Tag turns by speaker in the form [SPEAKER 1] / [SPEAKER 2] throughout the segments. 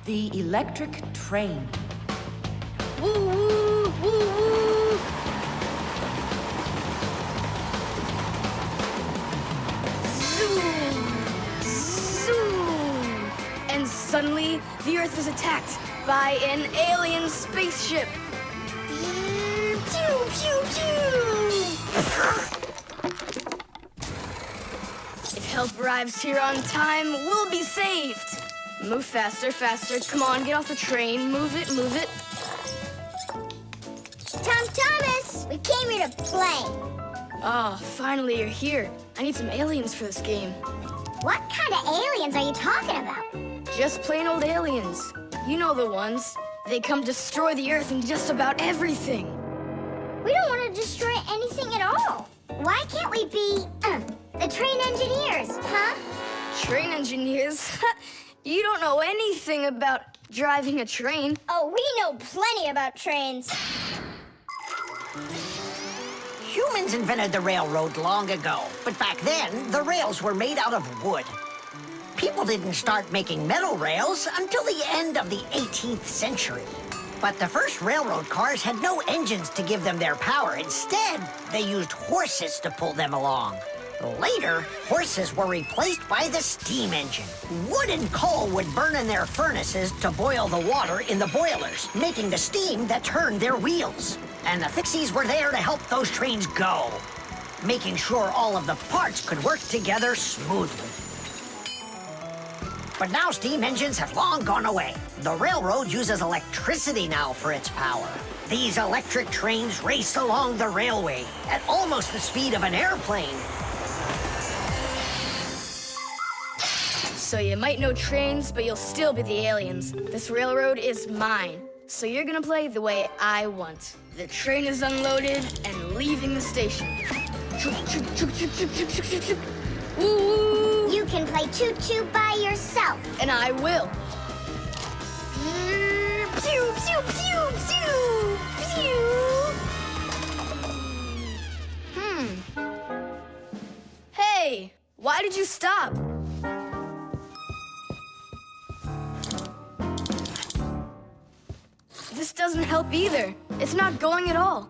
[SPEAKER 1] The electric train.
[SPEAKER 2] Woo woo woo woo! Zoom! Zoom! And suddenly, the Earth is attacked by an alien spaceship. Pew pew pew! If help arrives here on time, we'll be saved. Move faster, faster. Come on, get off the train. Move it, move it.
[SPEAKER 3] Thomas, we came here to play.
[SPEAKER 2] Oh, finally you're here. I need some aliens for this game.
[SPEAKER 3] What kind of aliens are you talking about?
[SPEAKER 2] Just plain old aliens. You know the ones. They come destroy the Earth and just about everything.
[SPEAKER 3] We don't want to destroy anything at all. Why can't we be, the train engineers, huh?
[SPEAKER 2] Train engineers? You don't know anything about driving a train.
[SPEAKER 3] Oh, we know plenty about trains.
[SPEAKER 4] Humans invented the railroad long ago, but back then, the rails were made out of wood. People didn't start making metal rails until the end of the 18th century. But the first railroad cars had no engines to give them their power. Instead, they used horses to pull them along. Later, horses were replaced by the steam engine. Wood and coal would burn in their furnaces to boil the water in the boilers, making the steam that turned their wheels. And the Fixies were there to help those trains go, making sure all of the parts could work together smoothly. But now steam engines have long gone away. The railroad uses electricity now for its power. These electric trains race along the railway at almost the speed of an airplane.
[SPEAKER 2] So you might know trains, but you'll still be the aliens. This railroad is mine. So you're gonna play the way I want. The train is unloaded and leaving the station. Woo!
[SPEAKER 3] You can play choo-choo by yourself.
[SPEAKER 2] And I will.
[SPEAKER 3] Pew, pew, pew, pew, pew.
[SPEAKER 2] Hey, why did you stop? This doesn't help either. It's not going at all.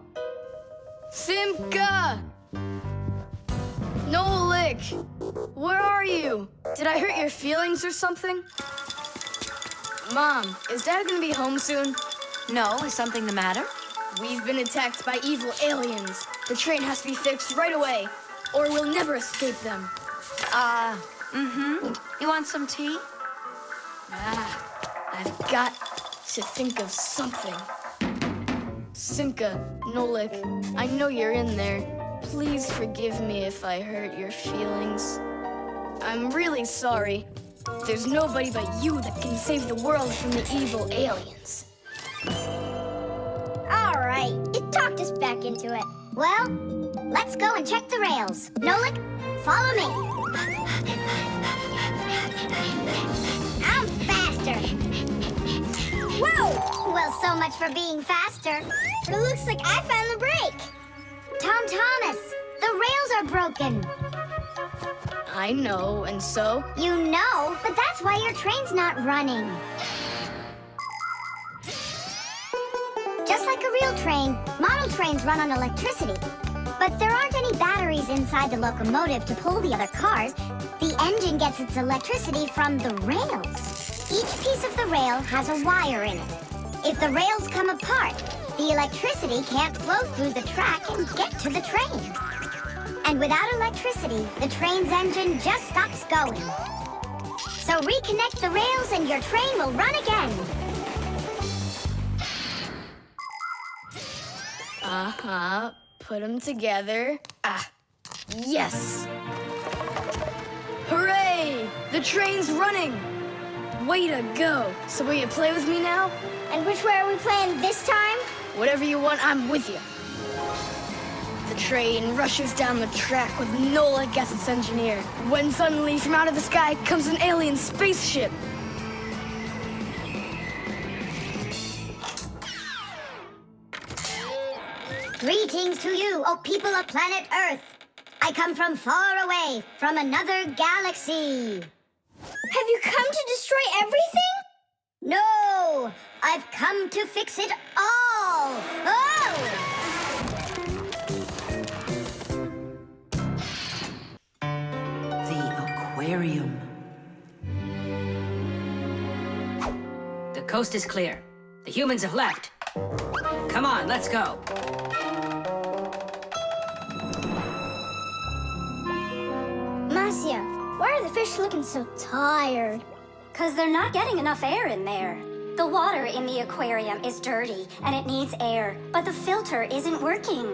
[SPEAKER 2] Simka! Nolik! Where are you? Did I hurt your feelings or something? Mom, is Dad gonna be home soon?
[SPEAKER 1] No, is something the matter?
[SPEAKER 2] We've been attacked by evil aliens. The train has to be fixed right away, or we'll never escape them.
[SPEAKER 1] You want some tea?
[SPEAKER 2] I've got to think of something. Simka, Nolik, I know you're in there. Please forgive me if I hurt your feelings. I'm really sorry. There's nobody but you that can save the world from the evil aliens.
[SPEAKER 3] All right, you talked us back into it. Well, let's go and check the rails. Nolik, follow me. I'm faster. Whoa! Well, so much for being faster. But it looks like I found the brake. Thomas, the rails are broken.
[SPEAKER 2] I know, and so?
[SPEAKER 3] You know, but that's why your train's not running. Just like a real train, model trains run on electricity. But there aren't any batteries inside the locomotive to pull the other cars. The engine gets its electricity from the rails. Each piece of the rail has a wire in it. If the rails come apart, the electricity can't flow through the track and get to the train. And without electricity, the train's engine just stops going. So reconnect the rails and your train will run again.
[SPEAKER 2] Put them together. Yes! Hooray! The train's running! Way to go! So will you play with me now?
[SPEAKER 3] And which way are we playing this time?
[SPEAKER 2] Whatever you want, I'm with you. The train rushes down the track with Nolik as its engineer, when suddenly from out of the sky comes an alien spaceship.
[SPEAKER 3] Greetings to you, O people of planet Earth. I come from far away, from another galaxy. Have you come to destroy everything? No, I've come to fix it all! Oh!
[SPEAKER 1] The aquarium.
[SPEAKER 5] The coast is clear. The humans have left. Come on, let's go.
[SPEAKER 2] Marcia, why are the fish looking so tired?
[SPEAKER 6] Because they're not getting enough air in there. The water in the aquarium is dirty and it needs air, but the filter isn't working.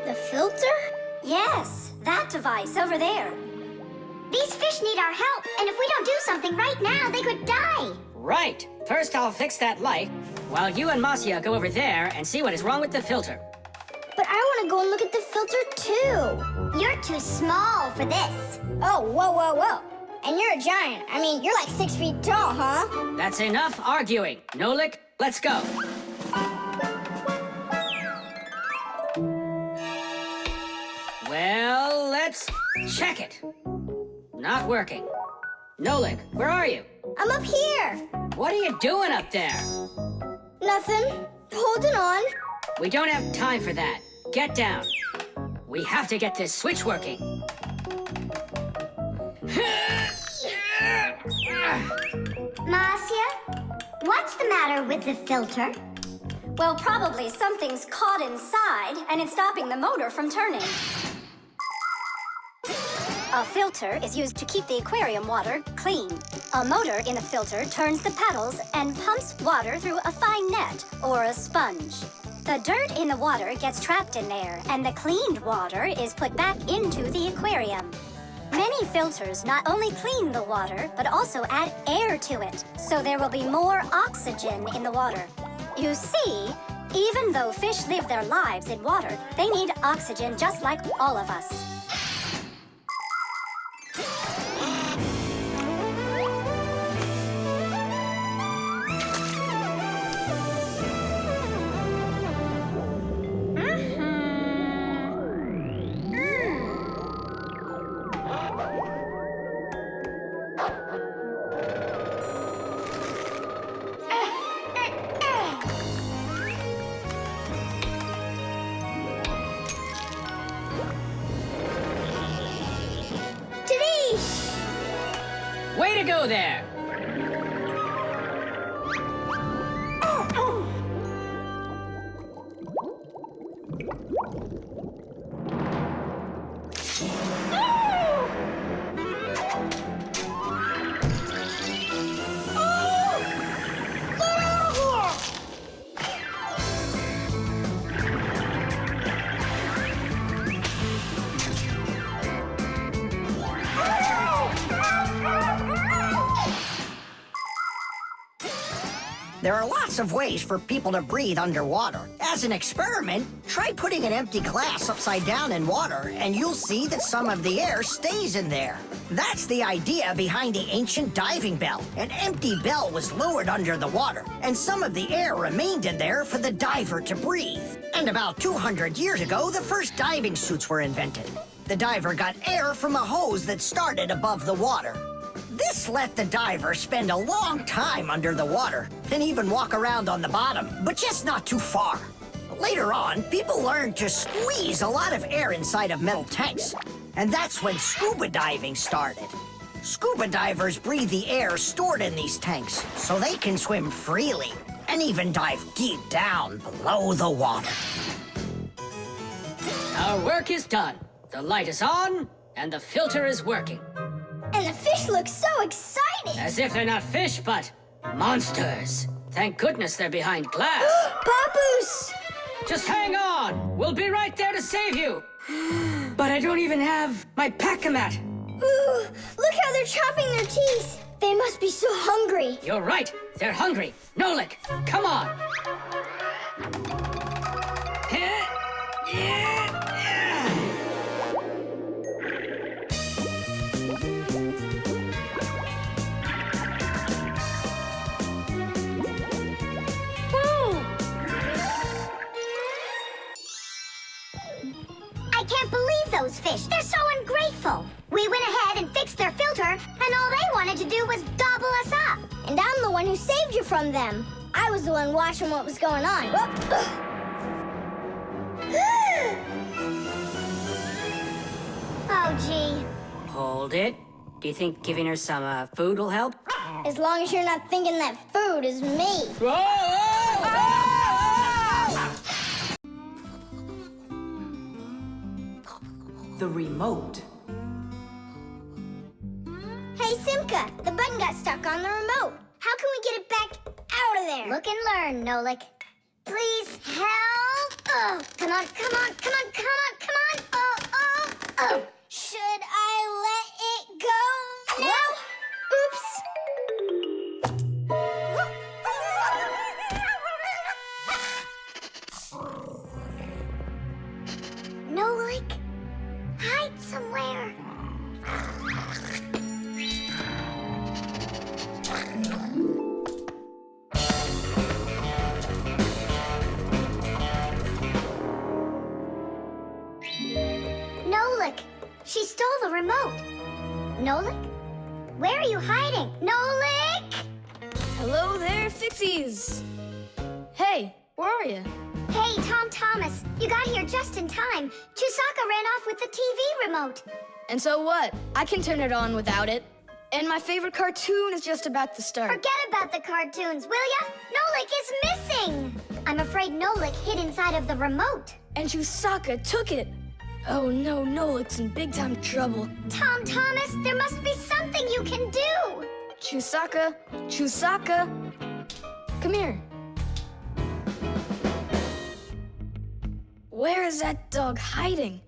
[SPEAKER 2] The filter?
[SPEAKER 6] Yes, that device over there.
[SPEAKER 3] These fish need our help, and if we don't do something right now, they could die.
[SPEAKER 5] Right. First, I'll fix that light, while you and Marcia go over there and see what is wrong with the filter.
[SPEAKER 2] But I want to go and look at the filter too.
[SPEAKER 3] You're too small for this.
[SPEAKER 2] Oh, whoa, whoa, whoa. And you're a giant. I mean, you're like 6 feet tall, huh?
[SPEAKER 5] That's enough arguing. Nolik, let's go. Well, let's check it. Not working. Nolik, where are you?
[SPEAKER 2] I'm up here.
[SPEAKER 5] What are you doing up there?
[SPEAKER 2] Nothing. Holding on.
[SPEAKER 5] We don't have time for that. Get down. We have to get this switch working.
[SPEAKER 3] Marcia, what's the matter with the filter?
[SPEAKER 6] Well, probably something's caught inside and it's stopping the motor from turning. A filter is used to keep the aquarium water clean. A motor in a filter turns the paddles and pumps water through a fine net or a sponge. The dirt in the water gets trapped in there, and the cleaned water is put back into the aquarium. Many filters not only clean the water, but also add air to it, so there will be more oxygen in the water. You see, even though fish live their lives in water, they need oxygen just like all of us.
[SPEAKER 5] Way to go there!
[SPEAKER 4] There are lots of ways for people to breathe underwater. As an experiment, try putting an empty glass upside down in water, and you'll see that some of the air stays in there. That's the idea behind the ancient diving bell. An empty bell was lowered under the water, and some of the air remained in there for the diver to breathe. And about 200 years ago, the first diving suits were invented. The diver got air from a hose that started above the water. This let the diver spend a long time under the water and even walk around on the bottom, but just not too far. Later on, people learned to squeeze a lot of air inside of metal tanks, and that's when scuba diving started. Scuba divers breathe the air stored in these tanks so they can swim freely and even dive deep down below the water.
[SPEAKER 5] Our work is done. The light is on, and the filter is working.
[SPEAKER 2] And the fish look so excited.
[SPEAKER 5] As if they're not fish, but monsters. Thank goodness they're behind glass.
[SPEAKER 2] Papoose!
[SPEAKER 5] Just hang on. We'll be right there to save you. But I don't even have my pack-a-mat.
[SPEAKER 2] Ooh, look how they're chopping their teeth. They must be so hungry.
[SPEAKER 5] You're right. They're hungry. Nolik, come on.
[SPEAKER 3] I can't believe those fish. They're so ungrateful. We went ahead and fixed their filter, and all they wanted to do was gobble us up.
[SPEAKER 2] And I'm the one who saved you from them.
[SPEAKER 3] I was the one watching what was going on. Oh, gee.
[SPEAKER 5] Hold it. Do you think giving her some food will help?
[SPEAKER 3] As long as you're not thinking that food is me.
[SPEAKER 1] The remote.
[SPEAKER 3] Hey, Simka, the button got stuck on the remote. How can we get it back out of there? Look and learn, Nolik. Please help. Oh, come on, come on, come on, come on, come on. Oh, oh, oh. Should I let it go now? Oops. Nolik, hide somewhere. Nolik, she stole the remote. Nolik? Where are you hiding? Nolik!
[SPEAKER 2] Hello there, Fixies. Hey, where are you?
[SPEAKER 3] Hey, Tom Thomas, you got here just in time. Chusaka ran off with the TV remote.
[SPEAKER 2] And so what? I can turn it on without it. And my favorite cartoon is just about to start.
[SPEAKER 3] Forget about the cartoons, will ya? Nolik is missing! I'm afraid Nolik hid inside of the remote.
[SPEAKER 2] And Chusaka took it. Oh no, Nolik's in big time trouble.
[SPEAKER 3] Tom Thomas, there must be something you can do!
[SPEAKER 2] Chusaka, Chusaka, come here. Where is that dog hiding?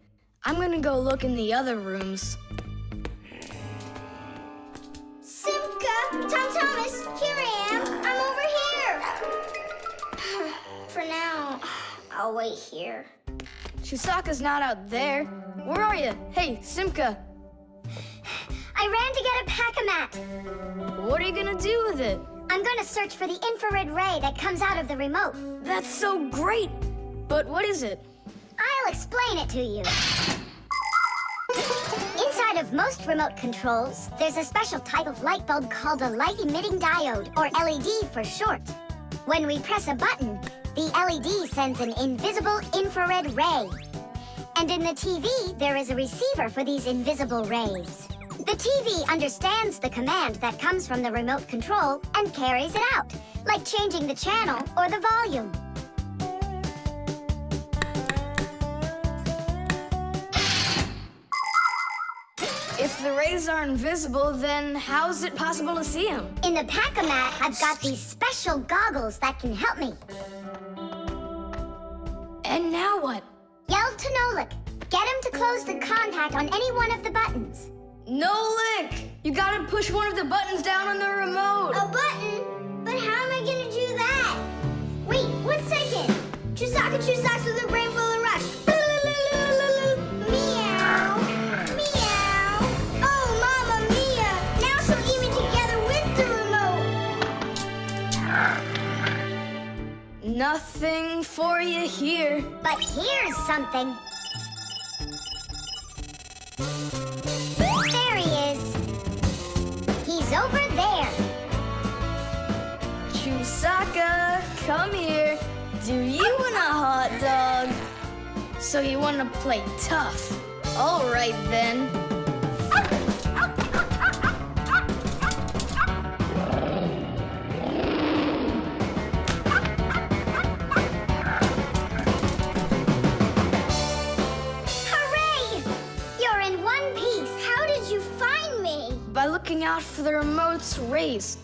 [SPEAKER 2] I'm gonna go look in the other rooms.
[SPEAKER 3] Simka! Tom Thomas, here I am. I'm over here. For now, I'll wait here.
[SPEAKER 2] Chusaka's not out there. Where are you? Hey, Simka.
[SPEAKER 3] I ran to get a pack-a-mat.
[SPEAKER 2] What are you gonna do with it?
[SPEAKER 3] I'm gonna search for the infrared ray that comes out of the remote.
[SPEAKER 2] That's so great. But what is it?
[SPEAKER 3] I'll explain it to you. Inside of most remote controls, there's a special type of light bulb called a light-emitting diode, or LED for short. When we press a button, the LED sends an invisible infrared ray. And in the TV, there is a receiver for these invisible rays. The TV understands the command that comes from the remote control and carries it out, like changing the channel or the volume.
[SPEAKER 2] If the rays are invisible, then how is it possible to see them?
[SPEAKER 3] In the pack-a-mat, I've got these special goggles that can help me.
[SPEAKER 2] And now what?
[SPEAKER 3] Yell to Nolik. Get him to close the contact on any one of the buttons.
[SPEAKER 2] Nolik! You gotta push one of the buttons down on the remote.
[SPEAKER 3] A button? But how am I gonna do that? Wait, 1 second. Chusaka Chusaks with a brain full of rocks. Meow. Meow. Oh, Mama Mia. Now she'll eat me together with the remote.
[SPEAKER 2] Nothing for you here.
[SPEAKER 3] But here's something. There he is. He's over there.
[SPEAKER 2] Chusaka, come here. Do you want a hot dog? So you want to play tough? All right then.
[SPEAKER 3] Hooray! You're in one piece. How did you find me?
[SPEAKER 2] By looking out for the remote's rays.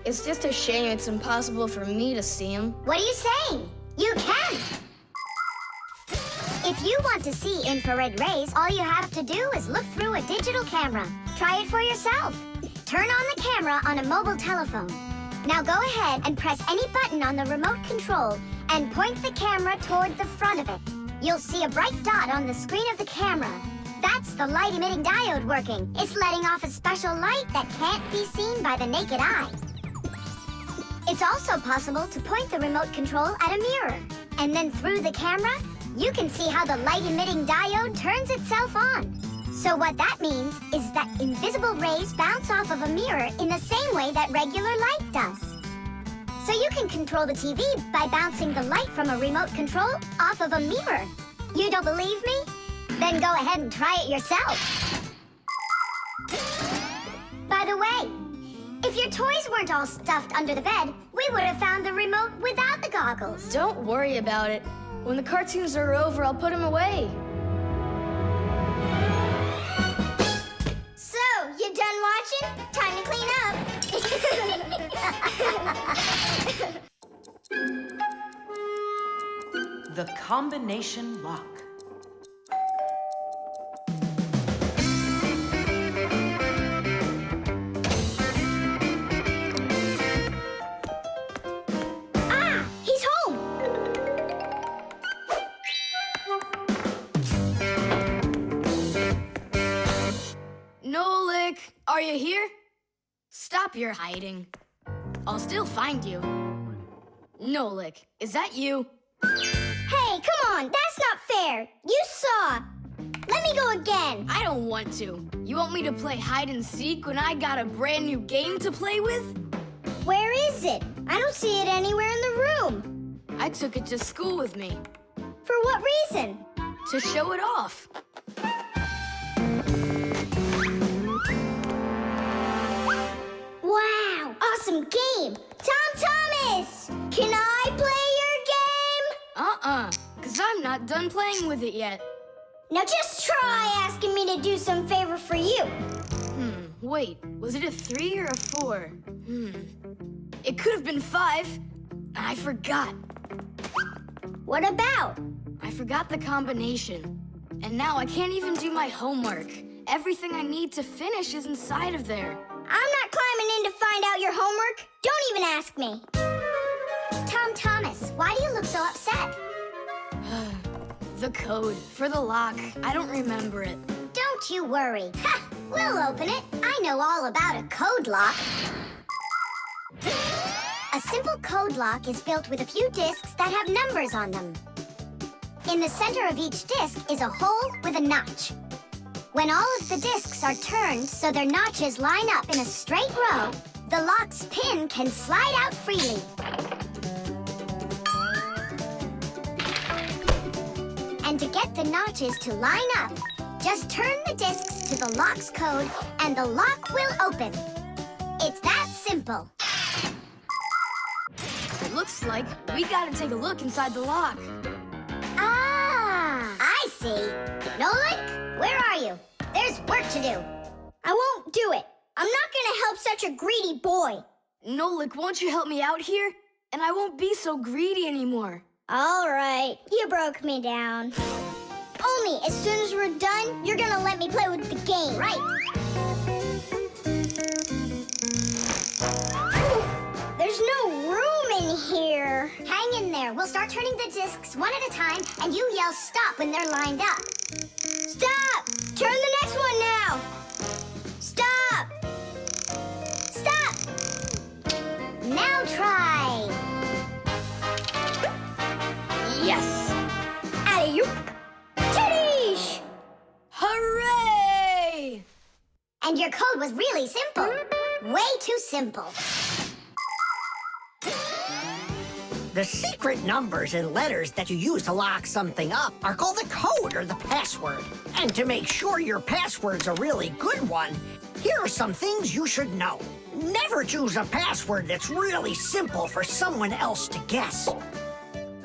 [SPEAKER 2] It's just a shame it's impossible for me to see him.
[SPEAKER 3] What are you saying? You can! If you want to see infrared rays, all you have to do is look through a digital camera. Try it for yourself. Turn on the camera on a mobile telephone. Now go ahead and press any button on the remote control and point the camera toward the front of it. You'll see a bright dot on the screen of the camera. That's the light-emitting diode working. It's letting off a special light that can't be seen by the naked eye. It's also possible to point the remote control at a mirror. And then through the camera, you can see how the light-emitting diode turns itself on. So what that means is that invisible rays bounce off of a mirror in the same way that regular light does. So you can control the TV by bouncing the light from a remote control off of a mirror. You don't believe me? Then go ahead and try it yourself. By the way, if your toys weren't all stuffed under the bed, we would have found the remote without the goggles.
[SPEAKER 2] Don't worry about it. When the cartoons are over, I'll put them away.
[SPEAKER 3] So, you done watching? Time to clean up.
[SPEAKER 1] The combination lock.
[SPEAKER 3] Ah, he's home.
[SPEAKER 2] Nolik, are you here? Stop your hiding. I'll still find you. Nolik, is that you?
[SPEAKER 3] Hey, come on, that's not fair. You saw. Let me go again.
[SPEAKER 2] I don't want to. You want me to play hide and seek when I got a brand new game to play with?
[SPEAKER 3] Where is it? I don't see it anywhere in the room.
[SPEAKER 2] I took it to school with me
[SPEAKER 3] For what reason?
[SPEAKER 2] to show it off.
[SPEAKER 3] Wow, awesome game. Tom Thomas, can I play your game?
[SPEAKER 2] 'Cause I'm not done playing with it yet.
[SPEAKER 3] Now just try asking me to do some favor for you.
[SPEAKER 2] Wait, was it a 3 or a 4? It could have been 5. I forgot.
[SPEAKER 3] What about?
[SPEAKER 2] I forgot the combination. And now I can't even do my homework. Everything I need to finish is inside of there.
[SPEAKER 3] I'm not climbing in to find out your homework. Don't even ask me. Tom Thomas, why do you look so upset?
[SPEAKER 2] The code for the lock. I don't remember it.
[SPEAKER 3] Don't you worry. Ha! We'll open it. I know all about a code lock. A simple code lock is built with a few discs that have numbers on them. In the center of each disc is a hole with a notch. When all of the discs are turned so their notches line up in a straight row, the lock's pin can slide out freely. And to get the notches to line up, just turn the discs to the lock's code and the lock will open. It's that simple.
[SPEAKER 2] It looks like we gotta take a look inside the lock.
[SPEAKER 3] Ah, I see. Nolik, where are you? There's work to do. I won't do it. I'm not gonna help such a greedy boy.
[SPEAKER 2] Nolik, won't you help me out here? And I won't be so greedy anymore.
[SPEAKER 3] All right, you broke me down. Only as soon as we're done, you're gonna let me play with the game, right? There's no room in here. Hang in there. We'll start turning the discs one at a time, and you yell stop when they're lined up. Stop! Turn the next one now. Stop! Stop! Now try.
[SPEAKER 2] Yes!
[SPEAKER 3] Alley-oop. Titties!
[SPEAKER 2] Hooray!
[SPEAKER 3] And your code was really simple. Way too simple.
[SPEAKER 4] The secret numbers and letters that you use to lock something up are called the code or the password. And to make sure your password's a really good one, here are some things you should know. Never choose a password that's really simple for someone else to guess.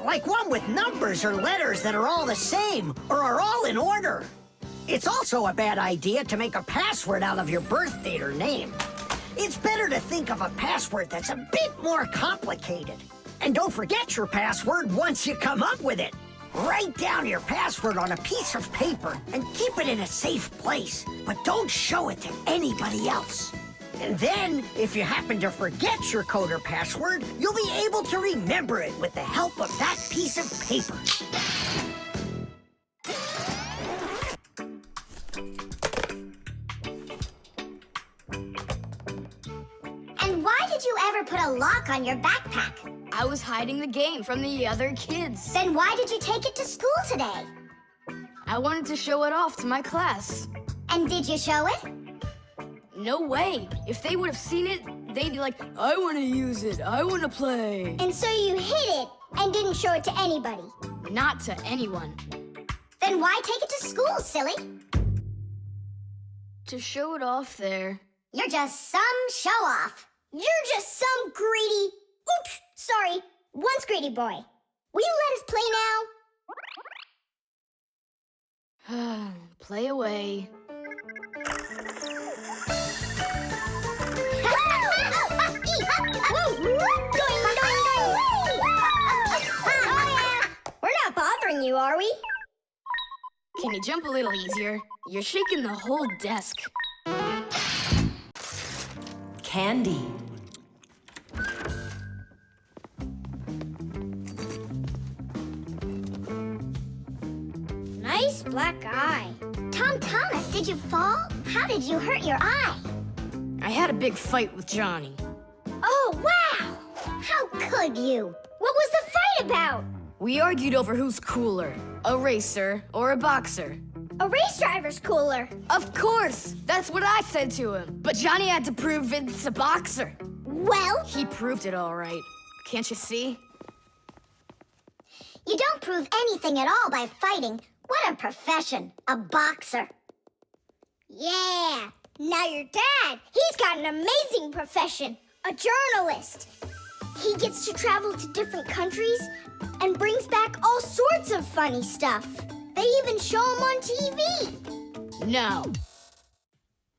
[SPEAKER 4] Like one with numbers or letters that are all the same or are all in order. It's also a bad idea to make a password out of your birth date or name. It's better to think of a password that's a bit more complicated. And don't forget your password once you come up with it. Write down your password on a piece of paper and keep it in a safe place, but don't show it to anybody else. And then, if you happen to forget your code or password, you'll be able to remember it with the help of that piece of paper.
[SPEAKER 3] And why did you ever put a lock on your backpack?
[SPEAKER 2] I was hiding the game from the other kids.
[SPEAKER 3] Then why did you take it to school today?
[SPEAKER 2] I wanted to show it off to my class.
[SPEAKER 3] And did you show it?
[SPEAKER 2] No way. If they would have seen it, they'd be like, I want to use it, I want to play.
[SPEAKER 3] And so you hid it and didn't show it to anybody.
[SPEAKER 2] Not to anyone.
[SPEAKER 3] Then why take it to school, silly?
[SPEAKER 2] To show it off there.
[SPEAKER 3] You're just some show-off. You're just some greedy... Oops, sorry. Once greedy boy. Will you let us play now?
[SPEAKER 2] Play away.
[SPEAKER 3] We're not bothering you, are we?
[SPEAKER 2] Can you jump a little easier? You're shaking the whole desk.
[SPEAKER 1] Candy.
[SPEAKER 3] Nice black eye. Tom Thomas, did you fall? How did you hurt your eye?
[SPEAKER 2] I had a big fight with Johnny.
[SPEAKER 3] Oh, wow! How could you? What was the fight about?
[SPEAKER 2] We argued over who's cooler, a racer or a boxer.
[SPEAKER 3] A race driver's cooler.
[SPEAKER 2] Of course! That's what I said to him. But Johnny had to prove it's a boxer.
[SPEAKER 3] Well,
[SPEAKER 2] He proved it all right. Can't you see?
[SPEAKER 3] you don't prove anything at all by fighting. What a profession, a boxer. Yeah, now your dad, he's got an amazing profession, a journalist. He gets to travel to different countries and brings back all sorts of funny stuff. They even show him on TV.
[SPEAKER 2] No.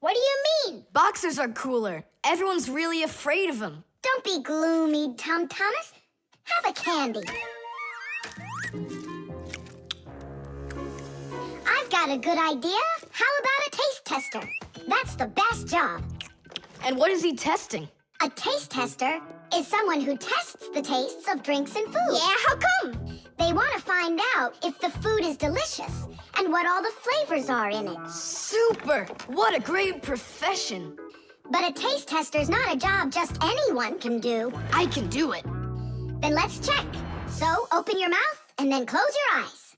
[SPEAKER 3] What do you mean?
[SPEAKER 2] Boxers are cooler. Everyone's really afraid of them.
[SPEAKER 3] Don't be gloomy, Tom Thomas. Have a candy. I've got a good idea. How about a taste tester? That's the best job.
[SPEAKER 2] And what is he testing?
[SPEAKER 3] A taste tester is someone who tests the tastes of drinks and food. Yeah, how come? They want to find out if the food is delicious and what all the flavors are in it.
[SPEAKER 2] Super! What a great profession.
[SPEAKER 3] But a taste tester's not a job just anyone can do.
[SPEAKER 2] I can do it.
[SPEAKER 3] Then let's check. So open your mouth and then close your eyes.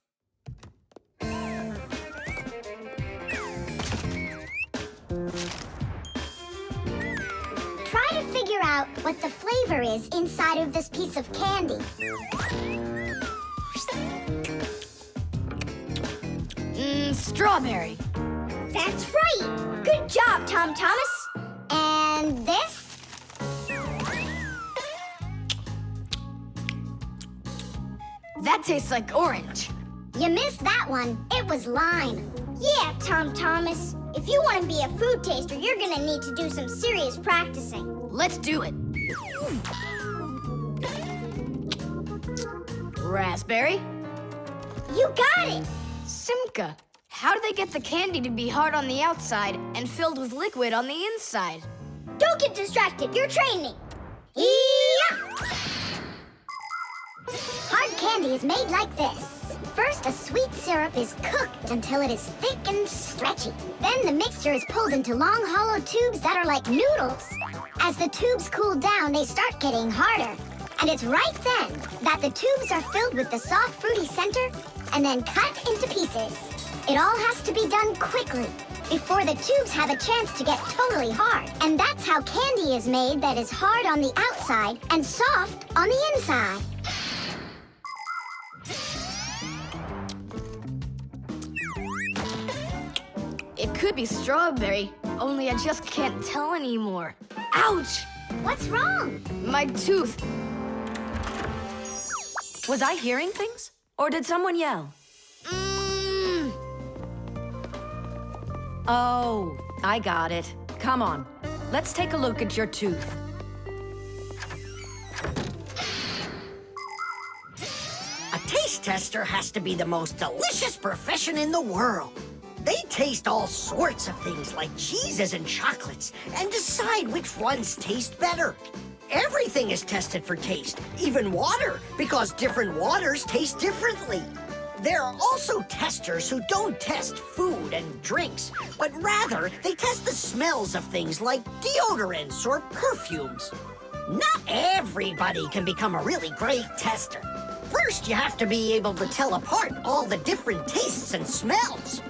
[SPEAKER 3] Try to figure out what the flavor is inside of this piece of candy.
[SPEAKER 2] Strawberry.
[SPEAKER 3] That's right. Good job, Tom Thomas. And this?
[SPEAKER 2] That tastes like orange.
[SPEAKER 3] You missed that one. It was lime. Yeah, Tom Thomas. If you want to be a food taster, you're gonna need to do some serious practicing.
[SPEAKER 2] Let's do it. Raspberry.
[SPEAKER 3] You got it!
[SPEAKER 2] Simka. How do they get the candy to be hard on the outside and filled with liquid on the inside?
[SPEAKER 3] Don't get distracted. You're training. Yeah! Hard candy is made like this. First, a sweet syrup is cooked until it is thick and stretchy. Then the mixture is pulled into long, hollow tubes that are like noodles. As the tubes cool down, they start getting harder. And it's right then that the tubes are filled with the soft, fruity center and then cut into pieces. It all has to be done quickly before the tubes have a chance to get totally hard. And that's how candy is made that is hard on the outside and soft on the inside.
[SPEAKER 2] It could be strawberry, only I just can't tell anymore. Ouch!
[SPEAKER 3] What's wrong?
[SPEAKER 2] My tooth.
[SPEAKER 1] Was I hearing things? Or did someone yell? Oh, I got it. Come on. Let's take a look at your tooth.
[SPEAKER 4] A taste tester has to be the most delicious profession in the world. They taste all sorts of things like cheeses and chocolates and decide which ones taste better. Everything is tested for taste, even water, because different waters taste differently. There are also testers who don't test food and drinks, but rather they test the smells of things like deodorants or perfumes. Not everybody can become a really great tester. First, you have to be able to tell apart all the different tastes and smells.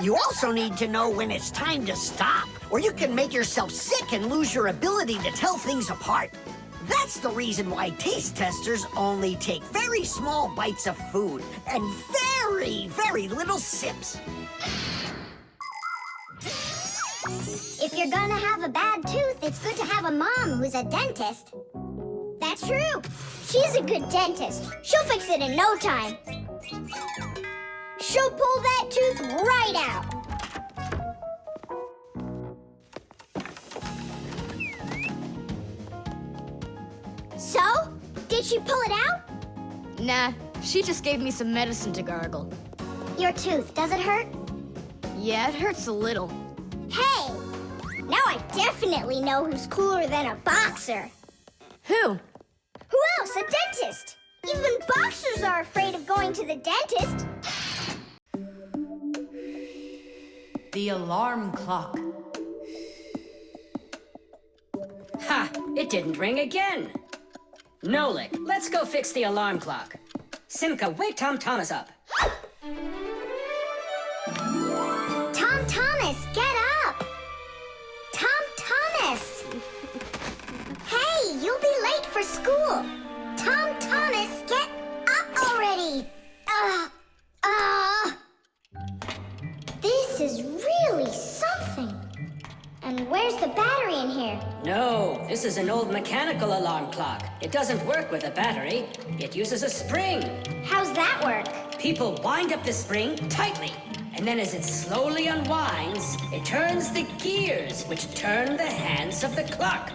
[SPEAKER 4] You also need to know when it's time to stop or you can make yourself sick and lose your ability to tell things apart. That's the reason why taste testers only take very small bites of food and very, very little sips.
[SPEAKER 3] If you're gonna have a bad tooth, it's good to have a mom who's a dentist. That's true. She's a good dentist. She'll fix it in no time. She'll pull that tooth right out. So, did she pull it out?
[SPEAKER 2] Nah, she just gave me some medicine to gargle.
[SPEAKER 3] Your tooth, does it hurt?
[SPEAKER 2] Yeah, it hurts a little.
[SPEAKER 3] Hey! Now I definitely know who's cooler than a boxer.
[SPEAKER 2] Who?
[SPEAKER 3] Who else? A dentist! Even boxers are afraid of going to the dentist.
[SPEAKER 1] The alarm clock.
[SPEAKER 5] Ha! It didn't ring again. Nolik, let's go fix the alarm clock. Simka, wake Tom Thomas up.
[SPEAKER 3] Tom Thomas, get up! Tom Thomas! Hey, you'll be late for school. Tom Thomas, get up already! This is really something. And where's the battery in here?
[SPEAKER 5] No, this is an old mechanical alarm clock. It doesn't work with a battery. It uses a spring.
[SPEAKER 3] How's that work?
[SPEAKER 5] People wind up the spring tightly, and then as it slowly unwinds, it turns the gears, which turn the hands of the clock.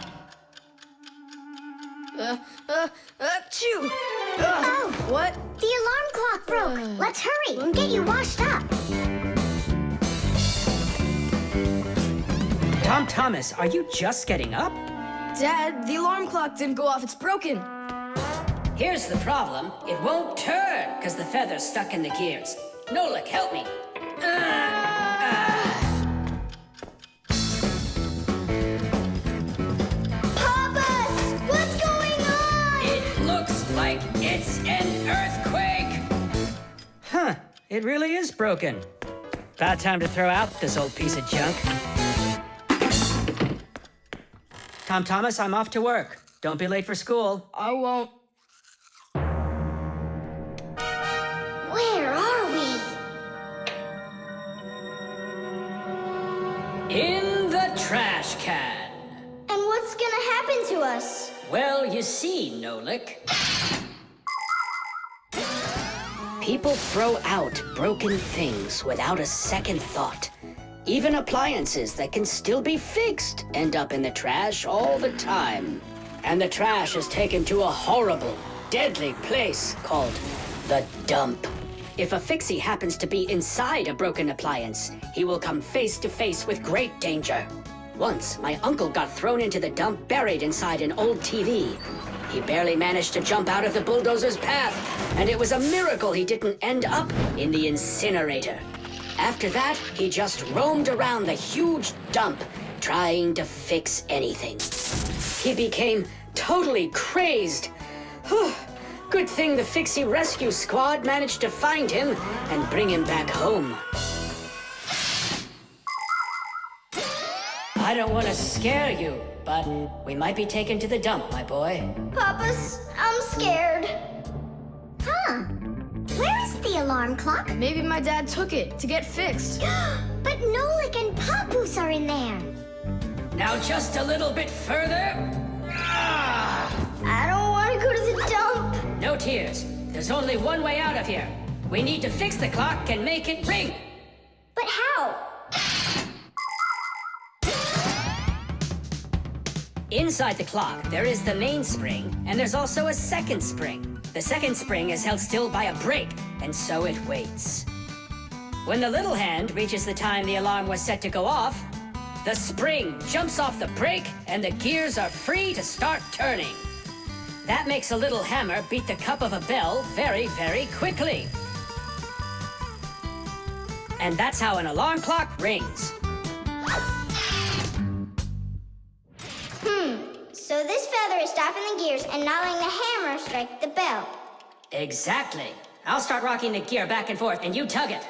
[SPEAKER 2] Achoo!
[SPEAKER 3] Oh,
[SPEAKER 2] What?
[SPEAKER 3] the alarm clock broke. Let's hurry and get you washed up.
[SPEAKER 5] Tom Thomas, are you just getting up?
[SPEAKER 2] Dad, the alarm clock didn't go off. It's broken.
[SPEAKER 5] Here's the problem. It won't turn, because the feather's stuck in the gears. Nolik, help me.
[SPEAKER 3] Papas, what's going on?
[SPEAKER 5] It looks like it's an earthquake. Huh, it really is broken. About time to throw out this old piece of junk. Tom Thomas, I'm off to work. Don't be late for school.
[SPEAKER 2] I won't.
[SPEAKER 3] Where are we?
[SPEAKER 5] In the trash can.
[SPEAKER 3] And what's gonna happen to us?
[SPEAKER 5] Well, you see, Nolik. People throw out broken things without a second thought. Even appliances that can still be fixed end up in the trash all the time. And the trash is taken to a horrible, deadly place called the dump. If a Fixie happens to be inside a broken appliance, he will come face to face with great danger. Once, my uncle got thrown into the dump buried inside an old TV. He barely managed to jump out of the bulldozer's path, and it was a miracle he didn't end up in the incinerator. After that, he just roamed around the huge dump, trying to fix anything. He became totally crazed. Good thing the Fixie Rescue Squad managed to find him and bring him back home. I don't want to scare you, but we might be taken to the dump, my boy.
[SPEAKER 3] Papas, I'm scared. Huh. Where is the alarm clock?
[SPEAKER 2] Maybe my dad took it to get fixed.
[SPEAKER 3] But Nolik and Papoose are in there.
[SPEAKER 5] Now just a little bit further.
[SPEAKER 3] I don't want to go to the dump.
[SPEAKER 5] No tears. There's only one way out of here. We need to fix the clock and make it ring.
[SPEAKER 3] But how?
[SPEAKER 5] Inside the clock, there is the main spring, and there's also a second spring. The second spring is held still by a brake, and so it waits. When the little hand reaches the time the alarm was set to go off, the spring jumps off the brake, and the gears are free to start turning. That makes a little hammer beat the cup of a bell very, very quickly. And that's how an alarm clock rings.
[SPEAKER 3] So this feather is stopping the gears and not letting the hammer strike the bell.
[SPEAKER 5] Exactly. I'll start rocking the gear back and forth, and you tug it.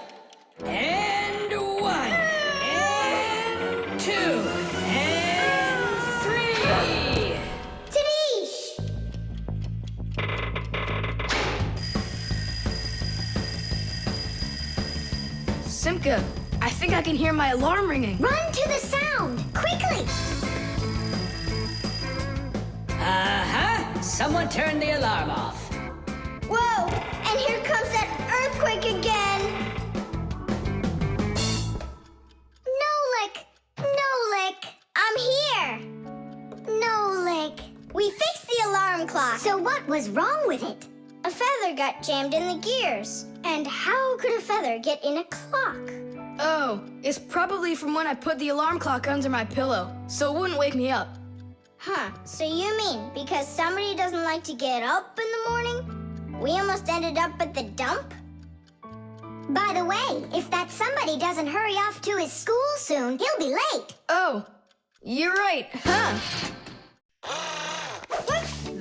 [SPEAKER 5] And 1, and 2.
[SPEAKER 2] Simka, I think I can hear my alarm ringing.
[SPEAKER 3] Run to the sound, quickly!
[SPEAKER 5] Uh-huh. Someone turn the alarm off.
[SPEAKER 3] Whoa, and here comes that earthquake again. Nolik, I'm here. Nolik. We fixed the alarm clock. So what was wrong with it? A feather got jammed in the gears. And how could a feather get in a clock?
[SPEAKER 2] Oh, it's probably from when I put the alarm clock under my pillow, so it wouldn't wake me up.
[SPEAKER 3] Huh, so you mean because somebody doesn't like to get up in the morning? We almost ended up at the dump? By the way, if that somebody doesn't hurry off to his school soon, he'll be late.
[SPEAKER 2] Oh, you're right, huh?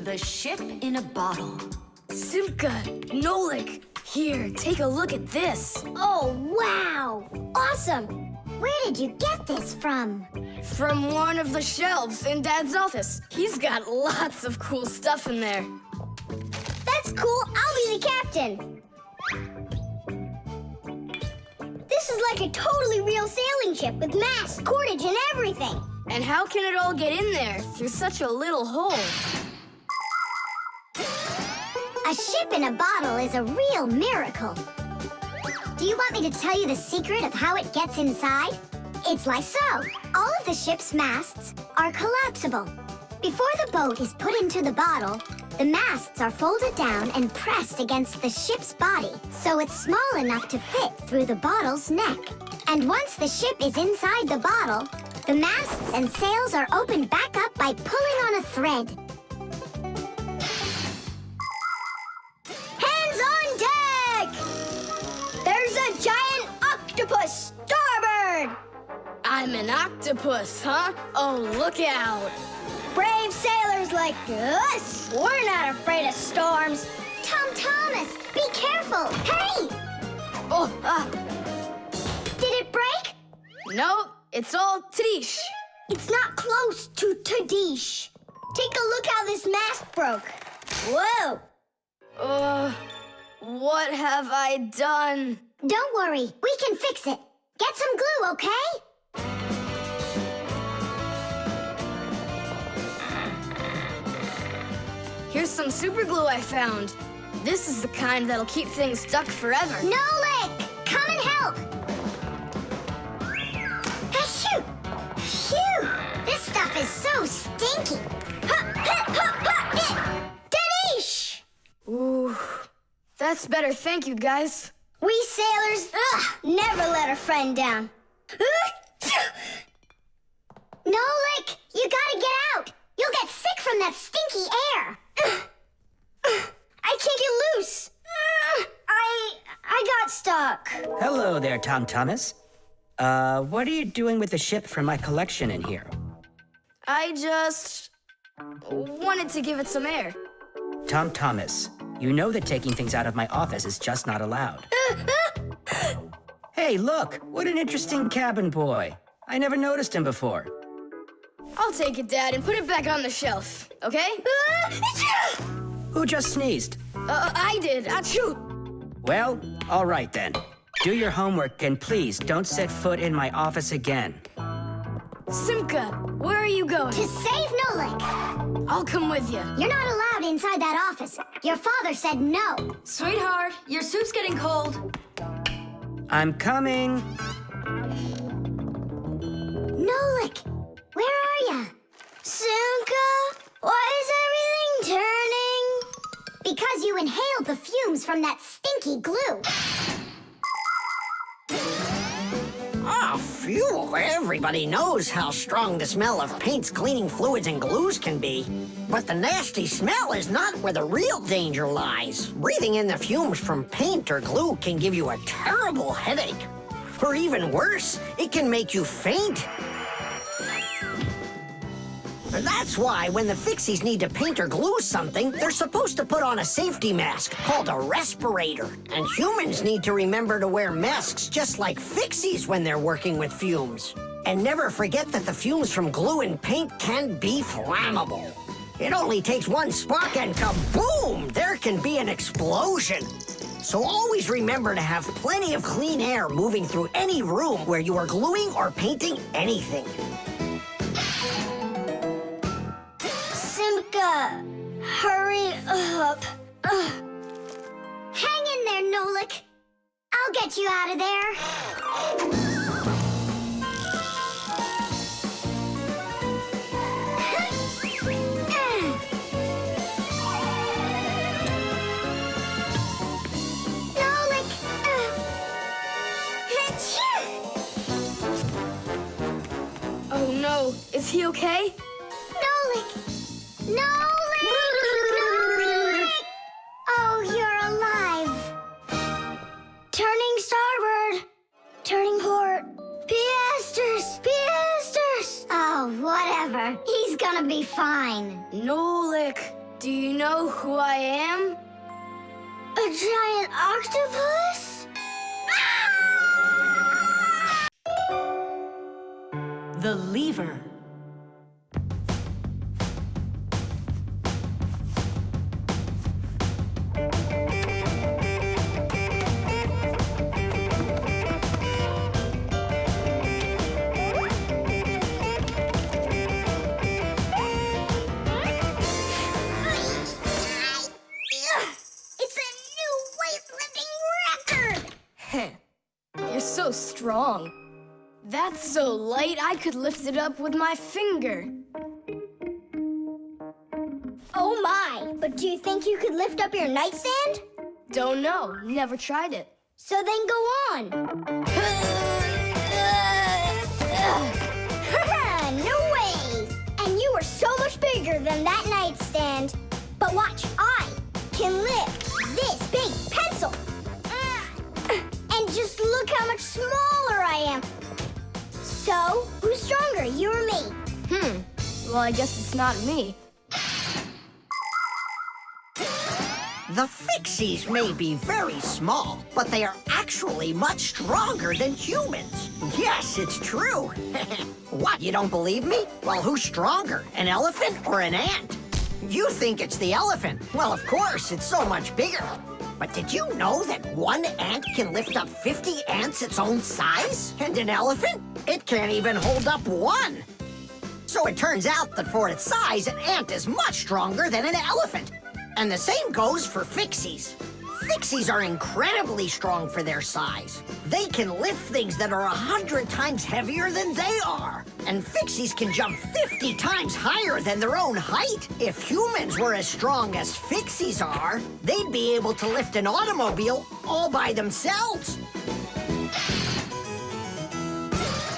[SPEAKER 1] The ship in a bottle.
[SPEAKER 2] Simka, Nolik, here, take a look at this.
[SPEAKER 3] Oh, wow! Awesome! Where did you get this from?
[SPEAKER 2] From one of the shelves in Dad's office. He's got lots of cool stuff in there.
[SPEAKER 3] That's cool. I'll be the captain. This is like a totally real sailing ship with masts, cordage, and everything.
[SPEAKER 2] And how can it all get in there through such a little hole?
[SPEAKER 3] A ship in a bottle is a real miracle. Do you want me to tell you the secret of how it gets inside? It's like so. All of the ship's masts are collapsible. Before the boat is put into the bottle, the masts are folded down and pressed against the ship's body, so it's small enough to fit through the bottle's neck. And once the ship is inside the bottle, the masts and sails are opened back up by pulling on a thread. Hands on deck! There's a giant octopus starboard!
[SPEAKER 2] I'm an octopus, huh? Oh, look out.
[SPEAKER 3] Brave sailors like us, we're not afraid of storms. Thomas, be careful! Hey!
[SPEAKER 2] Oh,
[SPEAKER 3] Did it break?
[SPEAKER 2] no, it's all Tadish.
[SPEAKER 3] It's not close to Tadish. Take a look how this mast broke. Whoa!
[SPEAKER 2] What have I done?
[SPEAKER 3] Don't worry, we can fix it. Get some glue, okay?
[SPEAKER 2] Here's some super glue I found. This is the kind that'll keep things stuck forever.
[SPEAKER 3] Nolik, come and help! Achoo! Phew! This stuff is so stinky. Danish!
[SPEAKER 2] Ooh, that's better, thank you, guys.
[SPEAKER 3] We sailors, never let a friend down. Nolik, you gotta get out! You'll get sick from that stinky air. I can't get loose. I got stuck.
[SPEAKER 7] Hello there, Thomas. What are you doing with the ship from my collection in here?
[SPEAKER 2] I just wanted to give it some air.
[SPEAKER 7] Thomas, you know that taking things out of my office is just not allowed. Hey, look, what an interesting cabin boy. I never noticed him before.
[SPEAKER 2] I'll take it, Dad, and put it back on the shelf, okay?
[SPEAKER 7] Who just sneezed?
[SPEAKER 2] I did. Achoo!
[SPEAKER 7] Well, all right then. Do your homework and please don't set foot in my office again.
[SPEAKER 2] Simka, where are you going?
[SPEAKER 3] To save Nolik.
[SPEAKER 2] I'll come with you.
[SPEAKER 3] You're not allowed inside that office. Your father said no.
[SPEAKER 1] Sweetheart, your soup's getting cold.
[SPEAKER 7] I'm coming.
[SPEAKER 3] Nolik, where are ya? Simka, why is everything turning? Because you inhaled the fumes from that stinky glue.
[SPEAKER 4] Ah, phew. Everybody knows how strong the smell of paints, cleaning fluids, and glues can be. But the nasty smell is not where the real danger lies. Breathing in the fumes from paint or glue can give you a terrible headache. Or even worse, it can make you faint. That's why when the Fixies need to paint or glue something, they're supposed to put on a safety mask called a respirator. And humans need to remember to wear masks just like Fixies when they're working with fumes. And never forget that the fumes from glue and paint can be flammable. It only takes one spark and kaboom! There can be an explosion. So always remember to have plenty of clean air moving through any room where you are gluing or painting anything.
[SPEAKER 3] Simka, hurry up. Ugh. Hang in there, Nolik. I'll get you out of there. Nolik.
[SPEAKER 2] Oh no, is he okay?
[SPEAKER 3] Nolik! Nolik! Nolik! Oh, you're alive. Turning starboard. Turning port. Piasters! Piasters! Oh, whatever. He's gonna be fine.
[SPEAKER 2] Nolik, do you know who I am?
[SPEAKER 3] A giant octopus?
[SPEAKER 1] The lever.
[SPEAKER 3] It's a new weightlifting record!
[SPEAKER 2] You're so strong. That's so light I could lift it up with my finger.
[SPEAKER 3] Oh my! But do you think you could lift up your nightstand?
[SPEAKER 2] Don't know, never tried it.
[SPEAKER 3] So then go on. No way! And you are so much bigger than that nightstand. But watch, I can lift this big pencil. And just look how much smaller I am. So, who's stronger, you or me?
[SPEAKER 2] Well, I guess it's not me.
[SPEAKER 4] The Fixies may be very small, but they are actually much stronger than humans. Yes, it's true. What, you don't believe me? Well, who's stronger, an elephant or an ant? You think it's the elephant. Well, of course, it's so much bigger. But did you know that one ant can lift up 50 ants its own size? And an elephant? It can't even hold up one. So it turns out that for its size, an ant is much stronger than an elephant. And the same goes for Fixies. Fixies are incredibly strong for their size. They can lift things that are 100 times heavier than they are. And Fixies can jump 50 times higher than their own height. If humans were as strong as Fixies are, they'd be able to lift an automobile all by themselves.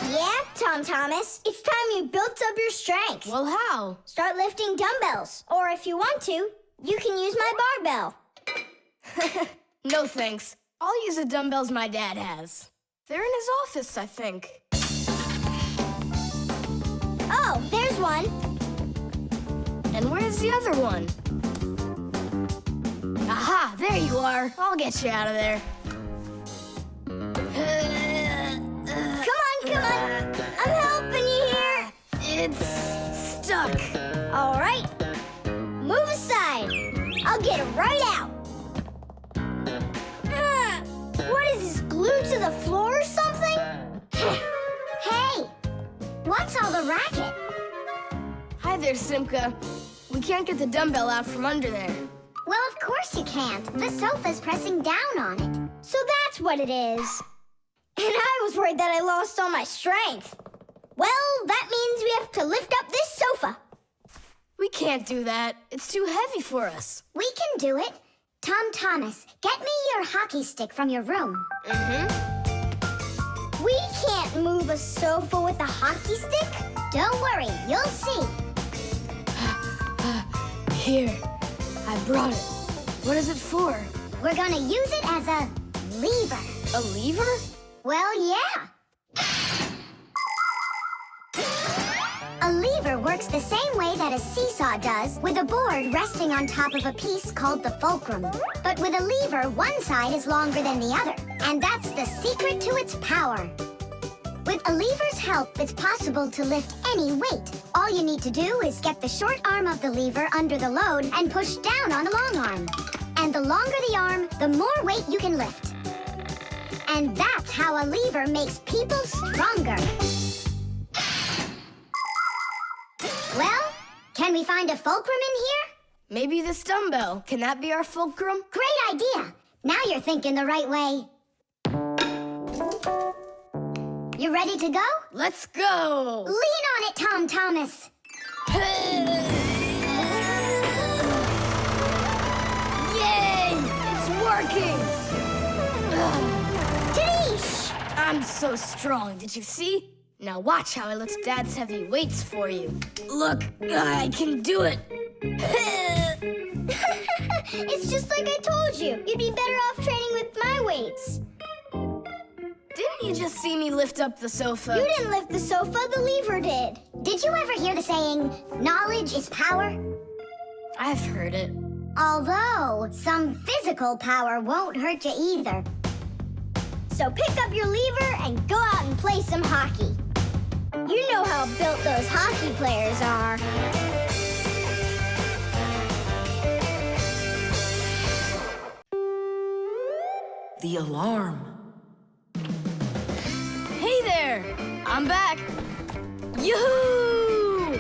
[SPEAKER 3] Yeah, Tom Thomas. It's time you built up your strength.
[SPEAKER 2] Well, how?
[SPEAKER 3] Start lifting dumbbells. Or if you want to, you can use my barbell.
[SPEAKER 2] No thanks. I'll use the dumbbells my dad has. They're in his office, I think.
[SPEAKER 3] Oh, there's one.
[SPEAKER 2] And where's the other one? Aha, there you are. I'll get you out of there.
[SPEAKER 3] Come on. I'm helping you here.
[SPEAKER 2] It's stuck.
[SPEAKER 3] All right. Move aside. I'll get it right out. What is this, glued to the floor or something? Hey, what's all the racket?
[SPEAKER 2] Hi there, Simka. We can't get the dumbbell out from under there.
[SPEAKER 3] Well, of course you can't. The sofa's pressing down on it. So that's what it is. And I was worried that I lost all my strength. Well, that means we have to lift up this sofa.
[SPEAKER 2] We can't do that. It's too heavy for us.
[SPEAKER 3] We can do it. Tom Thomas, get me your hockey stick from your room. We can't move a sofa with a hockey stick. Don't worry, you'll see.
[SPEAKER 2] Here, I brought it. What is it for?
[SPEAKER 3] We're gonna use it as a lever.
[SPEAKER 2] A lever?
[SPEAKER 3] Well, yeah. A lever works the same way that a seesaw does, with a board resting on top of a piece called the fulcrum. But with a lever, one side is longer than the other, and that's the secret to its power. With a lever's help, it's possible to lift any weight. All you need to do is get the short arm of the lever under the load and push down on the long arm. And the longer the arm, the more weight you can lift. And that's how a lever makes people stronger. Well, can we find a fulcrum in here?
[SPEAKER 2] Maybe this dumbbell. Can that be our fulcrum?
[SPEAKER 3] Great idea. Now you're thinking the right way. You ready to go?
[SPEAKER 2] Let's go!
[SPEAKER 3] Lean on it, Tom Thomas.
[SPEAKER 2] Yay! It's working!
[SPEAKER 3] Tadish!
[SPEAKER 2] I'm so strong, did you see? Now watch how I lift Dad's heavy weights for you. Look, I can do it.
[SPEAKER 3] It's just like I told you. You'd be better off training with my weights.
[SPEAKER 2] Didn't you just see me lift up the sofa?
[SPEAKER 3] You didn't lift the sofa, the lever did. Did you ever hear the saying, knowledge is power?
[SPEAKER 2] I've heard it.
[SPEAKER 3] Although, some physical power won't hurt you either. So pick up your lever and go out and play some hockey. You know how built those hockey players are.
[SPEAKER 1] The alarm.
[SPEAKER 2] Hey there! I'm back! Yoo-hoo!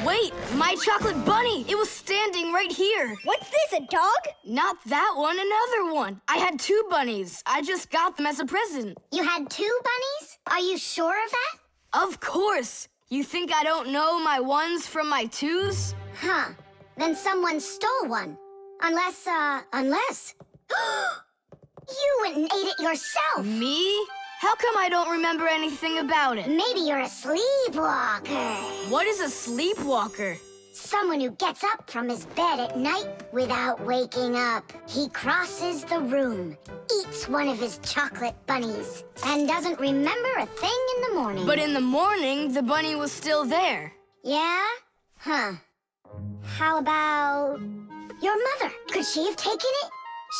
[SPEAKER 2] Wait, my chocolate bunny! It was standing right here!
[SPEAKER 3] What's this, a dog?
[SPEAKER 2] Not that one, another one! I had 2 bunnies. I just got them as a present.
[SPEAKER 3] You had 2 bunnies? Are you sure of that?
[SPEAKER 2] Of course! You think I don't know my 1s from my 2s?
[SPEAKER 3] Huh. Then someone stole one. Unless. You went and ate it yourself!
[SPEAKER 2] Me? How come I don't remember anything about it?
[SPEAKER 3] Maybe you're a sleepwalker.
[SPEAKER 2] What is a sleepwalker?
[SPEAKER 3] Someone who gets up from his bed at night without waking up. He crosses the room, eats one of his chocolate bunnies, and doesn't remember a thing in the morning.
[SPEAKER 2] But in the morning, the bunny was still there.
[SPEAKER 3] Yeah? Huh. How about your mother? Could she have taken it?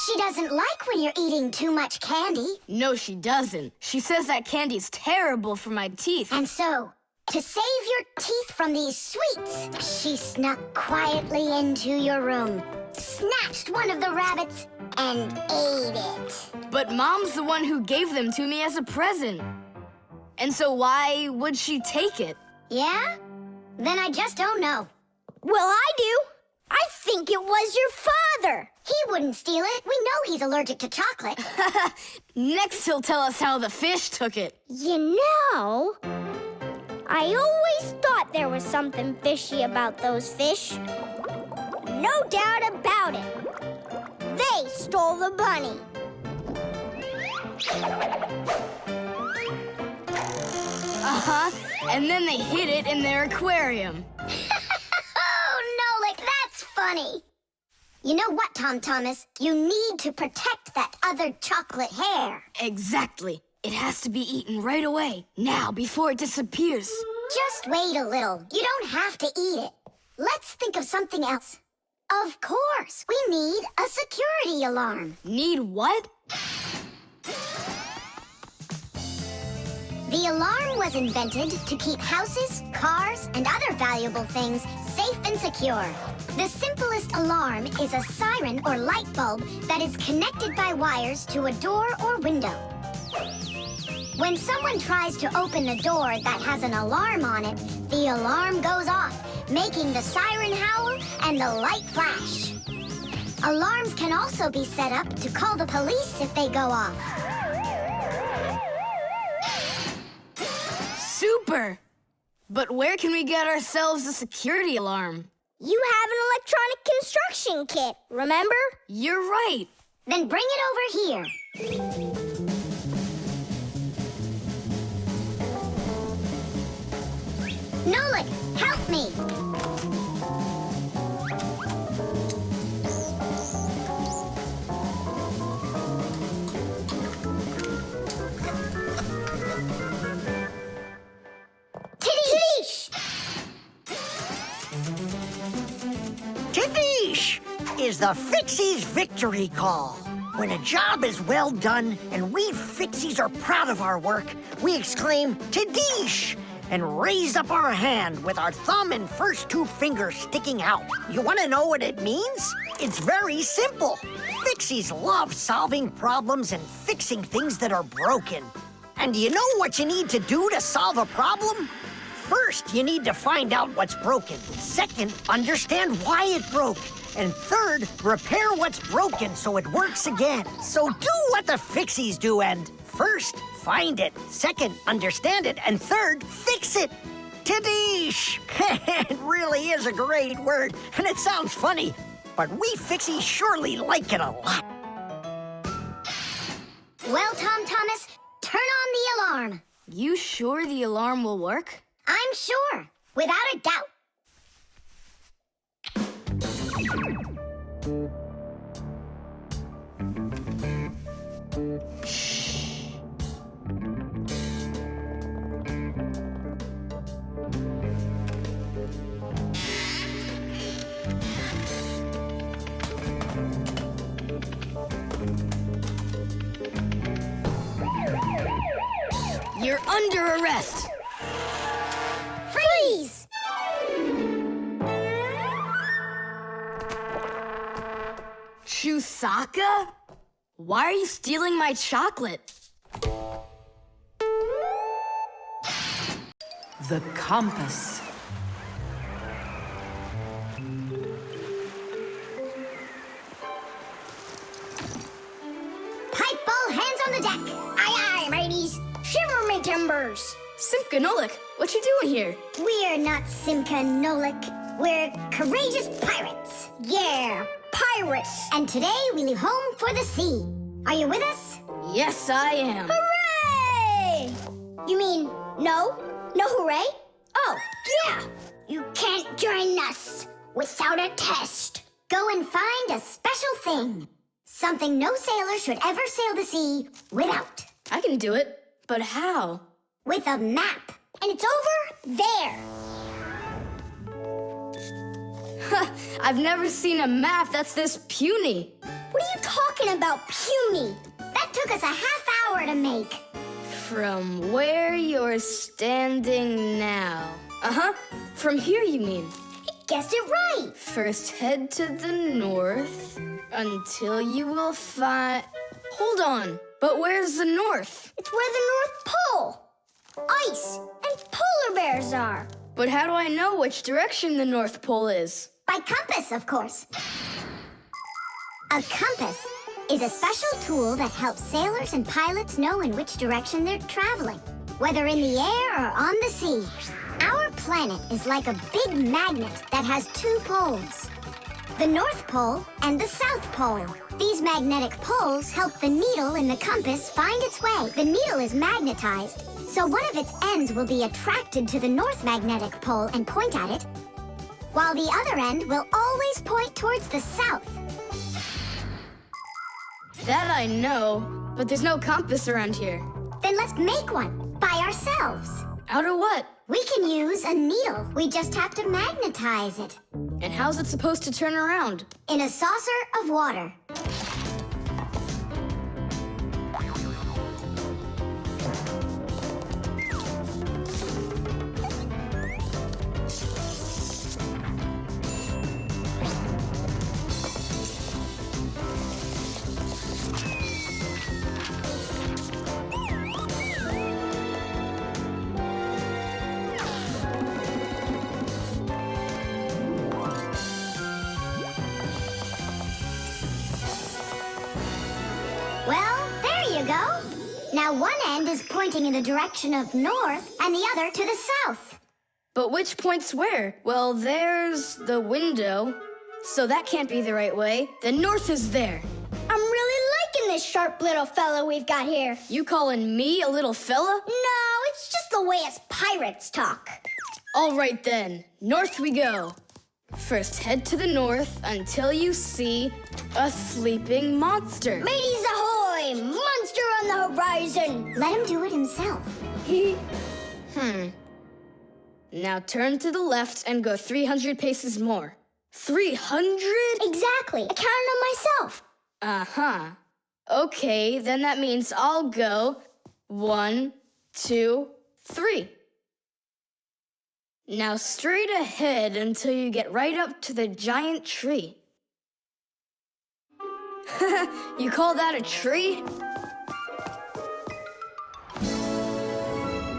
[SPEAKER 3] She doesn't like when you're eating too much candy.
[SPEAKER 2] No, she doesn't. She says that candy's terrible for my teeth.
[SPEAKER 3] And so, to save your teeth from these sweets, she snuck quietly into your room, snatched one of the rabbits, and ate it.
[SPEAKER 2] But Mom's the one who gave them to me as a present. And so why would she take it?
[SPEAKER 3] Yeah? Then I just don't know.
[SPEAKER 8] Well, I do. I think it was your father.
[SPEAKER 3] He wouldn't steal it. We know he's allergic to chocolate.
[SPEAKER 2] Next, he'll tell us how the fish took it.
[SPEAKER 8] You know, I always thought there was something fishy about those fish. No doubt about it. They stole the bunny.
[SPEAKER 2] Uh-huh. And then they hid it in their aquarium.
[SPEAKER 3] Oh, Nolik, that's funny. You know what, Tom Thomas? You need to protect that other chocolate hair.
[SPEAKER 2] Exactly. It has to be eaten right away. Now, before it disappears.
[SPEAKER 3] Just wait a little. You don't have to eat it. Let's think of something else. Of course, we need a security alarm.
[SPEAKER 2] Need what?
[SPEAKER 3] The alarm was invented to keep houses, cars, and other valuable things safe and secure. The simplest alarm is a siren or light bulb that is connected by wires to a door or window. When someone tries to open a door that has an alarm on it, the alarm goes off, making the siren howl and the light flash. Alarms can also be set up to call the police if they go off.
[SPEAKER 2] Super! But where can we get ourselves a security alarm?
[SPEAKER 8] You have an electronic construction kit, remember?
[SPEAKER 2] You're right.
[SPEAKER 3] Then bring it over here. Nolik, help me! Tadish!
[SPEAKER 4] Tadish is the Fixies victory call. When a job is well done and we Fixies are proud of our work, we exclaim, Tadish! And raise up our hand with our thumb and first 2 fingers sticking out. You want to know what it means? It's very simple. Fixies love solving problems and fixing things that are broken. And do you know what you need to do to solve a problem? First, you need to find out what's broken. Second, understand why it broke. And third, repair what's broken so it works again. So do what the Fixies do and first, find it. Second, understand it. And third, fix it. Tadish! It really is a great word, and it sounds funny, but we Fixies surely like it a lot.
[SPEAKER 3] Well, Tom Thomas, turn on the alarm.
[SPEAKER 2] You sure the alarm will work?
[SPEAKER 3] I'm sure, without a doubt.
[SPEAKER 2] You're under arrest.
[SPEAKER 3] Freeze!
[SPEAKER 2] Chusaka? Why are you stealing my chocolate?
[SPEAKER 1] The compass.
[SPEAKER 3] Pipe ball, hands on the deck. Aye, aye, mateys. Shiver me timbers.
[SPEAKER 2] Simka and Nolik, what you doing here?
[SPEAKER 3] We're not Simka and Nolik. We're courageous pirates. Yeah, pirates. And today we leave home for the sea. Are you with us?
[SPEAKER 2] Yes, I am.
[SPEAKER 3] Hooray! You mean no? No hooray? Oh, yeah. You can't join us without a test. Go and find a special thing. Something no sailor should ever sail the sea without.
[SPEAKER 2] I can do it, but how?
[SPEAKER 3] With a map. And it's over there.
[SPEAKER 2] I've never seen a map that's this puny.
[SPEAKER 3] What are you talking about, puny? That took us a half hour to make.
[SPEAKER 2] From where you're standing now. Uh-huh. From here, you mean?
[SPEAKER 3] Guessed it right.
[SPEAKER 2] First, head to the north until you will find... Hold on. But where's the north?
[SPEAKER 3] It's where the North Pole. Ice and polar bears are.
[SPEAKER 2] But how do I know which direction the North Pole is?
[SPEAKER 3] By compass, of course. A compass is a special tool that helps sailors and pilots know in which direction they're traveling, whether in the air or on the sea. Our planet is like a big magnet that has two poles, the North Pole and the South Pole. These magnetic poles help the needle in the compass find its way. The needle is magnetized, so one of its ends will be attracted to the North Magnetic Pole and point at it, while the other end will always point towards the South.
[SPEAKER 2] That I know, but there's no compass around here.
[SPEAKER 3] Then let's make one by ourselves.
[SPEAKER 2] Out of what?
[SPEAKER 3] We can use a needle. We just have to magnetize it.
[SPEAKER 2] And how's it supposed to turn around?
[SPEAKER 3] In a saucer of water. Well, there you go. Now one end is pointing in the direction of north and the other to the south.
[SPEAKER 2] But which points where? Well, there's the window, so that can't be the right way. The north is there.
[SPEAKER 8] I'm really liking this sharp little fella we've got here.
[SPEAKER 2] You calling me a little fella?
[SPEAKER 8] No, it's just the way us pirates talk.
[SPEAKER 2] All right then, north we go. First, head to the north until you see a sleeping monster.
[SPEAKER 8] Mateys ahoy! Monster on the horizon!
[SPEAKER 3] Let him do it himself.
[SPEAKER 2] Now turn to the left and go 300 paces more. 300?
[SPEAKER 8] Exactly. I counted on myself.
[SPEAKER 2] Uh-huh. Okay, then that means I'll go 1, 2, 3. Now straight ahead until you get right up to the giant tree. You call that a tree?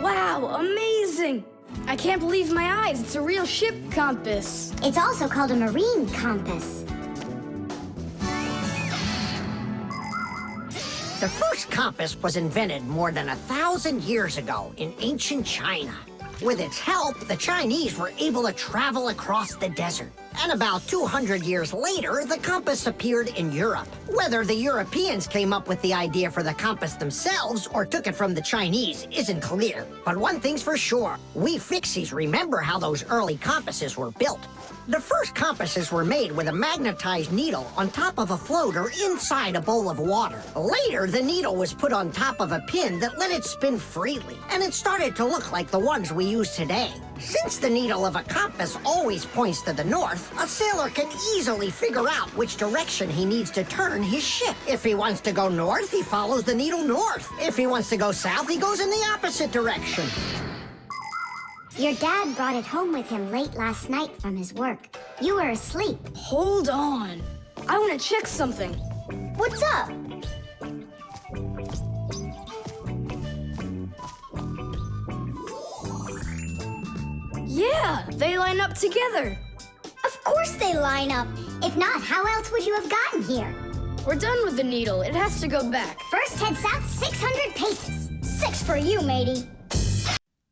[SPEAKER 2] Wow, amazing! I can't believe my eyes. It's a real ship compass.
[SPEAKER 3] It's also called a marine compass.
[SPEAKER 4] The first compass was invented more than 1,000 years ago in ancient China. With its help, the Chinese were able to travel across the desert. And about 200 years later, the compass appeared in Europe. Whether the Europeans came up with the idea for the compass themselves or took it from the Chinese isn't clear. But one thing's for sure, we Fixies remember how those early compasses were built. The first compasses were made with a magnetized needle on top of a floater inside a bowl of water. Later, the needle was put on top of a pin that let it spin freely, and it started to look like the ones we use today. Since the needle of a compass always points to the north, a sailor can easily figure out which direction he needs to turn his ship. If he wants to go north, he follows the needle north. If he wants to go south, he goes in the opposite direction.
[SPEAKER 3] Your dad brought it home with him late last night from his work. You were asleep.
[SPEAKER 2] Hold on. I want to check something.
[SPEAKER 3] What's up?
[SPEAKER 2] Yeah, they line up together.
[SPEAKER 3] Of course they line up. If not, how else would you have gotten here?
[SPEAKER 2] We're done with the needle. It has to go back.
[SPEAKER 3] First head south 600 paces. 6 for you, matey.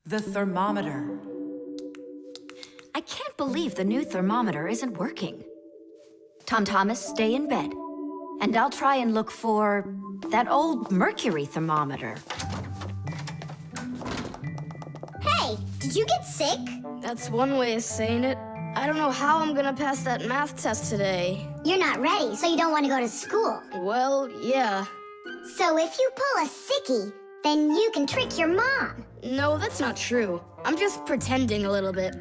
[SPEAKER 9] The thermometer.
[SPEAKER 1] I can't believe the new thermometer isn't working. Tom Thomas, stay in bed. And I'll try and look for that old mercury thermometer.
[SPEAKER 3] Hey, did you get sick?
[SPEAKER 2] That's one way of saying it. I don't know how I'm gonna pass that math test today.
[SPEAKER 3] You're not ready, so you don't want to go to school.
[SPEAKER 2] Well, yeah.
[SPEAKER 3] So if you pull a sickie, then you can trick your mom.
[SPEAKER 2] No, that's not true. I'm just pretending a little bit.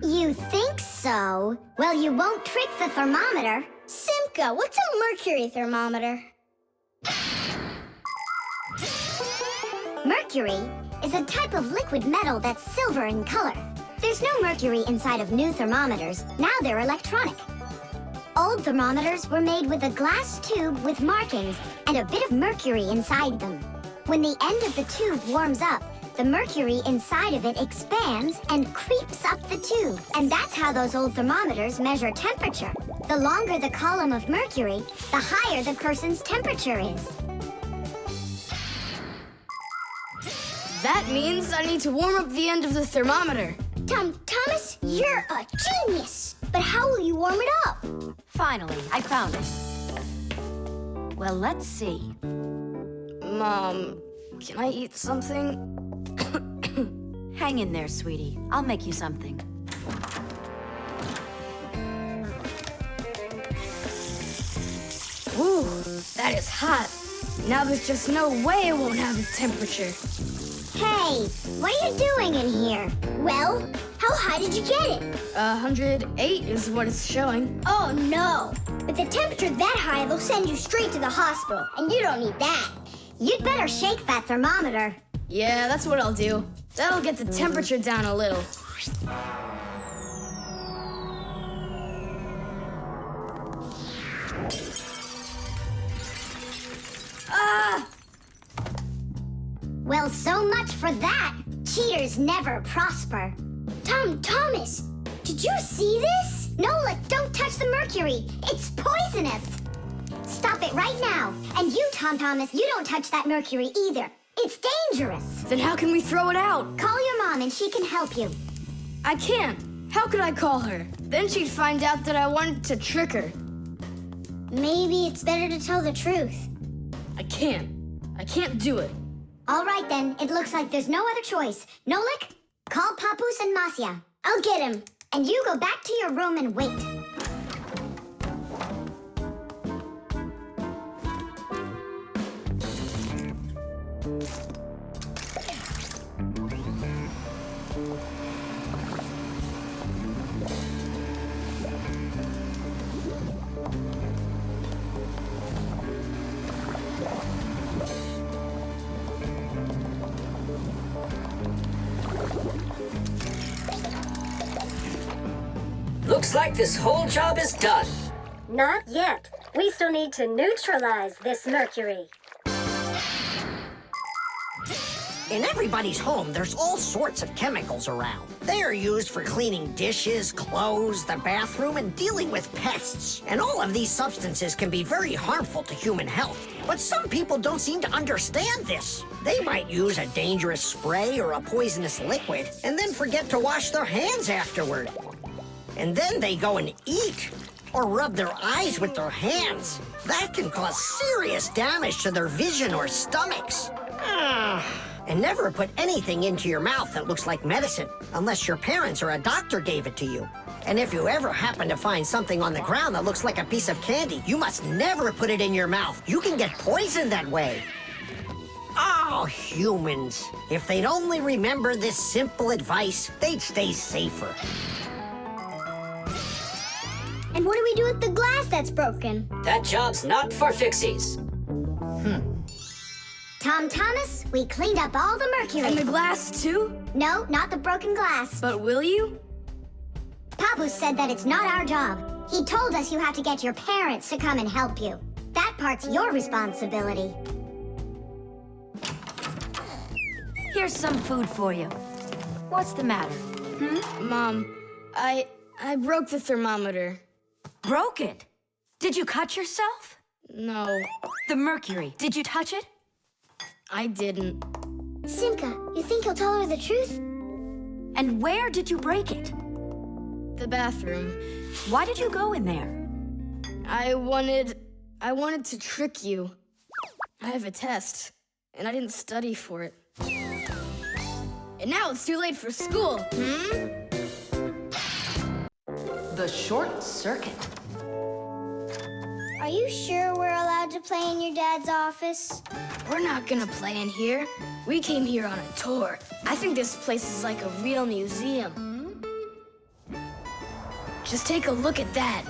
[SPEAKER 3] You think so? Well, you won't trick the thermometer. Simka, what's a mercury thermometer? Mercury is a type of liquid metal that's silver in color. There's no mercury inside of new thermometers. Now they're electronic. Old thermometers were made with a glass tube with markings and a bit of mercury inside them. When the end of the tube warms up, the mercury inside of it expands and creeps up the tube. And that's how those old thermometers measure temperature. The longer the column of mercury, the higher the person's temperature is.
[SPEAKER 2] That means I need to warm up the end of the thermometer.
[SPEAKER 3] Thomas, you're a genius. But how will you warm it up?
[SPEAKER 1] Finally, I found it. Well, let's see.
[SPEAKER 2] Mom, can I eat something?
[SPEAKER 1] Hang in there, sweetie. I'll make you something.
[SPEAKER 2] Ooh, that is hot. Now there's just no way it won't have a temperature.
[SPEAKER 3] Hey, what are you doing in here? Well, how high did you get it?
[SPEAKER 2] 108 is what it's showing.
[SPEAKER 3] Oh no! With a temperature that high, they'll send you straight to the hospital, and you don't need that. You'd better shake that thermometer.
[SPEAKER 2] Yeah, that's what I'll do. That'll get the temperature down a little. Ah!
[SPEAKER 3] Well, so much for that. Cheaters never prosper. Thomas, did you see this? Nolik, don't touch the mercury. It's poisonous. Stop it right now. And you, Thomas, you don't touch that mercury either. It's dangerous.
[SPEAKER 2] Then how can we throw it out?
[SPEAKER 3] Call your mom and she can help you.
[SPEAKER 2] I can't. How could I call her? Then she'd find out that I wanted to trick her.
[SPEAKER 3] Maybe it's better to tell the truth.
[SPEAKER 2] I can't. I can't do it.
[SPEAKER 3] All right, then. It looks like there's no other choice. Nolik, call Papoose and Masya. I'll get him. And you go back to your room and wait.
[SPEAKER 5] Looks like this whole job is done.
[SPEAKER 6] Not yet. We still need to neutralize this mercury.
[SPEAKER 4] In everybody's home, there's all sorts of chemicals around. They are used for cleaning dishes, clothes, the bathroom, and dealing with pests. And all of these substances can be very harmful to human health. But some people don't seem to understand this. They might use a dangerous spray or a poisonous liquid and then forget to wash their hands afterward. And then they go and eat or rub their eyes with their hands. That can cause serious damage to their vision or stomachs. And never put anything into your mouth that looks like medicine, unless your parents or a doctor gave it to you. And if you ever happen to find something on the ground that looks like a piece of candy, you must never put it in your mouth. You can get poisoned that way. Oh, humans. If they'd only remember this simple advice, they'd stay safer.
[SPEAKER 8] And what do we do with the glass that's broken?
[SPEAKER 5] That job's not for Fixies.
[SPEAKER 3] Tom Thomas, we cleaned up all the mercury.
[SPEAKER 2] And the glass, too?
[SPEAKER 3] No, not the broken glass.
[SPEAKER 2] But will you?
[SPEAKER 3] Pabu said that it's not our job. He told us you have to get your parents to come and help you. That part's your responsibility.
[SPEAKER 1] Here's some food for you. What's the matter?
[SPEAKER 2] Mom, I broke the thermometer.
[SPEAKER 1] Broke it? Did you cut yourself?
[SPEAKER 2] No,
[SPEAKER 1] The mercury, did you touch it?
[SPEAKER 2] I didn't.
[SPEAKER 8] Simka, you think he'll tell her the truth?
[SPEAKER 1] And where did you break it?
[SPEAKER 2] The bathroom.
[SPEAKER 1] Why did you go in there?
[SPEAKER 2] I wanted to trick you. I have a test, and I didn't study for it. And now it's too late for school,
[SPEAKER 9] The short circuit.
[SPEAKER 8] Are you sure we're allowed to play in your dad's office?
[SPEAKER 2] We're not gonna play in here. We came here on a tour. I think this place is like a real museum. Just take a look at that.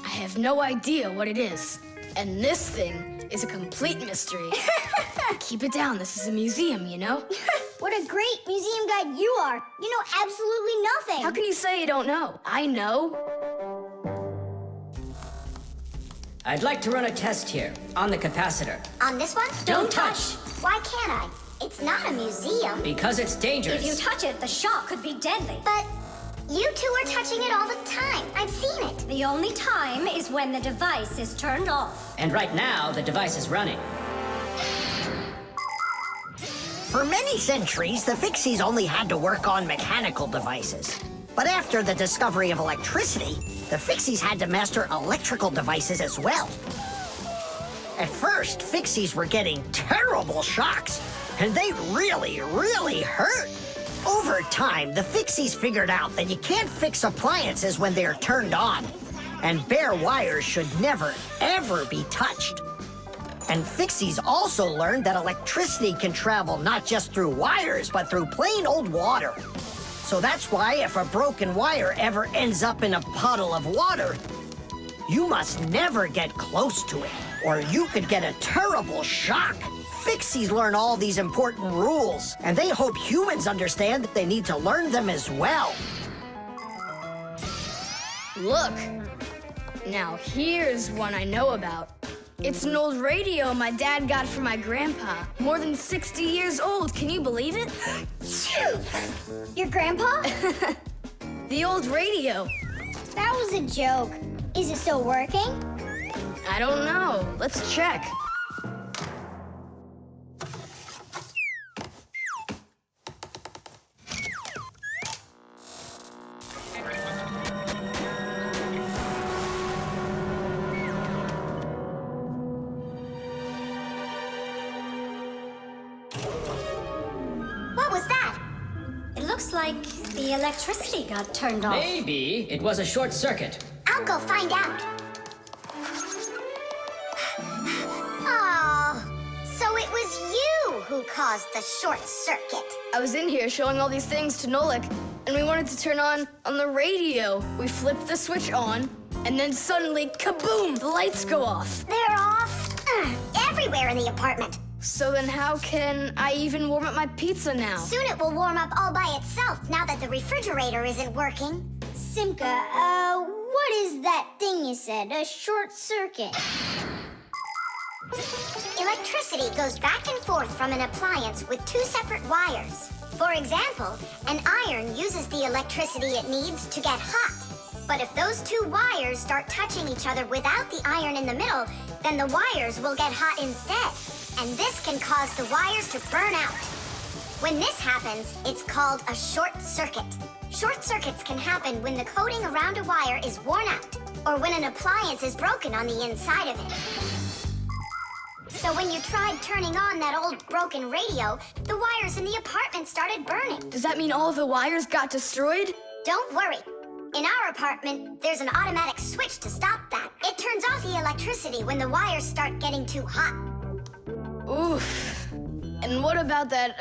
[SPEAKER 2] I have no idea what it is. And this thing is a complete mystery. Keep it down, this is a museum, you know?
[SPEAKER 8] What a great museum guide you are. You know absolutely nothing.
[SPEAKER 2] How can you say you don't know? I know.
[SPEAKER 7] I'd like to run a test here, on the capacitor.
[SPEAKER 3] On this one?
[SPEAKER 1] Don't touch.
[SPEAKER 3] Why can't I? It's not a museum.
[SPEAKER 7] Because it's dangerous.
[SPEAKER 6] If you touch it, the shock could be deadly.
[SPEAKER 3] But you two are touching it all the time. I've seen it.
[SPEAKER 6] The only time is when the device is turned off.
[SPEAKER 7] And right now, the device is running.
[SPEAKER 4] For many centuries, the Fixies only had to work on mechanical devices. But after the discovery of electricity, the Fixies had to master electrical devices as well. At first, Fixies were getting terrible shocks, and they really, really hurt. Over time, the Fixies figured out that you can't fix appliances when they're turned on, and bare wires should never, ever be touched. And Fixies also learned that electricity can travel not just through wires, but through plain old water. So that's why if a broken wire ever ends up in a puddle of water, you must never get close to it, or you could get a terrible shock. Fixies learn all these important rules, and they hope humans understand that they need to learn them as well.
[SPEAKER 2] Look. Now here's one I know about. It's an old radio my dad got from my grandpa. More than 60 years old, can you believe it?
[SPEAKER 8] Your grandpa?
[SPEAKER 2] The old radio.
[SPEAKER 8] That was a joke. Is it still working?
[SPEAKER 2] I don't know. Let's check.
[SPEAKER 3] What was that?
[SPEAKER 6] It looks like the electricity got turned off.
[SPEAKER 7] Maybe it was a short circuit.
[SPEAKER 3] I'll go find out. Oh, so it was you who caused the short circuit.
[SPEAKER 2] I was in here showing all these things to Nolik, and we wanted to turn on the radio. We flipped the switch on, and then suddenly, kaboom, the lights go off.
[SPEAKER 3] They're off everywhere in the apartment.
[SPEAKER 2] So then how can I even warm up my pizza now?
[SPEAKER 3] Soon it will warm up all by itself now that the refrigerator isn't working.
[SPEAKER 8] Simka, what What is that thing you said? A short circuit?
[SPEAKER 3] Electricity goes back and forth from an appliance with two separate wires. For example, an iron uses the electricity it needs to get hot. But if those two wires start touching each other without the iron in the middle, then the wires will get hot instead. And this can cause the wires to burn out. When this happens, it's called a short circuit. Short circuits can happen when the coating around a wire is worn out, or when an appliance is broken on the inside of it. So when you tried turning on that old broken radio, the wires in the apartment started burning.
[SPEAKER 2] Does that mean all the wires got destroyed?
[SPEAKER 3] Don't worry. In our apartment, there's an automatic switch to stop that. It turns off the electricity when the wires start getting too hot.
[SPEAKER 2] Oof. And what about that,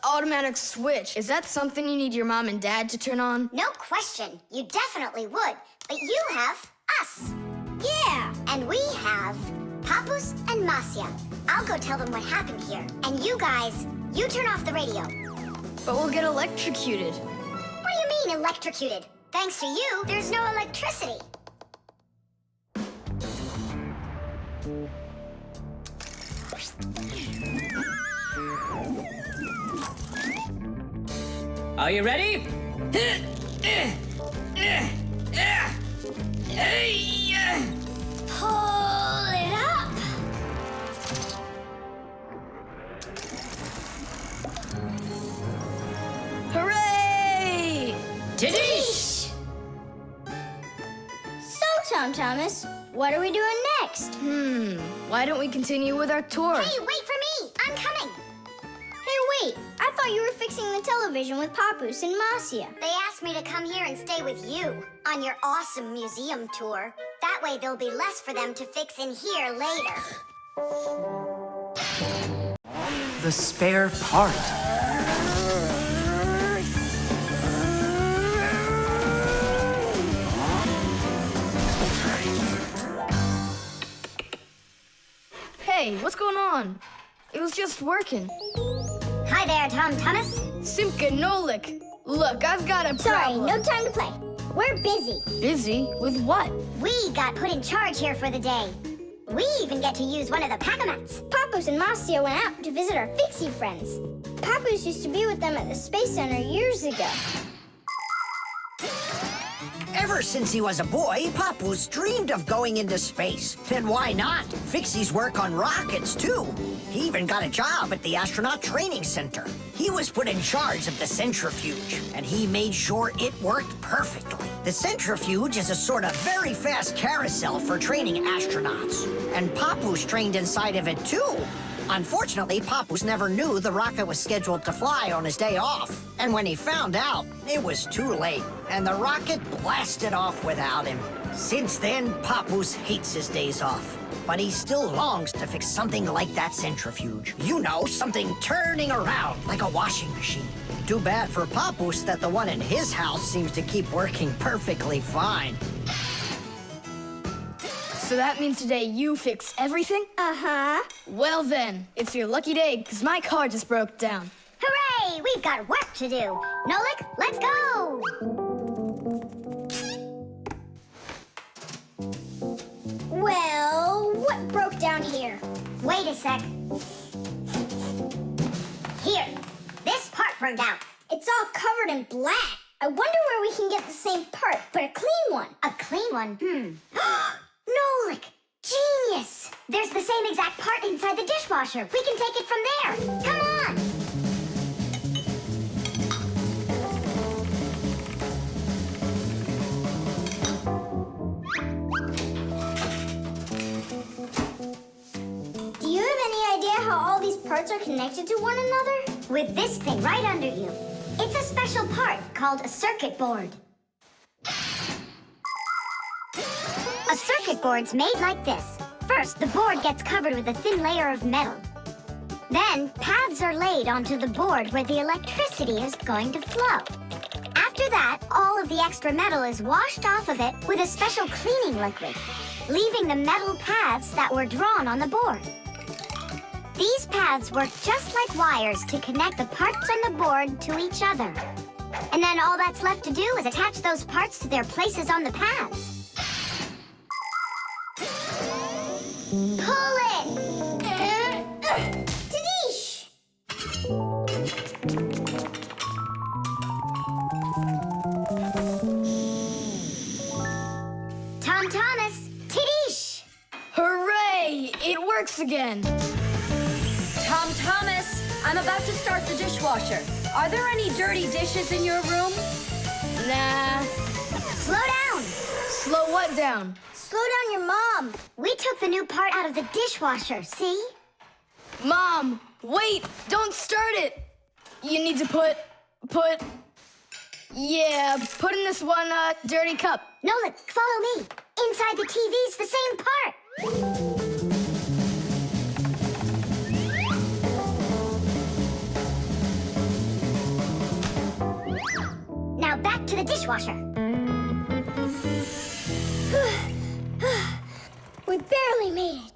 [SPEAKER 2] automatic switch? Is that something you need your mom and dad to turn on?
[SPEAKER 3] No question. You definitely would. But you have us.
[SPEAKER 8] Yeah.
[SPEAKER 3] And we have Papus and Masya. I'll go tell them what happened here. And you guys, you turn off the radio.
[SPEAKER 2] But we'll get electrocuted.
[SPEAKER 3] What do you mean electrocuted? Thanks to you, there's no electricity.
[SPEAKER 7] Are you ready?
[SPEAKER 3] Pull it up.
[SPEAKER 2] Hooray!
[SPEAKER 7] Tidish!
[SPEAKER 8] So, Tom Thomas, what are we doing next?
[SPEAKER 2] Why don't we continue with our tour?
[SPEAKER 3] Hey, wait for me. I'm coming.
[SPEAKER 8] Hey, wait. I thought you were fixing the television with Papus and Masya.
[SPEAKER 3] They asked me to come here and stay with you on your awesome museum tour. That way there'll be less for them to fix in here later.
[SPEAKER 9] The spare part.
[SPEAKER 2] Hey, what's going on? It was just working.
[SPEAKER 3] Hi there, Tom Thomas.
[SPEAKER 2] Simka and Nolik. Look, I've got a
[SPEAKER 8] Sorry,
[SPEAKER 2] problem.
[SPEAKER 8] no time to play. We're busy.
[SPEAKER 2] Busy? With what?
[SPEAKER 3] We got put in charge here for the day. We even get to use one of the pack-a-mats.
[SPEAKER 8] Papus and Masya went out to visit our Fixie friends. Papus used to be with them at the Space Center years ago.
[SPEAKER 4] Ever since he was a boy, Papus dreamed of going into space. And why not? Fixies work on rockets, too. He even got a job at the Astronaut Training Center. He was put in charge of the centrifuge, and he made sure it worked perfectly. The centrifuge is a sort of very fast carousel for training astronauts. And Papus trained inside of it, too. Unfortunately, Papus never knew the rocket was scheduled to fly on his day off. And when he found out, it was too late, and the rocket blasted off without him. Since then, Papus hates his days off. But he still longs to fix something like that centrifuge. You know, something turning around like a washing machine. Too bad for Papus that the one in his house seems to keep working perfectly fine.
[SPEAKER 2] So that means today you fix everything?
[SPEAKER 8] Uh-huh.
[SPEAKER 2] Well then, it's your lucky day, because my car just broke down.
[SPEAKER 3] Hooray! We've got work to do. Nolik, let's go!
[SPEAKER 8] Well, what broke down here?
[SPEAKER 3] Wait a sec. Here, this part burned out.
[SPEAKER 8] It's all covered in black. I wonder where we can get the same part, but a clean one.
[SPEAKER 3] A clean one? Nolik! Genius! There's the same exact part inside the dishwasher. We can take it from there. Come on!
[SPEAKER 8] Do you have any idea how all these parts are connected to one another?
[SPEAKER 3] With this thing right under you. It's a special part called a circuit board. A circuit board's made like this. First, the board gets covered with a thin layer of metal. Then, paths are laid onto the board where the electricity is going to flow. After that, all of the extra metal is washed off of it with a special cleaning liquid, leaving the metal paths that were drawn on the board. These paths work just like wires to connect the parts on the board to each other. And then all that's left to do is attach those parts to their places on the paths.
[SPEAKER 2] It works again.
[SPEAKER 1] Tom Thomas, I'm about to start the dishwasher. Are there any dirty dishes in your room?
[SPEAKER 2] Nah.
[SPEAKER 3] Slow down.
[SPEAKER 2] Slow what down?
[SPEAKER 3] Slow down your mom. We took the new part out of the dishwasher, see?
[SPEAKER 2] Mom, wait, don't start it. You need to put in this one dirty cup.
[SPEAKER 3] Nolik, follow me. Inside the TV's the same part. Now back to the dishwasher. We barely made it.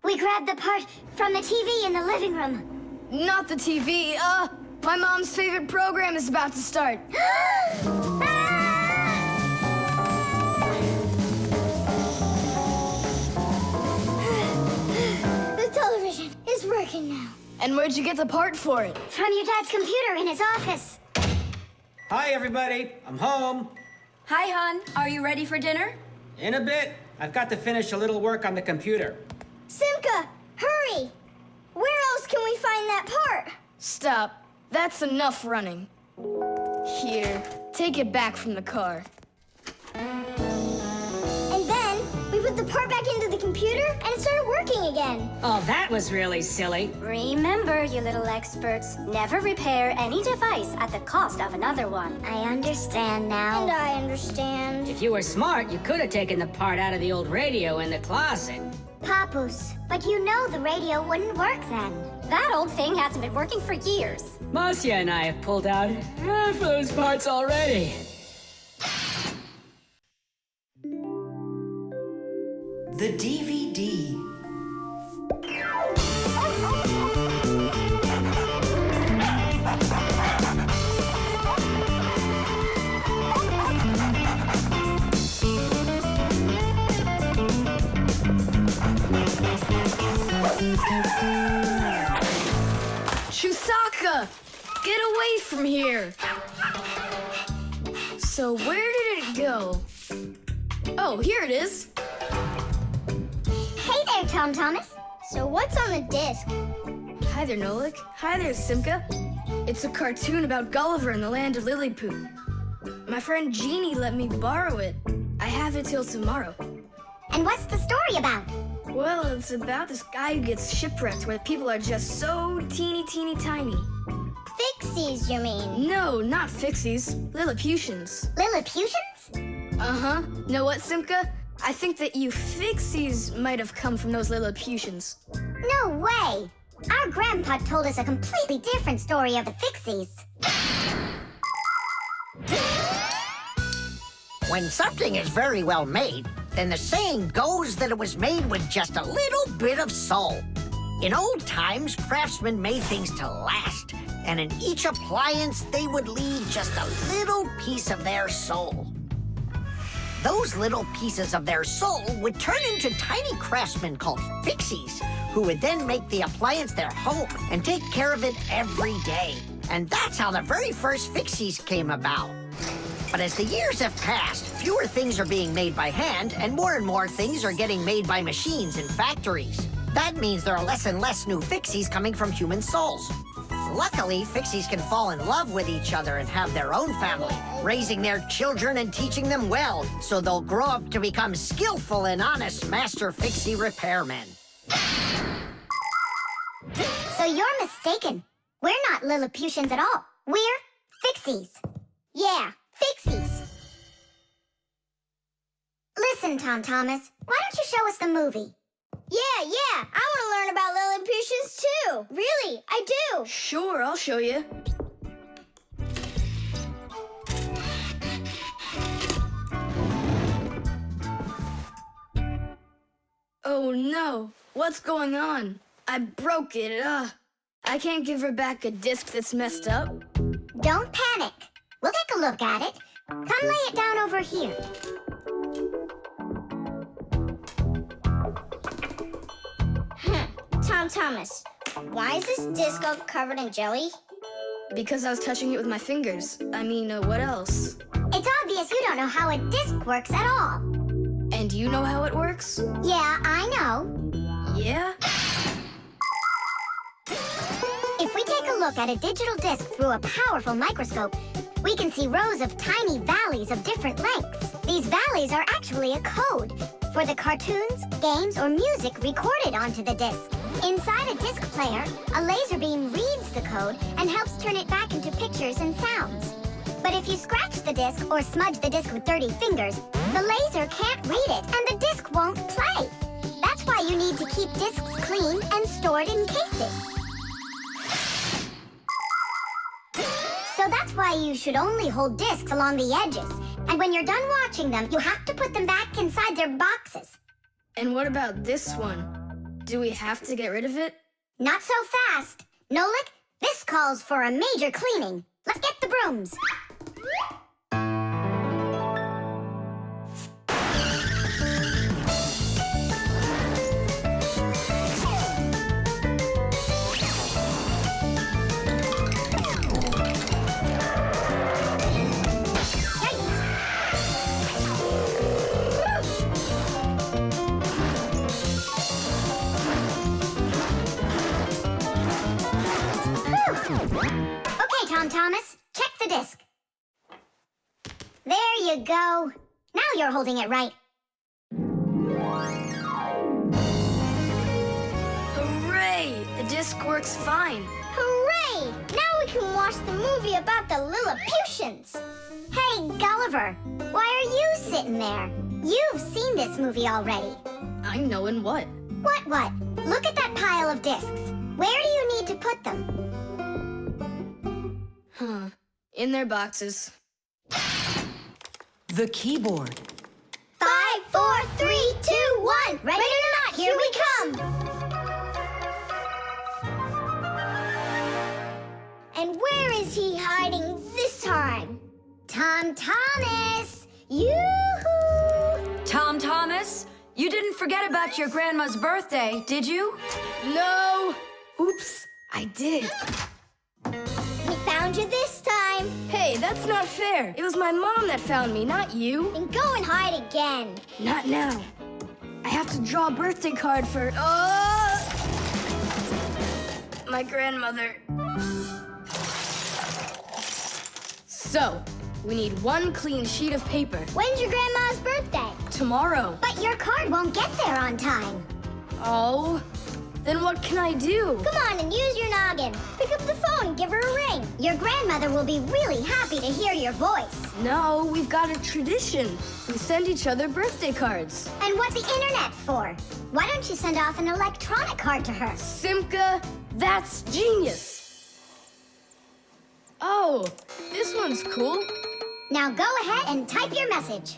[SPEAKER 3] We grabbed the part from the TV in the living room.
[SPEAKER 2] Not the TV, my mom's favorite program is about to start.
[SPEAKER 3] The television is working now.
[SPEAKER 2] And where'd you get the part for it?
[SPEAKER 3] From your dad's computer in his office.
[SPEAKER 7] Hi, everybody. I'm home.
[SPEAKER 1] Hi, hon. Are you ready for dinner?
[SPEAKER 7] In a bit. I've got to finish a little work on the computer.
[SPEAKER 8] Simka, hurry! Where else can we find that part?
[SPEAKER 2] Stop. That's enough running. Here, take it back from the car.
[SPEAKER 8] And then we put the part back into the computer and it started working again.
[SPEAKER 5] Oh, that was really silly.
[SPEAKER 6] Remember, you little experts, never repair any device at the cost of another one.
[SPEAKER 3] I understand now.
[SPEAKER 8] And I understand.
[SPEAKER 5] If you were smart, you could have taken the part out of the old radio in the closet.
[SPEAKER 3] Papoose, but you know the radio wouldn't work then.
[SPEAKER 6] That old thing hasn't been working for years.
[SPEAKER 5] Marcia and I have pulled out half those parts already.
[SPEAKER 9] The DVD.
[SPEAKER 2] Chusaka! Get away from here! So where did it go? Oh, here it is.
[SPEAKER 3] Hey there, Tom Thomas.
[SPEAKER 8] So what's on the disc?
[SPEAKER 2] Hi there, Nolik. Hi there, Simka. It's a cartoon about Gulliver in the land of Lilliput. My friend Jeannie let me borrow it. I have it till tomorrow.
[SPEAKER 3] And what's the story about?
[SPEAKER 2] Well, it's about this guy who gets shipwrecked where people are just so teeny tiny.
[SPEAKER 8] Fixies, you mean?
[SPEAKER 2] No, not Fixies. Lilliputians.
[SPEAKER 3] Lilliputians?
[SPEAKER 2] Uh-huh. Know what, Simka? I think that you Fixies might have come from those Lilliputians.
[SPEAKER 3] No way. Our grandpa told us a completely different story of the Fixies.
[SPEAKER 4] When something is very well made, then the saying goes that it was made with just a little bit of soul. In old times, craftsmen made things to last, and in each appliance, they would leave just a little piece of their soul. Those little pieces of their soul would turn into tiny craftsmen called Fixies, who would then make the appliance their home and take care of it every day. And that's how the very first Fixies came about. But as the years have passed, fewer things are being made by hand, and more things are getting made by machines in factories. That means there are less and less new Fixies coming from human souls. Luckily, Fixies can fall in love with each other and have their own family, raising their children and teaching them well, so they'll grow up to become skillful and honest master Fixie repairmen.
[SPEAKER 3] So you're mistaken. We're not Lilliputians at all. We're Fixies. Yeah, Fixies. Listen, Tom Thomas, why don't you show us the movie?
[SPEAKER 8] Yeah, I want to learn about Lilliputians too. Really, I do.
[SPEAKER 2] Sure, I'll show you. Oh no, what's going on? I broke it, I can't give her back a disc that's messed up.
[SPEAKER 3] Don't panic. We'll take a look at it. Come lay it down over here.
[SPEAKER 8] Tom Thomas, why is this disc all covered in jelly?
[SPEAKER 2] Because I was touching it with my fingers. I mean, what else?
[SPEAKER 3] It's obvious you don't know how a disc works at all.
[SPEAKER 2] And you know how it works?
[SPEAKER 3] Yeah, I know.
[SPEAKER 2] Yeah?
[SPEAKER 3] If we take a look at a digital disc through a powerful microscope, we can see rows of tiny valleys of different lengths. These valleys are actually a code for the cartoons, games, or music recorded onto the disc. Inside a disc player, a laser beam reads the code and helps turn it back into pictures and sounds. But if you scratch the disc or smudge the disc with dirty fingers, the laser can't read it and the disc won't play. That's why you need to keep discs clean and stored in cases. So that's why you should only hold discs along the edges. And when you're done watching them, you have to put them back inside their boxes.
[SPEAKER 2] And what about this one? Do we have to get rid of it?
[SPEAKER 3] Not so fast. Nolik, this calls for a major cleaning. Let's get the brooms. Okay, Tom Thomas, check the disc. There you go. Now you're holding it right.
[SPEAKER 2] Hooray! The disc works fine.
[SPEAKER 8] Hooray! Now we can watch the movie about the Lilliputians.
[SPEAKER 3] Hey, Gulliver, why are you sitting there? You've seen this movie already.
[SPEAKER 2] I know in what?
[SPEAKER 3] What? Look at that pile of discs. Where do you need to put them?
[SPEAKER 2] Huh. In their boxes.
[SPEAKER 9] The keyboard.
[SPEAKER 3] 5, 4, 3, 2, 1. Ready or not, here we come.
[SPEAKER 8] And where is he hiding this time?
[SPEAKER 3] Tom Thomas! Yoo-hoo!
[SPEAKER 1] Tom Thomas, you didn't forget about your grandma's birthday, did you?
[SPEAKER 2] No! Oops, I did.
[SPEAKER 8] We found you this time.
[SPEAKER 2] Hey, that's not fair. It was my mom that found me, not you.
[SPEAKER 8] Then go and hide again.
[SPEAKER 2] Not now. I have to draw a birthday card for... my grandmother. So, we need one clean sheet of paper.
[SPEAKER 8] When's your grandma's birthday?
[SPEAKER 2] Tomorrow.
[SPEAKER 3] But your card won't get there on time.
[SPEAKER 2] Oh, then what can I do?
[SPEAKER 8] Come on and use your noggin. Pick up the phone and give her a ring.
[SPEAKER 3] Your grandmother will be really happy to hear your voice.
[SPEAKER 2] No, we've got a tradition. We send each other birthday cards.
[SPEAKER 3] And what's the internet for? Why don't you send off an electronic card to her?
[SPEAKER 2] Simka, that's genius. Oh, this one's cool.
[SPEAKER 3] Now go ahead and type your message.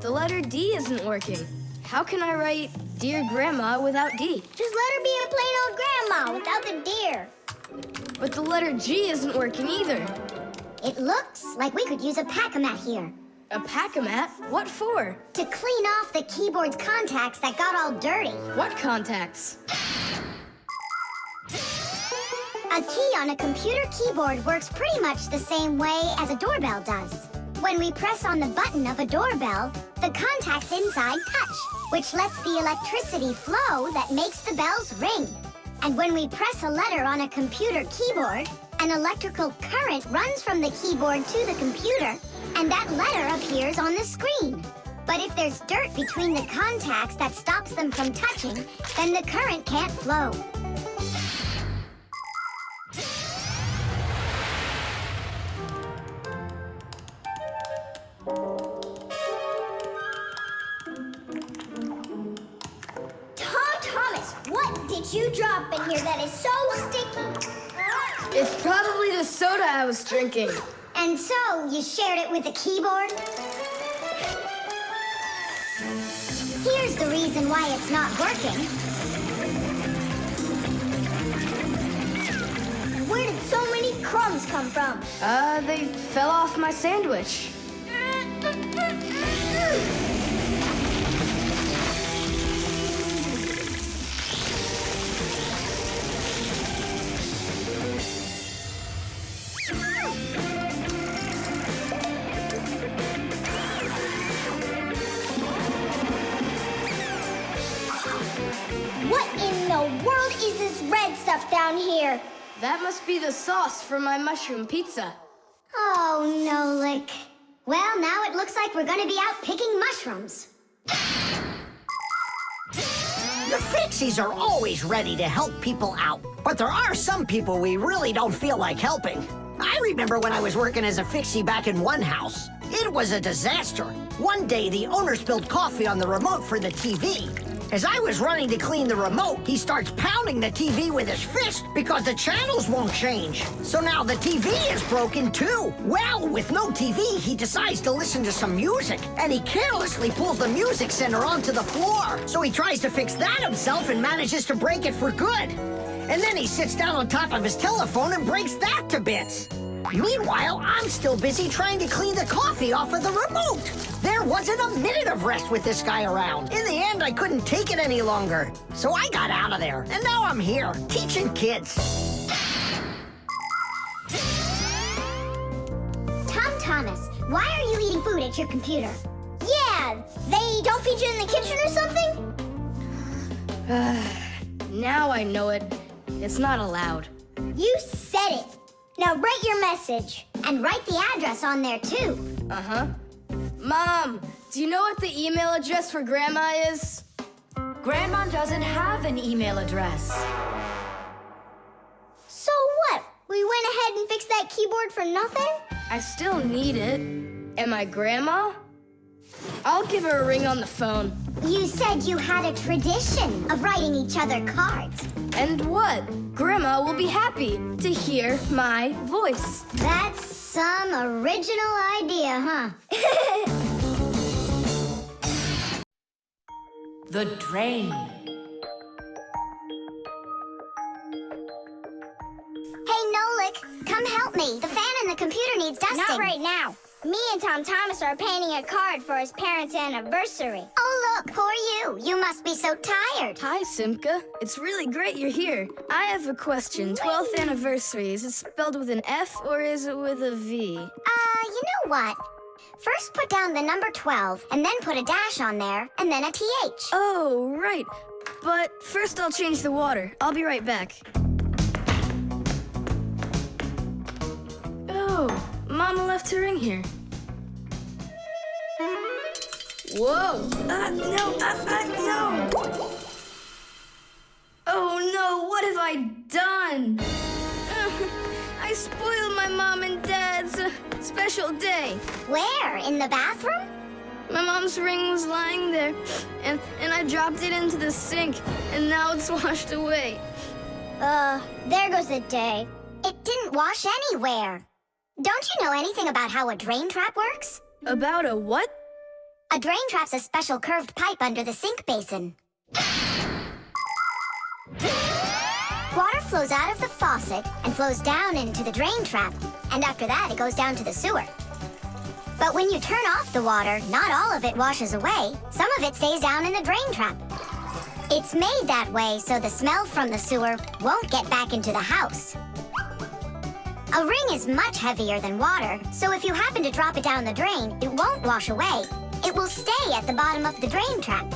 [SPEAKER 2] The letter D isn't working. How can I write Dear Grandma without D?
[SPEAKER 8] Just let her be a plain old grandma without the deer.
[SPEAKER 2] But the letter G isn't working either.
[SPEAKER 3] It looks like we could use a pack-a-mat here.
[SPEAKER 2] A pack-a-mat? What for?
[SPEAKER 3] To clean off the keyboard's contacts that got all dirty.
[SPEAKER 2] What contacts?
[SPEAKER 3] A key on a computer keyboard works pretty much the same way as a doorbell does. When we press on the button of a doorbell, the contacts inside touch, which lets the electricity flow that makes the bells ring. And when we press a letter on a computer keyboard, an electrical current runs from the keyboard to the computer, and that letter appears on the screen. But if there's dirt between the contacts that stops them from touching, then the current can't flow.
[SPEAKER 8] What did you drop in here that is so sticky?
[SPEAKER 2] It's probably the soda I was drinking.
[SPEAKER 3] And so, you shared it with the keyboard? Here's the reason why it's not working.
[SPEAKER 8] Where did so many crumbs come from?
[SPEAKER 2] They fell off my sandwich. That must be the sauce for my mushroom pizza.
[SPEAKER 3] Oh, Nolik. Well, now it looks like we're gonna be out picking mushrooms.
[SPEAKER 4] The Fixies are always ready to help people out, but there are some people we really don't feel like helping. I remember when I was working as a Fixie back in one house. It was a disaster. One day, the owner spilled coffee on the remote for the TV. As I was running to clean the remote, he starts pounding the TV with his fist because the channels won't change. So now the TV is broken too. Well, with no TV, he decides to listen to some music, and he carelessly pulls the music center onto the floor. So he tries to fix that himself and manages to break it for good. And then he sits down on top of his telephone and breaks that to bits. Meanwhile, I'm still busy trying to clean the coffee off of the remote. There wasn't a minute of rest with this guy around. In the end, I couldn't take it any longer. So I got out of there, and now I'm here, teaching kids.
[SPEAKER 3] Tom Thomas, why are you eating food at your computer?
[SPEAKER 8] Yeah, they don't feed you in the kitchen or something?
[SPEAKER 2] Now I know it. It's not allowed.
[SPEAKER 8] You said it. Now write your message.
[SPEAKER 3] And write the address on there, too.
[SPEAKER 2] Uh-huh. Mom, do you know what the email address for Grandma is?
[SPEAKER 1] Grandma doesn't have an email address.
[SPEAKER 8] So what? We went ahead and fixed that keyboard for nothing?
[SPEAKER 2] I still need it. Am I Grandma? I'll give her a ring on the phone.
[SPEAKER 3] You said you had a tradition of writing each other cards.
[SPEAKER 2] And what? Grandma will be happy to hear my voice.
[SPEAKER 3] That's some original idea, huh?
[SPEAKER 9] The drain.
[SPEAKER 3] Hey, Nolik, come help me. The fan in the computer needs dusting.
[SPEAKER 8] Not right now. Me and Tom Thomas are painting a card for his parents' anniversary.
[SPEAKER 3] Oh, look, poor you. You must be so tired.
[SPEAKER 2] Hi, Simka. It's really great you're here. I have a question. 12th anniversary, is it spelled with an F or is it with a V?
[SPEAKER 3] You know what? First put down the number 12, and then put a dash on there, and then a TH.
[SPEAKER 2] Oh, right. But first I'll change the water. I'll be right back. Oh, Mama left her ring here. Whoa! No! Oh no, what have I done? I spoiled my mom and dad's special day.
[SPEAKER 3] Where? In the bathroom?
[SPEAKER 2] My mom's ring was lying there, and I dropped it into the sink, and now it's washed away.
[SPEAKER 8] There goes the day.
[SPEAKER 3] It didn't wash anywhere. Don't you know anything about how a drain trap works?
[SPEAKER 2] About a what?
[SPEAKER 3] A drain trap's a special curved pipe under the sink basin. Water flows out of the faucet and flows down into the drain trap, and after that it goes down to the sewer. But when you turn off the water, not all of it washes away. Some of it stays down in the drain trap. It's made that way so the smell from the sewer won't get back into the house. A ring is much heavier than water, so if you happen to drop it down the drain, it won't wash away. It will stay at the bottom of the drain trap.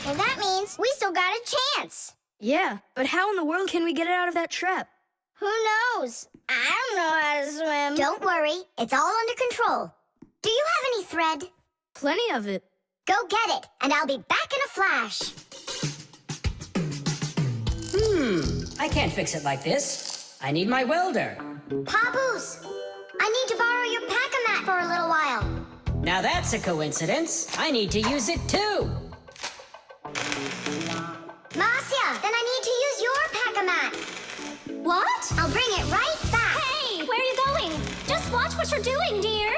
[SPEAKER 8] Well, that means we still got a chance.
[SPEAKER 2] Yeah, but how in the world can we get it out of that trap?
[SPEAKER 8] Who knows? I don't know how to swim.
[SPEAKER 3] Don't worry, it's all under control. Do you have any thread?
[SPEAKER 2] Plenty of it.
[SPEAKER 3] Go get it, and I'll be back in a flash.
[SPEAKER 7] I can't fix it like this. I need my welder.
[SPEAKER 3] Papoose, I need to borrow your pack-a-mat for a little while.
[SPEAKER 7] Now that's a coincidence. I need to use it too.
[SPEAKER 3] Marcia, then I need to use your pack-a-mat.
[SPEAKER 6] What?
[SPEAKER 3] I'll bring it right back.
[SPEAKER 6] Hey, where are you going? Just watch what you're doing, dear.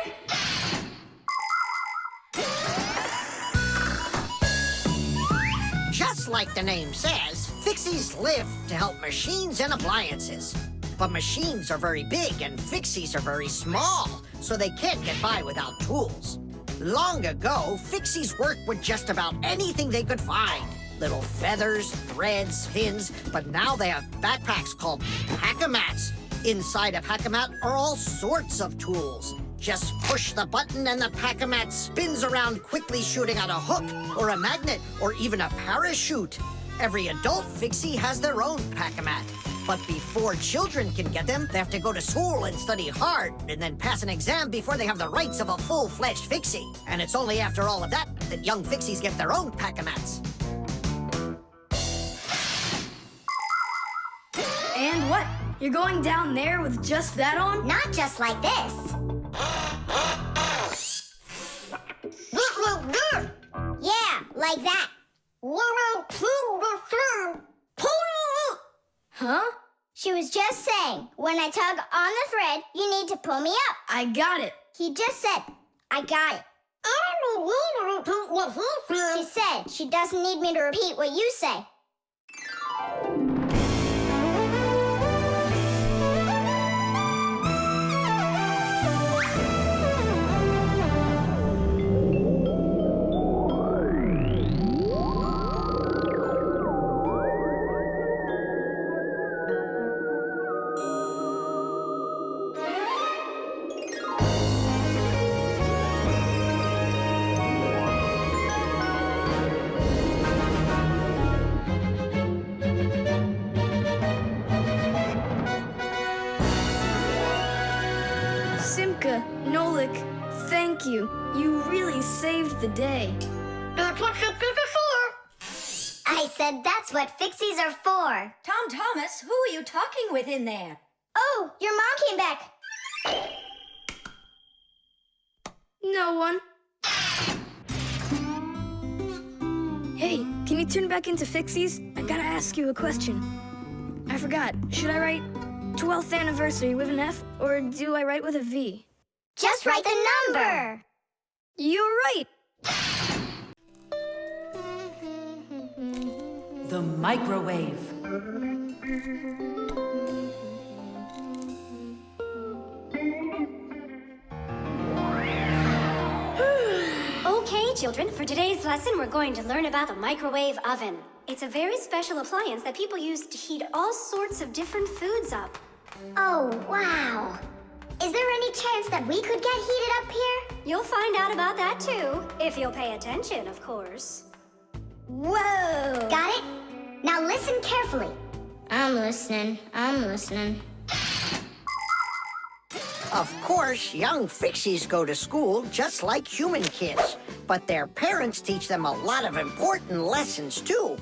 [SPEAKER 4] Just like the name says, Fixies live to help machines and appliances. But machines are very big and Fixies are very small, so they can't get by without tools. Long ago, Fixies worked with just about anything they could find. Little feathers, threads, pins, but now they have backpacks called pack-a-mats. Inside a pack-a-mat are all sorts of tools. Just push the button and the pack-a-mat spins around quickly, shooting out a hook or a magnet or even a parachute. Every adult Fixie has their own pack-a-mat. But before children can get them, they have to go to school and study hard, and then pass an exam before they have the rights of a full-fledged Fixie. And it's only after all of that that young Fixies get their own pack-a-mats.
[SPEAKER 2] And what? You're going down there with just that on?
[SPEAKER 3] Not just like this. Yeah, like that.
[SPEAKER 2] Huh?
[SPEAKER 3] She was just saying, when I tug on the thread, you need to pull me up.
[SPEAKER 2] I got it.
[SPEAKER 3] He just said, I got it. I don't need you to repeat what he said. She said she doesn't need me to repeat what you say.
[SPEAKER 2] Simka, Nolik, thank you. You really saved the day.
[SPEAKER 3] That's what Fixies are for. I said that's what Fixies are for.
[SPEAKER 1] Tom Thomas, who are you talking with in there?
[SPEAKER 3] Oh, your mom came back.
[SPEAKER 2] No one. Hey, can you turn back into Fixies? I gotta ask you a question. I forgot. Should I write 12th anniversary with an F, or do I write with a V?
[SPEAKER 3] Just write the number.
[SPEAKER 2] You're right.
[SPEAKER 9] The microwave.
[SPEAKER 6] Okay, children, for today's lesson, we're going to learn about the microwave oven. It's a very special appliance that people use to heat all sorts of different foods up.
[SPEAKER 3] Oh, wow. Is there any chance that we could get heated up here?
[SPEAKER 6] You'll find out about that too, if you'll pay attention, of course.
[SPEAKER 3] Whoa. Got it? Now listen carefully. I'm listening.
[SPEAKER 4] Of course, young Fixies go to school just like human kids, but their parents teach them a lot of important lessons, too.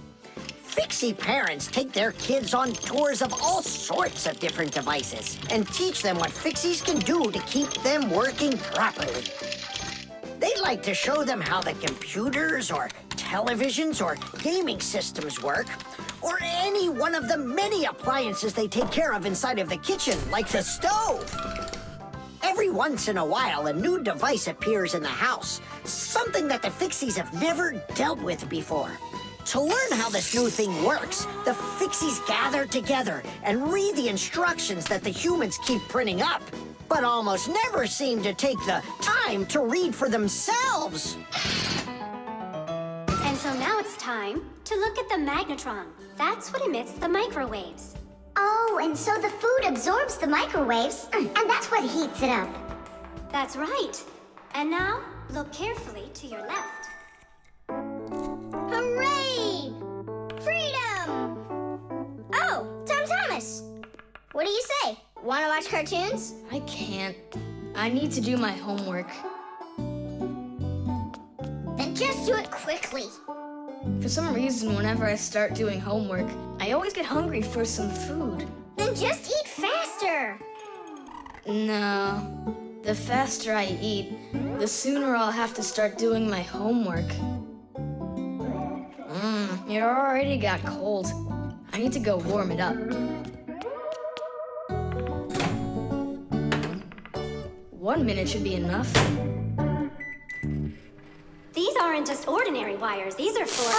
[SPEAKER 4] Fixie parents take their kids on tours of all sorts of different devices and teach them what Fixies can do to keep them working properly. They like to show them how the computers or televisions or gaming systems work, or any one of the many appliances they take care of inside of the kitchen, like the stove. Every once in a while, a new device appears in the house, something that the Fixies have never dealt with before. To learn how this new thing works, the Fixies gather together and read the instructions that the humans keep printing up, but almost never seem to take the time to read for themselves.
[SPEAKER 6] And so now it's time to look at the magnetron. That's what emits the microwaves.
[SPEAKER 3] Oh, and so the food absorbs the microwaves, and that's what heats it up.
[SPEAKER 6] That's right. And now, look carefully to your left.
[SPEAKER 3] Hooray! Freedom! Oh, Tom Thomas. What do you say? Want to watch cartoons?
[SPEAKER 2] I can't. I need to do my homework.
[SPEAKER 3] Then just do it quickly.
[SPEAKER 2] For some reason, whenever I start doing homework, I always get hungry for some food.
[SPEAKER 3] Then just eat faster.
[SPEAKER 2] No. The faster I eat, the sooner I'll have to start doing my homework. It already got cold. I need to go warm it up. 1 minute should be enough.
[SPEAKER 6] These aren't just ordinary wires. These are for...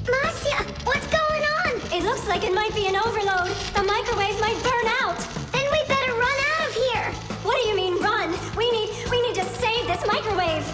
[SPEAKER 3] Marcia, what's going on?
[SPEAKER 6] It looks like it might be an overload. The microwave might burn out.
[SPEAKER 3] Then we better run out of here.
[SPEAKER 6] What do you mean run? We need to save this microwave.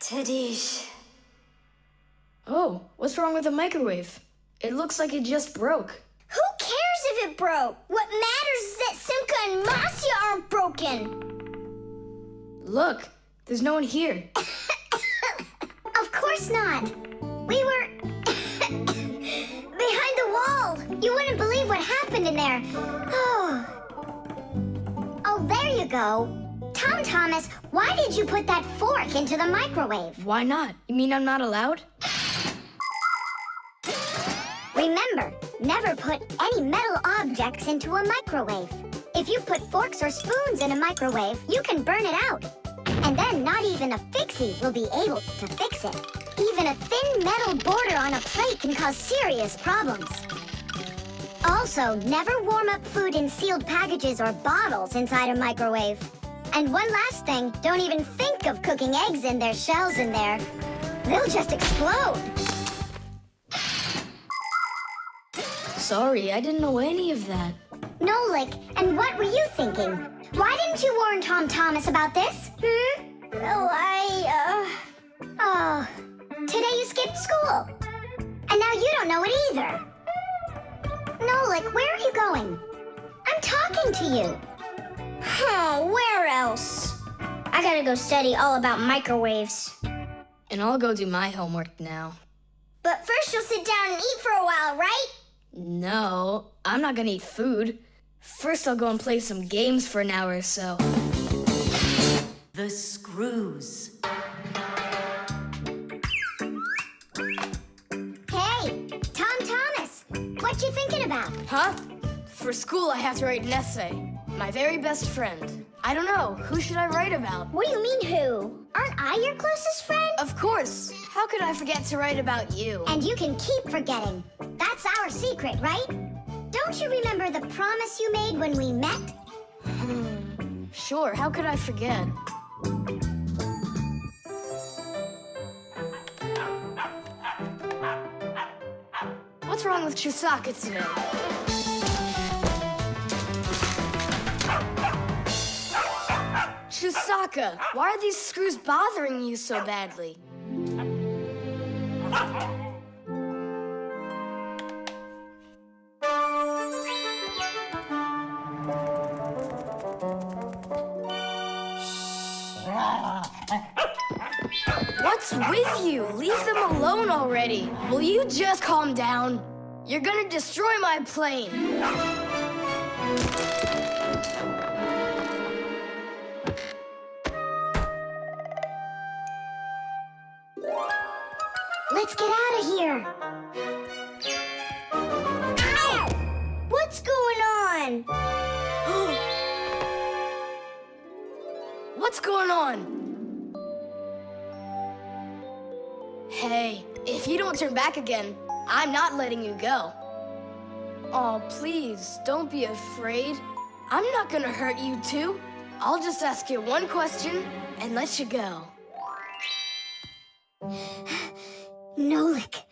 [SPEAKER 1] Tadish.
[SPEAKER 2] Oh, what's wrong with the microwave? It looks like it just broke.
[SPEAKER 8] Who cares if it broke? What matters is that Simka and Masya aren't broken.
[SPEAKER 2] Look, there's no one here.
[SPEAKER 3] Of course not. We were behind the wall. You wouldn't believe what happened in there. Oh, there you go. Tom Thomas, why did you put that fork into the microwave?
[SPEAKER 2] Why not? You mean I'm not allowed?
[SPEAKER 3] Remember, never put any metal objects into a microwave. If you put forks or spoons in a microwave, you can burn it out. And then not even a Fixie will be able to fix it. Even a thin metal border on a plate can cause serious problems. Also, never warm up food in sealed packages or bottles inside a microwave. And one last thing, don't even think of cooking eggs in their shells in there. They'll just explode.
[SPEAKER 2] Sorry, I didn't know any of that.
[SPEAKER 3] Nolik, and what were you thinking? Why didn't you warn Tom Thomas about this?
[SPEAKER 8] Well,
[SPEAKER 3] Oh, today you skipped school. And now you don't know it either. Nolik, where are you going? I'm talking to you.
[SPEAKER 8] where else? I gotta go study all about microwaves.
[SPEAKER 2] And I'll go do my homework now.
[SPEAKER 8] But first you'll sit down and eat for a while, right?
[SPEAKER 2] No, I'm not gonna eat food. First I'll go and play some games for an hour or so.
[SPEAKER 9] The screws.
[SPEAKER 3] Hey, Tom Thomas, what you thinking about?
[SPEAKER 2] Huh? For school I have to write an essay. My very best friend. I don't know, who should I write about?
[SPEAKER 8] What do you mean who?
[SPEAKER 3] Aren't I your closest friend?
[SPEAKER 2] Of course! How could I forget to write about you?
[SPEAKER 3] And you can keep forgetting. That's our secret, right? Don't you remember the promise you made when we met?
[SPEAKER 2] Sure, how could I forget? What's wrong with Chisaka today? Chisaka, why are these screws bothering you so badly? What's with you? Leave them alone already. Will you just calm down? You're gonna destroy my plane.
[SPEAKER 3] Let's get out of here.
[SPEAKER 8] Ow! What's going on?
[SPEAKER 2] What's going on? Hey, if you don't turn back again, I'm not letting you go. Oh, please, don't be afraid. I'm not gonna hurt you two. I'll just ask you one question and let you go.
[SPEAKER 3] Nolik,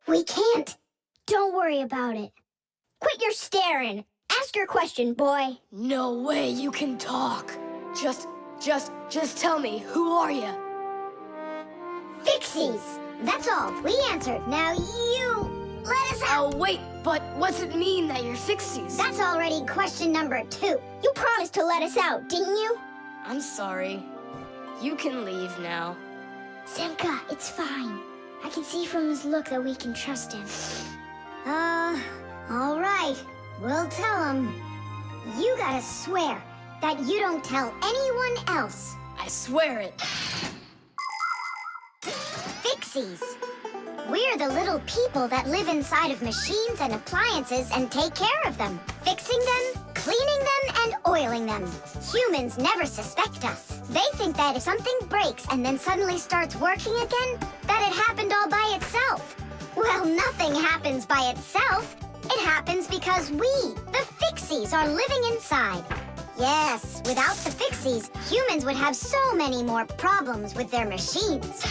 [SPEAKER 3] we can't.
[SPEAKER 8] Don't worry about it. Quit your staring. Ask your question, boy.
[SPEAKER 2] No way you can talk. Just tell me, who are you?
[SPEAKER 3] Fixies. That's all. We answered. Now you let us out.
[SPEAKER 2] Oh, wait, but what's it mean that you're Fixies?
[SPEAKER 3] That's already question number 2.
[SPEAKER 8] You promised to let us out, didn't you?
[SPEAKER 2] I'm sorry. You can leave now.
[SPEAKER 8] Simka, it's fine. I can see from his look that we can trust him.
[SPEAKER 3] All right. We'll tell him. You gotta swear that you don't tell anyone else.
[SPEAKER 2] I swear it.
[SPEAKER 3] Fixies. We're the little people that live inside of machines and appliances and take care of them, fixing them, cleaning them, and oiling them. Humans never suspect us. They think that if something breaks and then suddenly starts working again, that it happened all by itself. Well, nothing happens by itself. It happens because we, the Fixies, are living inside. Yes, without the Fixies, humans would have so many more problems with their machines.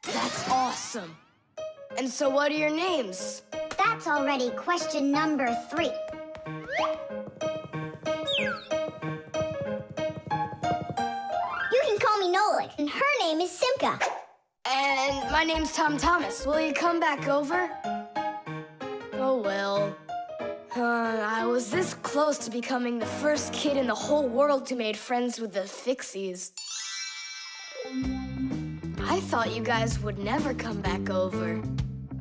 [SPEAKER 2] That's awesome. And so what are your names?
[SPEAKER 3] That's already question number 3.
[SPEAKER 8] You can call me Nolik, and her name is Simka.
[SPEAKER 2] And my name's Tom Thomas. Will you come back over? Oh, well. I was this close to becoming the first kid in the whole world to make friends with the Fixies. I thought you guys would never come back over.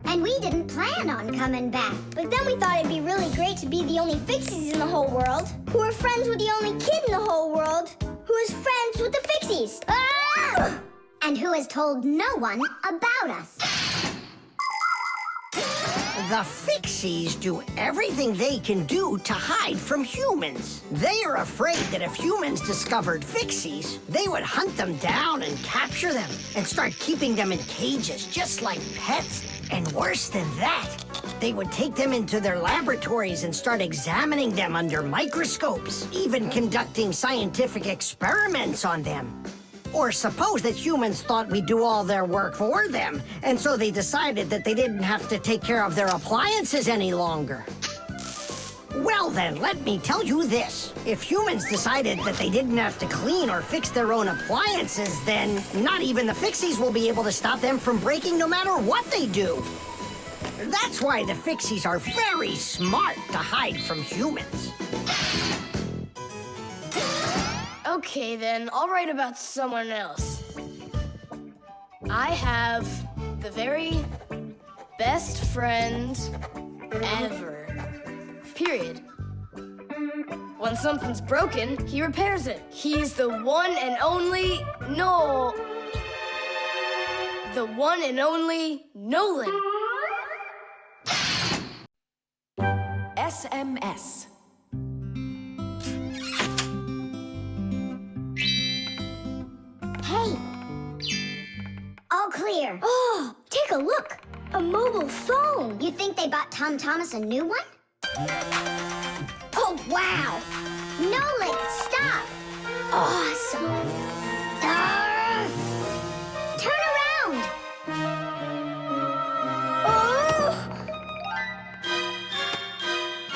[SPEAKER 3] And we didn't plan on coming back.
[SPEAKER 8] But then we thought it'd be really great to be the only Fixies in the whole world, who are friends with the only kid in the whole world, who is friends with the Fixies.
[SPEAKER 3] Ah! And who has told no one about us.
[SPEAKER 4] The Fixies do everything they can do to hide from humans. They are afraid that if humans discovered Fixies, they would hunt them down and capture them and start keeping them in cages just like pets. And worse than that, they would take them into their laboratories and start examining them under microscopes, even conducting scientific experiments on them. Or suppose that humans thought we'd do all their work for them, and so they decided that they didn't have to take care of their appliances any longer. Well then, let me tell you this. If humans decided that they didn't have to clean or fix their own appliances, then not even the Fixies will be able to stop them from breaking no matter what they do. That's why the Fixies are very smart to hide from humans.
[SPEAKER 2] Okay, then, I'll write about someone else. I have the very best friend ever. Period. When something's broken, he repairs it. He's the one and only the one and only Nolan.
[SPEAKER 9] SMS.
[SPEAKER 3] Hey! All clear.
[SPEAKER 8] Oh, take a look. A mobile phone.
[SPEAKER 3] You think they bought Tom Thomas a new one? Oh, wow! Nolik, stop!
[SPEAKER 8] Awesome.
[SPEAKER 3] Turn around!
[SPEAKER 8] Oh!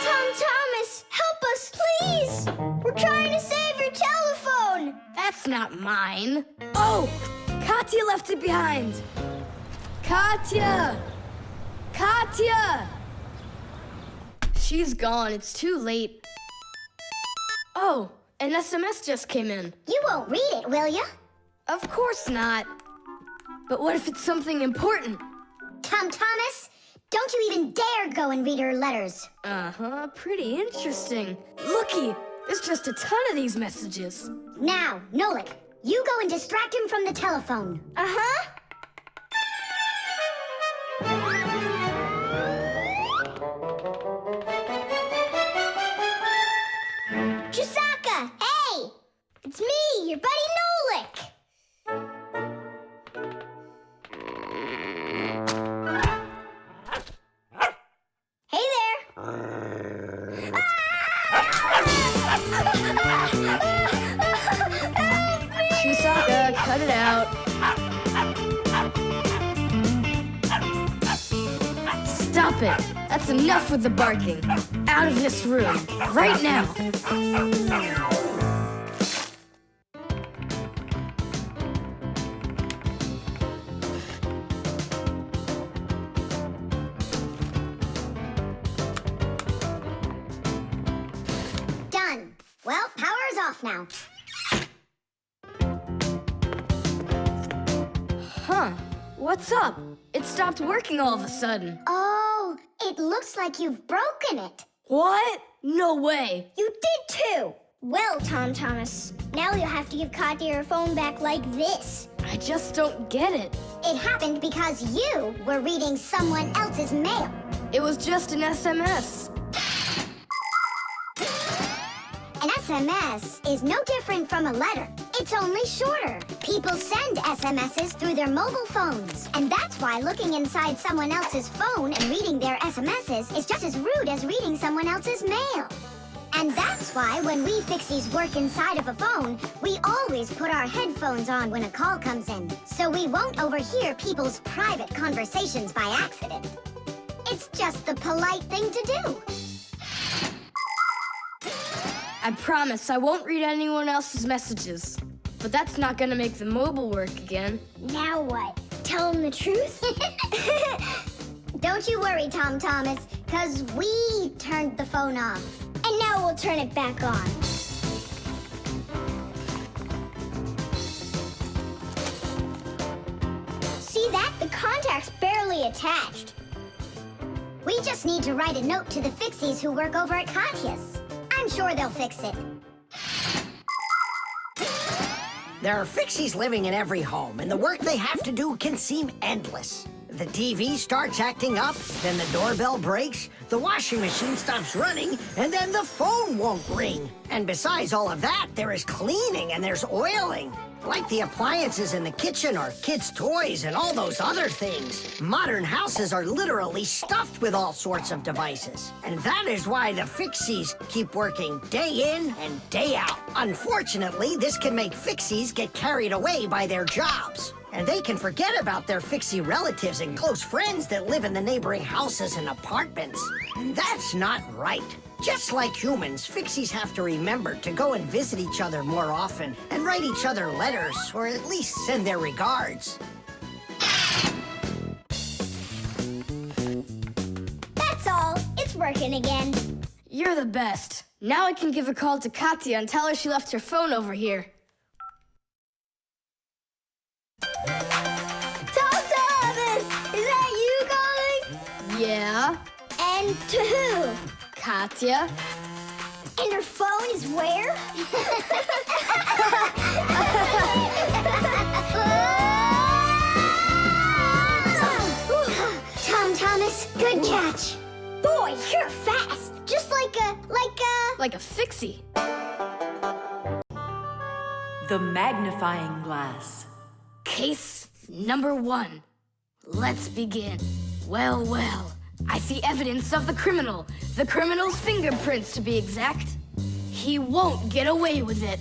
[SPEAKER 8] Tom Thomas, help us, please! We're trying to save your telephone!
[SPEAKER 2] That's not mine. Oh, Katya left it behind. Katya! Katya! She's gone. It's too late. Oh, an SMS just came in.
[SPEAKER 3] You won't read it, will you?
[SPEAKER 2] Of course not. But what if it's something important?
[SPEAKER 3] Tom Thomas, don't you even dare go and read her letters.
[SPEAKER 2] Uh-huh, pretty interesting. Looky, there's just a ton of these messages.
[SPEAKER 3] Now, Nolik, you go and distract him from the telephone.
[SPEAKER 8] Uh-huh. Chisaka! Hey! It's me, your buddy Nolik! Hey there!
[SPEAKER 2] Chisaka, cut it out. Stop it. That's enough with the barking. Out of this room. Right now.
[SPEAKER 3] Done. Well, power's off now.
[SPEAKER 2] Huh. What's up? It stopped working all of a sudden.
[SPEAKER 3] Oh, it looks like you've broken it.
[SPEAKER 2] What? No way.
[SPEAKER 8] You did too! Well, Tom Thomas, now you'll have to give Katya her phone back like this.
[SPEAKER 2] I just don't get it.
[SPEAKER 3] It happened because you were reading someone else's mail.
[SPEAKER 2] It was just an SMS.
[SPEAKER 3] An SMS is no different from a letter. It's only shorter. People send SMSs through their mobile phones. And that's why looking inside someone else's phone and reading their SMSs is just as rude as reading someone else's mail. And that's why when we Fixies work inside of a phone, we always put our headphones on when a call comes in, so we won't overhear people's private conversations by accident. It's just the polite thing to do.
[SPEAKER 2] I promise I won't read anyone else's messages. but that's not gonna make the mobile work again.
[SPEAKER 8] Now what? Tell him the truth?
[SPEAKER 3] Don't you worry, Tom Thomas, because we turned the phone off.
[SPEAKER 8] And now we'll turn it back on. See that? The contact's barely attached.
[SPEAKER 3] We just need to write a note to the Fixies who work over at Katya's. I'm sure they'll fix it.
[SPEAKER 4] There are Fixies living in every home, and the work they have to do can seem endless. The TV starts acting up, then the doorbell breaks, the washing machine stops running, and then the phone won't ring. And besides all of that, there is cleaning and there's oiling. Like the appliances in the kitchen or kids' toys and all those other things. Modern houses are literally stuffed with all sorts of devices. And that is why the Fixies keep working day in and day out. Unfortunately, this can make Fixies get carried away by their jobs. And they can forget about their Fixie relatives and close friends that live in the neighboring houses and apartments. And that's not right. Just like humans, Fixies have to remember to go and visit each other more often and write each other letters, or at least send their regards.
[SPEAKER 8] That's all. It's working again.
[SPEAKER 2] You're the best. Now I can give a call to Katya and tell her she left her phone over here.
[SPEAKER 8] Tom Thomas! Is that you calling?
[SPEAKER 2] Yeah?
[SPEAKER 8] And to who?
[SPEAKER 2] Katya?
[SPEAKER 8] And her phone is where?
[SPEAKER 3] Tom Thomas, good catch.
[SPEAKER 8] Boy, you're fast. Just like a...
[SPEAKER 2] Like a Fixie.
[SPEAKER 9] The Magnifying Glass.
[SPEAKER 2] Case number 1. Let's begin. Well, well. I see evidence of the criminal. The criminal's fingerprints, to be exact. He won't get away with it.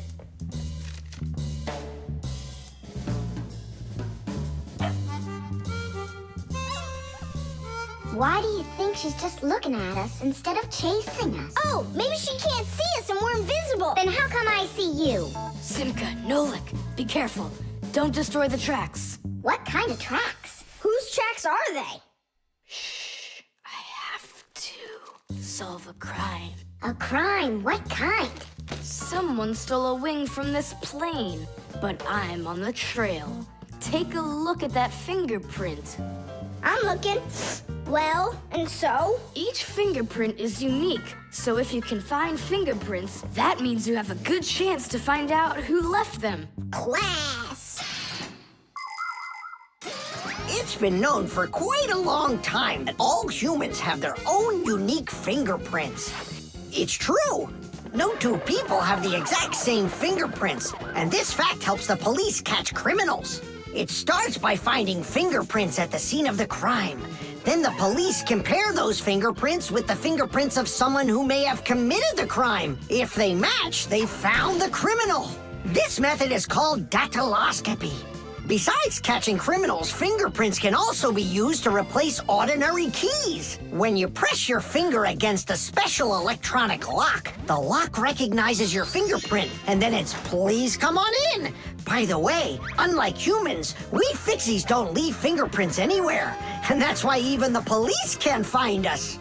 [SPEAKER 3] Why do you think she's just looking at us instead of chasing us?
[SPEAKER 8] Oh, maybe she can't see us and we're invisible.
[SPEAKER 3] Then how come I see you?
[SPEAKER 2] Simka, Nolik, be careful. Don't destroy the tracks.
[SPEAKER 3] What kind of tracks?
[SPEAKER 8] Whose tracks are they?
[SPEAKER 2] I have to solve a crime.
[SPEAKER 3] A crime? What kind?
[SPEAKER 2] Someone stole a wing from this plane, but I'm on the trail. Take a look at that fingerprint.
[SPEAKER 8] I'm looking. Well, and so?
[SPEAKER 2] Each fingerprint is unique, so if you can find fingerprints, that means you have a good chance to find out who left them.
[SPEAKER 8] Class.
[SPEAKER 4] It's been known for quite a long time that all humans have their own unique fingerprints. It's true. No two people have the exact same fingerprints, and this fact helps the police catch criminals. It starts by finding fingerprints at the scene of the crime. Then the police compare those fingerprints with the fingerprints of someone who may have committed the crime. If they match, they found the criminal. This method is called dactyloscopy. Besides catching criminals, fingerprints can also be used to replace ordinary keys. When you press your finger against a special electronic lock, the lock recognizes your fingerprint, and then it's please come on in. By the way, unlike humans, we Fixies don't leave fingerprints anywhere, and that's why even the police can't find us.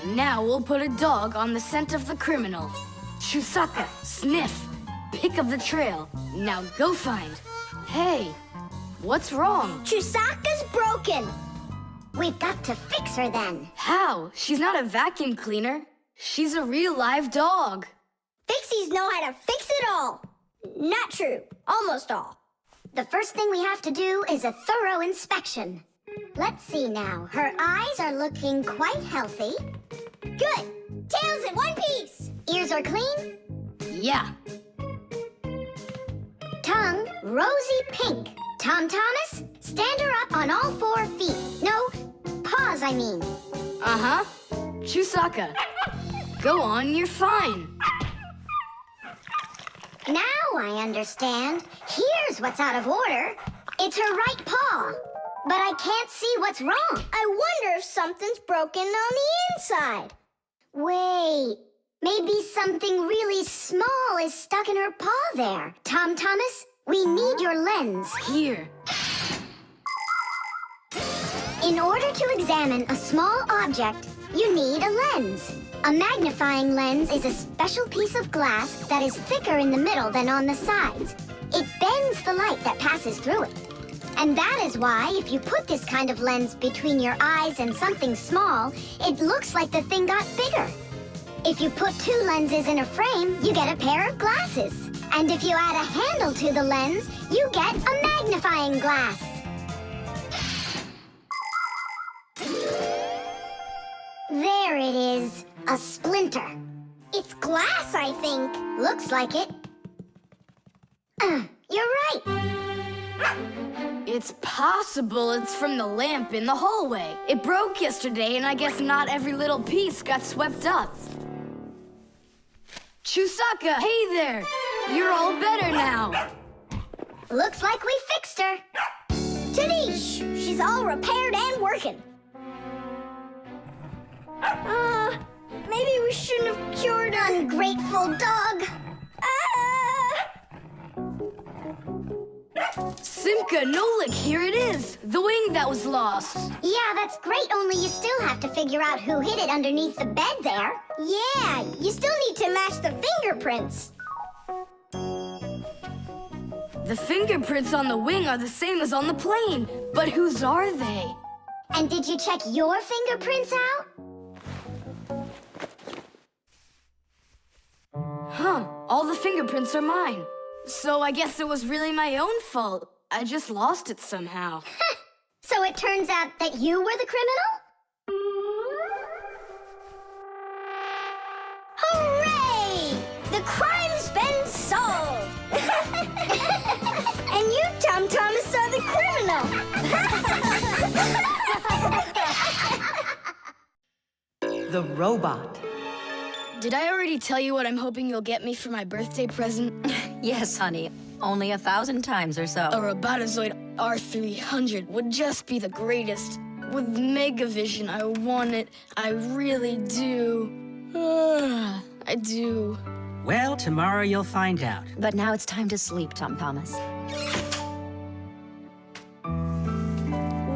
[SPEAKER 2] Now we'll put a dog on the scent of the criminal. Chusaka, sniff. Pick up the trail. Now go find. Hey, what's wrong?
[SPEAKER 8] Chusaka's broken.
[SPEAKER 3] We've got to fix her then.
[SPEAKER 2] How? She's not a vacuum cleaner. She's a real live dog.
[SPEAKER 8] Fixies know how to fix it all. Not true. Almost all.
[SPEAKER 3] The first thing we have to do is a thorough inspection. Let's see now. Her eyes are looking quite healthy.
[SPEAKER 8] Good. Tails in one piece.
[SPEAKER 3] Ears are clean.
[SPEAKER 2] Yeah.
[SPEAKER 3] Tongue, rosy pink. Tom Thomas, stand her up on all 4 feet. No, paws, I mean.
[SPEAKER 2] Uh-huh. Chusaka. Go on, you're fine.
[SPEAKER 3] Now I understand. Here's what's out of order. It's her right paw. But I can't see what's wrong.
[SPEAKER 8] I wonder if something's broken on the inside.
[SPEAKER 3] Wait, Maybe something really small is stuck in her paw there. Tom Thomas, we need your lens.
[SPEAKER 2] Here.
[SPEAKER 3] In order to examine a small object, you need a lens. A magnifying lens is a special piece of glass that is thicker in the middle than on the sides. It bends the light that passes through it. And that is why, if you put this kind of lens between your eyes and something small, it looks like the thing got bigger. If you put two lenses in a frame, you get a pair of glasses. And if you add a handle to the lens, you get a magnifying glass. There it is, a splinter.
[SPEAKER 8] It's glass, I think.
[SPEAKER 3] Looks like it. You're right.
[SPEAKER 2] It's possible it's from the lamp in the hallway. It broke yesterday, and I guess not every little piece got swept up. Chusaka, hey there! You're all better now.
[SPEAKER 3] Looks like we fixed her.
[SPEAKER 8] Tadish! She's all repaired and working. Maybe we shouldn't have cured her.
[SPEAKER 3] Ungrateful dog.
[SPEAKER 2] Simka, Nolik, here it is. The wing that was lost.
[SPEAKER 3] Yeah, that's great, only you still have to figure out who hid it underneath the bed there.
[SPEAKER 8] Yeah, you still need to match the fingerprints.
[SPEAKER 2] The fingerprints on the wing are the same as on the plane. But whose are they?
[SPEAKER 3] And did you check your fingerprints out?
[SPEAKER 2] Huh, all the fingerprints are mine. So I guess it was really my own fault. I just lost it somehow.
[SPEAKER 3] So it turns out that you were the criminal?
[SPEAKER 8] Hooray! The crime's been solved! And you, Tom Thomas, are the criminal!
[SPEAKER 9] The robot.
[SPEAKER 2] Did I already tell you what I'm hoping you'll get me for my birthday present?
[SPEAKER 1] Yes, honey. Only 1,000 times or so.
[SPEAKER 2] A Robotozoid R300 would just be the greatest. With Megavision, I want it. I really do. I do.
[SPEAKER 7] Well, tomorrow you'll find out.
[SPEAKER 1] But now it's time to sleep, Tom Thomas.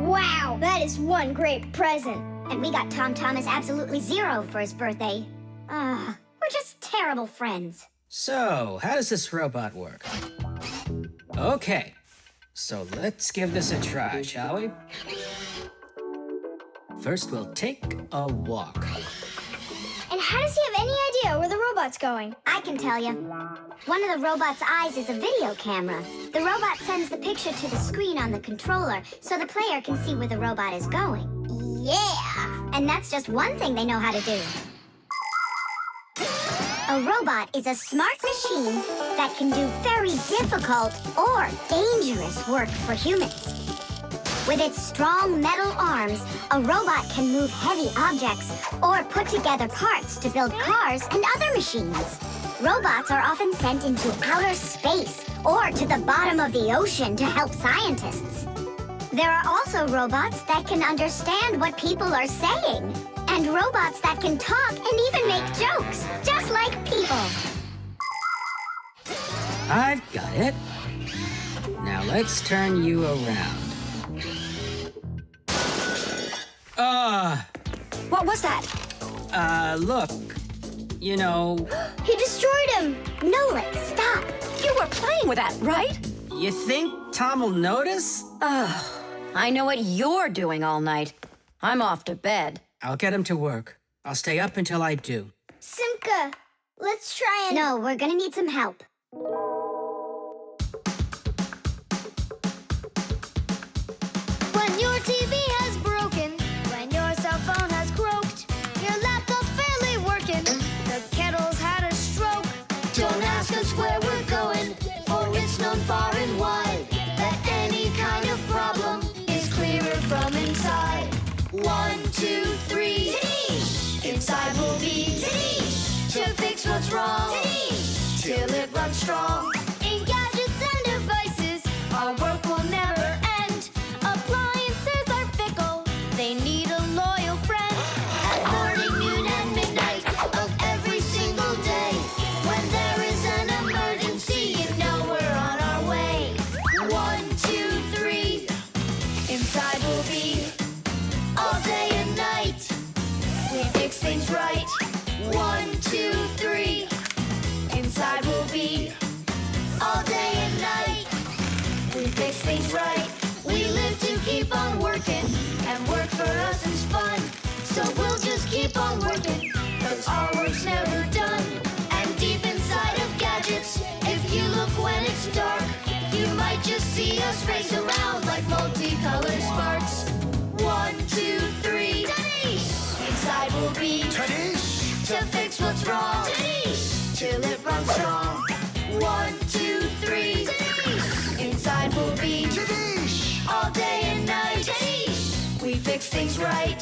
[SPEAKER 8] Wow, that is one great present.
[SPEAKER 3] And we got Tom Thomas absolutely 0 for his birthday. We're just terrible friends.
[SPEAKER 7] So, how does this robot work? Okay, so let's give this a try, shall we? First, we'll take a walk.
[SPEAKER 8] And how does he have any idea where the robot's going?
[SPEAKER 3] I can tell you. One of the robot's eyes is a video camera. The robot sends the picture to the screen on the controller so the player can see where the robot is going. Yeah! And that's just one thing they know how to do. A robot is a smart machine that can do very difficult or dangerous work for humans. With its strong metal arms, a robot can move heavy objects or put together parts to build cars and other machines. Robots are often sent into outer space or to the bottom of the ocean to help scientists. There are also robots that can understand what people are saying. And robots that can talk and even make jokes, just like people.
[SPEAKER 7] I've got it. Now let's turn you around.
[SPEAKER 1] What was that?
[SPEAKER 7] Look. You know...
[SPEAKER 8] He destroyed him!
[SPEAKER 3] Nolik, stop!
[SPEAKER 1] You were playing with that, right?
[SPEAKER 7] You think Tom will notice?
[SPEAKER 1] I know what you're doing all night. I'm off to bed.
[SPEAKER 7] I'll get him to work. I'll stay up until I do.
[SPEAKER 8] Simka, let's try and...
[SPEAKER 3] No, we're gonna need some help.
[SPEAKER 2] When your TV has broken, when your cell phone has croaked, your laptop's barely working, the kettle's had a stroke. Don't ask us where we're going, for it's known far and wide that any kind of problem is clearer from inside. 1, 2, 3. Tadish! Inside will be Tadish! To fix what's wrong. Tadish! Till it runs strong. fix things right. We live to keep on working, and work for us is fun. So we'll just keep on working, 'cause our work's never done. And deep inside of gadgets, if you look when it's dark, you might just see us race around like multicolored sparks. 1, 2, 3, Taddish! Inside we'll be Taddish! To fix what's wrong, Taddish! Till it runs strong. 1, 2, 3, Taddish! Inside we'll be Taddish! All day and night, Taddish! We fix things right.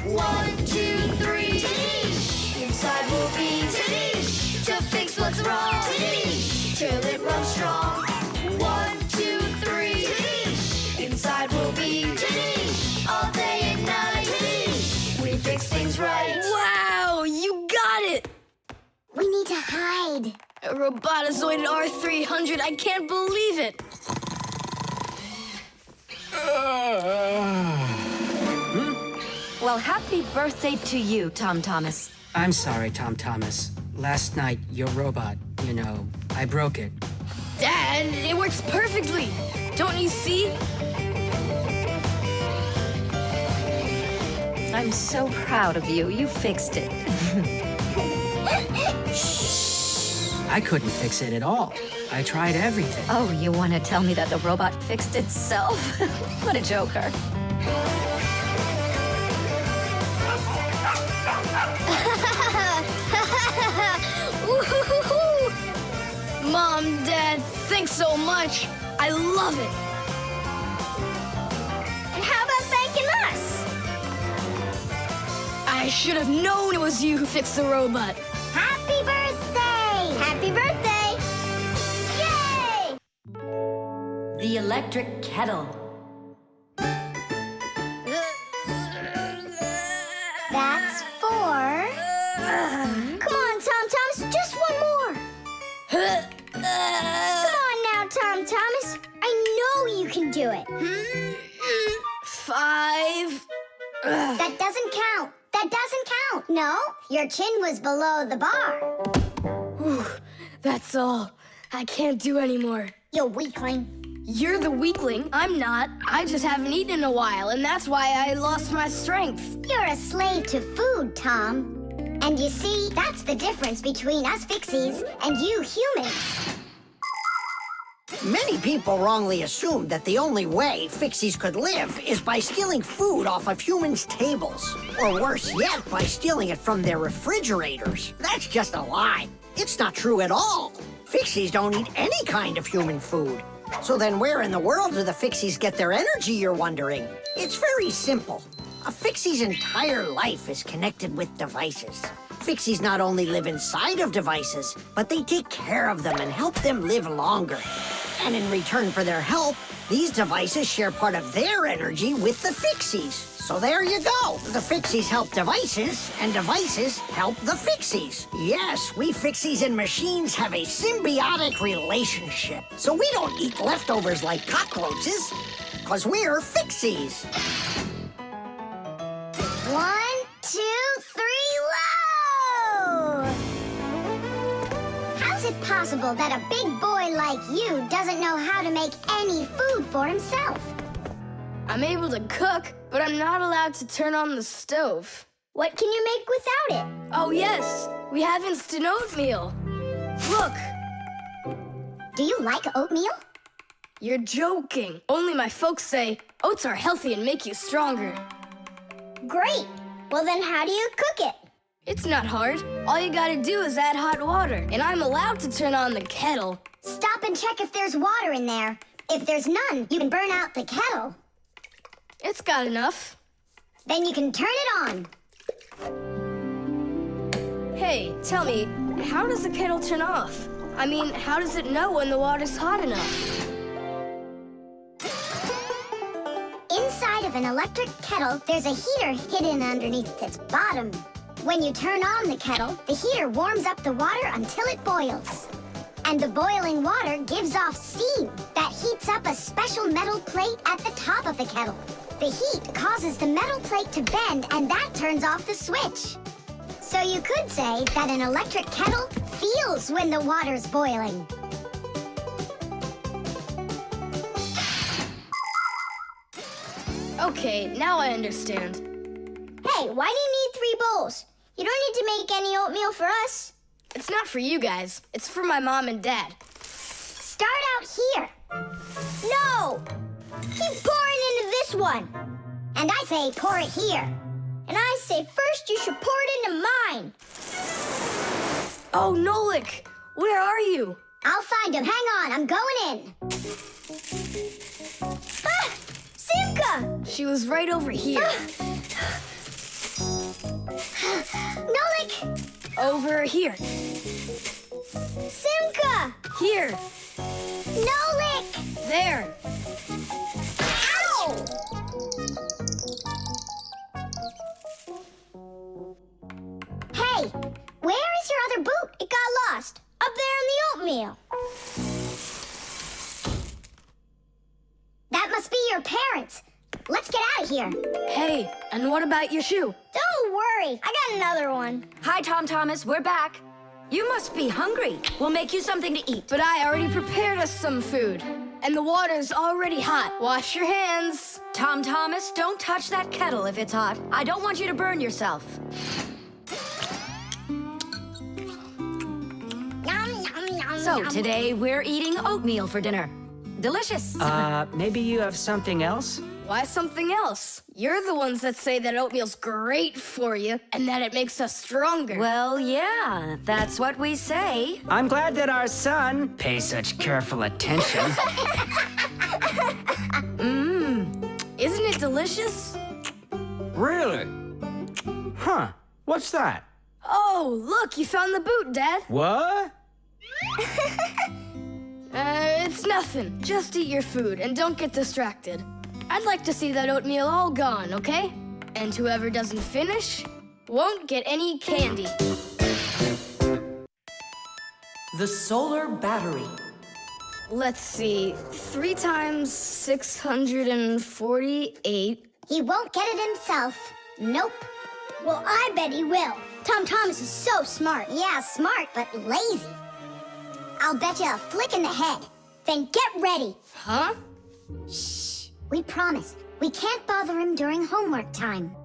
[SPEAKER 2] 1, 2, 3, Taddish! Inside we'll be Taddish! To fix what's wrong, Taddish! Till it runs strong. 1, 2, 3, Taddish! Inside we'll be Taddish! All day and night, Taddish! We fix things right. Wow, you got it!
[SPEAKER 3] We need to hide.
[SPEAKER 2] A robotizoided R300, I can't believe it!
[SPEAKER 1] Well, happy birthday to you, Tom Thomas.
[SPEAKER 7] I'm sorry, Tom Thomas. Last night, your robot, I broke it.
[SPEAKER 2] Dad, it works perfectly! Don't you see?
[SPEAKER 1] I'm so proud of you. You fixed it.
[SPEAKER 7] I couldn't fix it at all. I tried everything.
[SPEAKER 1] Oh, you want to tell me that the robot fixed itself? What a joker.
[SPEAKER 2] Mom, Dad, thanks so much. I love it.
[SPEAKER 8] And how about thanking us?
[SPEAKER 2] I should have known it was you who fixed the robot.
[SPEAKER 3] Happy birthday!
[SPEAKER 8] Happy birthday! Yay!
[SPEAKER 9] The Electric Kettle.
[SPEAKER 3] That's 4.
[SPEAKER 8] Come on, Tom Thomas, just one more. Come on now, Tom Thomas. I know you can do it.
[SPEAKER 2] 5.
[SPEAKER 3] That doesn't count. That doesn't count. No, your chin was below the bar.
[SPEAKER 2] Whew, that's all. I can't do anymore.
[SPEAKER 3] You weakling.
[SPEAKER 2] You're the weakling. I'm not. I just haven't eaten in a while, and that's why I lost my strength.
[SPEAKER 3] You're a slave to food, Tom. And you see, that's the difference between us Fixies and you humans.
[SPEAKER 4] Many people wrongly assume that the only way Fixies could live is by stealing food off of humans' tables. Or worse yet, by stealing it from their refrigerators. That's just a lie. It's not true at all. Fixies don't eat any kind of human food. So then where in the world do the Fixies get their energy, you're wondering? It's very simple. A Fixie's entire life is connected with devices. Fixies not only live inside of devices, but they take care of them and help them live longer. And in return for their help, these devices share part of their energy with the Fixies. So there you go. The Fixies help devices, and devices help the Fixies. Yes, we Fixies and machines have a symbiotic relationship. So we don't eat leftovers like cockroaches, because we're Fixies.
[SPEAKER 3] 1, 2, 3, low! How's it possible that a big boy like you doesn't know how to make any food for himself?
[SPEAKER 2] I'm able to cook, but I'm not allowed to turn on the stove.
[SPEAKER 8] What can you make without it?
[SPEAKER 2] Oh, yes. We have instant oatmeal. Look,
[SPEAKER 3] Do you like oatmeal?
[SPEAKER 2] you're joking. Only my folks say oats are healthy and make you stronger.
[SPEAKER 8] Great. Well, then how do you cook it?
[SPEAKER 2] It's not hard. All you gotta do is add hot water, and I'm allowed to turn on the kettle.
[SPEAKER 3] Stop and check if there's water in there. If there's none, you can burn out the kettle.
[SPEAKER 2] It's got enough.
[SPEAKER 3] Then you can turn it on.
[SPEAKER 2] Hey, tell me, how does the kettle turn off? I mean, how does it know when the water's hot enough?
[SPEAKER 3] Inside of an electric kettle, there's a heater hidden underneath its bottom. When you turn on the kettle, the heater warms up the water until it boils. And the boiling water gives off steam that heats up a special metal plate at the top of the kettle. The heat causes the metal plate to bend, and that turns off the switch. So you could say that an electric kettle feels when the water's boiling.
[SPEAKER 2] Okay, now I understand.
[SPEAKER 8] Hey, why do you need 3 bowls? You don't need to make any oatmeal for us.
[SPEAKER 2] It's not for you guys. It's for my mom and dad.
[SPEAKER 3] Start out here.
[SPEAKER 8] No! Keep pouring into this one.
[SPEAKER 3] And I say pour it here.
[SPEAKER 8] And I say first you should pour it into mine.
[SPEAKER 2] Oh, Nolik, where are you?
[SPEAKER 3] I'll find him. Hang on, I'm going in.
[SPEAKER 8] Ah! Simka!
[SPEAKER 2] She was right over here.
[SPEAKER 3] Nolik!
[SPEAKER 2] Over here.
[SPEAKER 8] Simka!
[SPEAKER 2] Here.
[SPEAKER 3] Nolik!
[SPEAKER 2] There.
[SPEAKER 3] Ow! Hey, where is your other boot?
[SPEAKER 8] It got lost. Up there in the oatmeal.
[SPEAKER 3] That must be your parents. Let's get out of here.
[SPEAKER 2] Hey, and what about your shoe?
[SPEAKER 8] Don't worry. I got another one.
[SPEAKER 1] Hi, Tom Thomas, we're back. You must be hungry. We'll make you something to eat.
[SPEAKER 2] But I already prepared us some food. And the water's already hot. Wash your hands.
[SPEAKER 1] Tom Thomas, don't touch that kettle if it's hot. I don't want you to burn yourself. So today we're eating oatmeal for dinner. Delicious.
[SPEAKER 7] Maybe you have something else?
[SPEAKER 2] Why something else? You're the ones that say that oatmeal's great for you and that it makes us stronger.
[SPEAKER 1] Well, yeah, that's what we say.
[SPEAKER 7] I'm glad that our son pays such careful attention.
[SPEAKER 2] Isn't it delicious?
[SPEAKER 7] Really? Huh. What's that?
[SPEAKER 2] Oh, look, you found the boot, Dad.
[SPEAKER 7] What?
[SPEAKER 2] It's nothing. Just eat your food and don't get distracted. I'd like to see that oatmeal all gone, okay? And whoever doesn't finish won't get any candy.
[SPEAKER 9] The solar battery.
[SPEAKER 2] Let's see. 3 times 648.
[SPEAKER 3] He won't get it himself. Nope.
[SPEAKER 8] Well, I bet he will. Tom Thomas is so smart.
[SPEAKER 3] Yeah, smart, but lazy. I'll bet you a flick in the head.
[SPEAKER 8] Then get ready.
[SPEAKER 2] Huh?
[SPEAKER 3] We promise. We can't bother him during homework time.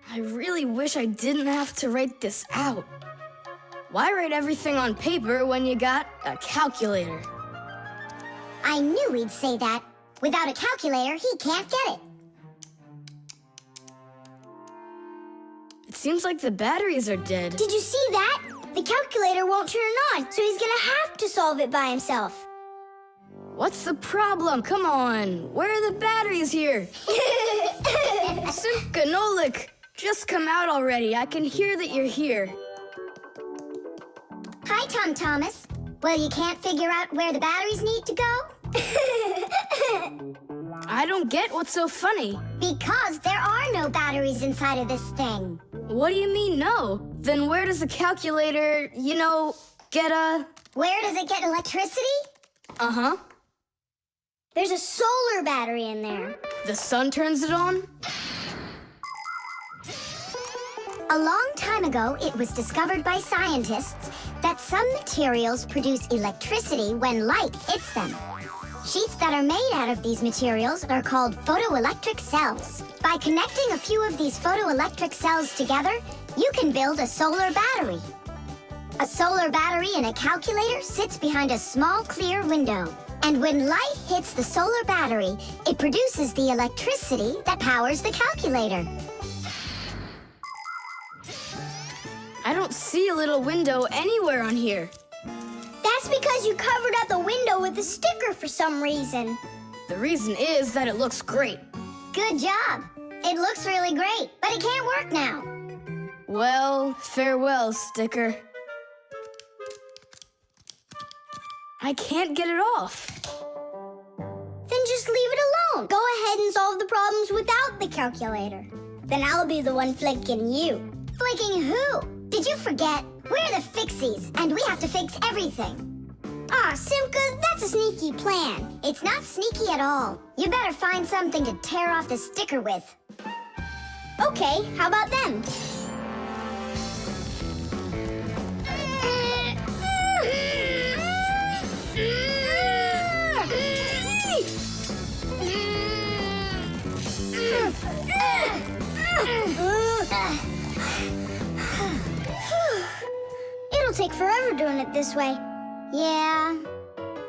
[SPEAKER 2] I really wish I didn't have to write this out. Why write everything on paper when you got a calculator?
[SPEAKER 3] I knew he'd say that. Without a calculator, he can't get it.
[SPEAKER 2] It seems like the batteries are dead.
[SPEAKER 8] Did you see that? The calculator won't turn on, so he's gonna have to solve it by himself.
[SPEAKER 2] What's the problem? Come on. Where are the batteries here? Simka, Nolik, just come out already. I can hear that you're here.
[SPEAKER 3] Hi, Tom Thomas. Well, you can't figure out where the batteries need to go?
[SPEAKER 2] I don't get what's so funny.
[SPEAKER 3] Because there are no batteries inside of this thing.
[SPEAKER 2] What do you mean, no? Then where does the calculator, get a...
[SPEAKER 3] Where does it get electricity?
[SPEAKER 2] Uh-huh.
[SPEAKER 8] There's a solar battery in there.
[SPEAKER 2] The sun turns it on?
[SPEAKER 3] A long time ago, it was discovered by scientists that some materials produce electricity when light hits them. Sheets that are made out of these materials are called photoelectric cells. By connecting a few of these photoelectric cells together, you can build a solar battery. A solar battery in a calculator sits behind a small clear window. And when light hits the solar battery, it produces the electricity that powers the calculator.
[SPEAKER 2] I don't see a little window anywhere on here.
[SPEAKER 8] That's because you covered up the window with a sticker for some reason.
[SPEAKER 2] The reason is that it looks great.
[SPEAKER 3] Good job. It looks really great, but it can't work now.
[SPEAKER 2] Well, farewell, sticker. I can't get it off.
[SPEAKER 8] Then just leave it alone. Go ahead and solve the problems without the calculator. Then I'll be the one flicking you.
[SPEAKER 3] Flicking who? Did you forget? We're the Fixies, and we have to fix everything.
[SPEAKER 8] Ah, Simka, that's a sneaky plan.
[SPEAKER 3] It's not sneaky at all. You better find something to tear off the sticker with.
[SPEAKER 8] Okay, how about them? It'll take forever doing it this way.
[SPEAKER 3] Yeah,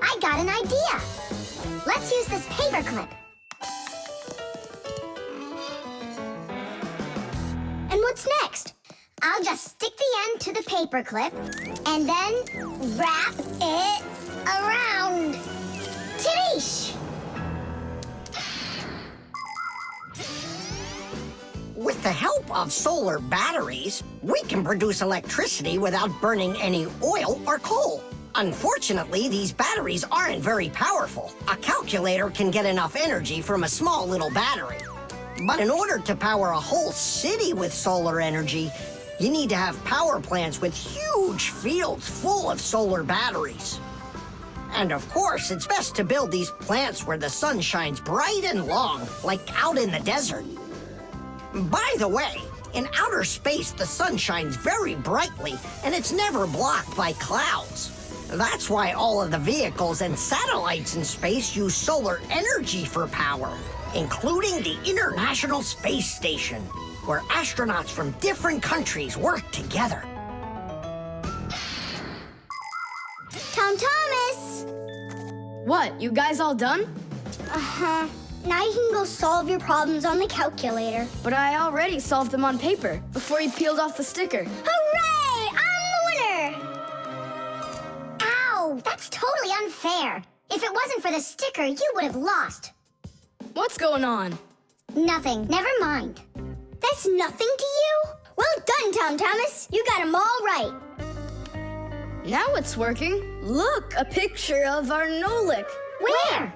[SPEAKER 3] I got an idea. Let's use this paper clip.
[SPEAKER 8] And what's next?
[SPEAKER 3] I'll just stick the end to the paper clip and then wrap it around. Tidish!
[SPEAKER 4] With the help of solar batteries, we can produce electricity without burning any oil or coal. Unfortunately, these batteries aren't very powerful. A calculator can get enough energy from a small little battery. But in order to power a whole city with solar energy, you need to have power plants with huge fields full of solar batteries. And of course, it's best to build these plants where the sun shines bright and long, like out in the desert. By the way, in outer space, the sun shines very brightly, and it's never blocked by clouds. That's why all of the vehicles and satellites in space use solar energy for power, including the International Space Station, where astronauts from different countries work together.
[SPEAKER 8] Tom Thomas!
[SPEAKER 2] What, you guys all done?
[SPEAKER 8] Uh-huh. Now you can go solve your problems on the calculator.
[SPEAKER 2] But I already solved them on paper before you peeled off the sticker.
[SPEAKER 8] Hooray! I'm the winner!
[SPEAKER 3] Ow, that's totally unfair. If it wasn't for the sticker, you would have lost.
[SPEAKER 2] What's going on?
[SPEAKER 3] Nothing, never mind.
[SPEAKER 8] That's nothing to you? Well done, Tom Thomas. You got them all right.
[SPEAKER 2] Now it's working. Look, a picture of our Nolik.
[SPEAKER 3] Where?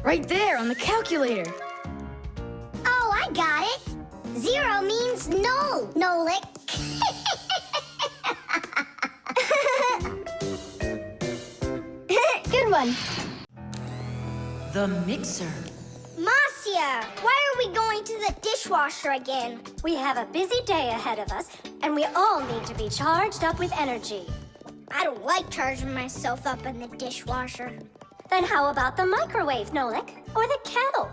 [SPEAKER 2] Right there on the calculator.
[SPEAKER 3] Oh, I got it. 0 means no, Nolik.
[SPEAKER 8] Good one.
[SPEAKER 9] The mixer.
[SPEAKER 8] Marcia, why are we going to the dishwasher again?
[SPEAKER 6] We have a busy day ahead of us, and we all need to be charged up with energy.
[SPEAKER 8] I don't like charging myself up in the dishwasher.
[SPEAKER 6] Then how about the microwave, Nolik? Or the kettle?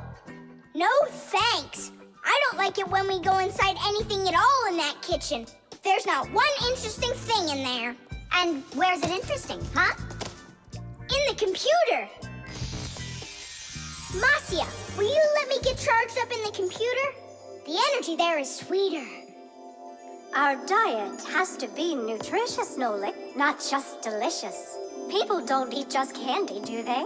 [SPEAKER 8] No thanks. I don't like it when we go inside anything at all in that kitchen. There's not one interesting thing in there.
[SPEAKER 3] And where's it interesting, huh?
[SPEAKER 8] In the computer. Marcia, will you let me get charged up in the computer? The energy there is sweeter.
[SPEAKER 6] Our diet has to be nutritious, Nolik, not just delicious. People don't eat just candy, do they?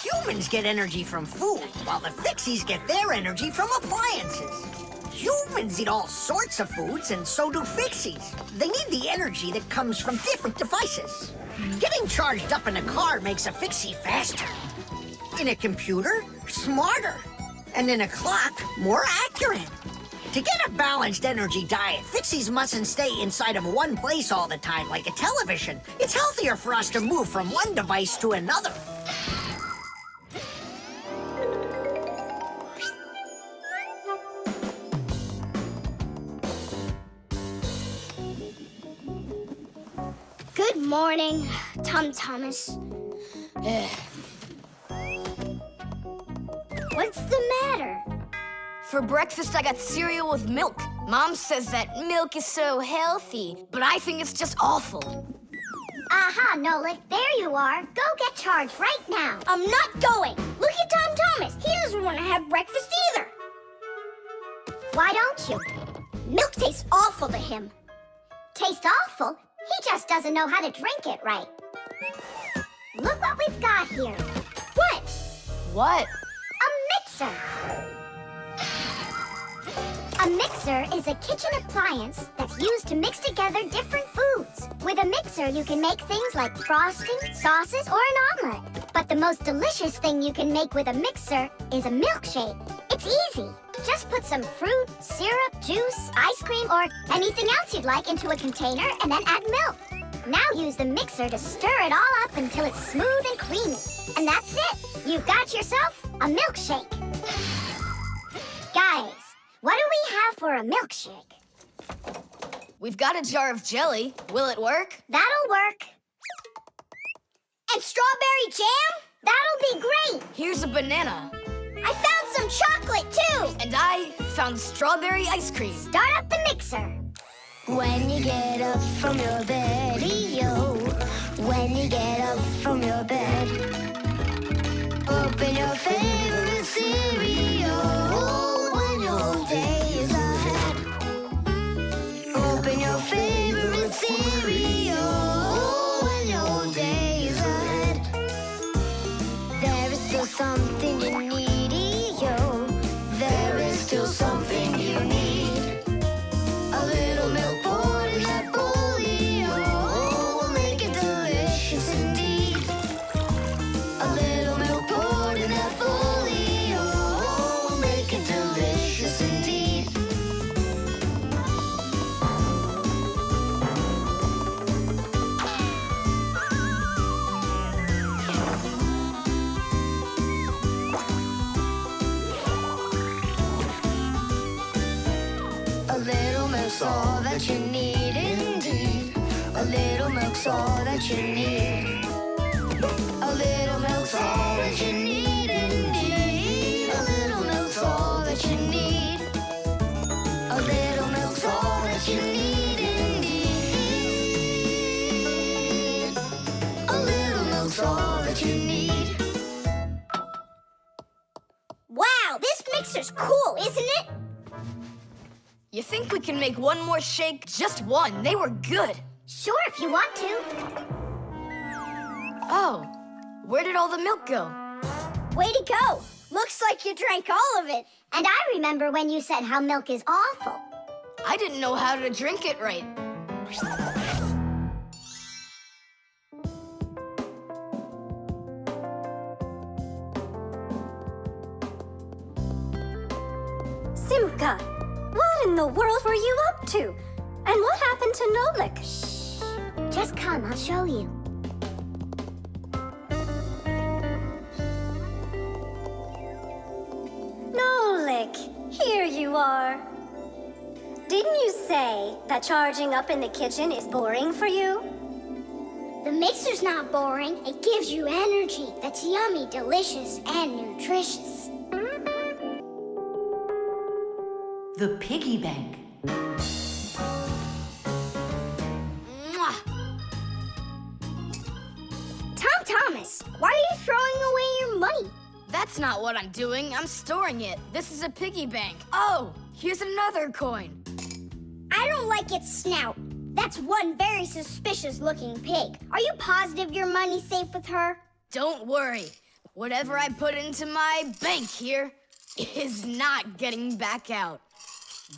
[SPEAKER 4] Humans get energy from food, while the Fixies get their energy from appliances. Humans eat all sorts of foods, and so do Fixies. They need the energy that comes from different devices. Getting charged up in a car makes a Fixie faster. In a computer, smarter. And in a clock, more accurate. To get a balanced energy diet, Fixies mustn't stay inside of one place all the time like a television. It's healthier for us to move from one device to another.
[SPEAKER 8] Good morning, Tom Thomas. What's the matter?
[SPEAKER 2] For breakfast, I got cereal with milk. Mom says that milk is so healthy, but I think it's just awful.
[SPEAKER 3] Aha, Nolik, there you are. Go get charged right now.
[SPEAKER 8] I'm not going. Look at Tom Thomas. He doesn't want to have breakfast either.
[SPEAKER 3] Why don't you?
[SPEAKER 8] Milk tastes awful to him.
[SPEAKER 3] Taste awful? He just doesn't know how to drink it right. Look what we've got here.
[SPEAKER 8] What?
[SPEAKER 2] What?
[SPEAKER 3] A mixer. A mixer is a kitchen appliance that's used to mix together different foods. With a mixer, you can make things like frosting, sauces, or an omelet. But the most delicious thing you can make with a mixer is a milkshake. It's easy. Just put some fruit, syrup, juice, ice cream, or anything else you'd like into a container and then add milk. Now use the mixer to stir it all up until it's smooth and creamy. And that's it. You've got yourself a milkshake. Guys, what do we have for a milkshake?
[SPEAKER 2] We've got a jar of jelly. Will it work?
[SPEAKER 3] That'll work.
[SPEAKER 8] And strawberry jam?
[SPEAKER 3] That'll be great.
[SPEAKER 2] Here's a banana.
[SPEAKER 8] I found some chocolate, too!
[SPEAKER 2] And I found strawberry ice cream.
[SPEAKER 3] Start up the mixer.
[SPEAKER 8] When you get up from your bed, yo. When you get up from your bed, open your favorite cereal when your day is ahead. Open your favorite cereal when your day is ahead. There is still something you need, yo. There is still something you need. A little milk poured in that bowl, yo, will make it delicious indeed. A little milk poured in that bowl, yo, will make it delicious indeed. A little milk's all that you need indeed. A little milk's all that you need. A little milk's all that you need indeed. A little milk's all that you need. A little milk's all that you need indeed. A little milk's all that you need. Wow, this mixer's cool, isn't it?
[SPEAKER 2] You think we can make one more shake? Just one. They were good.
[SPEAKER 3] Sure, if you want to.
[SPEAKER 2] Oh, where did all the milk go?
[SPEAKER 8] Way to go. Looks like you drank all of it.
[SPEAKER 3] And I remember when you said how milk is awful.
[SPEAKER 2] I didn't know how to drink it right.
[SPEAKER 6] Simka, what in the world were you up to? And what happened to Nolik?
[SPEAKER 3] Just come, I'll show you.
[SPEAKER 6] Nolik, here you are. Didn't you say that charging up in the kitchen is boring for you?
[SPEAKER 8] The mixer's not boring. It gives you energy that's yummy, delicious, and nutritious.
[SPEAKER 9] The Piggy Bank.
[SPEAKER 2] Mwah!
[SPEAKER 8] Tom Thomas, why are you throwing away your money?
[SPEAKER 2] That's not what I'm doing. I'm storing it. This is a piggy bank. Oh, here's another coin.
[SPEAKER 8] I don't like its snout. That's one very suspicious-looking pig. Are you positive your money's safe with her?
[SPEAKER 2] Don't worry. Whatever I put into my bank here is not getting back out.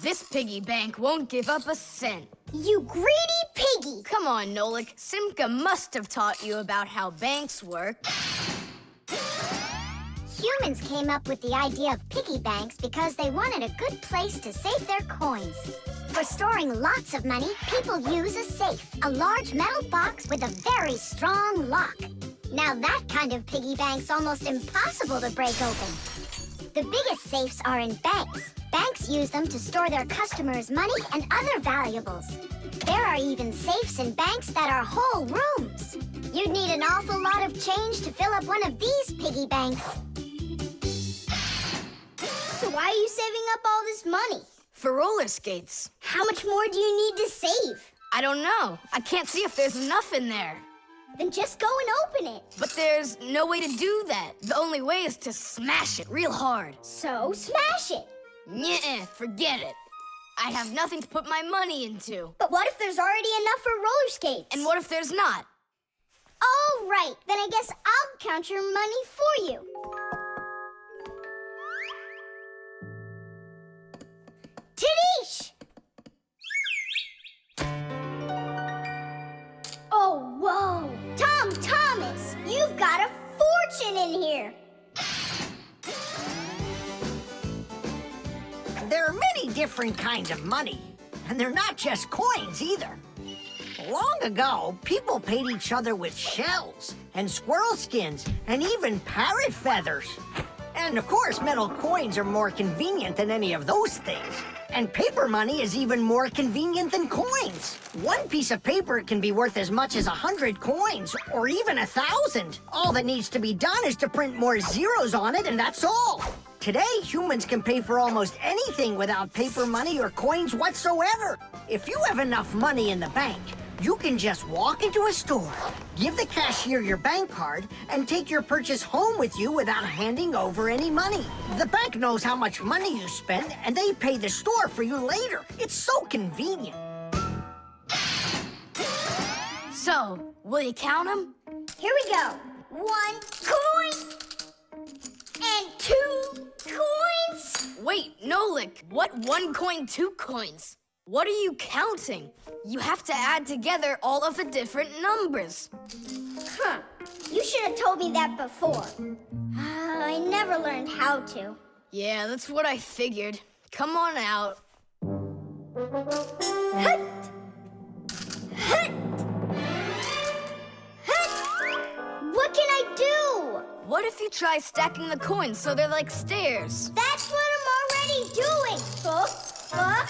[SPEAKER 2] This piggy bank won't give up a cent.
[SPEAKER 8] You greedy piggy!
[SPEAKER 2] Come on, Nolik. Simka must have taught you about how banks work.
[SPEAKER 3] Humans came up with the idea of piggy banks because they wanted a good place to save their coins. For storing lots of money, people use a safe, a large metal box with a very strong lock. Now that kind of piggy bank's almost impossible to break open. The biggest safes are in banks. Banks use them to store their customers' money and other valuables. There are even safes in banks that are whole rooms. You'd need an awful lot of change to fill up one of these piggy banks.
[SPEAKER 8] So why are you saving up all this money?
[SPEAKER 2] For roller skates.
[SPEAKER 8] How much more do you need to save?
[SPEAKER 2] I don't know. I can't see if there's enough in there.
[SPEAKER 8] Then just go and open it.
[SPEAKER 2] But there's no way to do that. The only way is to smash it real hard.
[SPEAKER 8] So smash it.
[SPEAKER 2] Nyeh, forget it. I have nothing to put my money into.
[SPEAKER 8] But what if there's already enough for roller skates?
[SPEAKER 2] And what if there's not?
[SPEAKER 8] All right, then I guess I'll count your money for you. Tadish! Oh, whoa! Tom Thomas, you've got a fortune in here.
[SPEAKER 4] There are many different kinds of money, and they're not just coins either. Long ago, people paid each other with shells and squirrel skins and even parrot feathers. And of course, metal coins are more convenient than any of those things. And paper money is even more convenient than coins. One piece of paper can be worth as much as 100 coins, or even 1,000. All that needs to be done is to print more zeros on it, and that's all. Today, humans can pay for almost anything without paper money or coins whatsoever. If you have enough money in the bank, you can just walk into a store, give the cashier your bank card, and take your purchase home with you without handing over any money. The bank knows how much money you spend, and they pay the store for you later. It's so convenient.
[SPEAKER 2] So, will you count them?
[SPEAKER 8] Here we go. 1 coin and 2 coins.
[SPEAKER 2] Wait, Nolik, what 1 coin, 2 coins? What are you counting? You have to add together all of the different numbers.
[SPEAKER 8] Huh. You should have told me that before. I never learned how to.
[SPEAKER 2] Yeah, that's what I figured. Come on out.
[SPEAKER 8] Hut! Hut! Hut! What can I do?
[SPEAKER 2] What if you try stacking the coins so they're like stairs?
[SPEAKER 8] That's what I'm already doing. Ah!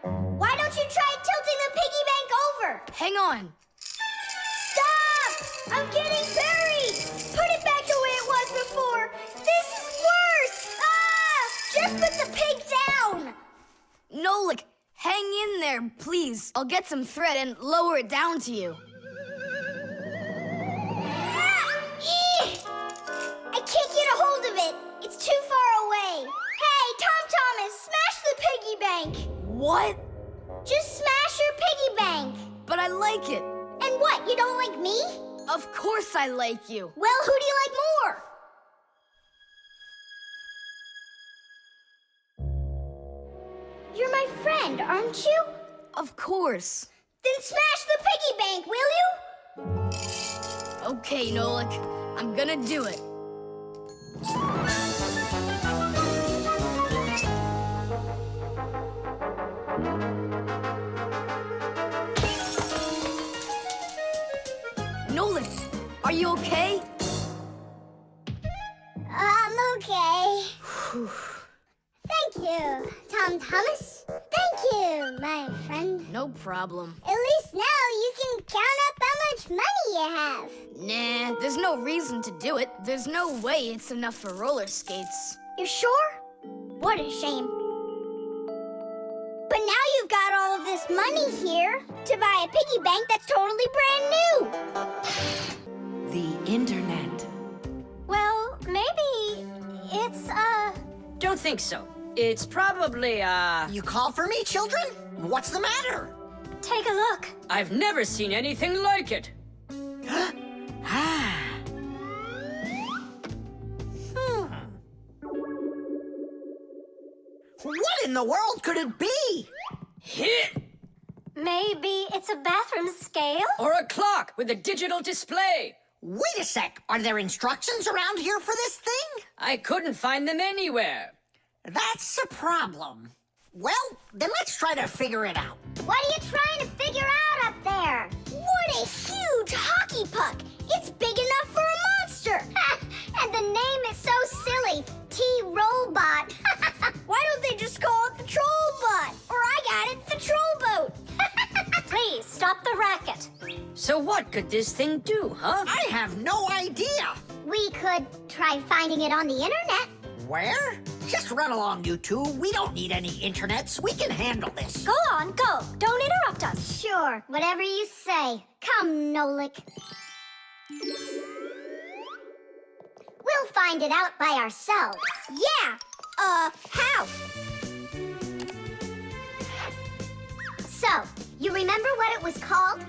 [SPEAKER 8] Why don't you try tilting the piggy bank over?
[SPEAKER 2] Hang on.
[SPEAKER 8] Stop! I'm getting buried! Put it back the way it was before! This is worse! Ah! Just put the pig down!
[SPEAKER 2] Nolik, hang in there, please. I'll get some thread and lower it down to you.
[SPEAKER 8] I can't get a hold of it. It's too far away. Hey, Tom Thomas, smash the piggy bank.
[SPEAKER 2] What?
[SPEAKER 8] Just smash your piggy bank.
[SPEAKER 2] But I like it.
[SPEAKER 8] And what, you don't like me?
[SPEAKER 2] Of course I like you.
[SPEAKER 8] Well, who do you like more? You're my friend, aren't you?
[SPEAKER 2] Of course.
[SPEAKER 8] Then smash the piggy bank, will you?
[SPEAKER 2] Okay, Nolik, I'm gonna do it. Nolik, are you okay?
[SPEAKER 8] I'm okay. Thank you, Tom Thomas. Thank you, my friend.
[SPEAKER 2] No problem.
[SPEAKER 8] At least now you can count up how much money you have.
[SPEAKER 2] Nah, there's no reason to do it. There's no way it's enough for roller skates.
[SPEAKER 8] You sure? What a shame. But now you've got all of this money here to buy a piggy bank that's totally brand new.
[SPEAKER 9] The internet.
[SPEAKER 6] Well, maybe it's,
[SPEAKER 10] Don't think so. It's probably,
[SPEAKER 4] You call for me, children? What's the matter?
[SPEAKER 6] take a look.
[SPEAKER 10] I've never seen anything like it.
[SPEAKER 4] What in the world could it be?
[SPEAKER 10] Hit!
[SPEAKER 6] Maybe it's a bathroom scale?
[SPEAKER 10] Or a clock with a digital display.
[SPEAKER 4] Wait a sec. Are there instructions around here for this thing?
[SPEAKER 10] I couldn't find them anywhere.
[SPEAKER 4] That's a problem. Well, then let's try to figure it out.
[SPEAKER 8] What are you trying to figure out up there? What a huge hockey puck! It's big enough for a monster! And the name is so silly, T-Robot. Why don't they just call it the Trollbot? Or I got it, the Trollboat.
[SPEAKER 6] Please, stop the racket.
[SPEAKER 10] So what could this thing do, huh?
[SPEAKER 4] I have no idea.
[SPEAKER 3] We could try finding it on the internet.
[SPEAKER 4] Where? Just run along, you two. We don't need any internets. We can handle this.
[SPEAKER 6] Go on, go. Don't interrupt us.
[SPEAKER 3] Sure, whatever you say. Come, Nolik. We'll find it out by ourselves.
[SPEAKER 8] Yeah, how?
[SPEAKER 3] So, you remember what it was called?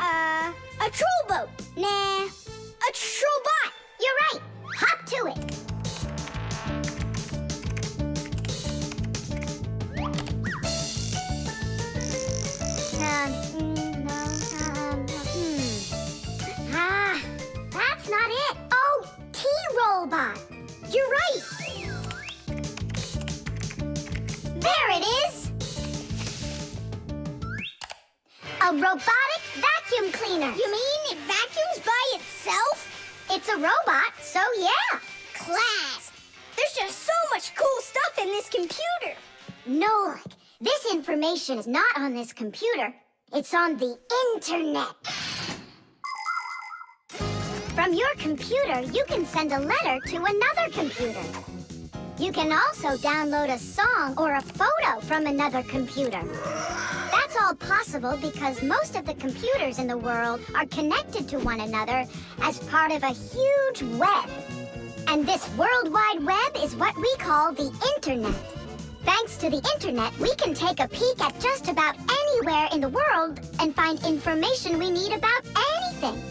[SPEAKER 8] A Trollboat. Nah, a Trollbot.
[SPEAKER 3] You're right. Hop to it. That's not it. Oh, T-Robot.
[SPEAKER 8] You're right.
[SPEAKER 3] There it is. A robotic vacuum cleaner.
[SPEAKER 8] You mean it vacuums by itself?
[SPEAKER 3] It's a robot, so yeah.
[SPEAKER 8] Class. There's just so much cool stuff in this computer.
[SPEAKER 3] Nolik, this information is not on this computer. It's on the internet. From From your computer, you can send a letter to another computer. You can also download a song or a photo from another computer. That's all possible because most of the computers in the world are connected to one another as part of a huge web. And this World Wide Web is what we call the Internet. Thanks to the Internet, we can take a peek at just about anywhere in the world and find information we need about anything.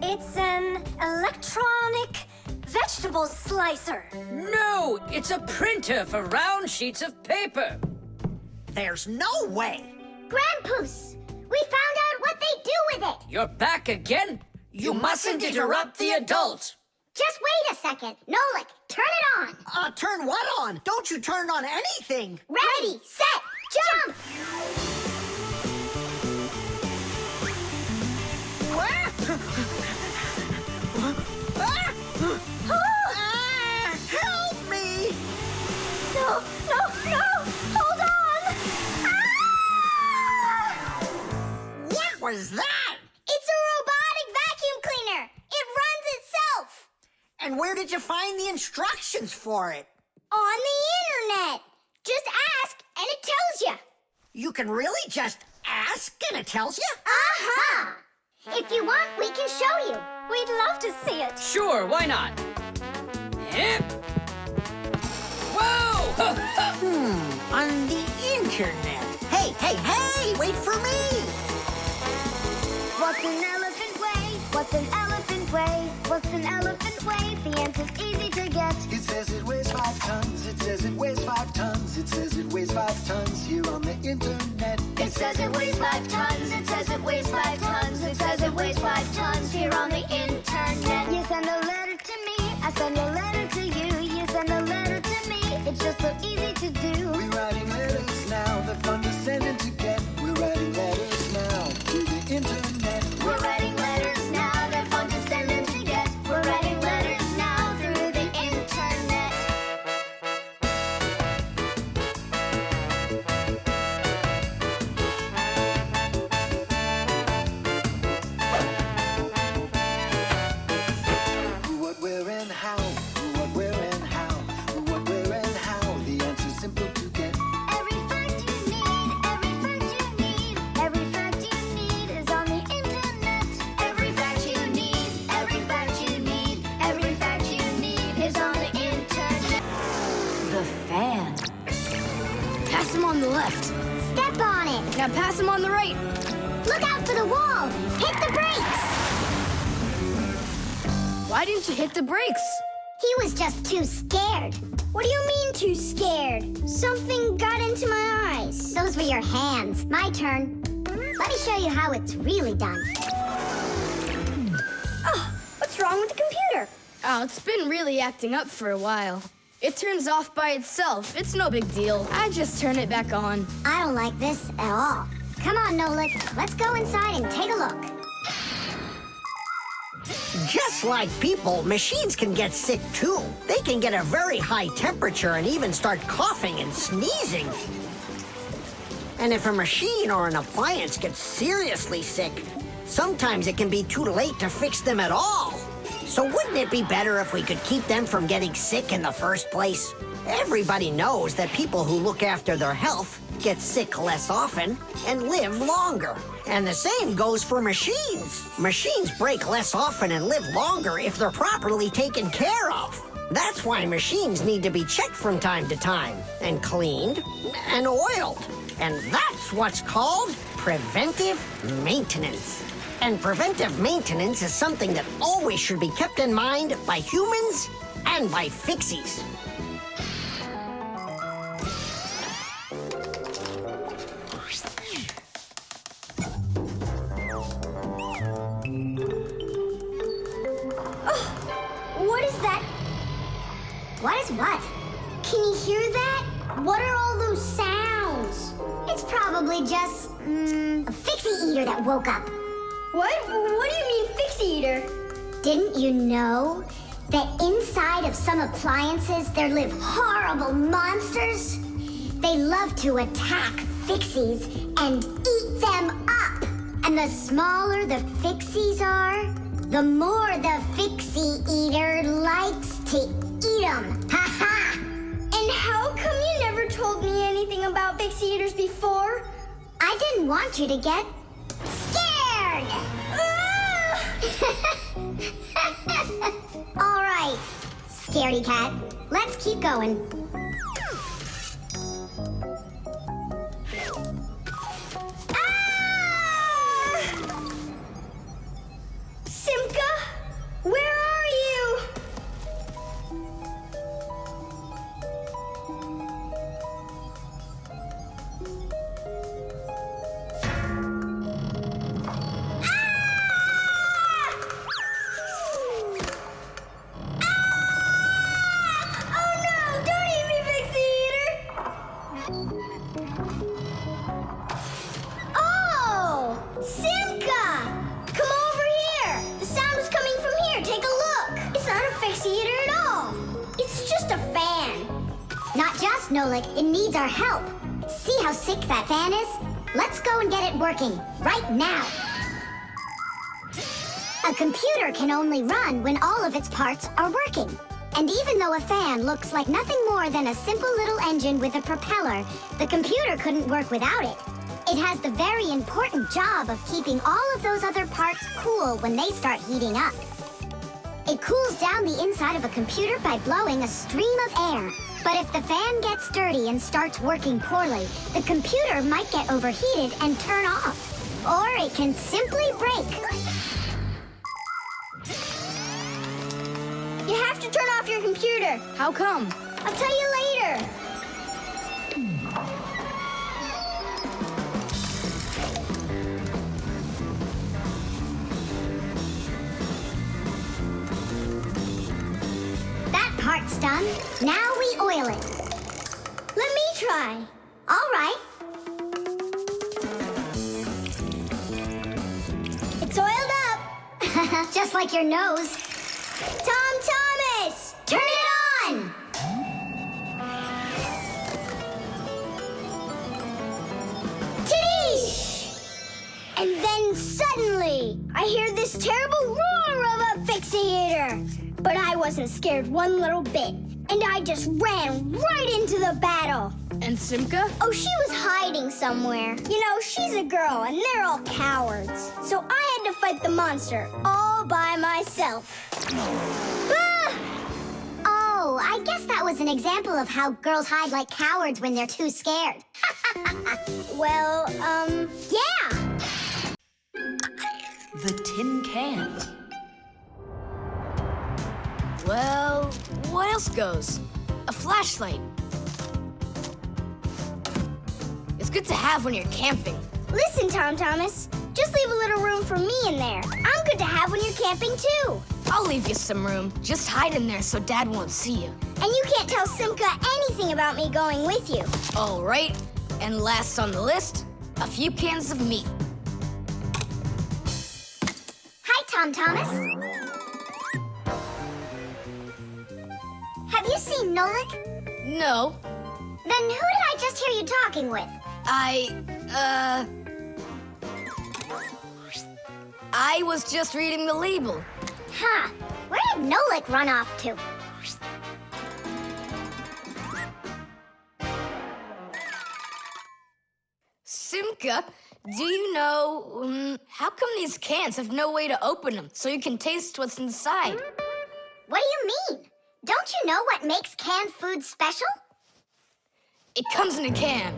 [SPEAKER 6] It's an electronic vegetable slicer.
[SPEAKER 10] No, it's a printer for round sheets of paper.
[SPEAKER 4] There's no way.
[SPEAKER 3] Grandpoos, we found out what they do with it.
[SPEAKER 10] You're back again? You mustn't interrupt the adult.
[SPEAKER 3] Just wait a second. Nolik, turn it on.
[SPEAKER 4] Turn what on? Don't you turn on anything.
[SPEAKER 3] Ready, set, jump!
[SPEAKER 4] Help me!
[SPEAKER 6] No, hold on!
[SPEAKER 4] What was that?
[SPEAKER 3] It's a robotic vacuum cleaner. It runs itself.
[SPEAKER 4] And where did you find the instructions for it?
[SPEAKER 3] On the internet. Just ask and it tells you.
[SPEAKER 4] You can really just ask and it tells you?
[SPEAKER 3] Uh-huh. If you want, we can show you.
[SPEAKER 6] We'd love to see it.
[SPEAKER 10] Sure, why not? Yep. Whoa!
[SPEAKER 4] On the internet. Hey, wait for me!
[SPEAKER 3] What's an elephant weigh? What's an elephant weigh? What's an elephant weigh? The answer's easy to get.
[SPEAKER 11] It says it weighs 5 tons. It says it weighs 5 tons. It says it weighs 5 tons here on the internet.
[SPEAKER 3] It says it weighs 5 tons. It says it weighs 5 tons. It says it weighs 5 tons here on the internet. You send a letter to me. I send a letter to you. You send a letter to me. It's just so easy to do.
[SPEAKER 11] We're writing letters now. They're fun to send and to get. We're writing letters now through the internet.
[SPEAKER 3] We're writing letters now. They're fun to send and to get. We're writing letters now through the internet.
[SPEAKER 11] Who, what, where, and how. Who, what, where, and how. Who, what, where, and how. The answer's simple to get.
[SPEAKER 3] Every fact you need, every fact you need, every fact you need is on the internet. Every fact you need, every fact you need, every fact you need is on the internet.
[SPEAKER 1] The fan.
[SPEAKER 2] Pass him on the left.
[SPEAKER 3] Step on it.
[SPEAKER 2] Now pass him on the right.
[SPEAKER 3] Look out for the wall. Hit the brakes.
[SPEAKER 2] Why didn't you hit the brakes?
[SPEAKER 3] He was just too scared. What do you mean too scared? Something got into my eyes. Those were your hands. My turn. Let me show you how it's really done. Oh, what's wrong with the computer?
[SPEAKER 2] Oh, it's been really acting up for a while. It turns off by itself. It's no big deal. I just turn it back on.
[SPEAKER 3] I don't like this at all. Come on, Nolik. Let's go inside and take a look.
[SPEAKER 4] Just like people, machines can get sick too. They can get a very high temperature and even start coughing and sneezing. And if a machine or an appliance gets seriously sick, sometimes it can be too late to fix them at all. So wouldn't it be better if we could keep them from getting sick in the first place? Everybody knows that people who look after their health get sick less often and live longer. And the same goes for machines. Machines break less often and live longer if they're properly taken care of. That's why machines need to be checked from time to time and cleaned and oiled. And that's what's called preventive maintenance. And preventive maintenance is something that always should be kept in mind by humans and by Fixies.
[SPEAKER 3] What is that? What is what? Can you hear that? What are all those sounds? It's probably just, a Fixie eater that woke up. What? What do you mean, Fixie eater? Didn't you know that inside of some appliances there live horrible monsters? They love to attack Fixies and eat them up. And the smaller the Fixies are, the more the Fixie eater likes to eat them. Ha ha!
[SPEAKER 8] And how come you never told me anything about Fixie eaters before?
[SPEAKER 3] I didn't want you to get scared. All right, scaredy cat. Let's keep going.
[SPEAKER 8] Simka, where are you? Oh no, don't eat me, Fixie Eater! Oh, Simka! Come over here! The sound was coming from here. Take a look. It's not a Fixie Eater at all. It's just a fan.
[SPEAKER 3] Not just, Nolik. It needs our help. See how sick that fan is? Let's go and get it working. Right now. A computer can only run when all of its parts are working. And even though a fan looks like nothing more than a simple little engine with a propeller, the computer couldn't work without it. It has the very important job of keeping all of those other parts cool when they start heating up. It cools down the inside of a computer by blowing a stream of air. But if the fan gets dirty and starts working poorly, the computer might get overheated and turn off. Or it can simply break.
[SPEAKER 8] You have to turn off your computer.
[SPEAKER 2] How come?
[SPEAKER 8] I'll tell you later.
[SPEAKER 3] That part's done. Now we oil it.
[SPEAKER 8] Let me try.
[SPEAKER 3] All right.
[SPEAKER 8] It's oiled up.
[SPEAKER 3] Just like your nose.
[SPEAKER 8] Tom Thomas!
[SPEAKER 3] Turn it on!
[SPEAKER 8] Tidish! And then suddenly, I hear this terrible roar of a Fixie Eater. But I wasn't scared one little bit. And I just ran right into the battle.
[SPEAKER 2] And Simka?
[SPEAKER 8] Oh, she was hiding somewhere. You know, she's a girl and they're all cowards. So I had to fight the monster all by myself. Ah!
[SPEAKER 3] Oh, I guess that was an example of how girls hide like cowards when they're too scared.
[SPEAKER 8] Well, yeah.
[SPEAKER 9] The tin can.
[SPEAKER 2] Well, what else goes? A flashlight. It's good to have when you're camping.
[SPEAKER 8] Listen, Tom Thomas, just leave a little room for me in there. I'm good to have when you're camping, too.
[SPEAKER 2] I'll leave you some room. Just hide in there so Dad won't see you.
[SPEAKER 8] And you can't tell Simka anything about me going with you.
[SPEAKER 2] All right. And last on the list, a few cans of meat.
[SPEAKER 3] Hi, Tom Thomas. Have you seen Nolik?
[SPEAKER 2] No,
[SPEAKER 3] Then who did I just hear you talking with?
[SPEAKER 2] I was just reading the label.
[SPEAKER 3] Huh. Where did Nolik run off to?
[SPEAKER 2] Simka, do you know, how come these cans have no way to open them so you can taste what's inside?
[SPEAKER 3] What do you mean? Don't you know what makes canned food special?
[SPEAKER 2] It comes in a can.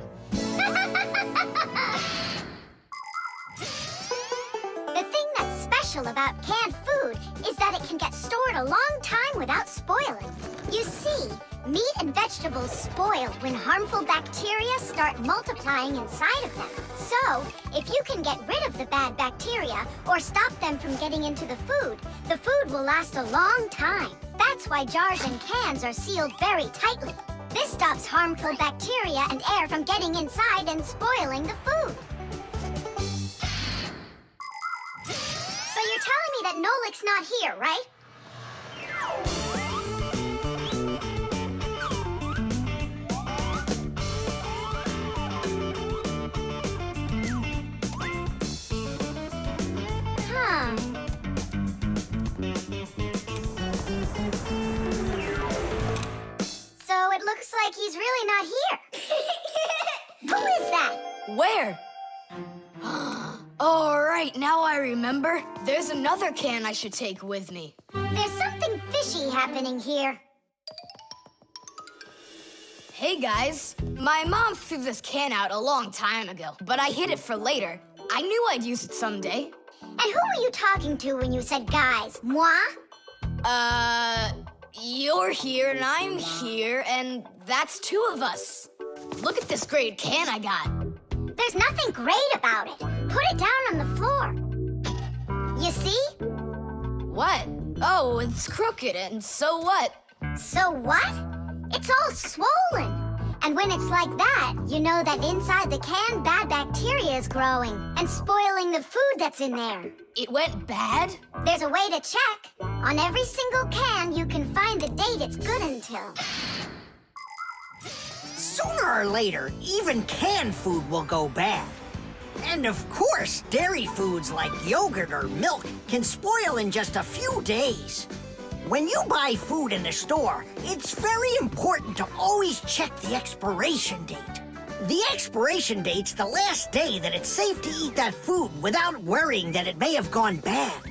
[SPEAKER 3] The thing that's special about canned food is that it can get stored a long time without spoiling. You see, meat and vegetables spoil when harmful bacteria start multiplying inside of them. So, if you can get rid of the bad bacteria or stop them from getting into the food will last a long time. That's why jars and cans are sealed very tightly. This stops harmful bacteria and air from getting inside and spoiling the food. So you're telling me that Nolik's not here, right? is really not here. Who is that?
[SPEAKER 2] Where? Oh, right, now I remember. There's another can I should take with me.
[SPEAKER 3] There's something fishy happening here.
[SPEAKER 2] Hey, guys. My mom threw this can out a long time ago, but I hid it for later. I knew I'd use it someday.
[SPEAKER 3] And who were you talking to when you said guys? Moi?
[SPEAKER 2] You're here and I'm here, and that's two of us. Look at this great can I got.
[SPEAKER 3] There's nothing great about it. Put it down on the floor. You see?
[SPEAKER 2] What? Oh, it's crooked, and so what?
[SPEAKER 3] So what? It's all swollen. And when it's like that, you know that inside the can, bad bacteria is growing and spoiling the food that's in there.
[SPEAKER 2] It went bad?
[SPEAKER 3] There's a way to check. On every single can, you can find the date it's good until.
[SPEAKER 4] Sooner or later, even canned food will go bad. And of course, dairy foods like yogurt or milk can spoil in just a few days. When you buy food in the store, it's very important to always check the expiration date. The expiration date's the last day that it's safe to eat that food without worrying that it may have gone bad.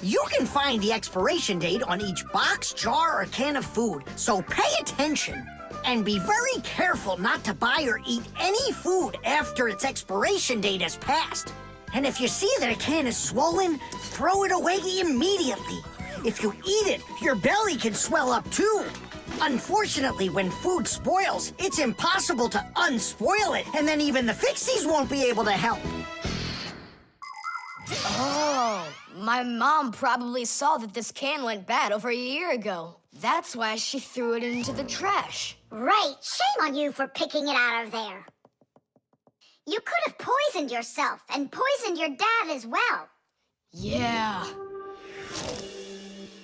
[SPEAKER 4] You can find the expiration date on each box, jar, or can of food, so pay attention. And be very careful not to buy or eat any food after its expiration date has passed. And if you see that a can is swollen, throw it away immediately. If you eat it, your belly can swell up too. Unfortunately, when food spoils, it's impossible to unspoil it, and then even the Fixies won't be able to help.
[SPEAKER 2] Oh, my mom probably saw that this can went bad over a year ago. That's why she threw it into the trash.
[SPEAKER 3] Right. Shame on you for picking it out of there. You could have poisoned yourself and poisoned your dad as well.
[SPEAKER 2] Yeah.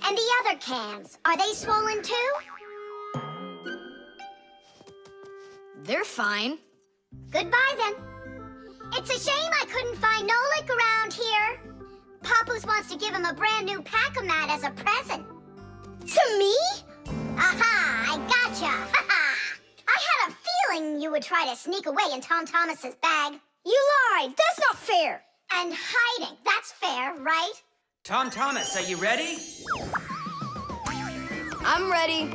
[SPEAKER 3] And the other cans, are they swollen too?
[SPEAKER 2] They're fine.
[SPEAKER 3] Goodbye then. It's a shame I couldn't find Nolik around here. Papoose wants to give him a brand new pack-a-mat as a present. To me? Aha, I gotcha. Ha-ha. I had a feeling you would try to sneak away in Tom Thomas's bag.
[SPEAKER 8] You lied! That's not fair!
[SPEAKER 3] And hiding, that's fair, right?
[SPEAKER 12] Tom Thomas, are you ready?
[SPEAKER 2] I'm ready.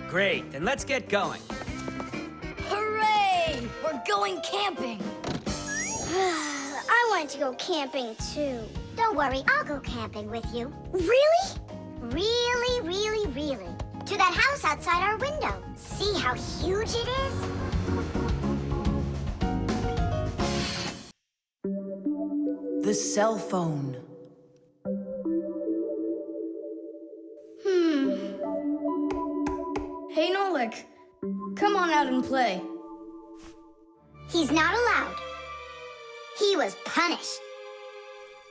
[SPEAKER 12] Great, then let's get going.
[SPEAKER 2] Hooray! We're going camping.
[SPEAKER 8] I wanted to go camping too.
[SPEAKER 3] Don't worry, I'll go camping with you.
[SPEAKER 8] Really?
[SPEAKER 3] Really, really, really. To that house outside our window. See how huge it is?
[SPEAKER 9] The cell phone.
[SPEAKER 2] Hey, Nolik. Come on out and play.
[SPEAKER 3] He's not allowed. He was punished.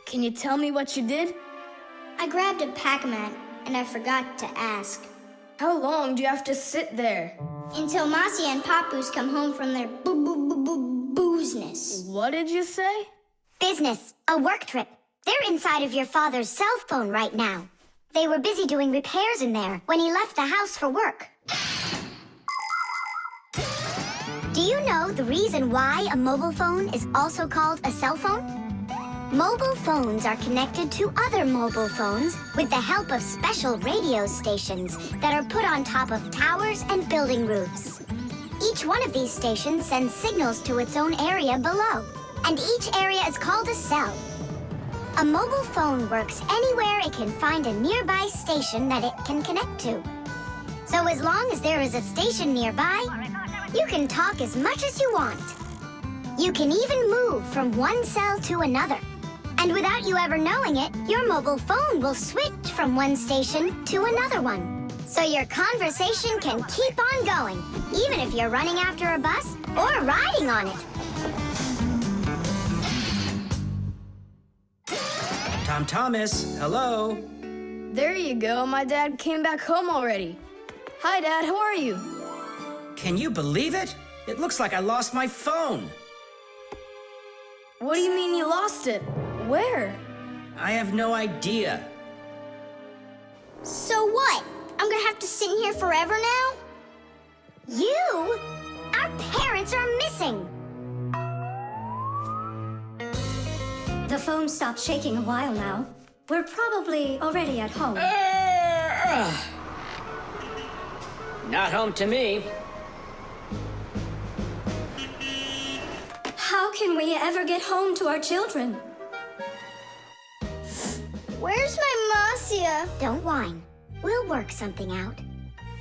[SPEAKER 2] Can you tell me what you did?
[SPEAKER 8] I grabbed a pac-man and I forgot to ask.
[SPEAKER 2] How long do you have to sit there?
[SPEAKER 8] Until Marcia and Papoose come home from their boozness.
[SPEAKER 2] What did you say?
[SPEAKER 3] Business, a work trip. They're inside of your father's cell phone right now. They were busy doing repairs in there when he left the house for work. Do you know the reason why a mobile phone is also called a cell phone? Mobile phones are connected to other mobile phones with the help of special radio stations that are put on top of towers and building roofs. Each one of these stations sends signals to its own area below, and each area is called a cell. A mobile phone works anywhere it can find a nearby station that it can connect to. So as long as there is a station nearby, you can talk as much as you want. You can even move from one cell to another. And without you ever knowing it, your mobile phone will switch from one station to another one. So your conversation can keep on going, even if you're running after a bus or riding on it.
[SPEAKER 12] Tom Thomas, hello.
[SPEAKER 2] There you go. My dad came back home already. Hi, Dad. How are you?
[SPEAKER 12] Can you believe it? It looks like I lost my phone.
[SPEAKER 2] What do you mean you lost it? Where?
[SPEAKER 12] I have no idea.
[SPEAKER 8] So what? I'm gonna have to sit in here forever now?
[SPEAKER 3] You? missing?
[SPEAKER 6] The phone stopped shaking a while now. We're probably already at home.
[SPEAKER 5] Not home to me.
[SPEAKER 6] How can we ever get home to our children?
[SPEAKER 8] Where's my Marcia?
[SPEAKER 3] Don't whine. We'll work something out.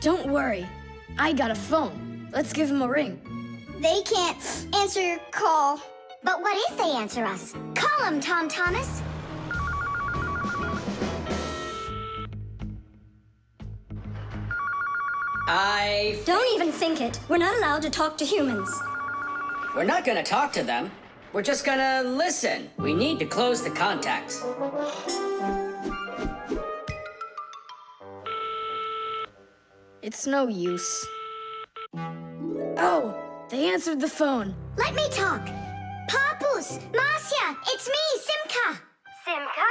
[SPEAKER 2] Don't worry. I got a phone. Let's give him a ring.
[SPEAKER 8] They can't answer your call.
[SPEAKER 3] But what if they answer us? Call them, Tom Thomas.
[SPEAKER 6] Don't even think it. We're not allowed to talk to humans.
[SPEAKER 5] We're not gonna talk to them. We're just gonna listen. We need to close the contacts.
[SPEAKER 2] It's no use. Oh, they answered the phone.
[SPEAKER 3] Let me talk. Papus, Marcia, it's me, Simka.
[SPEAKER 6] Simka?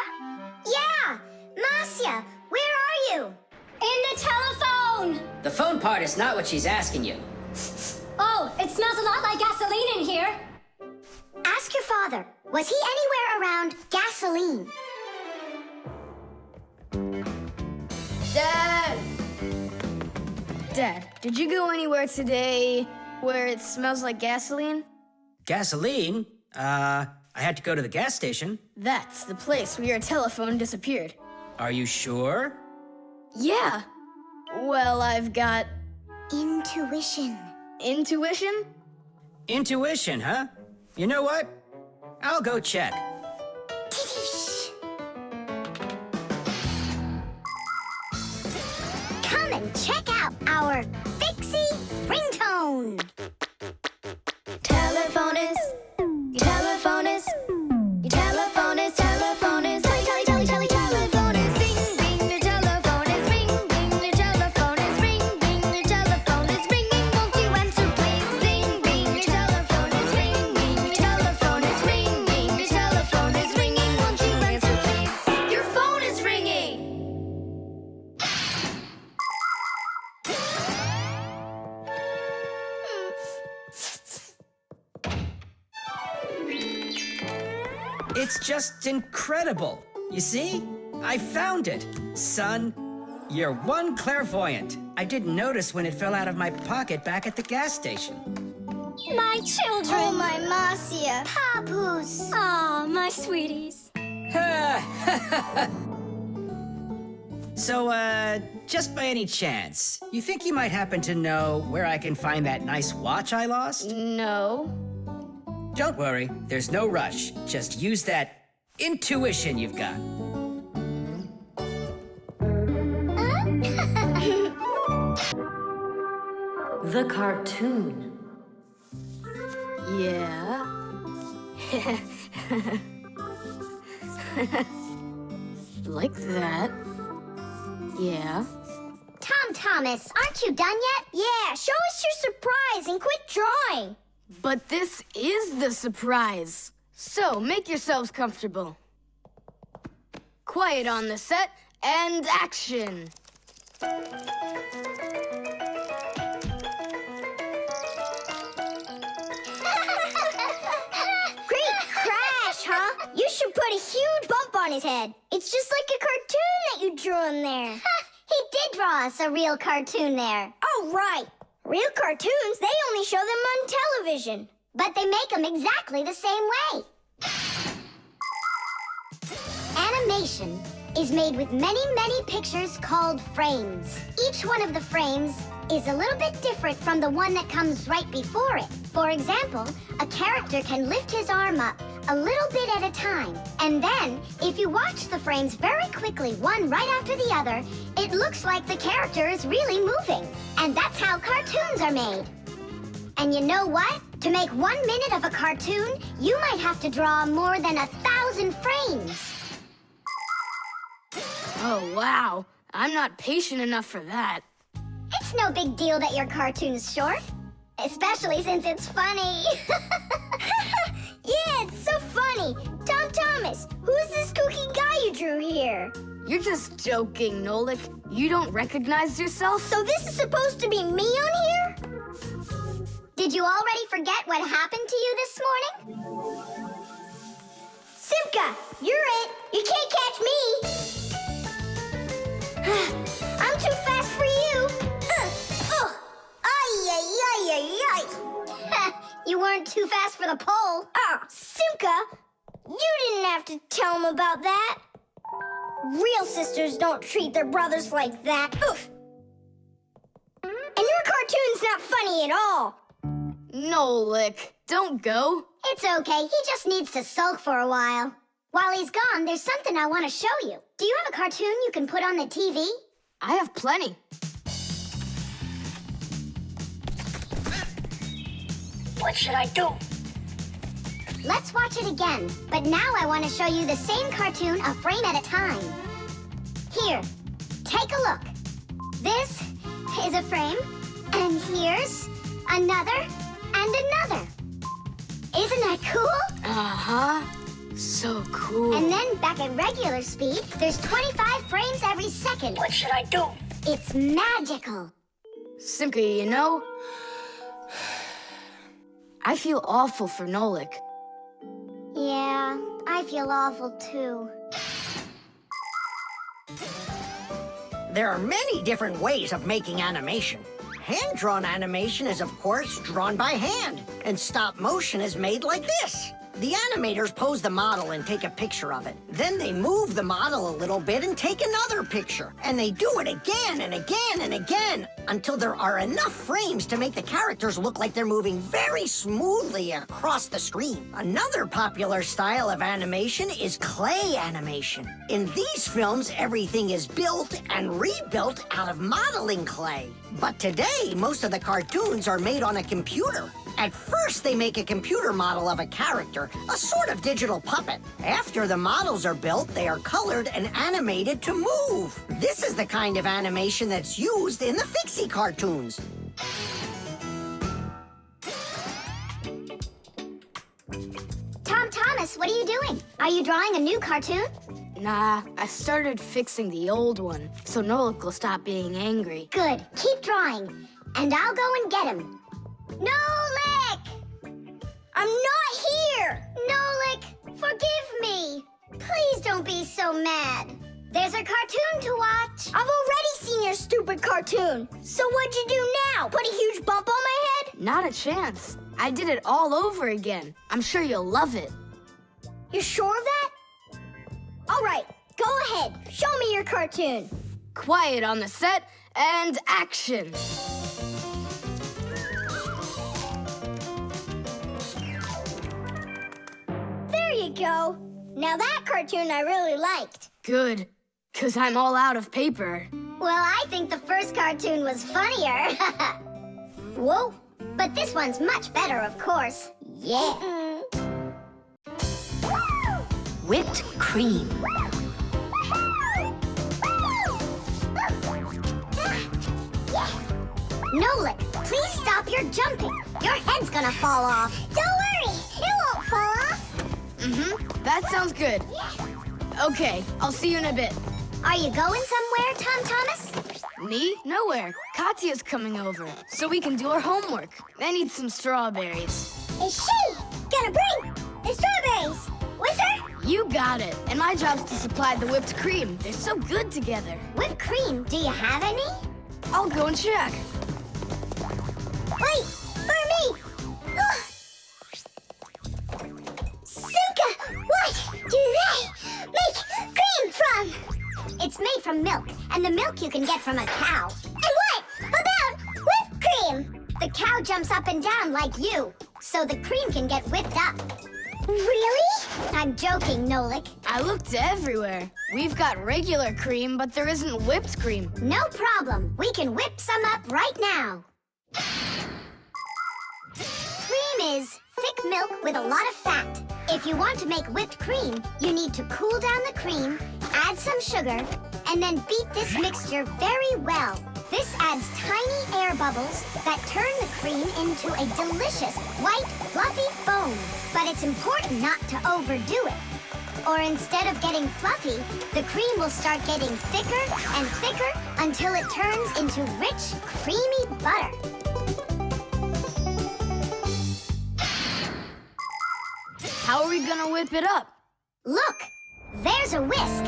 [SPEAKER 3] Yeah, Marcia, where are you?
[SPEAKER 6] In the telephone!
[SPEAKER 5] The phone part is not what she's asking you.
[SPEAKER 6] Oh, it smells a lot like gasoline in here.
[SPEAKER 3] Ask your father. Was he anywhere around gasoline?
[SPEAKER 2] Dad! Dad, did you go anywhere today where it smells like gasoline?
[SPEAKER 12] Gasoline? I had to go to the gas station.
[SPEAKER 2] That's the place where your telephone disappeared.
[SPEAKER 12] Are you sure?
[SPEAKER 2] Yeah. Well, I've got...
[SPEAKER 3] Intuition.
[SPEAKER 2] Intuition?
[SPEAKER 12] Intuition, huh? You know what? I'll go check.
[SPEAKER 3] Come and check out our Fixie ringtone.
[SPEAKER 6] Telephone is, your telephone is, your telephone is, telephone is, telephone is, ring, ring, your telephone is, ring, ring, your telephone is, ring, ring, your telephone is ringing, won't you answer please? Ring, ring, your telephone is, ring, ring, your telephone is, ring, ring, your telephone is ringing, won't you answer please? Your phone is ringing!
[SPEAKER 12] It's just incredible. You see? I found it. Son, you're one clairvoyant. I didn't notice when it fell out of my pocket back at the gas station.
[SPEAKER 6] My children!
[SPEAKER 8] Oh, my Marcia.
[SPEAKER 3] Papus.
[SPEAKER 6] Aw, my sweeties.
[SPEAKER 12] So, just by any chance, you think you might happen to know where I can find that nice watch I lost?
[SPEAKER 2] No.
[SPEAKER 12] Don't worry, there's no rush. Just use that intuition you've got.
[SPEAKER 1] The cartoon.
[SPEAKER 2] Yeah. Like that. Yeah.
[SPEAKER 3] Tom Thomas, aren't you done yet?
[SPEAKER 8] Yeah, show us your surprise and quit drawing.
[SPEAKER 2] But this is the surprise. So make yourselves comfortable. Quiet on the set and action.
[SPEAKER 8] Great crash, huh? You should put a huge bump on his head. It's just like a cartoon that you drew in there.
[SPEAKER 3] He did draw us a real cartoon there.
[SPEAKER 8] Oh, right. Real cartoons, they only show them on television.
[SPEAKER 3] But they make them exactly the same way. Animation is made with many, many pictures called frames. Each one of the frames is a little bit different from the one that comes right before it. For example, a character can lift his arm up a little bit at a time. And then, if you watch the frames very quickly, one right after the other, it looks like the character is really moving. And that's how cartoons are made. And you know what? To make 1 minute of a cartoon, you might have to draw more than 1,000 frames.
[SPEAKER 2] Oh, wow. I'm not patient enough for that.
[SPEAKER 3] It's no big deal that your cartoon's short. Especially since it's funny.
[SPEAKER 8] Yeah, it's so funny. Tom Thomas, who's this kooky guy you drew here?
[SPEAKER 2] You're just joking, Nolik. You don't recognize yourself?
[SPEAKER 8] So this is supposed to be me on here?
[SPEAKER 3] Did you already forget what happened to you this morning?
[SPEAKER 8] Simka, you're it. You can't catch me. I'm too fast for you. Ay, ay, ay, ay, ay.
[SPEAKER 3] You weren't too fast for the pole.
[SPEAKER 8] Simka, you didn't have to tell him about that. Real sisters don't treat their brothers like that. Oof. And your cartoon's not funny at all.
[SPEAKER 2] Nolik, don't go.
[SPEAKER 3] It's okay. He just needs to sulk for a while. While he's gone, there's something I want to show you. Do you have a cartoon you can put on the TV?
[SPEAKER 2] I have plenty.
[SPEAKER 4] What should I do?
[SPEAKER 3] Let's watch it again. But now I want to show you the same cartoon a frame at a time. Here, take a look. This is a frame, and here's another and another. Isn't that cool?
[SPEAKER 2] Uh-huh. So cool.
[SPEAKER 3] And then back at regular speed, there's 25 frames every second.
[SPEAKER 4] What should I do?
[SPEAKER 3] It's magical.
[SPEAKER 2] Simka, you know, I feel awful for Nolik.
[SPEAKER 3] Yeah, I feel awful too.
[SPEAKER 4] There are many different ways of making animation. Hand-drawn animation is, of course, drawn by hand, and stop motion is made like this. The animators pose the model and take a picture of it. Then they move the model a little bit and take another picture. And they do it again and again and again until there are enough frames to make the characters look like they're moving very smoothly across the screen. Another popular style of animation is clay animation. In these films, everything is built and rebuilt out of modeling clay. But today, most of the cartoons are made on a computer. At first, they make a computer model of a character, a sort of digital puppet. After the models are built, they are colored and animated to move. This is the kind of animation that's used in the Fixie cartoons.
[SPEAKER 3] Tom Thomas, what are you doing? Are you drawing a new cartoon?
[SPEAKER 2] Nah, I started fixing the old one, so Nolik will stop being angry.
[SPEAKER 3] Good. Keep drawing, and I'll go and get him. Nolik!
[SPEAKER 8] I'm not here.
[SPEAKER 3] Nolik, forgive me. Please don't be so mad. There's a cartoon to watch.
[SPEAKER 8] I've already seen your stupid cartoon. So what'd you do now? Put a huge bump on my head?
[SPEAKER 2] Not a chance. I did it all over again. I'm sure you'll love it.
[SPEAKER 8] You sure of that? All right, go ahead. Show me your cartoon.
[SPEAKER 2] Quiet on the set, and action.
[SPEAKER 8] There you go. Now that cartoon I really liked.
[SPEAKER 2] Good, 'cause I'm all out of paper.
[SPEAKER 3] Well, I think the first cartoon was funnier. Whoa, but this one's much better, of course. Yeah.
[SPEAKER 1] Whipped cream.
[SPEAKER 3] Nolik, please stop your jumping. Your head's gonna fall off. Don't worry, it won't fall off.
[SPEAKER 2] That sounds good. Okay, I'll see you in a bit.
[SPEAKER 3] Are you going somewhere, Tom Thomas?
[SPEAKER 2] Me? Nowhere. Katya's coming over, so we can do our homework. I need some strawberries.
[SPEAKER 3] Is she gonna bring the strawberries with her?
[SPEAKER 2] You got it. And my job's to supply the whipped cream. They're so good together.
[SPEAKER 3] Whipped cream, do you have any?
[SPEAKER 2] I'll go and check.
[SPEAKER 3] Wait, for me! Ugh. Simka, what do they make cream from? It's made from milk, and the milk you can get from a cow. And what about whipped cream? The cow jumps up and down like you, so the cream can get whipped up. Really? I'm joking, Nolik.
[SPEAKER 2] I looked everywhere. We've got regular cream, but there isn't whipped cream.
[SPEAKER 3] No problem. We can whip some up right now. Cream is thick milk with a lot of fat. If you want to make whipped cream, you need to cool down the cream, add some sugar, and then beat this mixture very well. This adds tiny air bubbles that turn the cream into a delicious, white, fluffy foam. But it's important not to overdo it. Or instead of getting fluffy, the cream will start getting thicker and thicker until it turns into rich, creamy butter.
[SPEAKER 2] How are we gonna whip it up?
[SPEAKER 3] Look, there's a whisk.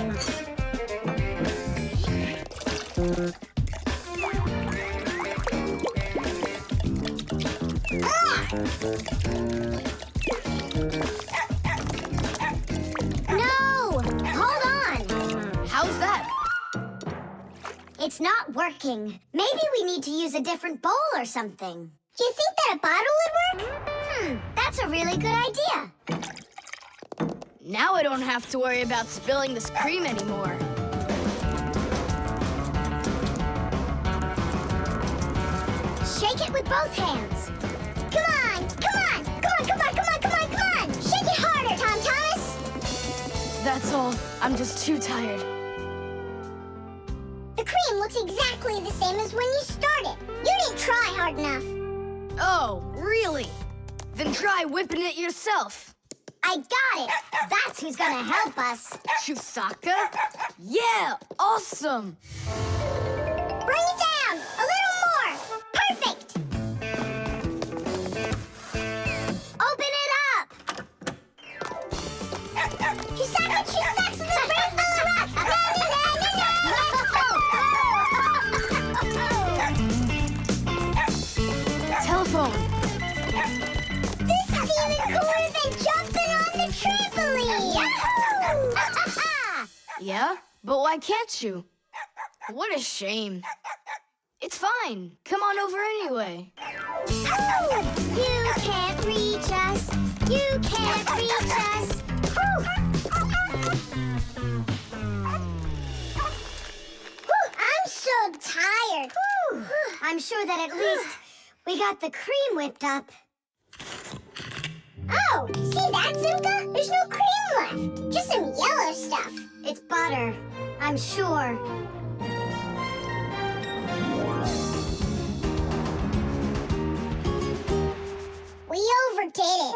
[SPEAKER 3] No! Hold on!
[SPEAKER 2] How's that?
[SPEAKER 3] It's not working. Maybe we need to use a different bowl or something. Do you think that a bottle would work? That's a really good idea.
[SPEAKER 2] Now I don't have to worry about spilling this cream anymore.
[SPEAKER 3] Shake it with both hands. Come on, come on, come on, come on, come on, come on, come on! Shake it harder, Tom Thomas!
[SPEAKER 2] That's all. I'm just too tired.
[SPEAKER 3] The cream looks exactly the same as when you started. You didn't try hard enough.
[SPEAKER 2] Oh, really? Then try whipping it yourself.
[SPEAKER 3] I got it. That's who's gonna help us.
[SPEAKER 2] Chusaka? Yeah, awesome.
[SPEAKER 3] Bring it down. A little more. Perfect. Open it up. Chusaka, Chusaka, the brain full of rocks.
[SPEAKER 2] Telephone.
[SPEAKER 3] This is even cooler than jumping on the trampoline. Yahoo!
[SPEAKER 2] Yeah? But why can't you? What a shame. It's fine. Come on over anyway.
[SPEAKER 3] You can't reach us. You can't reach us. I'm so tired. I'm sure that at least we got the cream whipped up. Oh, see that, Simka? There's no cream left. Just some yellow stuff. It's butter, I'm sure. We overdid it.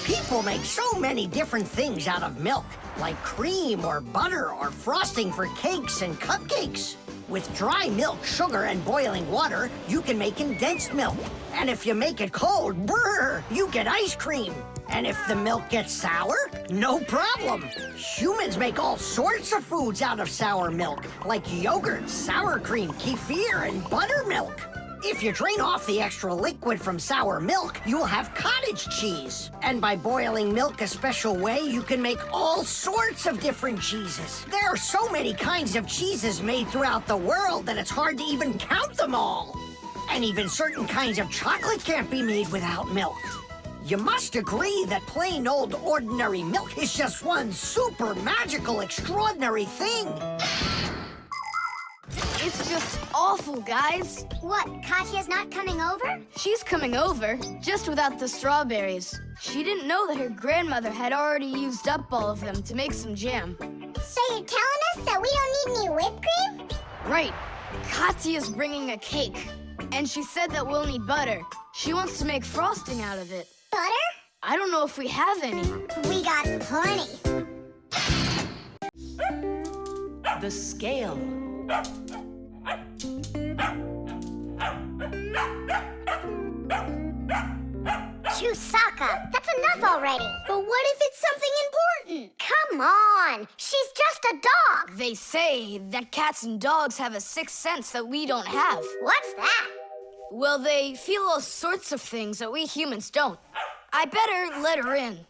[SPEAKER 4] People make so many different things out of milk, like cream or butter or frosting for cakes and cupcakes. With dry milk, sugar, and boiling water, you can make condensed milk. And if you make it cold, brr, you get ice cream. And if the milk gets sour, no problem. Humans make all sorts of foods out of sour milk, like yogurt, sour cream, kefir, and buttermilk. If you drain off the extra liquid from sour milk, you'll have cottage cheese. And by boiling milk a special way, you can make all sorts of different cheeses. There are so many kinds of cheeses made throughout the world that it's hard to even count them all. And even certain kinds of chocolate can't be made without milk. You must agree that plain old ordinary milk is just one super magical, extraordinary thing.
[SPEAKER 2] It's just awful, guys.
[SPEAKER 3] What, Katya's not coming over?
[SPEAKER 2] She's coming over, just without the strawberries. She didn't know that her grandmother had already used up all of them to make some jam.
[SPEAKER 3] So you're telling us that we don't need any whipped cream?
[SPEAKER 2] Right. Katya's bringing a cake, and she said that we'll need butter. She wants to make frosting out of it.
[SPEAKER 3] Butter?
[SPEAKER 2] I don't know if we have any.
[SPEAKER 3] We got plenty.
[SPEAKER 9] The scale.
[SPEAKER 3] Chusaka, that's enough already. But what if it's something important? Come on, she's just a dog.
[SPEAKER 2] They say that cats and dogs have a sixth sense that we don't have.
[SPEAKER 3] What's that?
[SPEAKER 2] Well, they feel all sorts of things that we humans don't. I better let her in.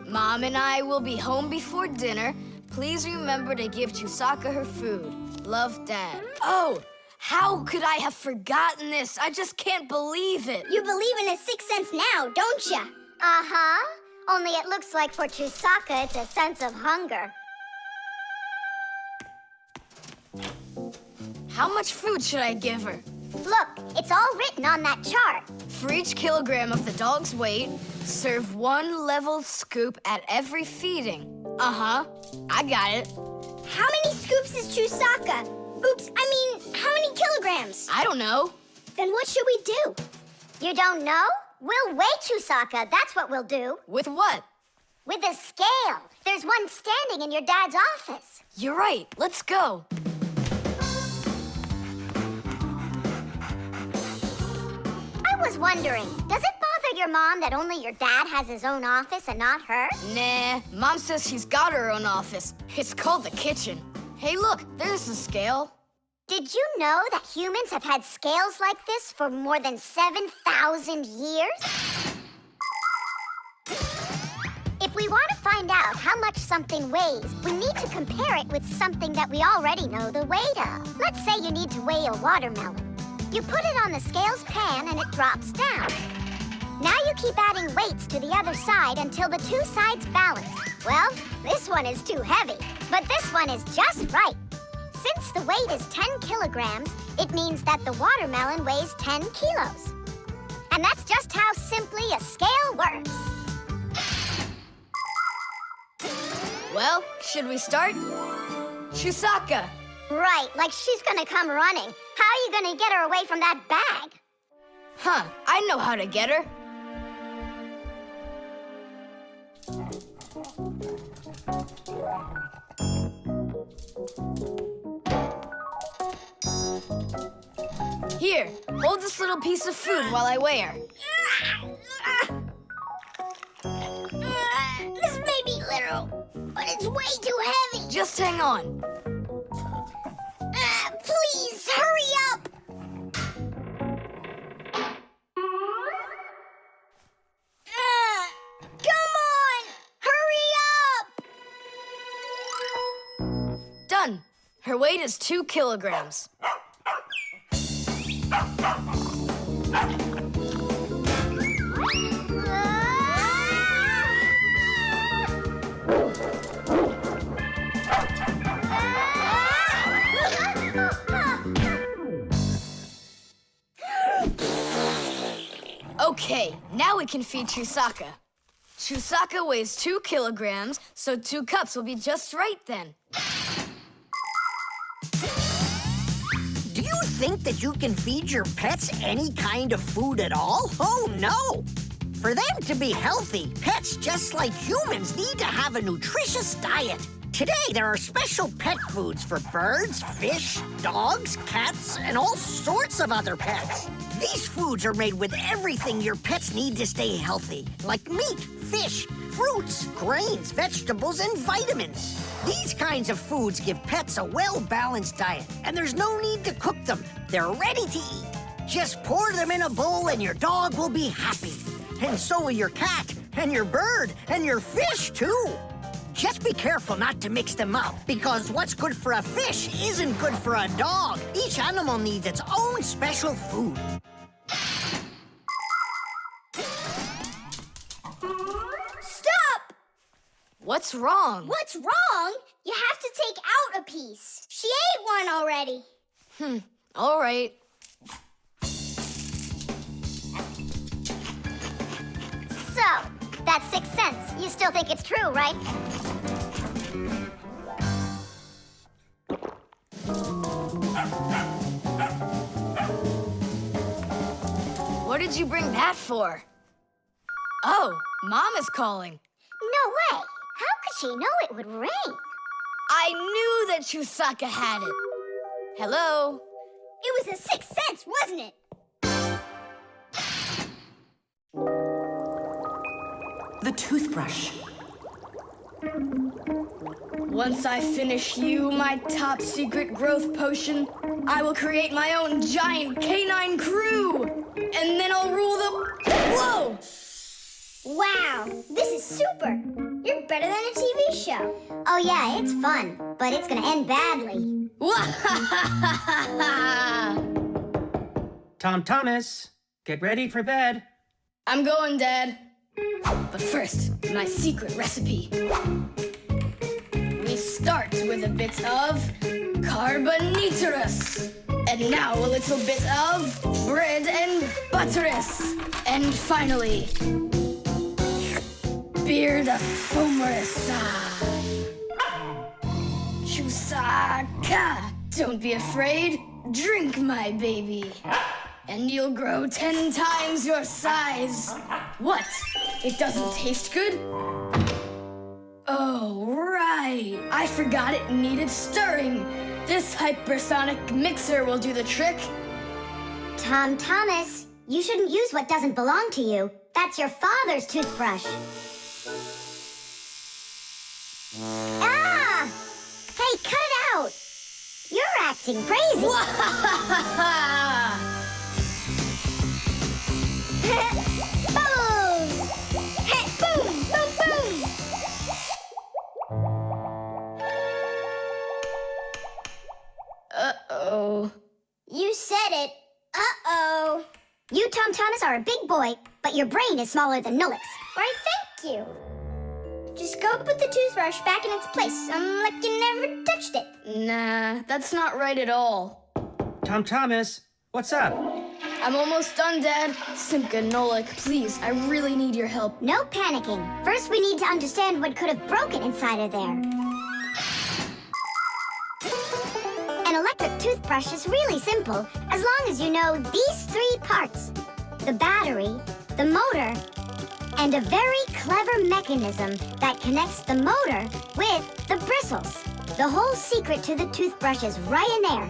[SPEAKER 2] Mom and I will be home before dinner. Please remember to give Chusaka her food. Love, Dad. Oh, how could I have forgotten this? I just can't believe it.
[SPEAKER 3] You believe in a sixth sense now, don't you? Uh-huh. Only it looks like for Chusaka, it's a sense of hunger.
[SPEAKER 2] How much food should I give her?
[SPEAKER 3] Look, it's all written on that chart.
[SPEAKER 2] For each kilogram of the dog's weight, serve 1 level scoop at every feeding. Uh-huh, I got it.
[SPEAKER 3] How many scoops is Chusaka? Oops, I mean, how many kilograms?
[SPEAKER 2] I don't know.
[SPEAKER 3] Then what should we do? You don't know? We'll weigh Chusaka, that's what we'll do.
[SPEAKER 2] With what?
[SPEAKER 3] With a scale. There's one standing in your dad's office.
[SPEAKER 2] You're right, let's go.
[SPEAKER 3] wondering, does it bother your mom that only your dad has his own office and not her?
[SPEAKER 2] Nah, Mom says she's got her own office. It's called the kitchen. Hey, look, there's the scale.
[SPEAKER 3] Did you know that humans have had scales like this for more than 7,000 years? If we want to find out how much something weighs, we need to compare it with something that we already know the weight of. Let's say you need to weigh a watermelon. You put it on the scales pan and it drops down. Now you keep adding weights to the other side until the two sides balance. Well, this one is too heavy, but this one is just right. Since the weight is 10 kilograms, it means that the watermelon weighs 10 kilos. And that's just how simply a scale works.
[SPEAKER 2] Well, should we start? Chusaka!
[SPEAKER 3] Right, like she's gonna come running. How are you gonna get her away from that bag?
[SPEAKER 2] Huh, I know how to get her. Here, hold this little piece of food while I weigh her.
[SPEAKER 8] This may be literal, but it's way too heavy.
[SPEAKER 2] Just hang on.
[SPEAKER 8] Please, hurry up. Come on, hurry up.
[SPEAKER 2] Done. Her weight is 2 kilograms. Okay, now we can feed Chusaka. Chusaka weighs 2 kilograms, so 2 cups will be just right then.
[SPEAKER 4] Do you think that you can feed your pets any kind of food at all? Oh, no! For them to be healthy, pets just like humans need to have a nutritious diet. Today, there are special pet foods for birds, fish, dogs, cats, and all sorts of other pets. These foods are made with everything your pets need to stay healthy, like meat, fish, fruits, grains, vegetables, and vitamins. These kinds of foods give pets a well-balanced diet, and there's no need to cook them. They're ready to eat. Just pour them in a bowl and your dog will be happy. And so will your cat, and your bird, and your fish, too. Just be careful not to mix them up, because what's good for a fish isn't good for a dog. Each animal needs its own special food.
[SPEAKER 8] Stop!
[SPEAKER 2] What's wrong?
[SPEAKER 8] What's wrong? You have to take out a piece. She ate one already.
[SPEAKER 2] All right.
[SPEAKER 3] So, that's 6 cents. You still think it's true, right?
[SPEAKER 2] What did you bring that for? Oh, Mom is calling.
[SPEAKER 3] No way. How could she know it would rain?
[SPEAKER 2] I knew that Chusaka had it. Hello?
[SPEAKER 8] It was a 6 cents, wasn't it?
[SPEAKER 9] The toothbrush.
[SPEAKER 2] Once I finish you, my top secret growth potion, I will create my own giant canine crew. And then I'll rule the... Whoa!
[SPEAKER 8] Wow, this is super. You're better than a TV show.
[SPEAKER 3] Oh yeah, it's fun, but it's gonna end badly.
[SPEAKER 7] Tom Thomas, get ready for bed.
[SPEAKER 2] I'm going, Dad. But first, my secret recipe. We start with a bit of carbonatorous. And now a little bit of bread and butterous. And finally, beard of foamerous. Chusaka! Don't be afraid. Drink, my baby. And you'll grow 10 times your size. What? It doesn't taste good? Oh, right. I forgot it needed stirring. This hypersonic mixer will do the trick.
[SPEAKER 3] Tom Thomas, You shouldn't use what doesn't belong to you. That's your father's toothbrush. Ah! Hey, cut it out! You're acting crazy. Bubbles! Hey, boom, boom, boom!
[SPEAKER 2] Uh-oh.
[SPEAKER 3] You said it. Uh-oh. You, Tom Thomas, are a big boy, but your brain is smaller than Nolik's. Why, thank you. Just go put the toothbrush back in its place, like you never touched it.
[SPEAKER 2] Nah, that's not right at all.
[SPEAKER 7] Tom Thomas, what's up?
[SPEAKER 2] I'm almost done, Dad. Simka and Nolik, please, I really need your help.
[SPEAKER 3] No panicking. First, we need to understand what could have broken inside of there. An electric toothbrush is really simple, as long as you know these 3 parts. The battery, the motor, and a very clever mechanism that connects the motor with the bristles. The whole secret to the toothbrush is right in there.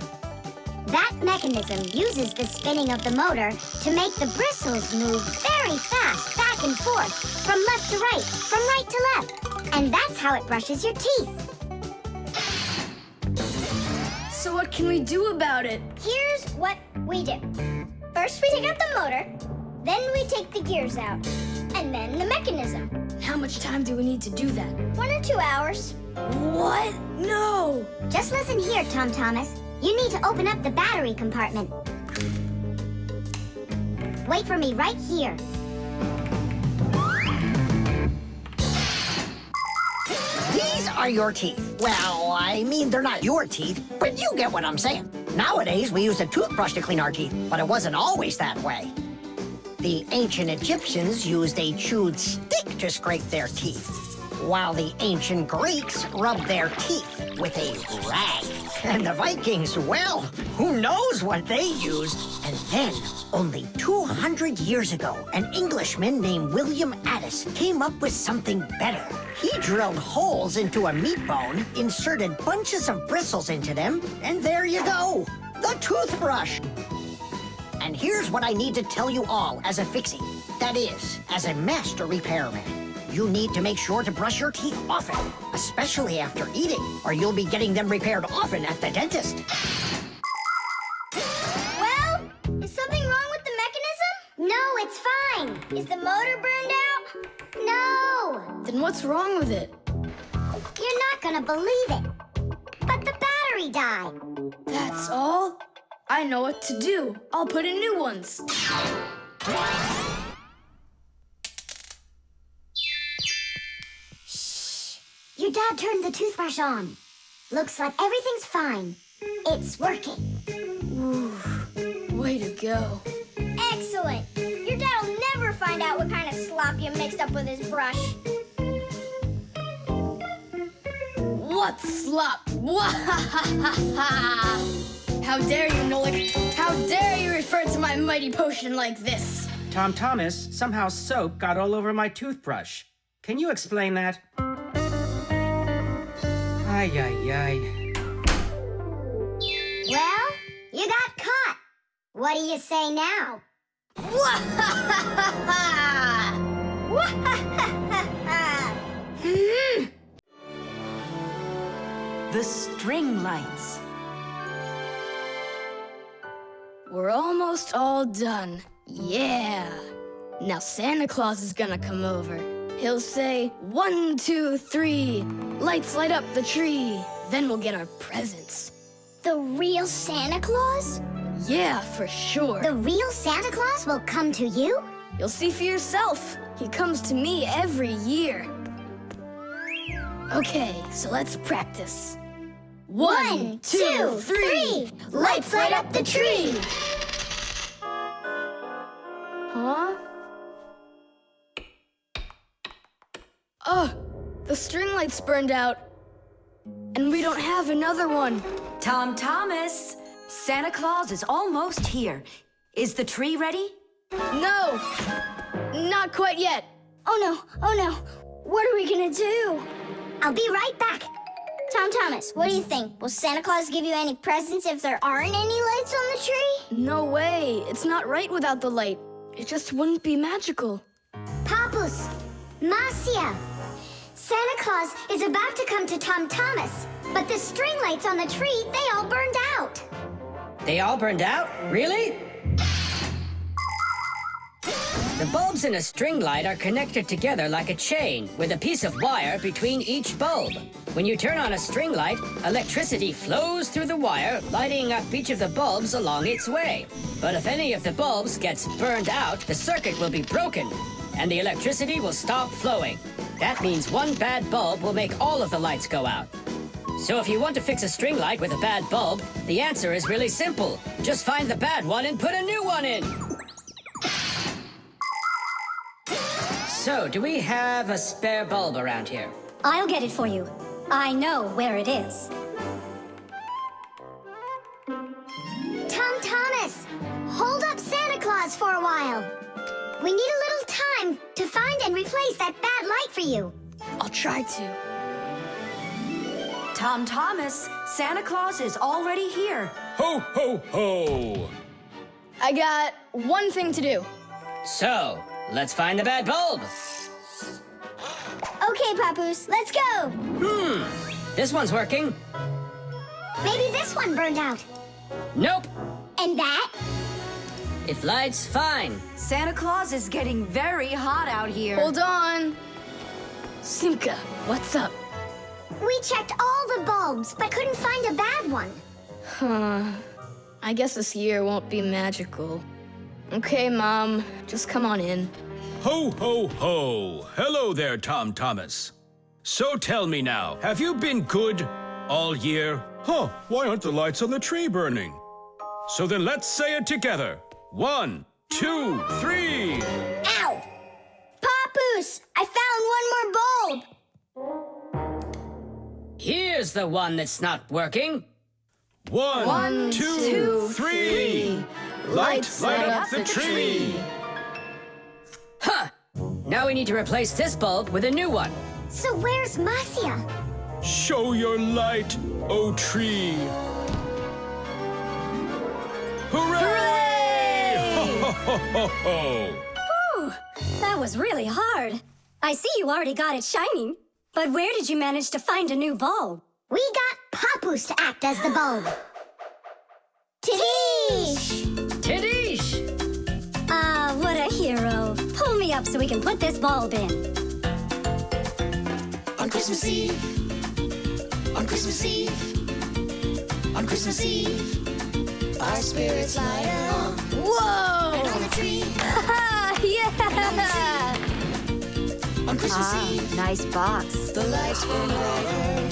[SPEAKER 3] That mechanism uses the spinning of the motor to make the bristles move very fast back and forth, from left to right, from right to left. And that's how it brushes your teeth.
[SPEAKER 2] So what can we do about it?
[SPEAKER 8] Here's what we do. First, we take out the motor. Then we take the gears out. And then the mechanism.
[SPEAKER 2] How much time do we need to do that?
[SPEAKER 8] 1 or 2 hours.
[SPEAKER 2] What? No!
[SPEAKER 3] Just listen here, Tom Thomas. You need to open up the battery compartment. Wait for me right here.
[SPEAKER 4] These are your teeth. Well, I mean, they're not your teeth, but you get what I'm saying. Nowadays, we use a toothbrush to clean our teeth, but it wasn't always that way. The ancient Egyptians used a chewed stick to scrape their teeth, while the ancient Greeks rubbed their teeth with a rag. And the Vikings, well, who knows what they used? And then, only 200 years ago, an Englishman named William Addis came up with something better. He drilled holes into a meat bone, inserted bunches of bristles into them, and there you go, the toothbrush. And here's what I need to tell you all as a fixie. That is, as a master repairman. You need to make sure to brush your teeth often, especially after eating, or you'll be getting them repaired often at the dentist.
[SPEAKER 8] Well, is something wrong with the mechanism?
[SPEAKER 3] No, it's fine.
[SPEAKER 8] Is the motor burned out?
[SPEAKER 3] No.
[SPEAKER 2] Then what's wrong with it?
[SPEAKER 3] You're not gonna believe it. But the battery died.
[SPEAKER 2] That's all? I know what to do. I'll put in new ones.
[SPEAKER 3] Your dad turned the toothbrush on. Looks like everything's fine. It's working.
[SPEAKER 2] Ooh, way to go.
[SPEAKER 8] Excellent. Your dad will never find out what kind of slop you mixed up with his brush.
[SPEAKER 2] What slop? How dare you, Nolik? How dare you refer to my mighty potion like this?
[SPEAKER 7] Tom Thomas, somehow soap got all over my toothbrush. Can you explain that? Ay, ay, ay.
[SPEAKER 3] Well, you got caught. What do you say now?
[SPEAKER 1] The StringLights.
[SPEAKER 2] We're almost all done. Yeah. Now Santa Claus is gonna come over. He'll say, 1, 2, 3, lights light up the tree. Then we'll get our presents.
[SPEAKER 8] The real Santa Claus?
[SPEAKER 2] Yeah, for sure.
[SPEAKER 3] The real Santa Claus will come to you?
[SPEAKER 2] You'll see for yourself. He comes to me every year. Okay, so let's practice. 1, 2, 3, lights light up the tree. Huh? Oh, the string lights burned out. And we don't have another one.
[SPEAKER 1] Tom Thomas, Santa Claus is almost here. Is the tree ready?
[SPEAKER 2] No, not quite yet.
[SPEAKER 8] Oh no, what are we gonna do?
[SPEAKER 3] I'll be right back.
[SPEAKER 8] Tom Thomas, what do you think? Will Santa Claus give you any presents if there aren't any lights on the tree?
[SPEAKER 2] No way. It's not right without the light. It just wouldn't be magical.
[SPEAKER 3] Papus, Marcia, Santa Claus is about to come to Tom Thomas, but the string lights on the tree, they all burned out.
[SPEAKER 12] They all burned out? Really? The bulbs in a string light are connected together like a chain with a piece of wire between each bulb. When you turn on a string light, electricity flows through the wire, lighting up each of the bulbs along its way. But if any of the bulbs gets burned out, the circuit will be broken, and the electricity will stop flowing. That means one bad bulb will make all of the lights go out. So if you want to fix a string light with a bad bulb, the answer is really simple. Just find the bad one and put a new one in. So, do we have a spare bulb around here?
[SPEAKER 6] I'll get it for you. I know where it is.
[SPEAKER 3] Tom Thomas, hold up Santa Claus for a while. We need a little time to find and replace that bad light for you.
[SPEAKER 2] I'll try to.
[SPEAKER 1] Tom Thomas, Santa Claus is already here.
[SPEAKER 13] Ho, ho, ho!
[SPEAKER 2] I got one thing to do.
[SPEAKER 12] So, let's find the bad bulb.
[SPEAKER 8] Okay, Papoose, let's go.
[SPEAKER 12] This one's working.
[SPEAKER 3] Maybe this one burned out.
[SPEAKER 12] Nope.
[SPEAKER 3] And that?
[SPEAKER 12] It lights fine.
[SPEAKER 1] Santa Claus is getting very hot out here.
[SPEAKER 2] Hold on. Simka, what's up?
[SPEAKER 3] We checked all the bulbs, but couldn't find a bad one.
[SPEAKER 2] I guess this year won't be magical. Okay, Mom, just come on in.
[SPEAKER 13] Ho, ho, ho! Hello there, Tom Thomas. So tell me now, have you been good all year? Huh, why aren't the lights on the tree burning? So then let's say it together. 1, 2, 3.
[SPEAKER 8] Ow! Papoose, I found one more bulb.
[SPEAKER 12] Here's the one that's not working.
[SPEAKER 13] 1, 2, 3. Light up the tree.
[SPEAKER 12] Huh! Now we need to replace this bulb with a new one.
[SPEAKER 3] So where's Marcia?
[SPEAKER 13] Show your light, O tree. Hooray! Ho, ho, ho, ho, ho.
[SPEAKER 6] Whew, that was really hard. I see you already got it shining. But where did you manage to find a new bulb?
[SPEAKER 3] We got Papoose to act as the bulb. Tidish!
[SPEAKER 12] Tidish!
[SPEAKER 6] Ah, what a hero. Pull me up so we can put this bulb in.
[SPEAKER 11] On Christmas Eve, on Christmas Eve, on Christmas Eve, our spirits light up.
[SPEAKER 2] Whoa!
[SPEAKER 11] And on the tree,
[SPEAKER 6] Yeah!
[SPEAKER 11] on Christmas Eve,
[SPEAKER 1] Nice box.
[SPEAKER 11] the lights burn brighter.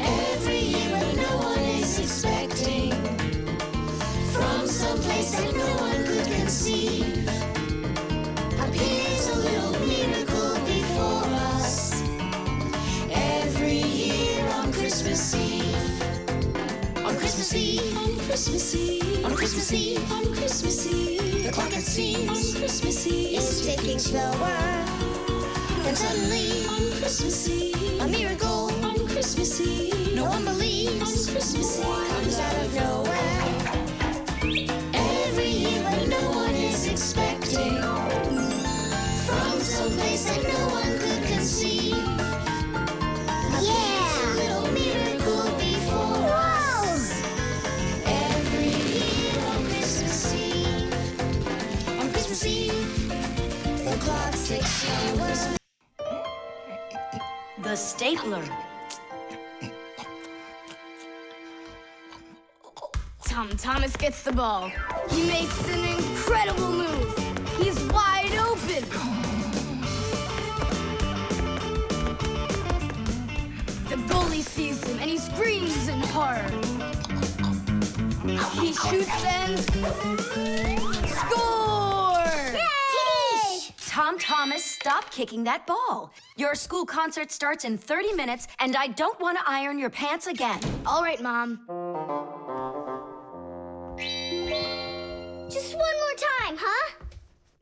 [SPEAKER 11] Every year when no one is expecting, from someplace that no one could conceive, appears a little miracle before us. Every year on Christmas Eve, on Christmas Eve, on Christmas Eve, on Christmas Eve, on Christmas Eve, the clock it seems on Christmas Eve is ticking slower. And suddenly, on Christmas Eve, a miracle on Christmas Eve, no one believes on Christmas Eve comes out of nowhere. Every year when no one is expecting, from someplace that no one could conceive. Yeah! A little miracle before us. Every year on Christmas Eve, on Christmas Eve, the clock ticks slower.
[SPEAKER 1] The stapler.
[SPEAKER 2] Tom Thomas gets the ball. He makes an incredible move. He's wide open. The goalie sees him and he screams in horror. He shoots and score!
[SPEAKER 1] Tom Thomas, stop kicking that ball. Your school concert starts in 30 minutes, and I don't want to iron your pants again.
[SPEAKER 2] All right, Mom.
[SPEAKER 8] Just one more time, huh?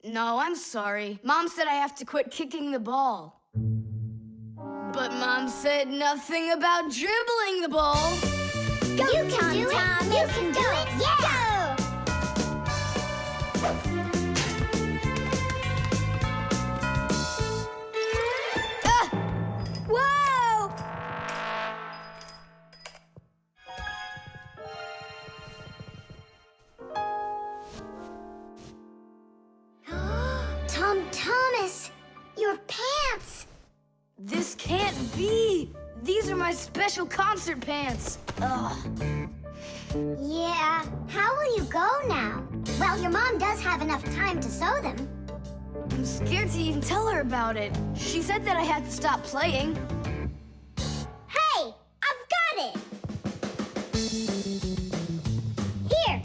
[SPEAKER 2] No, I'm sorry. Mom said I have to quit kicking the ball. But But Mom said nothing about dribbling the ball.
[SPEAKER 3] Go, you can do it! You can do it! Yeah!
[SPEAKER 8] Ah! Whoa!
[SPEAKER 3] Tom Thomas, your pants!
[SPEAKER 2] This can't be. These are my special concert pants. Ugh.
[SPEAKER 3] Yeah, how will you go now? Well, your mom does have enough time to sew them.
[SPEAKER 2] I'm scared to even tell her about it. She said that I had to stop playing.
[SPEAKER 8] Hey, I've got it! Here!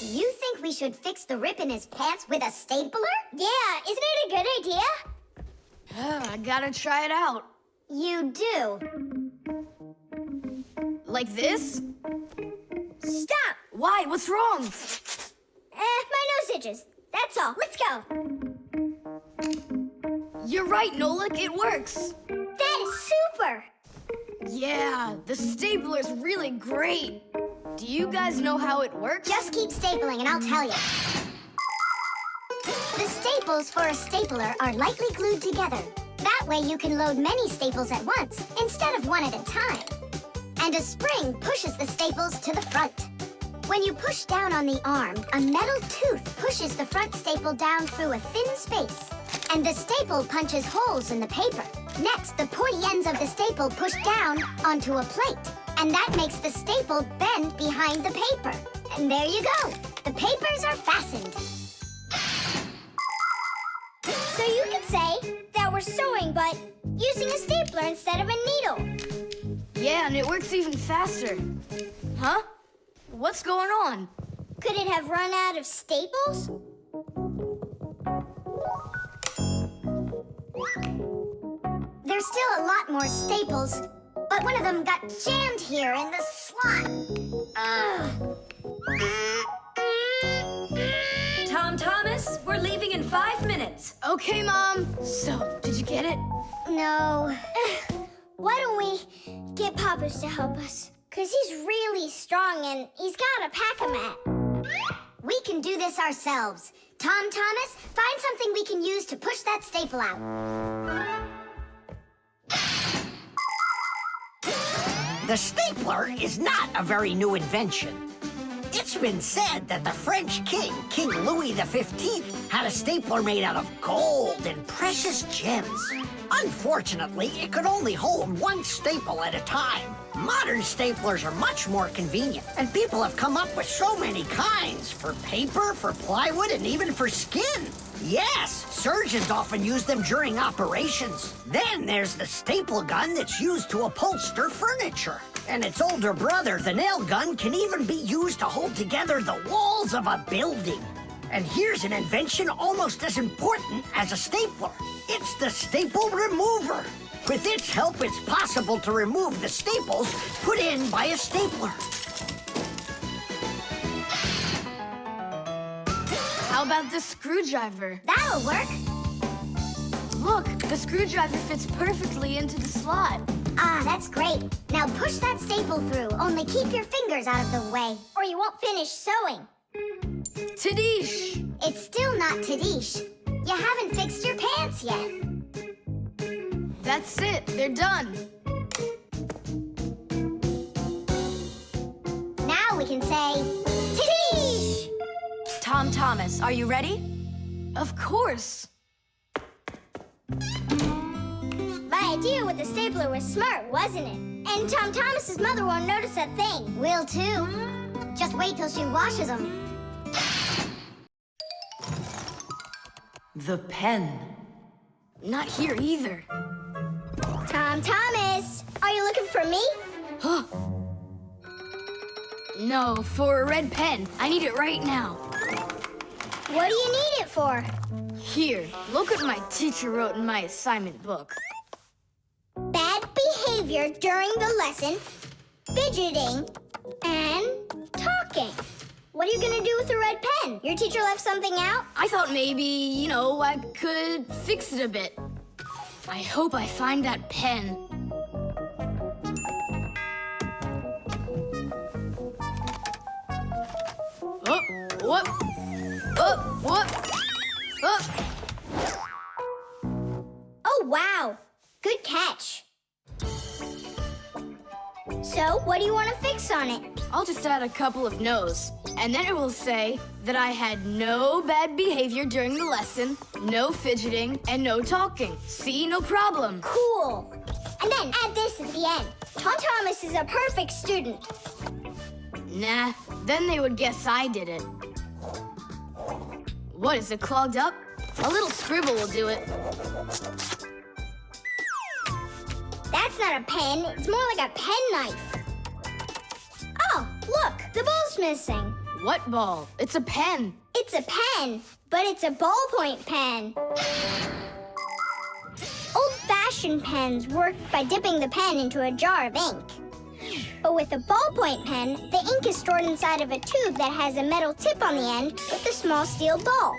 [SPEAKER 3] You think we should fix the rip in his pants with a stapler?
[SPEAKER 8] Yeah, isn't it a good idea?
[SPEAKER 2] I gotta try it out.
[SPEAKER 3] You do.
[SPEAKER 2] Like this?
[SPEAKER 8] Stop!
[SPEAKER 2] Why? What's wrong?
[SPEAKER 8] My nose itches. That's all. Let's go.
[SPEAKER 2] You're right, Nolik. It works.
[SPEAKER 8] That is super!
[SPEAKER 2] Yeah, the stapler's really great. Do you guys know how it works?
[SPEAKER 3] Just keep stapling and I'll tell you. The staples for a stapler are lightly glued together. That way you can load many staples at once instead of one at a time. And a spring pushes the staples to the front. When you push down on the arm, a metal tooth pushes the front staple down through a thin space. And the staple punches holes in the paper. Next, the pointy ends of the staple push down onto a plate. And that makes the staple bend behind the paper. And there you go. The papers are fastened.
[SPEAKER 8] So you could say that we're sewing, but using a stapler instead of a needle.
[SPEAKER 2] Yeah, and it works even faster. Huh? What's going on?
[SPEAKER 8] Could it have run out of staples?
[SPEAKER 3] There's still a lot more staples, but one of them got jammed here in the slot.
[SPEAKER 1] Tom Thomas, we're leaving in 5 minutes.
[SPEAKER 2] Okay, Mom. So, did you get it?
[SPEAKER 3] No.
[SPEAKER 8] Why don't we get Papa's to help us? Because he's really strong and he's got a pack-a-mat.
[SPEAKER 3] We can do this ourselves. Tom Thomas, find something we can use to push that staple out.
[SPEAKER 4] The stapler is not a very new invention. It's been said that the French king, King Louis XV, had a stapler made out of gold and precious gems. Unfortunately, it could only hold one staple at a time. Modern staplers are much more convenient, and people have come up with so many kinds for paper, for plywood, and even for skin. Yes, surgeons often use them during operations. Then there's the staple gun that's used to upholster furniture. And its older brother, the nail gun, can even be used to hold together the walls of a building. And here's an invention almost as important as a stapler. It's the staple remover. With its help, it's possible to remove the staples put in by a stapler.
[SPEAKER 2] How about the screwdriver?
[SPEAKER 3] That'll work.
[SPEAKER 2] Look, the screwdriver fits perfectly into the slot.
[SPEAKER 3] Ah, that's great. Now push that staple through, only keep your fingers out of the way.
[SPEAKER 8] Or you won't finish sewing.
[SPEAKER 2] Tadish!
[SPEAKER 3] It's still not Tadish. You haven't fixed your pants yet.
[SPEAKER 2] That's it. They're done.
[SPEAKER 3] Now we can say, Tadish!
[SPEAKER 1] Tom Thomas, are you ready?
[SPEAKER 2] Of course.
[SPEAKER 8] My idea with the stapler was smart, wasn't it? And Tom Thomas's mother won't notice a thing.
[SPEAKER 3] Will too. Just wait till she washes them.
[SPEAKER 9] The pen.
[SPEAKER 2] Not here either.
[SPEAKER 8] Tom Thomas, are you looking for me?
[SPEAKER 2] Huh. No, for a red pen. I need it right now.
[SPEAKER 8] What do you need it for?
[SPEAKER 2] Here, look what my teacher wrote in my assignment book.
[SPEAKER 8] Bad behavior during the lesson, fidgeting, and talking. What are you gonna do with a red pen? Your teacher left something out?
[SPEAKER 2] I thought maybe, I could fix it a bit. I hope I find that pen. Oh, whoop. Oh, whoop. Oh.
[SPEAKER 8] Oh, wow. Good catch. So, what do you want to fix on it?
[SPEAKER 2] I'll just add a couple of no's, and then it will say that I had no bad behavior during the lesson, no fidgeting, and no talking. See, no problem.
[SPEAKER 8] Cool. And then add this at the end. Tom Thomas is a perfect student.
[SPEAKER 2] Nah, then they would guess I did it. What, is it clogged up? A little scribble will do it.
[SPEAKER 8] That's not a pen. It's more like a penknife. Oh, look, the ball's missing.
[SPEAKER 2] What ball? It's a pen.
[SPEAKER 8] It's a pen, but it's a ballpoint pen. Old-fashioned pens work by dipping the pen into a jar of ink. But with a ballpoint pen, the ink is stored inside of a tube that has a metal tip on the end with a small steel ball.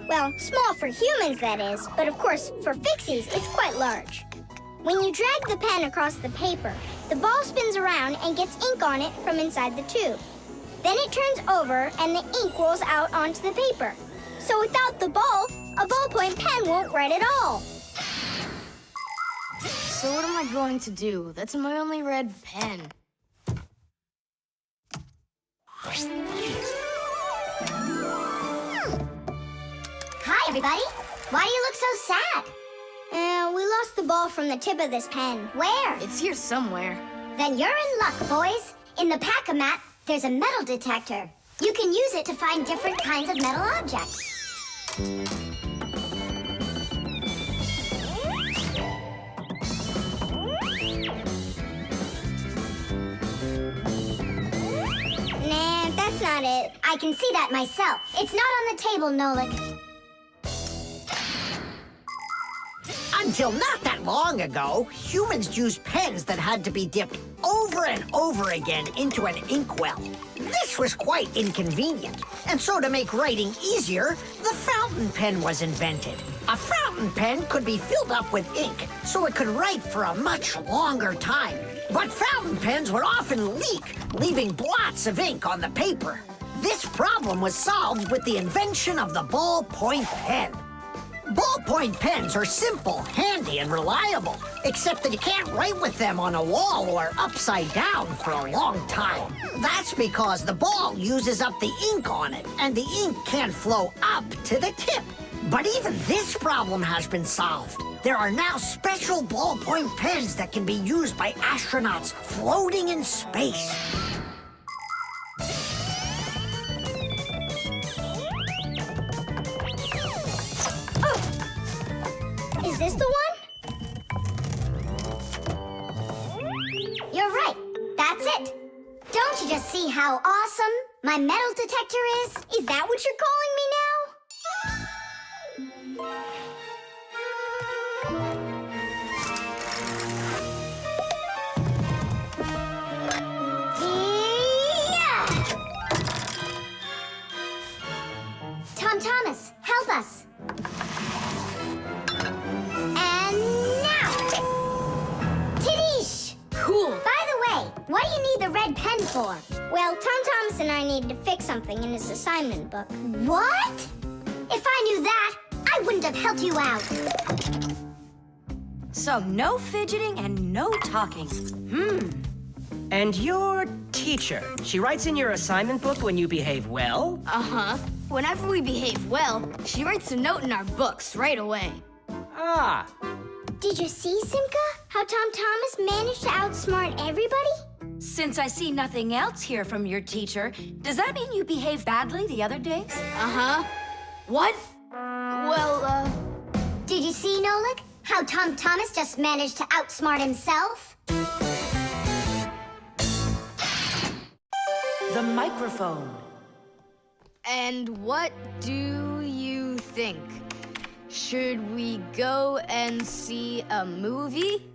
[SPEAKER 8] Well, small for humans, that is, but of course, for Fixies, it's quite large. When you drag the pen across the paper, the ball spins around and gets ink on it from inside the tube. Then it turns over and the ink rolls out onto the paper. So without the ball, a ballpoint pen won't write at all.
[SPEAKER 2] So what am I going to do? That's my only red pen.
[SPEAKER 3] Hi, everybody. Why do you look so sad?
[SPEAKER 8] We lost the ball from the tip of this pen.
[SPEAKER 3] Where?
[SPEAKER 2] It's here somewhere.
[SPEAKER 3] Then you're in luck, boys. In the pack-a-mat, there's a metal detector. You can use it to find different kinds of metal objects.
[SPEAKER 8] Nah, that's not it.
[SPEAKER 3] I can see that myself. It's not on the table, Nolik.
[SPEAKER 4] Until not that long ago, humans used pens that had to be dipped over and over again into an inkwell. This was quite inconvenient, and so to make writing easier, the fountain pen was invented. A fountain pen could be filled up with ink, so it could write for a much longer time. But fountain pens would often leak, leaving blots of ink on the paper. This problem was solved with the invention of the ballpoint pen. Ballpoint pens are simple, handy, and reliable, except that you can't write with them on a wall or upside down for a long time. That's because the ball uses up the ink on it, and the ink can't flow up to the tip. But even this problem has been solved. There are now special ballpoint pens that can be used by astronauts floating in space.
[SPEAKER 8] Is this the one?
[SPEAKER 3] You're right. That's it. Don't you just see how awesome my metal detector is?
[SPEAKER 8] Is that what you're calling me now?
[SPEAKER 3] Yeah! Tom Thomas, help us. And now! Tidish!
[SPEAKER 2] Cool.
[SPEAKER 3] By the way, what do you need the red pen for?
[SPEAKER 8] Well, Tom Thomas and I need to fix something in his assignment book.
[SPEAKER 3] What? If I knew that, I wouldn't have helped you out.
[SPEAKER 1] So no fidgeting and no talking.
[SPEAKER 12] And your teacher, she writes in your assignment book when you behave well?
[SPEAKER 2] Uh-huh. Whenever we behave well, she writes a note in our books right away.
[SPEAKER 12] Ah,
[SPEAKER 8] Did you see, Simka? How Tom Thomas managed to outsmart everybody?
[SPEAKER 1] Since I see nothing else here from your teacher, does that mean you behaved badly the other days?
[SPEAKER 2] Uh-huh. What? Well,
[SPEAKER 3] Did you see, Nolik? How Tom Thomas just managed to outsmart himself?
[SPEAKER 9] The microphone.
[SPEAKER 2] And what do you think? Should we go and see a movie?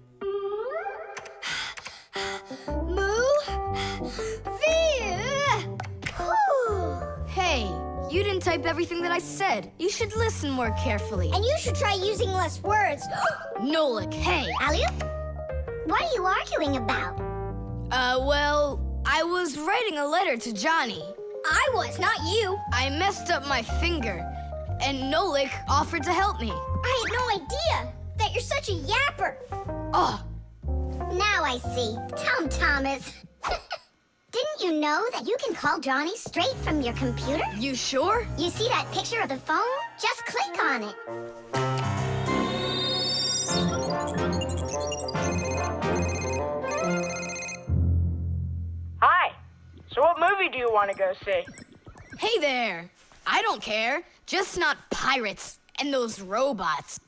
[SPEAKER 2] Hey, you didn't type everything that I said. You should listen more carefully.
[SPEAKER 8] And you should try using less words.
[SPEAKER 2] Nolik, hey.
[SPEAKER 3] Alley-oop? What are you arguing about?
[SPEAKER 2] Well, I was writing a letter to Johnny.
[SPEAKER 8] I was, not you.
[SPEAKER 2] I messed up my finger, and Nolik offered to help me.
[SPEAKER 8] I had no idea that you're such a yapper.
[SPEAKER 2] Oh,
[SPEAKER 3] Now I see. Tom Thomas. Didn't you know that you can call Johnny straight from your computer?
[SPEAKER 2] you sure?
[SPEAKER 3] You see that picture of the phone? Just click on it.
[SPEAKER 14] Hi. So what movie do you want to go see?
[SPEAKER 2] Hey there. I don't care. Just not pirates and those robots.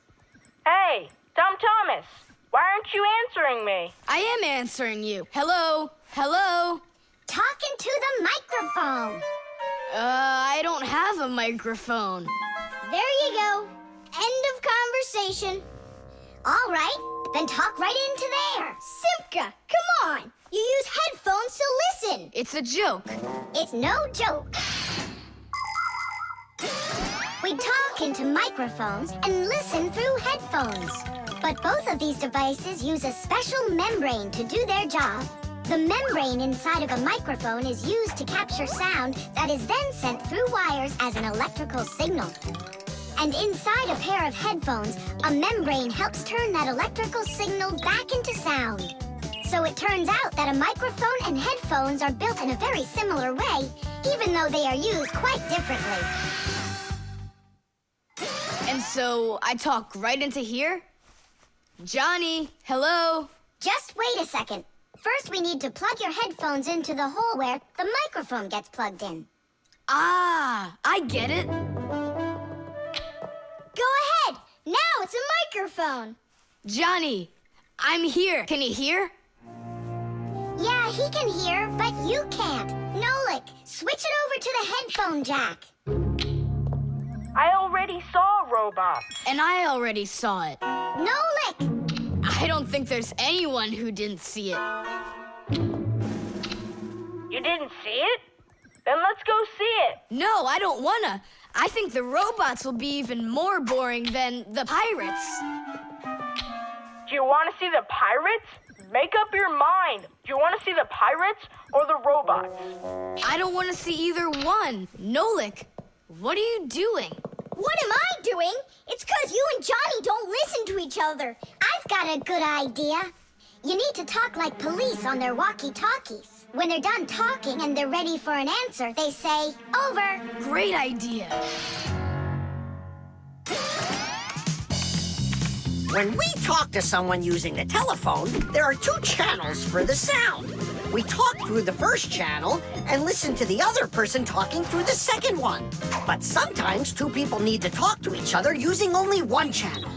[SPEAKER 14] Hey, Tom Thomas. Why aren't you answering me?
[SPEAKER 2] I am answering you. Hello? Hello?
[SPEAKER 3] Talking to the microphone.
[SPEAKER 2] I don't have a microphone.
[SPEAKER 8] There you go. End of conversation.
[SPEAKER 3] All right, then talk right into there.
[SPEAKER 8] Simka, come on. You use headphones to listen.
[SPEAKER 2] It's a joke.
[SPEAKER 3] It's no joke. We talk into microphones and listen through headphones. But both of these devices use a special membrane to do their job. The membrane inside of a microphone is used to capture sound that is then sent through wires as an electrical signal. And inside a pair of headphones, a membrane helps turn that electrical signal back into sound. So it turns out that a microphone and headphones are built in a very similar way, even though they are used quite differently.
[SPEAKER 2] And so I talk right into here? Johnny, hello?
[SPEAKER 3] Just wait a second. First, we need to plug your headphones into the hole where the microphone gets plugged in.
[SPEAKER 2] Ah, I get it.
[SPEAKER 8] Go ahead. Now it's a microphone.
[SPEAKER 2] Johnny, I'm here. Can you hear?
[SPEAKER 3] Yeah, he can hear, but you can't. Nolik, switch it over to the headphone jack.
[SPEAKER 14] I already saw a robot.
[SPEAKER 2] And I already saw it.
[SPEAKER 3] Nolik!
[SPEAKER 2] I don't think there's anyone who didn't see it.
[SPEAKER 14] You didn't see it? Then let's go see it.
[SPEAKER 2] No, I don't wanna. I think the robots will be even more boring than the pirates.
[SPEAKER 14] Do you want to see the pirates? Make up your mind. Do you want to see the pirates or the robots?
[SPEAKER 2] I don't want to see either one. Nolik, what are you doing?
[SPEAKER 8] What am I doing? It's because you and Johnny don't listen to each other.
[SPEAKER 3] I've got a good idea. You need to talk like police on their walkie-talkies. When they're done talking and they're ready for an answer, they say, over.
[SPEAKER 2] Great idea.
[SPEAKER 4] When we talk to someone using the telephone, there are two channels for the sound. We talk through the first channel and listen to the other person talking through the second one. But sometimes two people need to talk to each other using only one channel.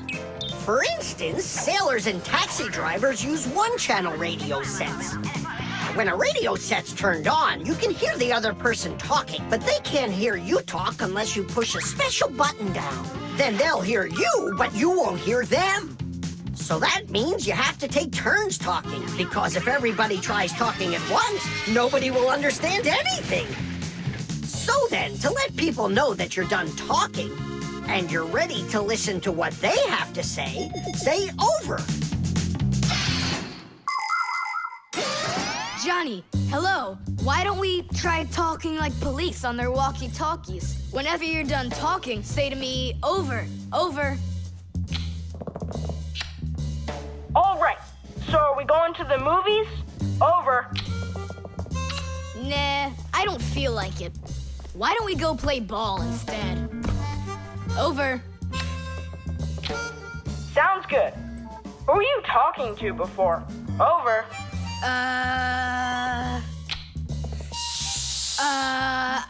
[SPEAKER 4] For instance, sailors and taxi drivers use one-channel radio sets. When a radio set's turned on, you can hear the other person talking, but they can't hear you talk unless you push a special button down. Then they'll hear you, but you won't hear them. So that means you have to take turns talking, because if everybody tries talking at once, nobody will understand anything. So then, to let people know that you're done talking, and you're ready to listen to what they have to say over.
[SPEAKER 2] Johnny, hello. Why don't we try talking like police on their walkie-talkies? Whenever you're done talking, say to me, over, over.
[SPEAKER 14] All right. So are we going to the movies? Over.
[SPEAKER 2] Nah, I don't feel like it. Why don't we go play ball instead? Over.
[SPEAKER 14] Sounds good. Who were you talking to before? Over.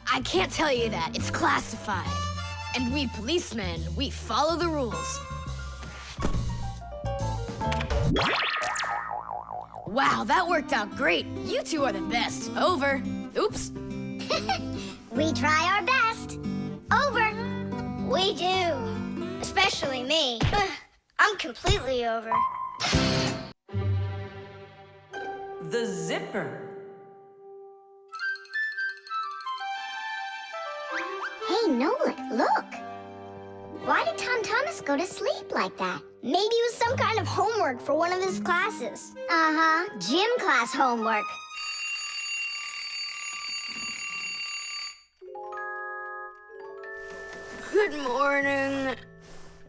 [SPEAKER 2] I can't tell you that. It's classified. And we policemen, we follow the rules. Wow, that worked out great. You two are the best. Over. Oops.
[SPEAKER 3] We try our best. Over.
[SPEAKER 8] We do. Especially me. I'm completely over.
[SPEAKER 9] The zipper.
[SPEAKER 3] Hey, Nolik, look. Why did Tom Thomas go to sleep like that?
[SPEAKER 8] Maybe it was some kind of homework for one of his classes.
[SPEAKER 3] Uh-huh, gym class homework.
[SPEAKER 2] Good morning.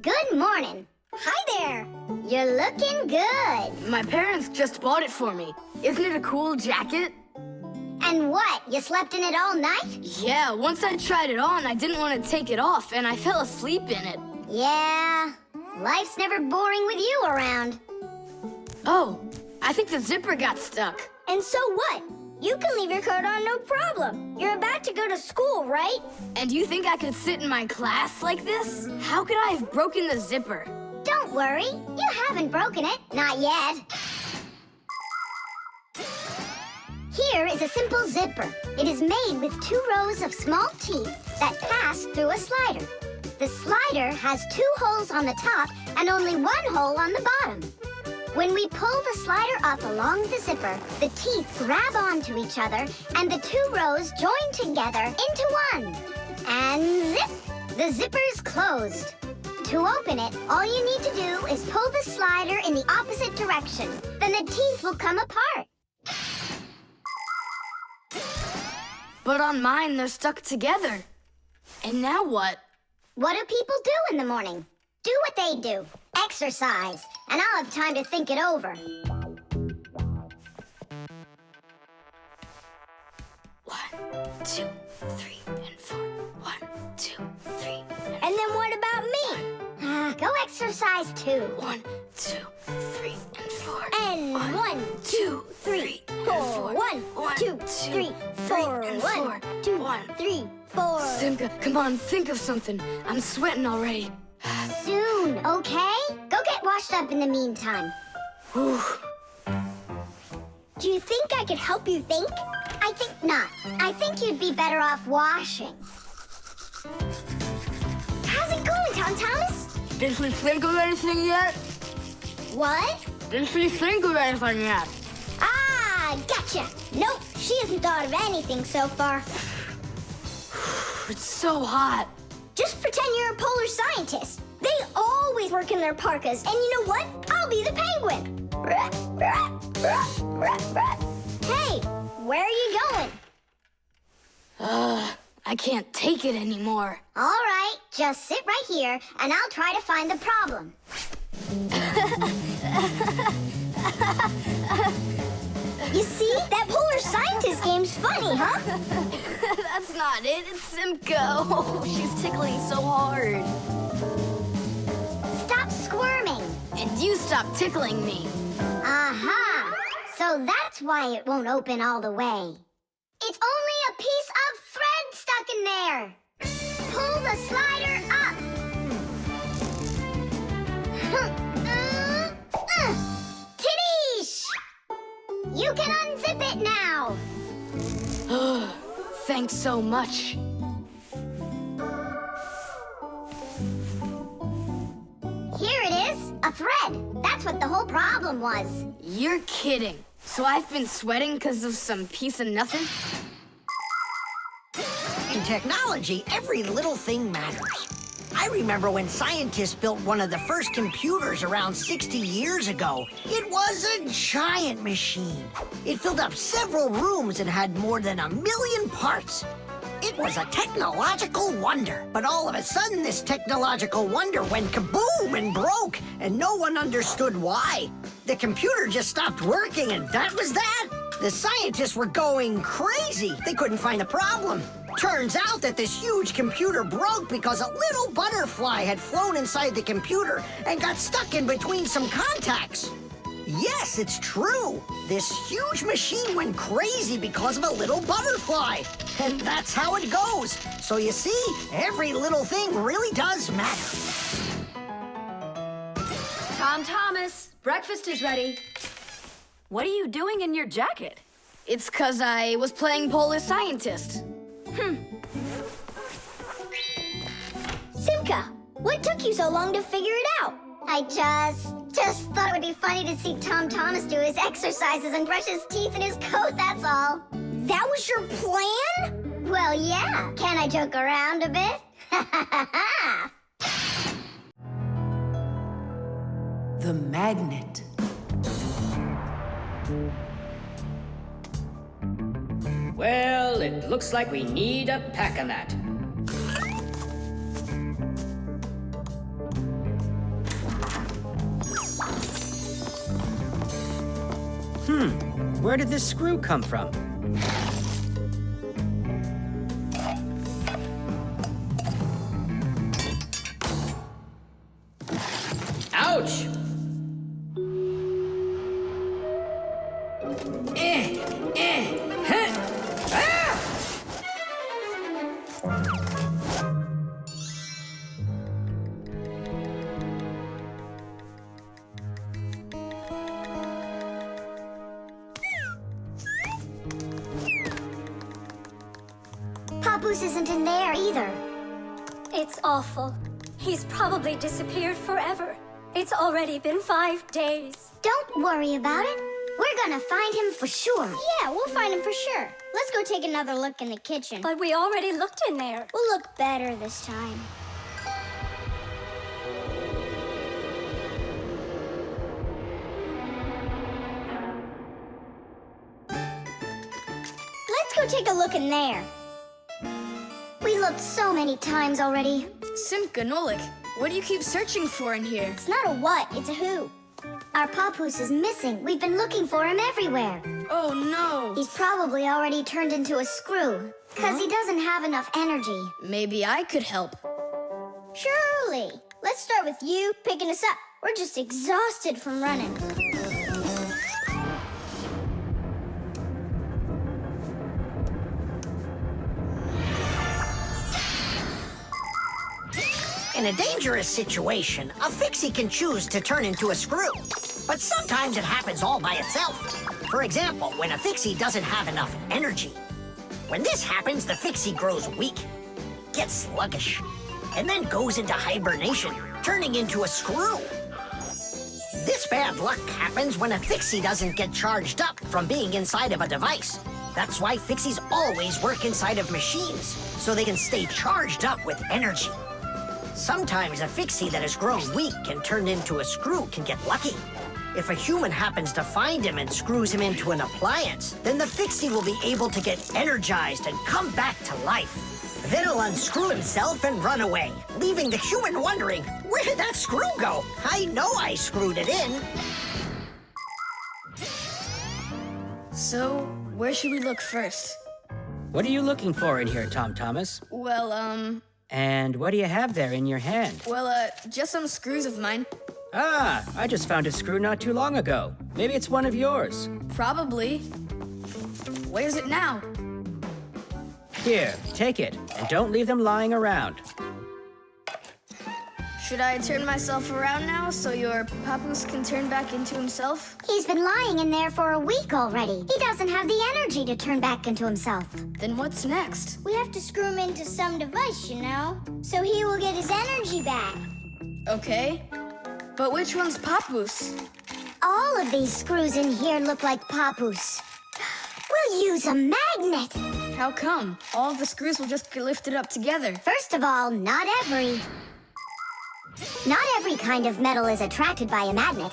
[SPEAKER 3] Good morning. Hi there. You're looking good.
[SPEAKER 2] My parents just bought it for me. Isn't it a cool jacket?
[SPEAKER 3] And what, you slept in it all night?
[SPEAKER 2] Yeah, once I tried it on, I didn't want to take it off, and I fell asleep in it.
[SPEAKER 3] Yeah, life's never boring with you around.
[SPEAKER 2] Oh, I think the zipper got stuck.
[SPEAKER 8] And so what? You can leave your coat on no problem. You're about to go to school, right?
[SPEAKER 2] And you think I could sit in my class like this? How could I have broken the zipper?
[SPEAKER 3] Don't worry, you haven't broken it. Not yet. Here is a simple zipper. It is made with 2 rows of small teeth that pass through a slider. The slider has 2 holes on the top and only 1 hole on the bottom. When we pull the slider up along the zipper, the teeth grab onto each other and the 2 rows join together into one. And zip! The zipper's closed. To open it, all you need to do is pull the slider in the opposite direction. Then the teeth will come apart.
[SPEAKER 2] But on mine, they're stuck together. And now what?
[SPEAKER 3] What do people do in the morning? Do what they do. Exercise. And I'll have time to think it over.
[SPEAKER 2] 1, 2, 3, and 4. 1, 2, 3.
[SPEAKER 8] And then what about me?
[SPEAKER 3] Go exercise too.
[SPEAKER 2] 1, 2, 3, and 4.
[SPEAKER 8] And 1, 2, 3, 4. 1, 2, 3, 4. 1, 2, 3, 4.
[SPEAKER 2] Simka, come on, think of something. I'm sweating already.
[SPEAKER 3] Soon, okay? Go get washed up in the meantime.
[SPEAKER 2] Whew.
[SPEAKER 8] Do you think I could help you think?
[SPEAKER 3] I think not. I think you'd be better off washing.
[SPEAKER 8] How's it going, Tom Thomas?
[SPEAKER 2] Did she think of anything yet?
[SPEAKER 8] What?
[SPEAKER 2] Did she think of anything yet?
[SPEAKER 8] Ah, gotcha. Nope, she hasn't thought of anything so far.
[SPEAKER 2] It's so hot.
[SPEAKER 8] Just pretend you're a polar scientist. They always work in their parkas, and you know what? I'll be the penguin. Hey, where are you going?
[SPEAKER 2] I can't take it anymore.
[SPEAKER 3] All right, just sit right here, and I'll try to find the problem.
[SPEAKER 8] You see? That polar scientist game's funny, huh?
[SPEAKER 2] That's not it. It's Simka. Oh, she's tickling so hard.
[SPEAKER 3] Stop squirming.
[SPEAKER 2] And you stop tickling me.
[SPEAKER 3] Aha! So that's why it won't open all the way. It's only a piece of thread stuck in there. Pull the slider up. Tidish! You can unzip it now.
[SPEAKER 2] Thanks so much.
[SPEAKER 3] Here it is, a thread. That's what the whole problem was.
[SPEAKER 2] You're kidding. So I've been sweating because of some piece of nothing?
[SPEAKER 4] In technology, every little thing matters. I remember when scientists built one of the first computers around 60 years ago. It was a giant machine. It filled up several rooms and had more than 1 million parts. It was a technological wonder. But all of a sudden, this technological wonder went kaboom and broke, and no one understood why. The computer just stopped working, and that was that. The scientists were going crazy. They couldn't find a problem. Turns out that this huge computer broke because a little butterfly had flown inside the computer and got stuck in between some contacts. Yes, it's true. This huge machine went crazy because of a little butterfly. And that's how it goes. So you see, every little thing really does matter.
[SPEAKER 1] Tom Thomas, breakfast is ready. What are you doing in your jacket?
[SPEAKER 2] It's 'cause I was playing Polar Scientist.
[SPEAKER 8] Simka, what took you so long to figure it out?
[SPEAKER 3] I just thought it would be funny to see Tom Thomas do his exercises and brush his teeth in his coat, that's all.
[SPEAKER 8] That was your plan?
[SPEAKER 3] Well, yeah. Can I joke around a bit?
[SPEAKER 9] The magnet.
[SPEAKER 5] Well, it looks like we need a pack-a-mat.
[SPEAKER 12] Where did this screw come from? Ouch!
[SPEAKER 3] Papoose isn't in there either.
[SPEAKER 6] It's awful. He's probably disappeared forever. It's already been 5 days.
[SPEAKER 3] Don't worry about it. We're gonna find him for sure.
[SPEAKER 8] Yeah, we'll find him for sure. Let's go take another look in the kitchen.
[SPEAKER 6] But we already looked in there.
[SPEAKER 8] We'll look better this time. Let's go take a look in there.
[SPEAKER 3] We looked so many times already.
[SPEAKER 2] Simka, Nolik, what do you keep searching for in here?
[SPEAKER 8] It's not a what, it's a who.
[SPEAKER 3] Our Papoose is missing. We've been looking for him everywhere.
[SPEAKER 2] Oh no!
[SPEAKER 3] He's probably already turned into a screw, because he doesn't have enough energy.
[SPEAKER 2] Maybe I could help.
[SPEAKER 8] Surely. Let's start with you picking us up. We're just exhausted from running.
[SPEAKER 4] In a dangerous situation, a Fixie can choose to turn into a screw. But sometimes it happens all by itself. For example, when a Fixie doesn't have enough energy. When this happens, the Fixie grows weak, gets sluggish, and then goes into hibernation, turning into a screw. This bad luck happens when a Fixie doesn't get charged up from being inside of a device. That's why Fixies always work inside of machines, so they can stay charged up with energy. Sometimes a Fixie that has grown weak and turned into a screw can get lucky. If a human happens to find him and screws him into an appliance, then the Fixie will be able to get energized and come back to life. Then he'll unscrew himself and run away, leaving the human wondering, where did that screw go? I know I screwed it in.
[SPEAKER 2] So, where should we look first?
[SPEAKER 12] What are you looking for in here, Tom Thomas?
[SPEAKER 2] Well,
[SPEAKER 12] And what do you have there in your hand?
[SPEAKER 2] Just some screws of mine.
[SPEAKER 12] Ah, I just found a screw not too long ago. Maybe it's one of yours.
[SPEAKER 2] Probably. Where's it now?
[SPEAKER 12] Here, take it, and don't leave them lying around.
[SPEAKER 2] Should I turn myself around now so your Papoose can turn back into himself?
[SPEAKER 3] He's been lying in there for a week already. He doesn't have the energy to turn back into himself.
[SPEAKER 2] Then what's next?
[SPEAKER 8] We have to screw him into some device, you know? So he will get his energy back.
[SPEAKER 2] Okay. But which one's Papoose?
[SPEAKER 3] All of these screws in here look like Papoose. We'll use a magnet.
[SPEAKER 2] How come? All of the screws will just get lifted up together.
[SPEAKER 3] First of all, not every kind of metal is attracted by a magnet.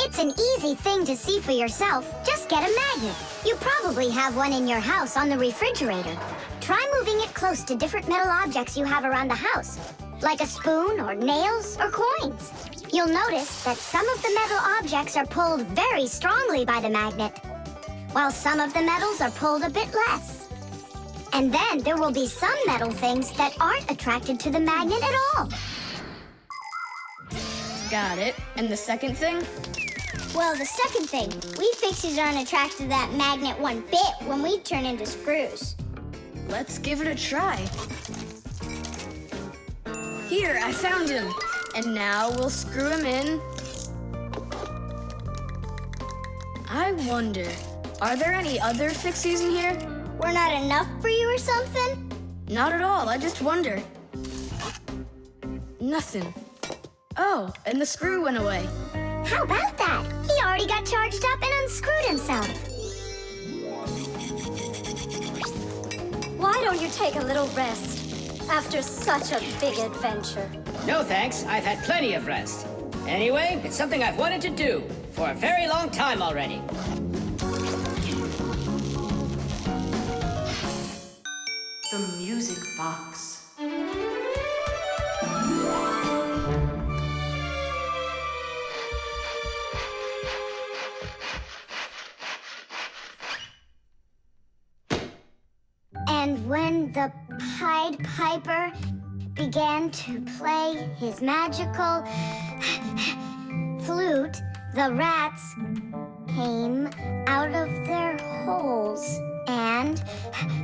[SPEAKER 3] It's an easy thing to see for yourself. Just get a magnet. You probably have one in your house on the refrigerator. Try moving it close to different metal objects you have around the house, like a spoon or nails or coins. You'll notice that some of the metal objects are pulled very strongly by the magnet, while some of the metals are pulled a bit less. And then there will be some metal things that aren't attracted to the magnet at all.
[SPEAKER 2] Got it. And the second thing?
[SPEAKER 8] Well, the second thing, we Fixies aren't attracted to that magnet one bit when we turn into screws.
[SPEAKER 2] Let's give it a try. Here, I found him. And now we'll screw him in. I wonder, are there any other Fixies in here?
[SPEAKER 8] We're not enough for you or something?
[SPEAKER 2] Not at all, I just wonder. Nothing. Oh, and the screw went away.
[SPEAKER 3] How about that? He already got charged up and unscrewed himself.
[SPEAKER 6] Why don't you take a little rest after such a big adventure?
[SPEAKER 5] No thanks, I've had plenty of rest. Anyway, it's something I've wanted to do for a very long time already.
[SPEAKER 9] The music box.
[SPEAKER 3] Pied Piper began to play his magical flute, the rats came out of their holes and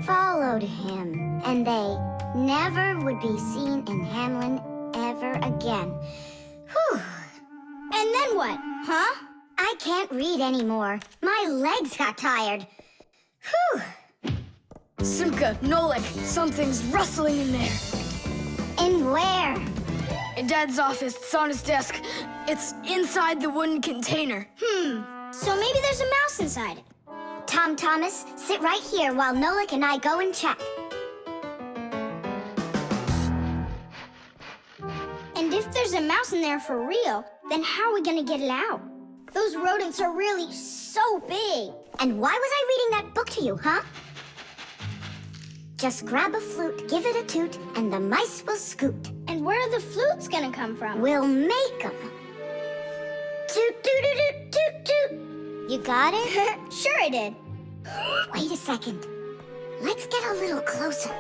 [SPEAKER 3] followed him, and they never would be seen in Hamlin ever again. Whew.
[SPEAKER 8] And then what, huh?
[SPEAKER 3] I can't read anymore. My legs got tired. Whew.
[SPEAKER 2] Simka, Nolik, something's rustling in there.
[SPEAKER 3] In where?
[SPEAKER 2] In Dad's office, it's on his desk. It's inside the wooden container.
[SPEAKER 8] So maybe there's a mouse inside it.
[SPEAKER 3] Tom Thomas, sit right here while Nolik and I go and check.
[SPEAKER 8] And if there's a mouse in there for real, then how are we gonna get it out? Those rodents are really so big.
[SPEAKER 3] And why was I reading that book to you, huh? Just grab a flute, give it a toot, and the mice will scoot.
[SPEAKER 8] And where are the flutes gonna come from?
[SPEAKER 3] We'll make 'em. Toot, toot, toot, toot, toot. You got it?
[SPEAKER 8] Sure I did.
[SPEAKER 3] Wait a second. Let's get a little closer.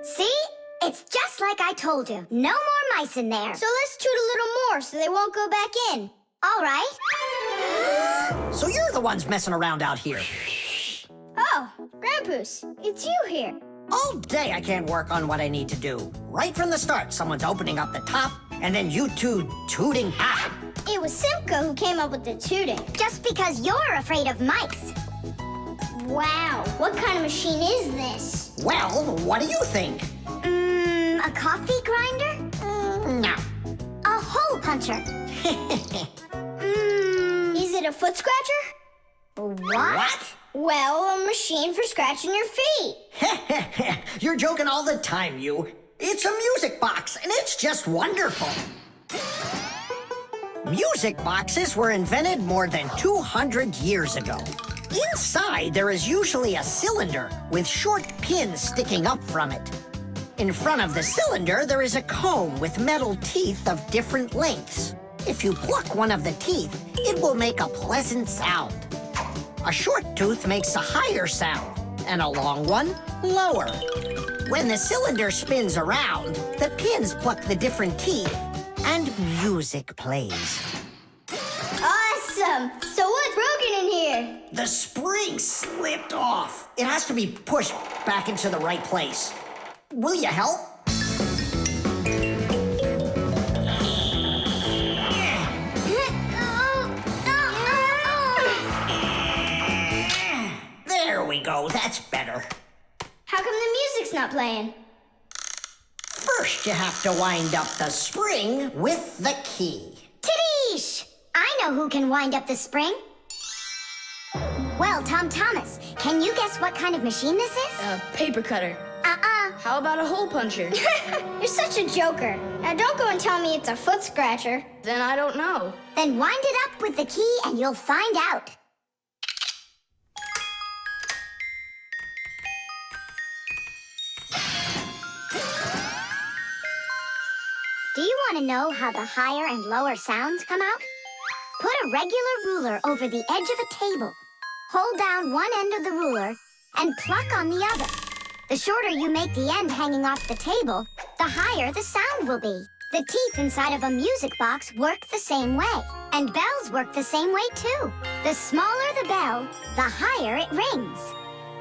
[SPEAKER 3] See? It's just like I told you. No more mice in there.
[SPEAKER 8] So let's toot a little more so they won't go back in.
[SPEAKER 3] All right.
[SPEAKER 4] So you're the ones messing around out here.
[SPEAKER 8] Oh, Grandpoos, it's you here.
[SPEAKER 4] All day I can't work on what I need to do. Right from the start, someone's opening up the top, and then you two tooting out.
[SPEAKER 8] It was Simka who came up with the tooting.
[SPEAKER 3] Just because you're afraid of mice.
[SPEAKER 8] Wow, what kind of machine is this?
[SPEAKER 4] Well, what do you think?
[SPEAKER 3] A coffee grinder?
[SPEAKER 4] No.
[SPEAKER 3] A hole puncher?
[SPEAKER 8] Is it a foot scratcher?
[SPEAKER 3] What?
[SPEAKER 8] Well, a machine for scratching your feet.
[SPEAKER 4] You're joking all the time, you. It's a music box, and it's just wonderful. Music boxes were invented more than 200 years ago. Inside, there is usually a cylinder with short pins sticking up from it. In front of the cylinder, there is a comb with metal teeth of different lengths. If you pluck one of the teeth, it will make a pleasant sound. A short tooth makes a higher sound, and a long one, lower. When the cylinder spins around, the pins pluck the different teeth, and music plays.
[SPEAKER 8] Awesome! So what's broken in here?
[SPEAKER 4] The spring slipped off. It has to be pushed back into the right place. Will you help? There we go, that's better.
[SPEAKER 8] How come the music's not playing?
[SPEAKER 4] First, you have to wind up the spring with the key.
[SPEAKER 3] Tidish! I know who can wind up the spring. Well, Tom Thomas, can you guess what kind of machine this is?
[SPEAKER 2] A paper cutter. How about a hole puncher?
[SPEAKER 8] You're such a joker. Now don't go and tell me it's a foot scratcher.
[SPEAKER 2] Then I don't know.
[SPEAKER 3] Then wind it up with the key and you'll find out. Do you want to know how the higher and lower sounds come out? Put a regular ruler over the edge of a table. Hold down one end of the ruler and pluck on the other. The shorter you make the end hanging off the table, the higher the sound will be. The teeth inside of a music box work the same way, and bells work the same way too. The smaller the bell, the higher it rings.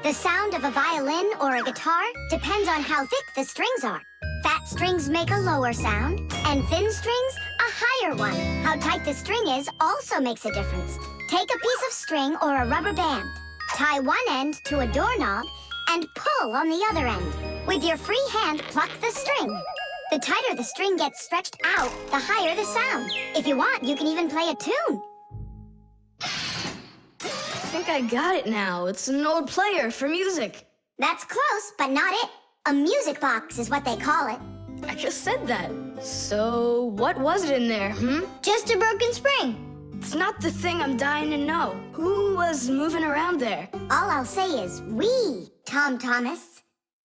[SPEAKER 3] The sound of a violin or a guitar depends on how thick the strings are. Fat strings make a lower sound, and thin strings, a higher one. How tight the string is also makes a difference. Take a piece of string or a rubber band. Tie one end to a doorknob and pull on the other end. With your free hand, pluck the string. The tighter the string gets stretched out, the higher the sound. If you want, you can even play a tune.
[SPEAKER 2] I think I got it now. It's an old player for music.
[SPEAKER 3] That's close, but not it. A music box is what they call it.
[SPEAKER 2] I just said that. So what was it in there,
[SPEAKER 8] Just a broken spring.
[SPEAKER 2] It's not the thing I'm dying to know. Who was moving around there?
[SPEAKER 3] All I'll say is we, Tom Thomas.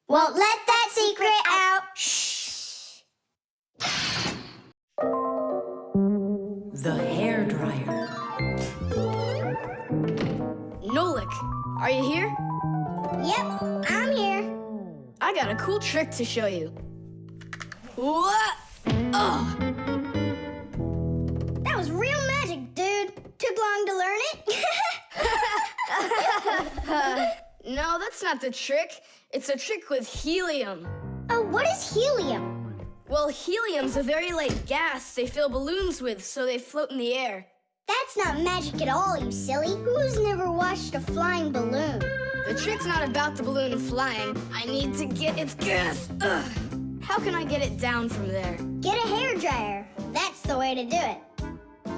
[SPEAKER 8] Won't let that secret out.
[SPEAKER 9] Shh. The hairdryer.
[SPEAKER 2] Are you here?
[SPEAKER 8] Yep, I'm here.
[SPEAKER 2] I got a cool trick to show you. What? Oh!
[SPEAKER 8] That was real magic, dude. Took long to learn it?
[SPEAKER 2] No, that's not the trick. It's a trick with helium.
[SPEAKER 8] Oh, what is helium?
[SPEAKER 2] Well, helium's a very light gas they fill balloons with so they float in the air.
[SPEAKER 8] That's not magic at all, you silly. Who's never watched a flying balloon?
[SPEAKER 2] The trick's not about the balloon flying. I need to get its gas. Ugh. How can I get it down from there?
[SPEAKER 8] Get a hairdryer. That's the way to do it.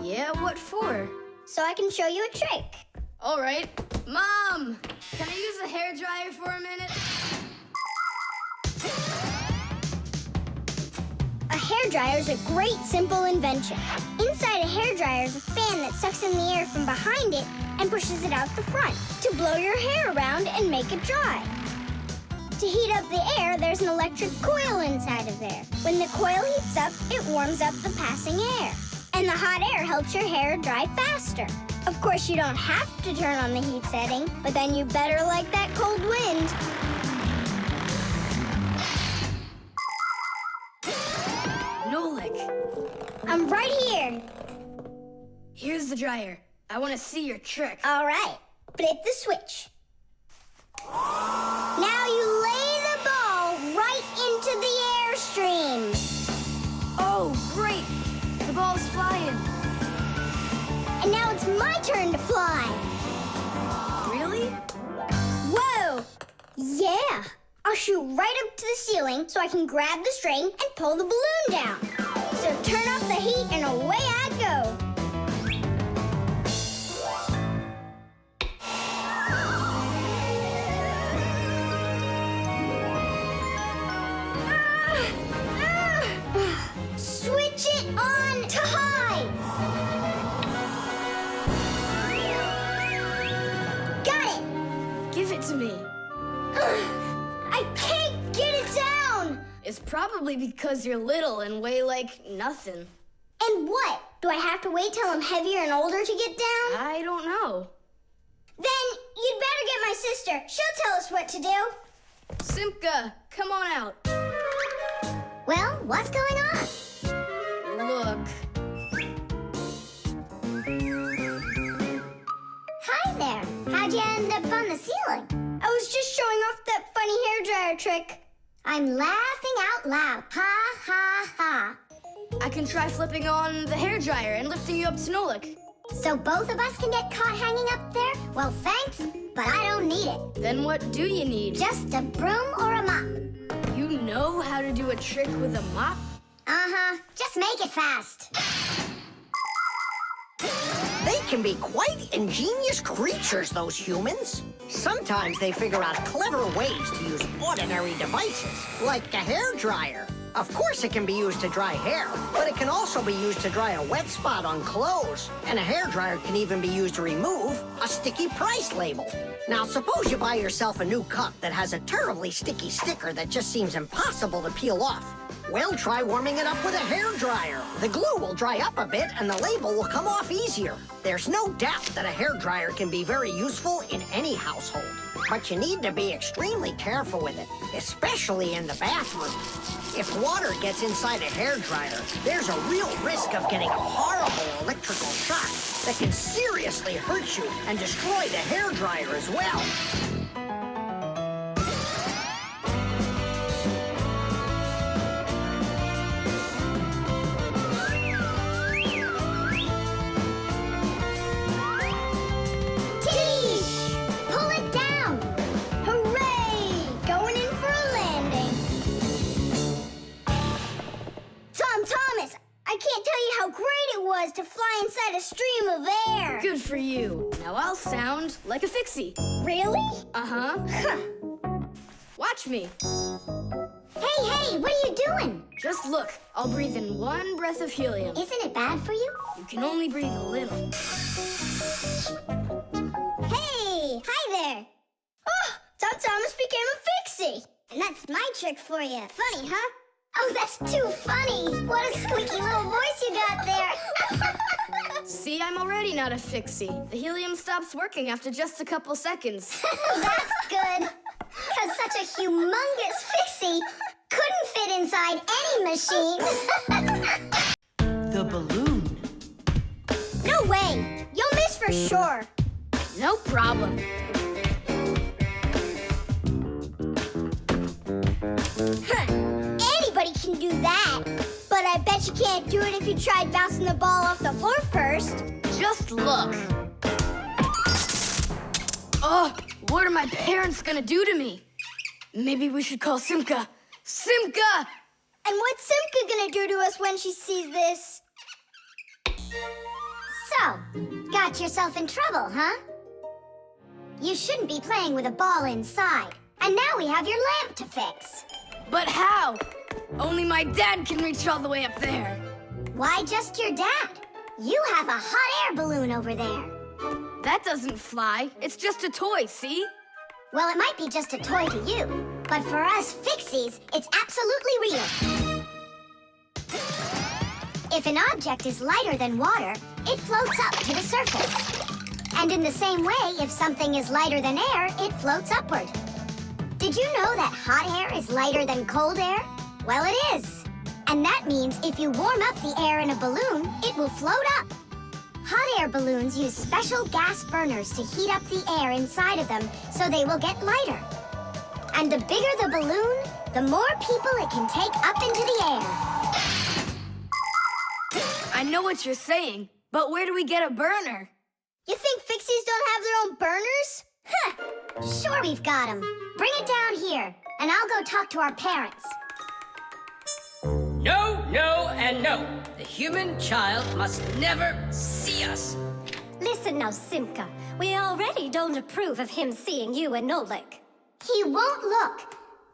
[SPEAKER 2] Yeah, what for?
[SPEAKER 8] So I can show you a trick.
[SPEAKER 2] All right. Mom, can I use a hairdryer for a minute?
[SPEAKER 8] A hairdryer is a great, simple invention. Inside a hairdryer is a fan that sucks in the air from behind it and pushes it out the front to blow your hair around and make it dry. To heat up the air, there's an electric coil inside of there. When the coil heats up, it warms up the passing air. And the hot air helps your hair dry faster. Of course, you don't have to turn on the heat setting, but then you better like that cold wind.
[SPEAKER 2] Nolik.
[SPEAKER 8] I'm right here.
[SPEAKER 2] Here's the dryer. I want to see your trick.
[SPEAKER 8] All right, flip the switch. Now you lay the ball right into the airstream.
[SPEAKER 2] Oh, great! The ball's flying.
[SPEAKER 8] And now it's my turn to fly.
[SPEAKER 2] Really?
[SPEAKER 8] Whoa! Yeah! I'll shoot right up to the ceiling so I can grab the string and pull the balloon down. So turn off the heat and away I go. Switch it on to high. Got it.
[SPEAKER 2] Give it to me.
[SPEAKER 8] I can't get it down.
[SPEAKER 2] It's probably because you're little and weigh like nothing.
[SPEAKER 8] And what? Do I have to wait till I'm heavier and older to get down?
[SPEAKER 2] I don't know.
[SPEAKER 8] Then you'd better get my sister. She'll tell us what to do.
[SPEAKER 2] Simka, come on out.
[SPEAKER 3] Well, what's going on?
[SPEAKER 2] Look.
[SPEAKER 3] Hi there. How'd you end up on the ceiling?
[SPEAKER 8] I was just showing off that funny hairdryer trick.
[SPEAKER 3] I'm laughing out loud. Ha, ha, ha.
[SPEAKER 2] I can try flipping on the hairdryer and lifting you up to Nolik.
[SPEAKER 3] So both of us can get caught hanging up there? Well, thanks, but I don't need it.
[SPEAKER 2] Then what do you need?
[SPEAKER 3] Just a broom or a mop.
[SPEAKER 2] You know how to do a trick with a mop?
[SPEAKER 3] Uh-huh. Just make it fast.
[SPEAKER 4] They can be quite ingenious creatures, those humans. Sometimes they figure out clever ways to use ordinary devices, like a hairdryer. Of course it can be used to dry hair, but it can also be used to dry a wet spot on clothes. And a hairdryer can even be used to remove a sticky price label. Now, suppose you buy yourself a new cup that has a terribly sticky sticker that just seems impossible to peel off. Well, try warming it up with a hairdryer. The glue will dry up a bit and the label will come off easier. There's no doubt that a hairdryer can be very useful in any household. But you need to be extremely careful with it, especially in the bathroom. If water gets inside a hairdryer, there's a real risk of getting a horrible electrical shock that can seriously hurt you and destroy the hairdryer as well.
[SPEAKER 8] To fly inside a stream of air.
[SPEAKER 2] Good for you. Now I'll sound like a Fixie.
[SPEAKER 8] Really?
[SPEAKER 2] Uh-huh.
[SPEAKER 8] Huh.
[SPEAKER 2] Watch me.
[SPEAKER 3] Hey, what are you doing?
[SPEAKER 2] Just look. I'll breathe in one breath of helium.
[SPEAKER 3] Isn't it bad for you?
[SPEAKER 2] You can only breathe a little.
[SPEAKER 8] Hey, hi there. Oh, Tom Thomas became a Fixie.
[SPEAKER 3] And that's my trick for you. Funny, huh? Oh, that's too funny. What a squeaky little voice you got there.
[SPEAKER 2] See, I'm already not a fixie. The helium stops working after just a couple seconds.
[SPEAKER 3] That's good. Because such a humongous fixie couldn't fit inside any machine.
[SPEAKER 9] The balloon.
[SPEAKER 8] No way! You'll miss for sure.
[SPEAKER 2] No problem.
[SPEAKER 8] Anybody can do that. But I bet you can't do it if you tried bouncing the ball off the floor first.
[SPEAKER 2] Just look. Oh, what are my parents gonna do to me? Maybe we should call Simka. Simka!
[SPEAKER 8] And what's Simka gonna do to us when she sees this?
[SPEAKER 3] So, got yourself in trouble, huh? You shouldn't be playing with a ball inside. And now we have your lamp to fix.
[SPEAKER 2] But how? Only my dad can reach all the way up there.
[SPEAKER 3] Why just your dad? You have a hot air balloon over there.
[SPEAKER 2] That doesn't fly. It's just a toy, see?
[SPEAKER 3] Well, it might be just a toy to you, but for us Fixies, it's absolutely real. If an object is lighter than water, it floats up to the surface. And in the same way, if something is lighter than air, it floats upward. Did you know that hot air is lighter than cold air? Well, it is. And that means if you warm up the air in a balloon, it will float up. Hot air balloons use special gas burners to heat up the air inside of them so they will get lighter. And the bigger the balloon, the more people it can take up into the air.
[SPEAKER 2] I know what you're saying, but where do we get a burner?
[SPEAKER 8] You think Fixies don't have their own burners?
[SPEAKER 3] Huh! Sure we've got them. Bring it down here, and I'll go talk to our parents.
[SPEAKER 5] No, no, and no. The human child must never see us.
[SPEAKER 6] Listen now, Simka. We already don't approve of him seeing you and Nolik.
[SPEAKER 3] He won't look.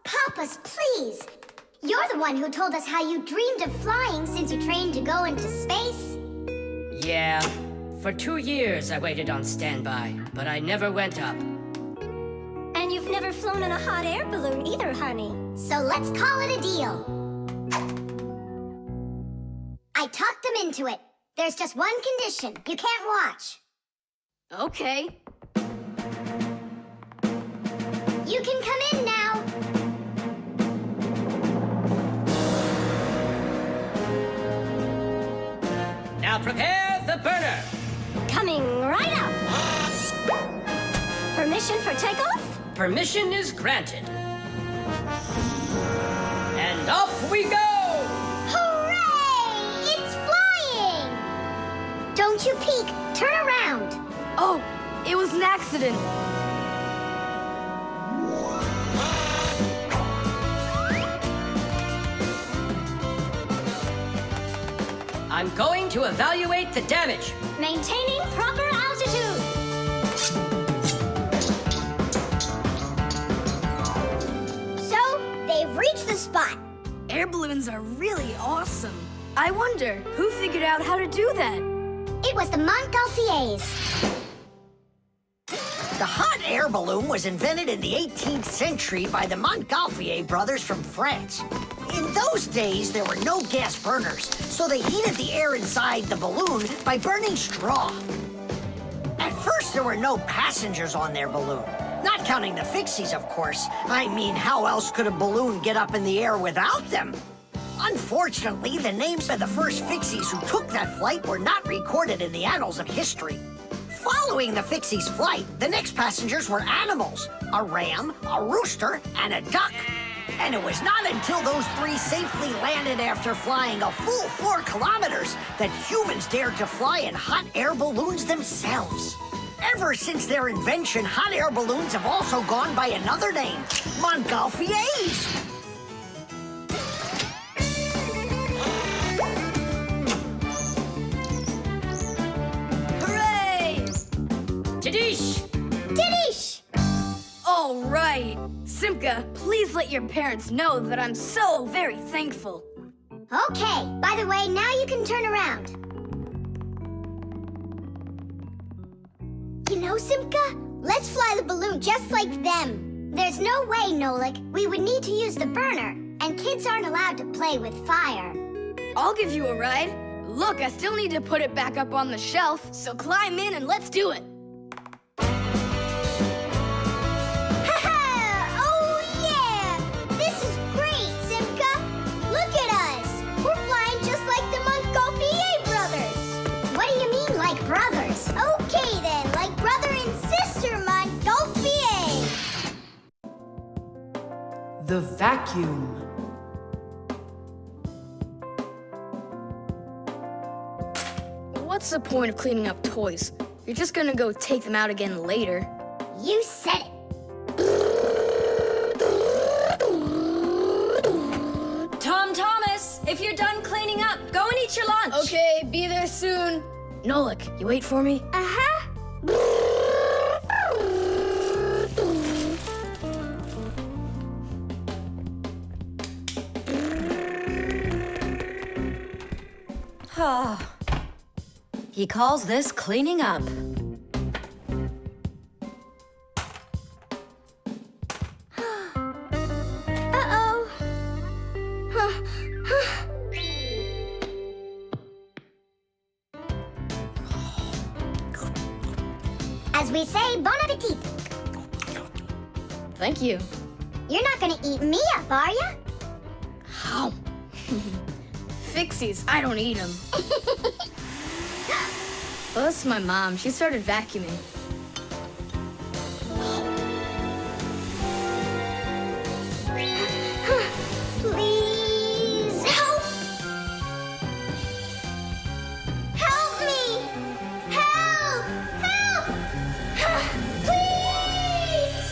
[SPEAKER 3] Papas, please. You're the one who told us how you dreamed of flying since you trained to go into space.
[SPEAKER 5] Yeah. For 2 years I waited on standby, but I never went up.
[SPEAKER 6] And you've never flown in a hot air balloon either, honey.
[SPEAKER 3] So let's call it a deal. I talked them into it. There's just one condition. You can't watch.
[SPEAKER 2] Okay.
[SPEAKER 3] You can come in now.
[SPEAKER 5] Now prepare the burner.
[SPEAKER 6] Coming right up. Permission for takeoff?
[SPEAKER 5] Permission is granted. And off we go!
[SPEAKER 3] Hooray! It's flying! Don't you peek. Turn around.
[SPEAKER 2] Oh, it was an accident.
[SPEAKER 5] I'm going to evaluate the damage.
[SPEAKER 6] Maintaining proper altitude.
[SPEAKER 8] So, they've reached the spot.
[SPEAKER 2] Air balloons are really awesome. I wonder, who figured out how to do that?
[SPEAKER 3] It was the Montgolfiers.
[SPEAKER 4] The hot air balloon was invented in the 18th century by the Montgolfier brothers from France. In those days, there were no gas burners, so they heated the air inside the balloon by burning straw. At first, there were no passengers on their balloon. Not counting the Fixies, of course. I mean, how else could a balloon get up in the air without them? Unfortunately, the names of the first Fixies who took that flight were not recorded in the annals of history. Following the Fixies' flight, the next passengers were animals: a ram, a rooster, and a duck. And it was not until those three safely landed after flying a full 4 kilometers that humans dared to fly in hot air balloons themselves. Ever since their invention, hot air balloons have also gone by another name: Montgolfiers.
[SPEAKER 2] Hooray!
[SPEAKER 5] Tadish!
[SPEAKER 8] Tadish!
[SPEAKER 2] All right. Simka, please let your parents know that I'm so very thankful.
[SPEAKER 3] Okay, by the way, now you can turn around.
[SPEAKER 8] You know, Simka, let's fly the balloon just like them.
[SPEAKER 3] There's no way, Nolik. We would need to use the burner, and kids aren't allowed to play with fire.
[SPEAKER 2] I'll give you a ride. Look, I still need to put it back up on the shelf, so climb in and let's do it.
[SPEAKER 8] Oh yeah! This is great, Simka! Look at us! We're flying just like the Montgolfier brothers!
[SPEAKER 3] What do you mean, like brothers?
[SPEAKER 8] Okay then, like brother and sister Montgolfier!
[SPEAKER 9] The vacuum.
[SPEAKER 2] What's the point of cleaning up toys? You're just gonna go take them out again later.
[SPEAKER 3] You said it.
[SPEAKER 1] Tom Thomas, if you're done cleaning up, go and eat your lunch.
[SPEAKER 2] Okay, be there soon. Nolik, you wait for me?
[SPEAKER 8] Uh-huh.
[SPEAKER 1] He calls this cleaning up.
[SPEAKER 8] Uh-oh.
[SPEAKER 3] As we say, bon appetit.
[SPEAKER 2] Thank you.
[SPEAKER 3] You're not gonna eat me up, are ya?
[SPEAKER 2] Ow. Fixies, I don't eat them. Well, that's my mom. She started vacuuming.
[SPEAKER 8] Please help! Help me! Help! Help! Please!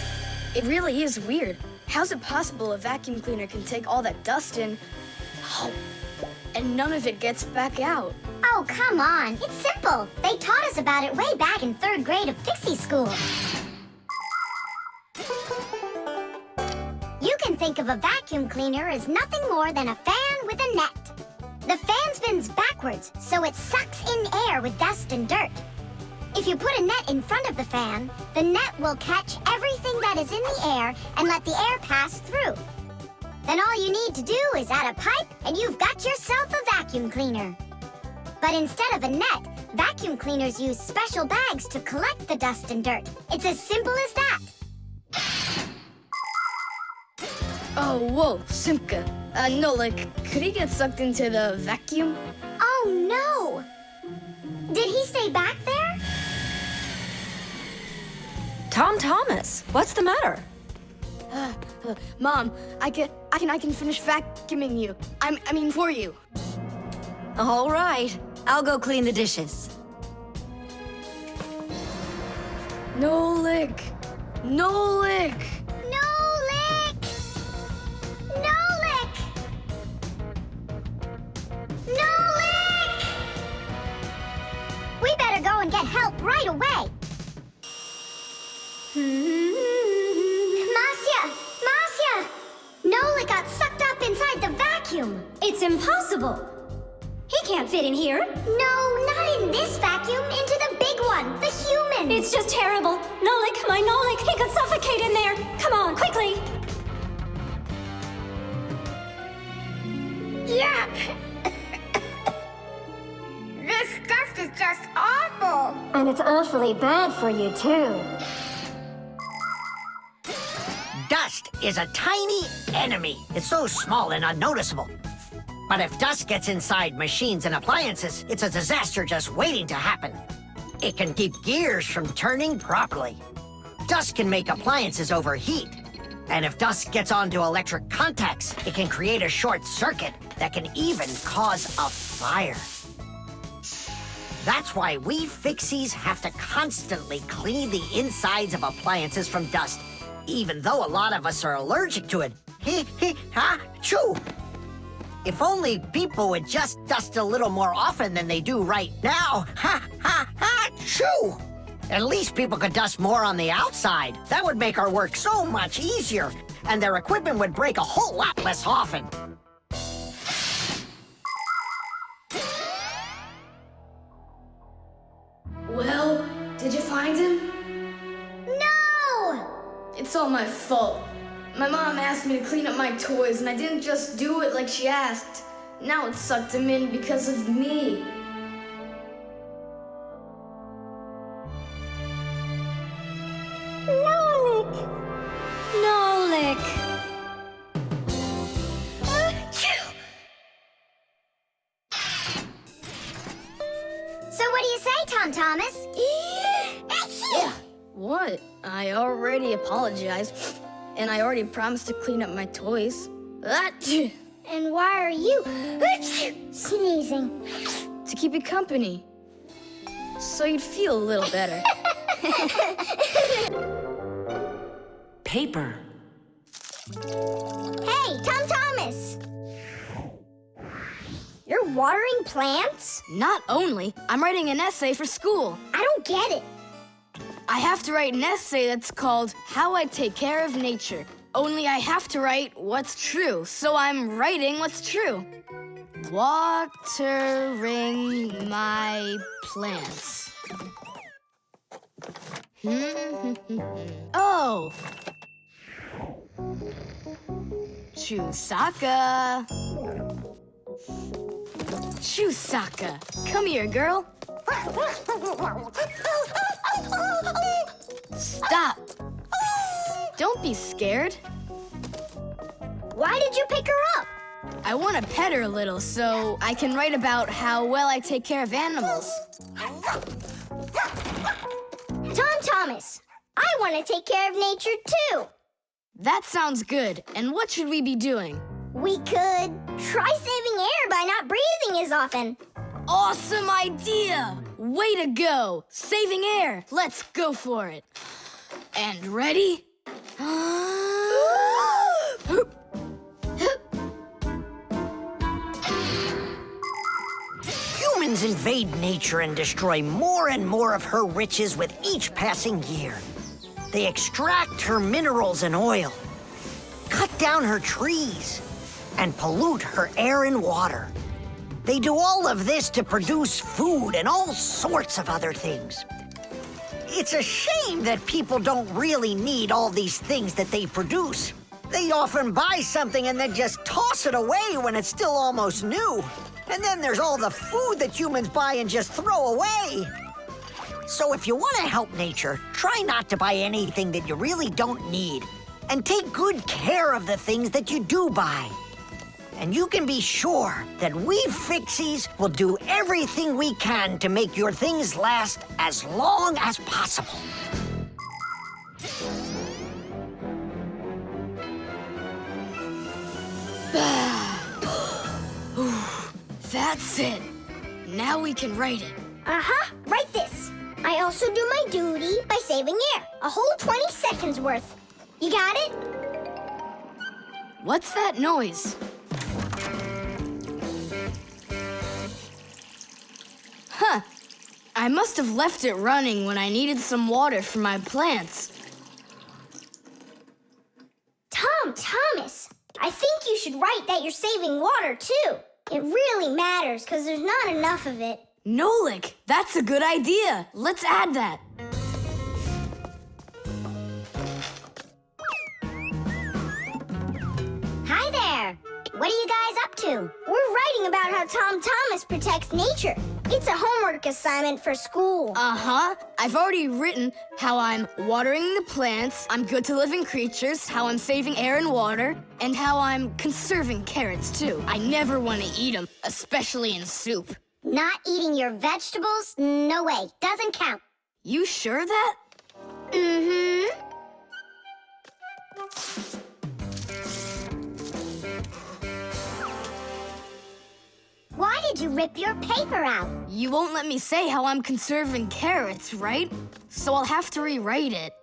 [SPEAKER 2] It really is weird. How's it possible a vacuum cleaner can take all that dust in, and none of it gets back out?
[SPEAKER 3] Oh, come on. It's simple. They taught us about it way back in 3rd grade of Fixie school. You can think of a vacuum cleaner as nothing more than a fan with a net. The fan spins backwards, so it sucks in air with dust and dirt. If you put a net in front of the fan, the net will catch everything that is in the air and let the air pass through. Then all you need to do is add a pipe and you've got yourself a vacuum cleaner. But instead of a net, vacuum cleaners use special bags to collect the dust and dirt. It's as simple as that.
[SPEAKER 2] Oh, whoa, Simka. Nolik, could he get sucked into the vacuum?
[SPEAKER 3] Oh, no! Did he stay back there?
[SPEAKER 1] Tom Thomas, what's the matter?
[SPEAKER 2] Mom, I can finish vacuuming you. I mean for you.
[SPEAKER 1] All right, I'll go clean the dishes.
[SPEAKER 2] Nolik! Nolik!
[SPEAKER 8] Nolik! Nolik! Nolik!
[SPEAKER 3] We better go and get help right away. Marcia! Marcia! Nolik got sucked up inside the vacuum.
[SPEAKER 6] It's impossible. He can't fit in here.
[SPEAKER 3] No, not in this vacuum. Into the big one, the human.
[SPEAKER 6] It's just terrible. Nolik, my Nolik, he could suffocate in there. Come on, quickly.
[SPEAKER 8] Yuck! This dust is just awful.
[SPEAKER 6] And it's awfully bad for you, too.
[SPEAKER 4] Dust is a tiny enemy. It's so small and unnoticeable. But if dust gets inside machines and appliances, it's a disaster just waiting to happen. It can keep gears from turning properly. Dust can make appliances overheat. And if dust gets onto electric contacts, it can create a short circuit that can even cause a fire. That's why we Fixies have to constantly clean the insides of appliances from dust, even though a lot of us are allergic to it. CHOO! If only people would just dust a little more often than they do right now. CHOO! At least people could dust more on the outside. That would make our work so much easier, and their equipment would break a whole lot less often.
[SPEAKER 2] Well, did you find him?
[SPEAKER 8] No!
[SPEAKER 2] It's all my fault. My mom asked me to clean up my toys, and I didn't just do it like she asked. Now it sucked him in because of me.
[SPEAKER 8] Nolik!
[SPEAKER 1] Nolik!
[SPEAKER 3] So what do you say, Tom Thomas?
[SPEAKER 2] What? I already apologized, and I already promised to clean up my toys.
[SPEAKER 8] And why are you sneezing?
[SPEAKER 2] To keep you company, so you'd feel a little better.
[SPEAKER 9] Paper.
[SPEAKER 8] Hey, Tom Thomas! You're watering plants?
[SPEAKER 2] Not only, I'm writing an essay for school.
[SPEAKER 8] I don't get it.
[SPEAKER 2] I have to write an essay that's called How I Take Care of Nature. Only I have to write what's true, so I'm writing what's true. Watering my plants. Oh! Chusaka. Chusaka, come here, girl. Stop. Don't be scared.
[SPEAKER 8] Why did you pick her up?
[SPEAKER 2] I want to pet her a little so I can write about how well I take care of animals.
[SPEAKER 8] Tom Thomas, I want to take care of nature too.
[SPEAKER 2] That sounds good. And what should we be doing?
[SPEAKER 8] We could try saving air by not breathing as often.
[SPEAKER 2] Awesome idea! Way to go! Saving air! Let's go for it. And ready?
[SPEAKER 4] Humans invade nature and destroy more and more of her riches with each passing year. They extract her minerals and oil, cut down her trees, and pollute her air and water. They do all of this to produce food and all sorts of other things. It's a shame that people don't really need all these things that they produce. They often buy something and then just toss it away when it's still almost new. And then there's all the food that humans buy and just throw away. So if you want to help nature, try not to buy anything that you really don't need. And take good care of the things that you do buy. And you can be sure that we Fixies will do everything we can to make your things last as long as possible.
[SPEAKER 2] That's it. Now we can write it.
[SPEAKER 8] Uh-huh, write this. I also do my duty by saving air. A whole 20 seconds worth. You got it?
[SPEAKER 2] What's that noise? Huh. I must have left it running when I needed some water for my plants.
[SPEAKER 8] Tom Thomas, I think you should write that you're saving water, too. It really matters, because there's not enough of it.
[SPEAKER 2] Nolik, that's a good idea. Let's add that.
[SPEAKER 3] Hi there. What are you guys up to?
[SPEAKER 8] We're writing about how Tom Thomas protects nature. It's a homework assignment for school.
[SPEAKER 2] Uh-huh. I've already written how I'm watering the plants, I'm good to living creatures, how I'm saving air and water, and how I'm conserving carrots, too. I never want to eat them, especially in soup.
[SPEAKER 3] Not eating your vegetables? No way. Doesn't count.
[SPEAKER 2] You sure that?
[SPEAKER 8] Mm-hmm.
[SPEAKER 3] Why did you rip your paper out?
[SPEAKER 2] You won't let me say how I'm conserving carrots, right? So I'll have to rewrite it.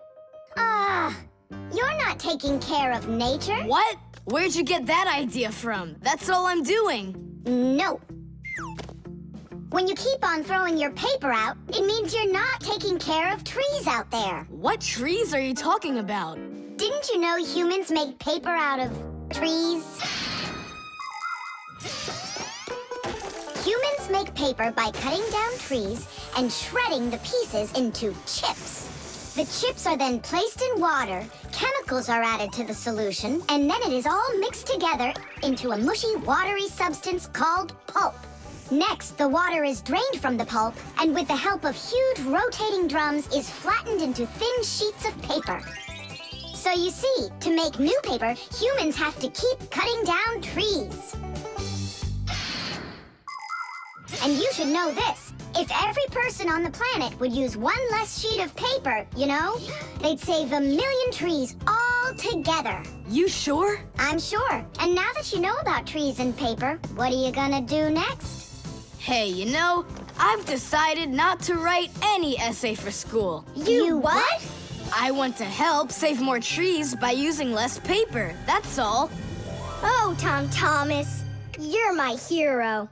[SPEAKER 3] You're not taking care of nature.
[SPEAKER 2] What? Where'd you get that idea from? That's all I'm doing.
[SPEAKER 3] No. When you keep on throwing your paper out, it means you're not taking care of trees out there.
[SPEAKER 2] What trees are you talking about?
[SPEAKER 3] Didn't you know humans make paper out of trees? Humans make paper by cutting down trees and shredding the pieces into chips. The chips are then placed in water, chemicals are added to the solution, and then it is all mixed together into a mushy, watery substance called pulp. Next, the water is drained from the pulp, and with the help of huge rotating drums, is flattened into thin sheets of paper. So you see, to make new paper, humans have to keep cutting down trees. And you should know this. If every person on the planet would use one less sheet of paper, you know, they'd save 1 million trees all together.
[SPEAKER 2] You sure?
[SPEAKER 3] I'm sure. And now that you know about trees and paper, what are you gonna do next?
[SPEAKER 2] Hey, you know, I've decided not to write any essay for school.
[SPEAKER 3] You what?
[SPEAKER 2] I want to help save more trees by using less paper, that's all.
[SPEAKER 8] Oh, Tom Thomas, you're my hero.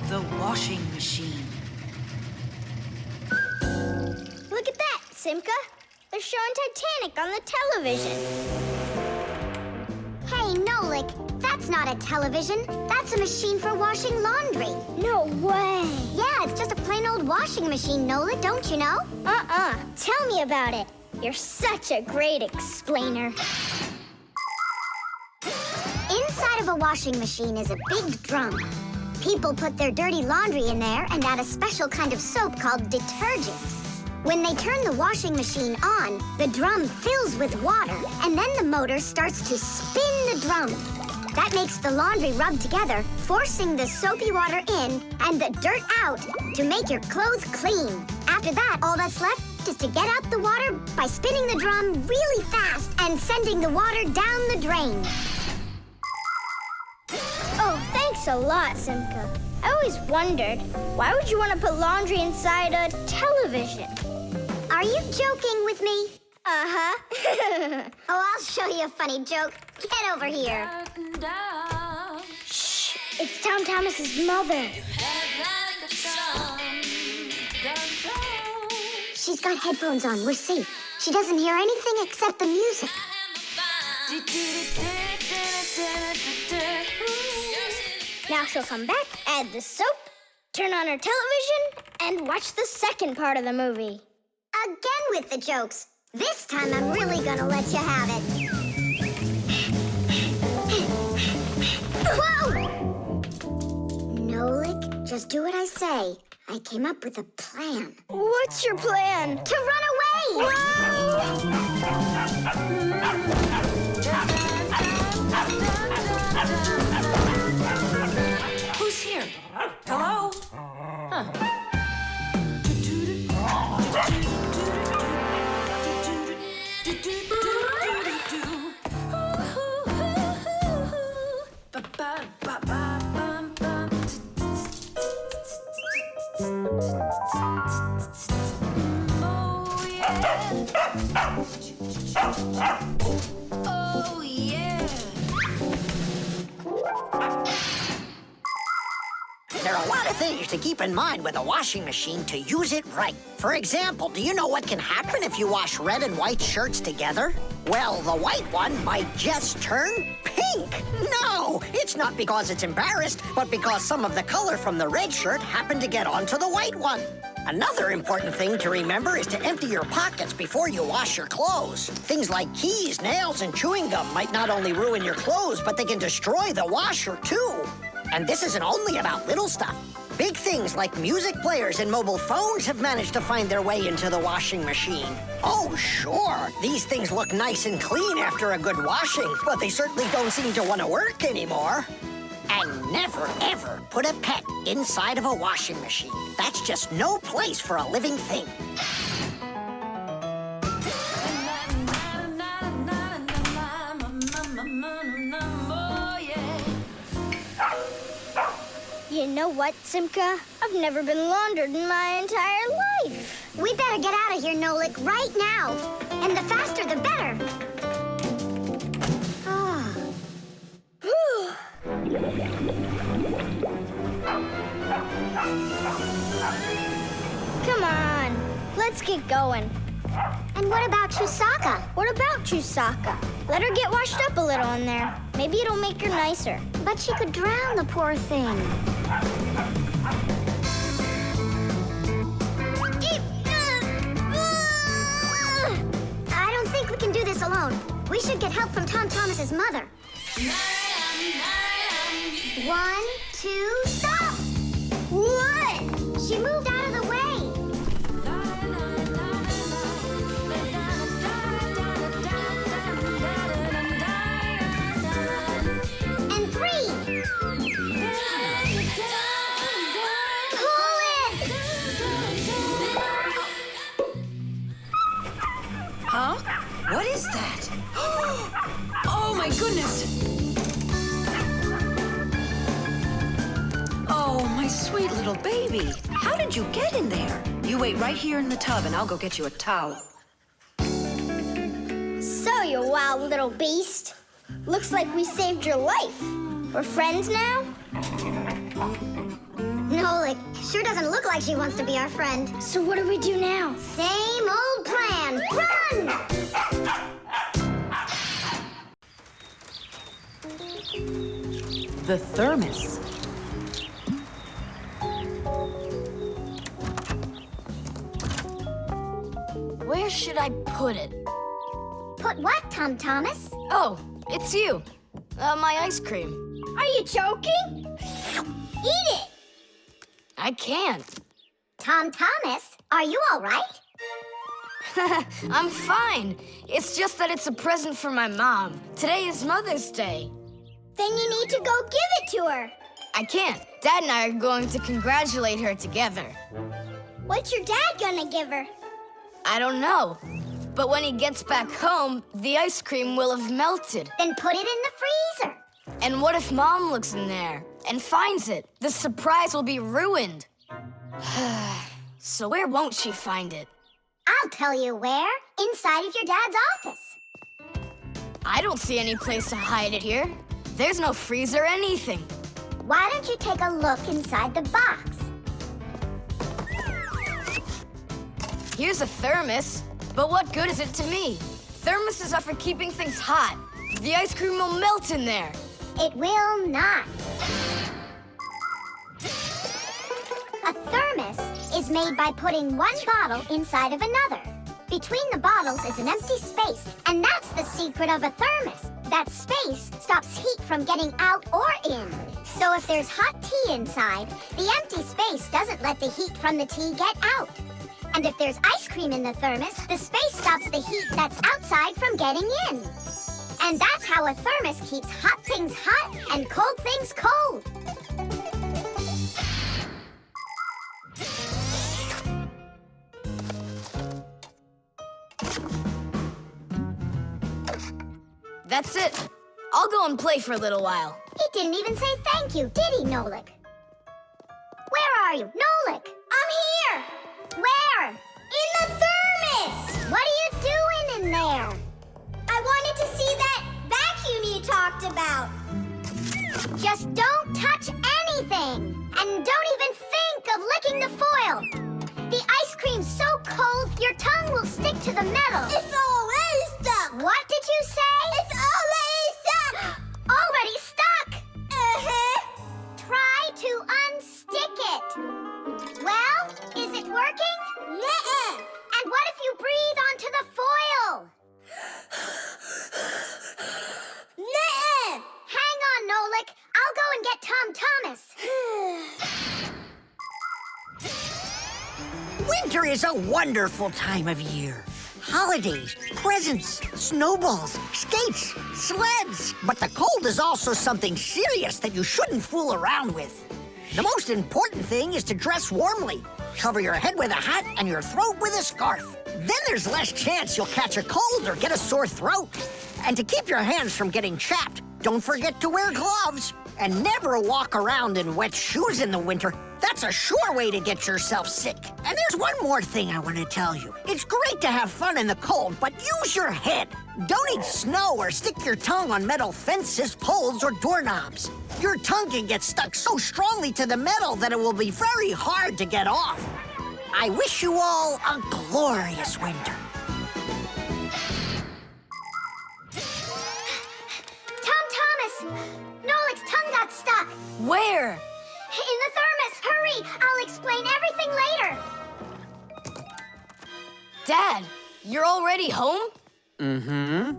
[SPEAKER 9] The washing machine.
[SPEAKER 8] Look at that, Simka. They're showing Titanic on the television.
[SPEAKER 3] Hey, Nolik, that's not a television. That's a machine for washing laundry.
[SPEAKER 8] No way.
[SPEAKER 3] Yeah, it's just a plain old washing machine, Nolik, don't you know?
[SPEAKER 8] Tell me about it. You're such a great explainer.
[SPEAKER 3] Inside of a washing machine is a big drum. People put their dirty laundry in there and add a special kind of soap called detergent. When they turn the washing machine on, the drum fills with water, and then the motor starts to spin the drum. That makes the laundry rub together, forcing the soapy water in and the dirt out to make your clothes clean. After that, all that's left is to get out the water by spinning the drum really fast and sending the water down the drain.
[SPEAKER 8] Oh, thanks a lot, Simka. I always wondered, why would you want to put laundry inside a television?
[SPEAKER 3] Are you joking with me?
[SPEAKER 8] Uh-huh.
[SPEAKER 3] Oh, I'll show you a funny joke. Get over here.
[SPEAKER 8] Shh, it's Tom Thomas's mother.
[SPEAKER 3] She's got headphones on. We're safe. She doesn't hear anything except the music.
[SPEAKER 8] Now she'll come back, add the soap, turn on her television, and watch the second part of the movie.
[SPEAKER 3] Again with the jokes. This time I'm really gonna let you have it. Whoa! Nolik, just do what I say. I came up with a plan.
[SPEAKER 8] What's your plan?
[SPEAKER 3] To run away!
[SPEAKER 9] Who's here? Hello? Huh.
[SPEAKER 1] Oh, yeah.
[SPEAKER 4] There are a lot of things to keep in mind with a washing machine to use it right. For example, do you know what can happen if you wash red and white shirts together? Well, the white one might just turn pink. No, it's not because it's embarrassed, but because some of the color from the red shirt happened to get onto the white one. Another important thing to remember is to empty your pockets before you wash your clothes. Things like keys, nails, and chewing gum might not only ruin your clothes, but they can destroy the washer, too. And this isn't only about little stuff. Big things like music players and mobile phones have managed to find their way into the washing machine. Oh, sure, these things look nice and clean after a good washing, but they certainly don't seem to want to work anymore. And never, ever put a pet inside of a washing machine. That's just no place for a living thing.
[SPEAKER 8] You know what, Simka? I've never been laundered in my entire life.
[SPEAKER 3] We better get out of here, Nolik, right now. And the faster, the better.
[SPEAKER 8] Come on, let's get going.
[SPEAKER 3] And what about Chusaka?
[SPEAKER 8] What about Chusaka? Let her get washed up a little in there. Maybe it'll make her nicer.
[SPEAKER 3] But she could drown, the poor thing. help from Tom Thomas's mother. 1, 2, stop! What? She moved out of the way. And 3. Pull it!
[SPEAKER 9] Huh? What is that? Oh my goodness! Oh, my sweet little baby. How did you get in there? You wait right here in the tub and I'll go get you a towel.
[SPEAKER 8] So, you wild little beast. Looks like we saved your life. We're friends now?
[SPEAKER 3] Nolik, sure doesn't look like she wants to be our friend.
[SPEAKER 8] So what do we do now?
[SPEAKER 3] Same old plan. Run!
[SPEAKER 9] The thermos.
[SPEAKER 2] Where should I put it?
[SPEAKER 3] Put what, Tom Thomas?
[SPEAKER 2] Oh, it's you. My ice cream.
[SPEAKER 8] Are you joking? Eat it!
[SPEAKER 2] I can't.
[SPEAKER 3] Tom Thomas, are you all right?
[SPEAKER 2] I'm fine. It's just that it's a present for my mom. Today is Mother's Day.
[SPEAKER 8] Then you need to go give it to her.
[SPEAKER 2] I can't. Dad and I are going to congratulate her together.
[SPEAKER 8] What's your dad gonna give her?
[SPEAKER 2] I don't know. But when he gets back home, the ice cream will have melted.
[SPEAKER 3] Then put it in the freezer.
[SPEAKER 2] And what if Mom looks in there and finds it? The surprise will be ruined. So where won't she find it?
[SPEAKER 3] I'll tell you where. Inside of your dad's office.
[SPEAKER 2] I don't see any place to hide it here. There's no freezer or anything.
[SPEAKER 3] Why don't you take a look inside the box?
[SPEAKER 2] Here's a thermos, but what good is it to me? Thermoses are for keeping things hot. The ice cream will melt in there.
[SPEAKER 3] It will not. A thermos is made by putting one bottle inside of another. Between the bottles is an empty space, and that's the secret of a thermos. That space stops heat from getting out or in. So if there's hot tea inside, the empty space doesn't let the heat from the tea get out. And if there's ice cream in the thermos, the space stops the heat that's outside from getting in. And that's how a thermos keeps hot things hot and cold things cold.
[SPEAKER 2] That's it. I'll go and play for a little while.
[SPEAKER 3] He didn't even say thank you, did he, Nolik? Where are you? Nolik!
[SPEAKER 8] I'm here!
[SPEAKER 3] Where?
[SPEAKER 8] In the thermos!
[SPEAKER 3] What are you doing in there?
[SPEAKER 8] I wanted to see that vacuum you talked about.
[SPEAKER 3] Just don't touch anything! And don't even think of licking the foil! The ice cream's so cold, your tongue will stick to the metal.
[SPEAKER 8] It's already stuck!
[SPEAKER 3] What did you say?
[SPEAKER 8] It's already stuck!
[SPEAKER 3] Already stuck!
[SPEAKER 8] Uh-huh.
[SPEAKER 3] Try to unstick it. Well, is it working?
[SPEAKER 8] Nuh-uh.
[SPEAKER 3] And what if you breathe onto the foil?
[SPEAKER 8] Nuh-uh.
[SPEAKER 3] Hang on, Nolik. I'll go and get Tom Thomas.
[SPEAKER 4] Winter is a wonderful time of year. Holidays, presents, snowballs, skates, sleds. But the cold is also something serious that you shouldn't fool around with. The most important thing is to dress warmly. Cover your head with a hat and your throat with a scarf. Then there's less chance you'll catch a cold or get a sore throat. And to keep your hands from getting chapped, don't forget to wear gloves. And never walk around in wet shoes in the winter. That's a sure way to get yourself sick. And there's one more thing I want to tell you. It's great to have fun in the cold, but use your head. Don't eat snow or stick your tongue on metal fences, poles, or doorknobs. Your tongue can get stuck so strongly to the metal that it will be very hard to get off. I wish you all a glorious winter.
[SPEAKER 3] Tom Thomas! Nolik's tongue got stuck.
[SPEAKER 2] Where?
[SPEAKER 3] In the thermos. Hurry! I'll explain everything later.
[SPEAKER 2] Dad, you're already home?
[SPEAKER 12] Mm-hmm.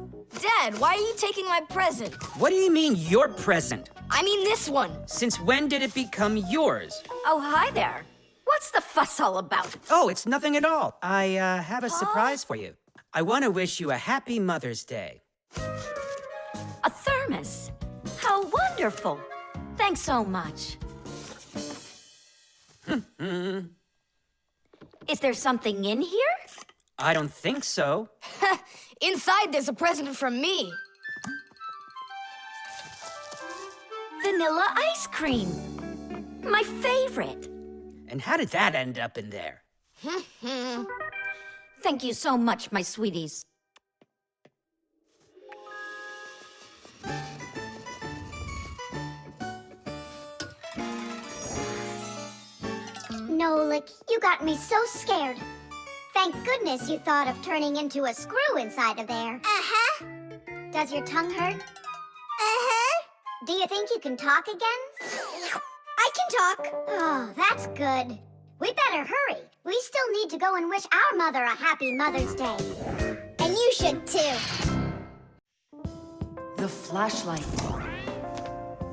[SPEAKER 2] Dad, why are you taking my present?
[SPEAKER 12] What do you mean, your present?
[SPEAKER 2] I mean this one.
[SPEAKER 12] Since when did it become yours?
[SPEAKER 1] Oh, hi there. What's the fuss all about?
[SPEAKER 12] Oh, it's nothing at all. I have a surprise for you. I want to wish you a happy Mother's Day.
[SPEAKER 1] A thermos. How wonderful. Thanks so much. Is there something in here?
[SPEAKER 12] I don't think so.
[SPEAKER 2] Inside there's a present from me.
[SPEAKER 1] Vanilla ice cream. My favorite.
[SPEAKER 12] And how did that end up in there?
[SPEAKER 1] Thank you so much, my sweeties.
[SPEAKER 3] Nolik, you got me so scared. Thank goodness you thought of turning into a screw inside of there. Uh-huh. Does your tongue hurt? Uh-huh. Do you think you can talk again? I can talk. Oh, that's good. We better hurry. We still need to go and wish our mother a happy Mother's Day. And you should too.
[SPEAKER 9] The flashlight.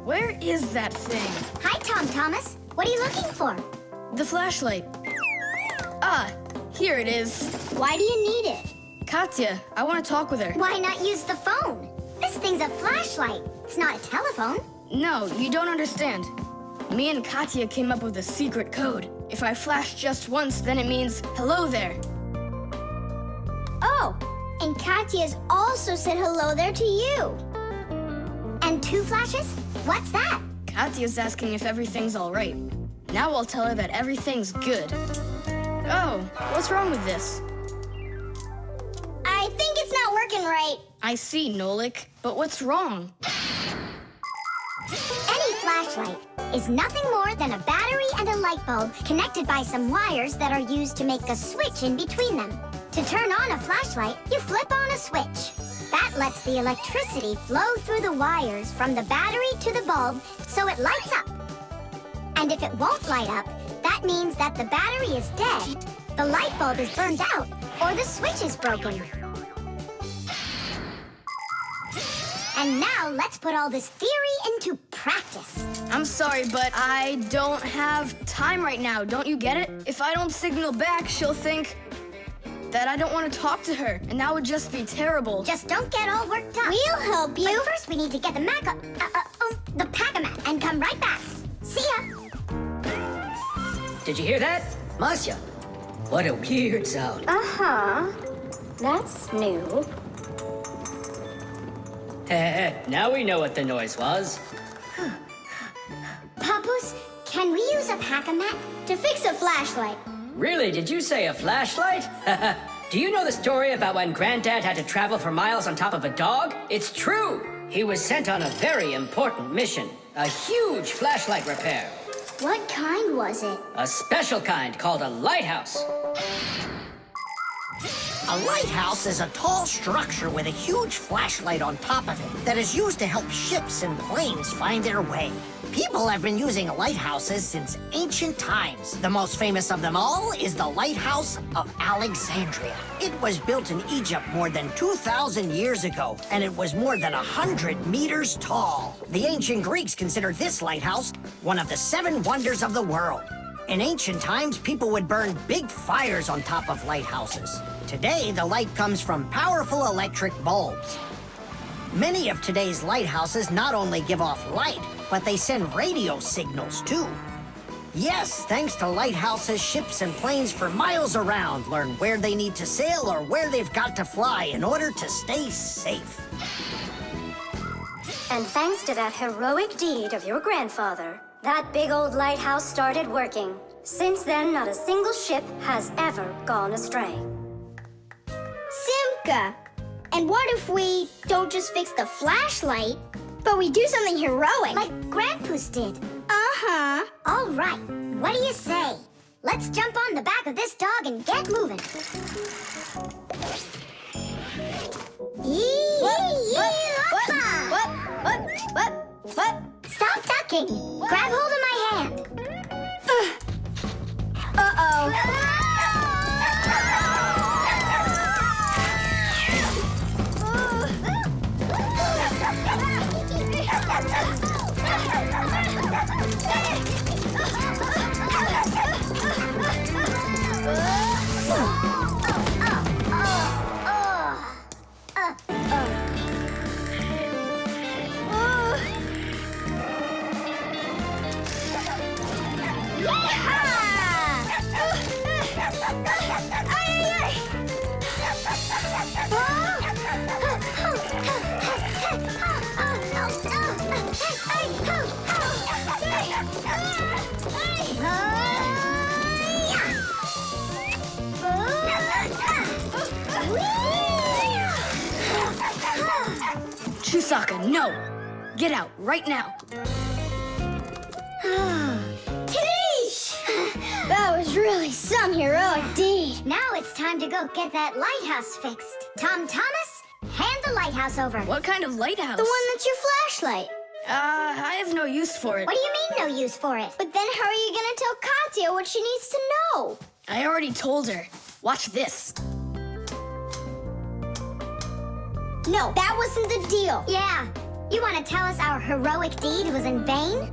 [SPEAKER 2] Where is that thing?
[SPEAKER 3] Hi, Tom Thomas. What are you looking for?
[SPEAKER 2] The flashlight. Ah, here it is.
[SPEAKER 3] Why do you need it?
[SPEAKER 2] Katya, I want to talk with her.
[SPEAKER 3] Why not use the phone? This thing's a flashlight. It's not a telephone.
[SPEAKER 2] No, you don't understand. Me and Katya came up with a secret code. If I flash just once, then it means hello there.
[SPEAKER 3] Oh, and Katya's also said hello there to you. And 2 flashes? What's that?
[SPEAKER 2] Katya's asking if everything's all right. Now I'll tell her that everything's good. Oh, what's wrong with this?
[SPEAKER 3] I think it's not working right.
[SPEAKER 2] I see, Nolik, but what's wrong?
[SPEAKER 3] Any flashlight is nothing more than a battery and a light bulb connected by some wires that are used to make a switch in between them. To turn on a flashlight, you flip on a switch. That lets the electricity flow through the wires from the battery to the bulb so it lights up. And if it won't light up, that means that the battery is dead, the light bulb is burned out, or the switch is broken. And now let's put all this theory into practice.
[SPEAKER 2] I'm sorry, but I don't have time right now. Don't you get it? If I don't signal back, she'll think that I don't want to talk to her, and that would just be terrible.
[SPEAKER 3] Just don't get all worked up. We'll help you. But first, we need to get the pack-a-mat and come right back. See ya.
[SPEAKER 5] Did you hear that? Marcia, what a weird sound.
[SPEAKER 6] Uh-huh. That's new.
[SPEAKER 5] Now we know what the noise was.
[SPEAKER 3] Papoose, can we use a pack-a-mat to fix a flashlight?
[SPEAKER 5] Really, did you say a flashlight? Do you know the story about when Granddad had to travel for miles on top of a dog? It's true! He was sent on a very important mission. A huge flashlight repair.
[SPEAKER 3] What kind was it?
[SPEAKER 5] A special kind called a lighthouse.
[SPEAKER 4] A lighthouse is a tall structure with a huge flashlight on top of it that is used to help ships and planes find their way. People have been using lighthouses since ancient times. The most famous of them all is the Lighthouse of Alexandria. It was built in Egypt more than 2,000 years ago, and it was more than 100 meters tall. The ancient Greeks considered this lighthouse one of the 7 wonders of the world. In ancient times, people would burn big fires on top of lighthouses. Today, the light comes from powerful electric bulbs. Many of today's lighthouses not only give off light, but they send radio signals, too. Yes, thanks to lighthouses, ships and planes for miles around learn where they need to sail or where they've got to fly in order to stay safe.
[SPEAKER 6] And thanks to that heroic deed of your grandfather, that big old lighthouse started working. Since then, not a single ship has ever gone astray.
[SPEAKER 8] Simka, and what if we don't just fix the flashlight, but we do something heroic?
[SPEAKER 3] Like Grandpa's did.
[SPEAKER 8] Uh-huh.
[SPEAKER 3] All right, what do you say? Let's jump on the back of this dog and get moving.
[SPEAKER 8] What?
[SPEAKER 3] Stop ducking. Grab hold of my hand.
[SPEAKER 2] Sokka, no! Get out, right now!
[SPEAKER 3] Tish! That was really some heroic deed. Now it's time to go get that lighthouse fixed. Tom Thomas, hand the lighthouse over.
[SPEAKER 2] What kind of lighthouse?
[SPEAKER 3] The one that's your flashlight.
[SPEAKER 2] I have no use for it.
[SPEAKER 3] What do you mean, no use for it? But then how are you gonna tell Katya what she needs to know?
[SPEAKER 2] I already told her. Watch this.
[SPEAKER 3] No, that wasn't the deal. Yeah. You want to tell us our heroic deed was in vain?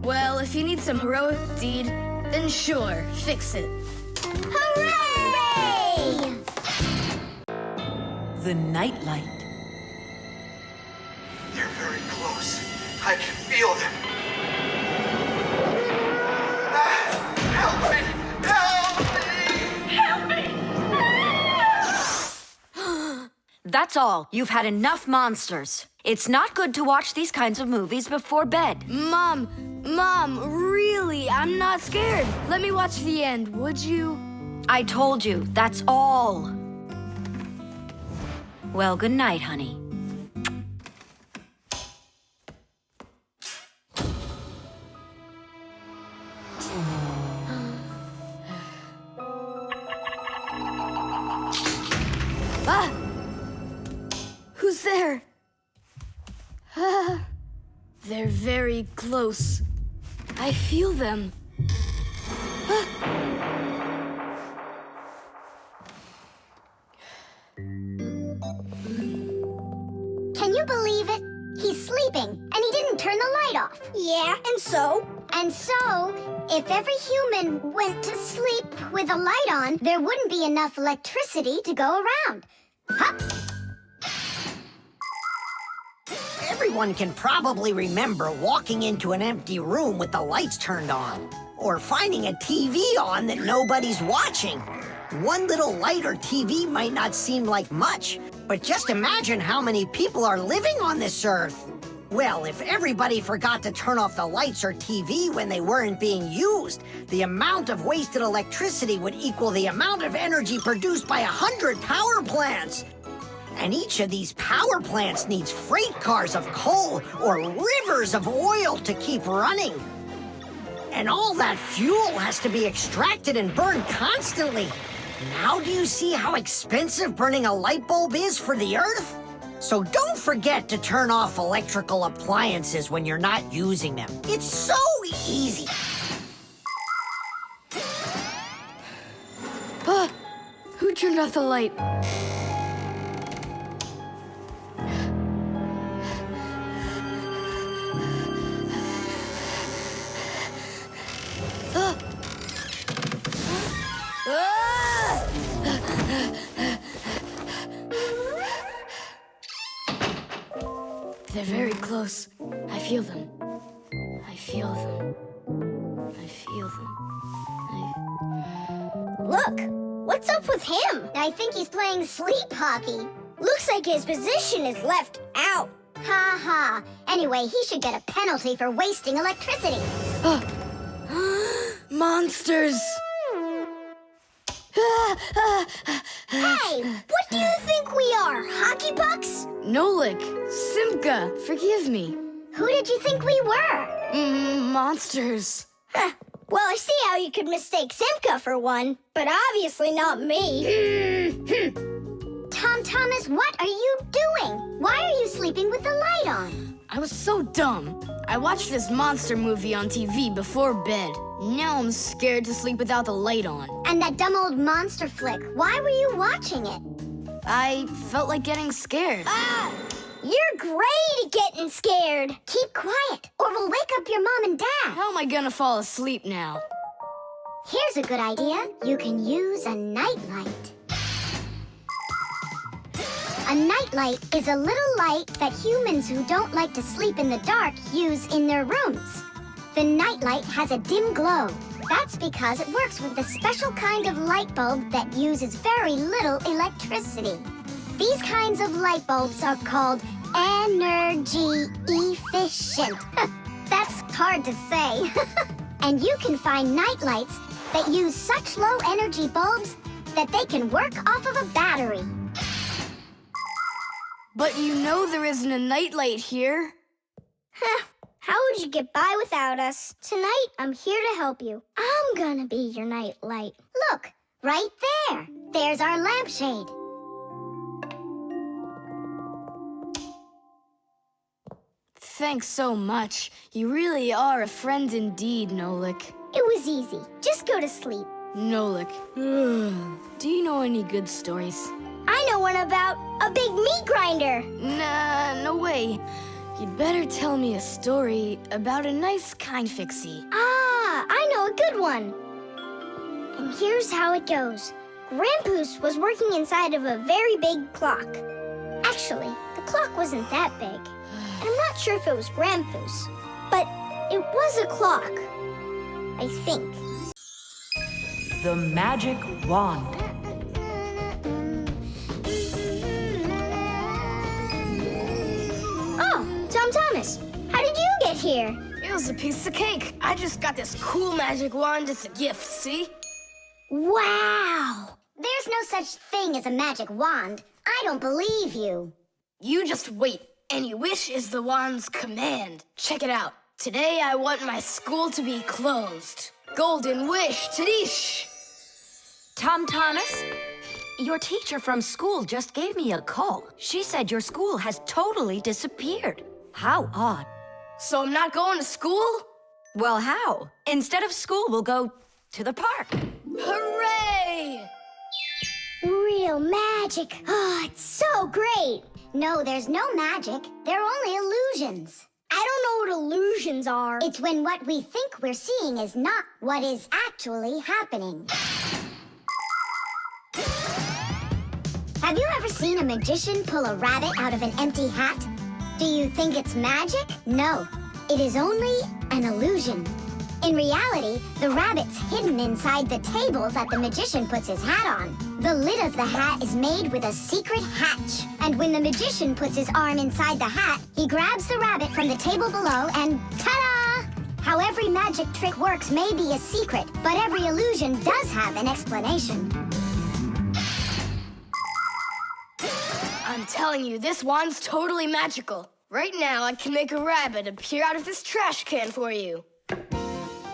[SPEAKER 2] Well, if you need some heroic deed, then sure, fix it.
[SPEAKER 3] Hooray!
[SPEAKER 9] The nightlight.
[SPEAKER 15] They're very close. I can feel them. Help me! Help me! Help me!
[SPEAKER 1] That's all. You've had enough monsters. It's not good to watch these kinds of movies before bed.
[SPEAKER 2] Mom, really, I'm not scared. Let me watch the end, would you?
[SPEAKER 1] I told you, that's all. Well, good night, honey.
[SPEAKER 2] Ah! Who's there? They're very close. I feel them.
[SPEAKER 3] Can you believe it? He's sleeping, and he didn't turn the light off.
[SPEAKER 8] Yeah, and so?
[SPEAKER 3] And so, if every human went to sleep with a light on, there wouldn't be enough electricity to go around. Hup!
[SPEAKER 4] Everyone can probably remember walking into an empty room with the lights turned on, or finding a TV on that nobody's watching. One little light or TV might not seem like much, but just imagine how many people are living on this earth. Well, if everybody forgot to turn off the lights or TV when they weren't being used, the amount of wasted electricity would equal the amount of energy produced by 100 power plants. And each of these power plants needs freight cars of coal or rivers of oil to keep running. And all that fuel has to be extracted and burned constantly. Now do you see how expensive burning a light bulb is for the Earth? So don't forget to turn off electrical appliances when you're not using them. It's so easy.
[SPEAKER 2] Who turned off the light? They're very close. I feel them. I feel them. I feel them.
[SPEAKER 8] Look, what's up with him?
[SPEAKER 3] I think he's playing sleep hockey.
[SPEAKER 8] Looks like his position is left out.
[SPEAKER 3] Ha ha. Anyway, he should get a penalty for wasting electricity.
[SPEAKER 2] Monsters!
[SPEAKER 8] Hey, what do you think we are, hockey pucks?
[SPEAKER 2] Nolik, Simka, forgive me.
[SPEAKER 3] Who did you think we were?
[SPEAKER 2] Monsters.
[SPEAKER 8] Well, I see how you could mistake Simka for one, but obviously not me.
[SPEAKER 3] Tom Thomas, what are you doing? Why are you sleeping with the light on?
[SPEAKER 2] I was so dumb. I watched this monster movie on TV before bed. Now I'm scared to sleep without the light on.
[SPEAKER 3] And that dumb old monster flick, why were you watching it?
[SPEAKER 2] I felt like getting scared.
[SPEAKER 8] You're great at getting scared.
[SPEAKER 3] Keep quiet, or we'll wake up your mom and dad.
[SPEAKER 2] How am I gonna fall asleep now?
[SPEAKER 3] Here's a good idea. You can use a nightlight. A nightlight is a little light that humans who don't like to sleep in the dark use in their rooms. The nightlight has a dim glow. That's because it works with a special kind of light bulb that uses very little electricity. These kinds of light bulbs are called energy efficient. That's hard to say. And you can find nightlights that use such low energy bulbs that they can work off of a battery.
[SPEAKER 2] But you know there isn't a nightlight here.
[SPEAKER 8] How would you get by without us? Tonight, I'm here to help you. I'm gonna be your nightlight.
[SPEAKER 3] Look, right there. There's our lampshade.
[SPEAKER 2] Thanks so much. You really are a friend indeed, Nolik.
[SPEAKER 8] It was easy. Just go to sleep.
[SPEAKER 2] Nolik, do you know any good stories?
[SPEAKER 8] I know one about a big meat grinder.
[SPEAKER 2] Nah, no way. You'd better tell me a story about a nice, kind Fixie.
[SPEAKER 8] Ah, I know a good one. And here's how it goes. Grandpoos was working inside of a very big clock. Actually, the clock wasn't that big. And I'm not sure if it was Grandpoos, but it was a clock. I think.
[SPEAKER 16] The Magic Wand.
[SPEAKER 8] Oh, Tom Thomas, how did you get here?
[SPEAKER 2] It was a piece of cake. I just got this cool magic wand as a gift, see?
[SPEAKER 3] Wow! There's no such thing as a magic wand. I don't believe you.
[SPEAKER 2] You just wait. Any wish is the wand's command. Check it out. Today I want my school to be closed. Golden wish, Tadish!
[SPEAKER 1] Tom Thomas, your teacher from school just gave me a call. She said your school has totally disappeared. How odd.
[SPEAKER 2] So I'm not going to school?
[SPEAKER 1] Well, how? Instead of school, we'll go to the park.
[SPEAKER 2] Hooray!
[SPEAKER 8] Real magic. Oh, it's so great.
[SPEAKER 3] No, there's no magic. They're only illusions.
[SPEAKER 8] I don't know what illusions are.
[SPEAKER 3] It's when what we think we're seeing is not what is actually happening. Have you ever seen a magician pull a rabbit out of an empty hat? Do you think it's magic? No, it is only an illusion. In reality, the rabbit's hidden inside the table that the magician puts his hat on. The lid of the hat is made with a secret hatch. And when the magician puts his arm inside the hat, he grabs the rabbit from the table below and ta-da! How every magic trick works may be a secret, but every illusion does have an explanation.
[SPEAKER 2] I'm telling you, this wand's totally magical. Right now, I can make a rabbit appear out of this trash can for you.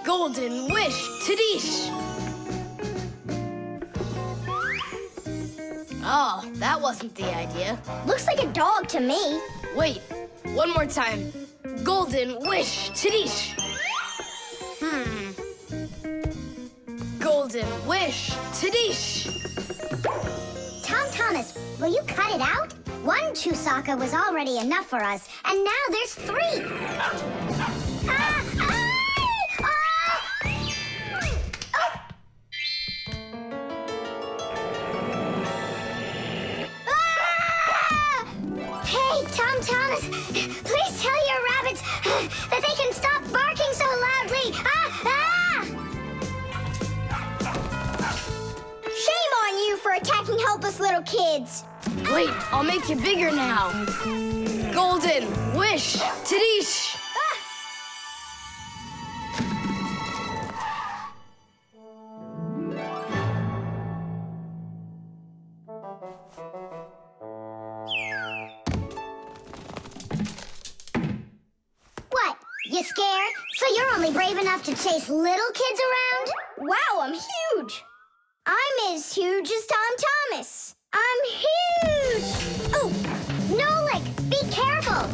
[SPEAKER 2] Golden wish, Tadish! Oh, that wasn't the idea.
[SPEAKER 8] Looks like a dog to me.
[SPEAKER 2] Wait, one more time. Golden wish, Tadish! Golden wish, Tadish!
[SPEAKER 3] Tom Thomas, will you cut it out? One Chusaka was already enough for us, and now there's 3. Hey, Tom Thomas, please tell your rabbits that they can stop barking so loudly.
[SPEAKER 8] Shame on you for attacking helpless little kids.
[SPEAKER 2] Wait, I'll make you bigger now. Golden wish, Tadish!
[SPEAKER 3] What? You scared? So you're only brave enough to chase little kids around?
[SPEAKER 8] Wow, I'm huge. I'm as huge as Tom Thomas. I'm huge!
[SPEAKER 3] Oh, Nolik, be careful!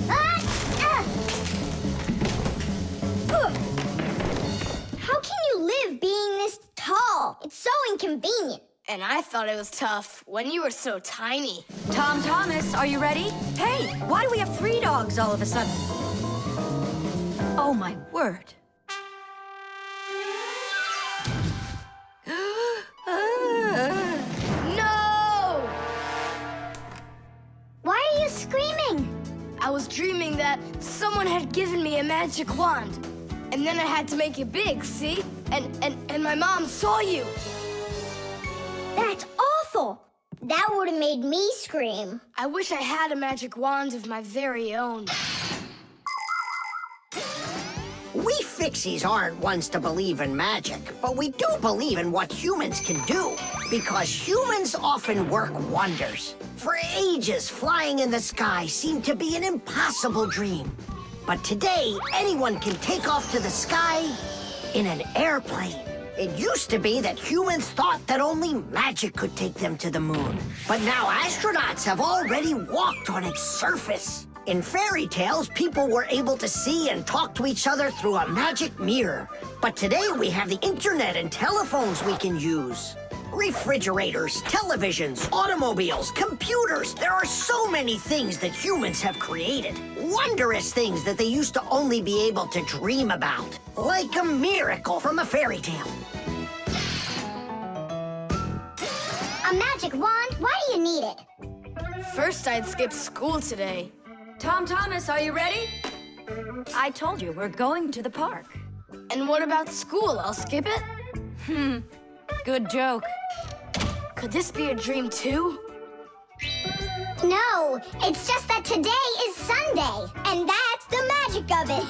[SPEAKER 8] How can you live being this tall? It's so inconvenient.
[SPEAKER 2] And I thought it was tough when you were so tiny.
[SPEAKER 1] Tom Thomas, are you ready? Hey, why do we have 3 dogs all of a sudden? Oh, my word.
[SPEAKER 2] No!
[SPEAKER 3] Why are you screaming?
[SPEAKER 2] I was dreaming that someone had given me a magic wand. And then I had to make it big, see? And my mom saw you.
[SPEAKER 8] That's awful. That would have made me scream.
[SPEAKER 2] I wish I had a magic wand of my very own.
[SPEAKER 4] We Fixies aren't ones to believe in magic, but we do believe in what humans can do. Because humans often work wonders. For ages, flying in the sky seemed to be an impossible dream. But today, anyone can take off to the sky in an airplane. It used to be that humans thought that only magic could take them to the moon. But now astronauts have already walked on its surface. In fairy tales, people were able to see and talk to each other through a magic mirror. But today we have the internet and telephones we can use. Refrigerators, televisions, automobiles, computers. There are so many things that humans have created. Wondrous things that they used to only be able to dream about. Like a miracle from a fairy tale.
[SPEAKER 3] A magic wand? Why do you need it?
[SPEAKER 2] First, I'd skip school today.
[SPEAKER 1] Tom Thomas, are you ready? I told you, we're going to the park.
[SPEAKER 2] And what about school? I'll skip it?
[SPEAKER 1] Good joke.
[SPEAKER 2] Could this be a dream too?
[SPEAKER 3] No, it's just that today is Sunday, and that's the magic of it.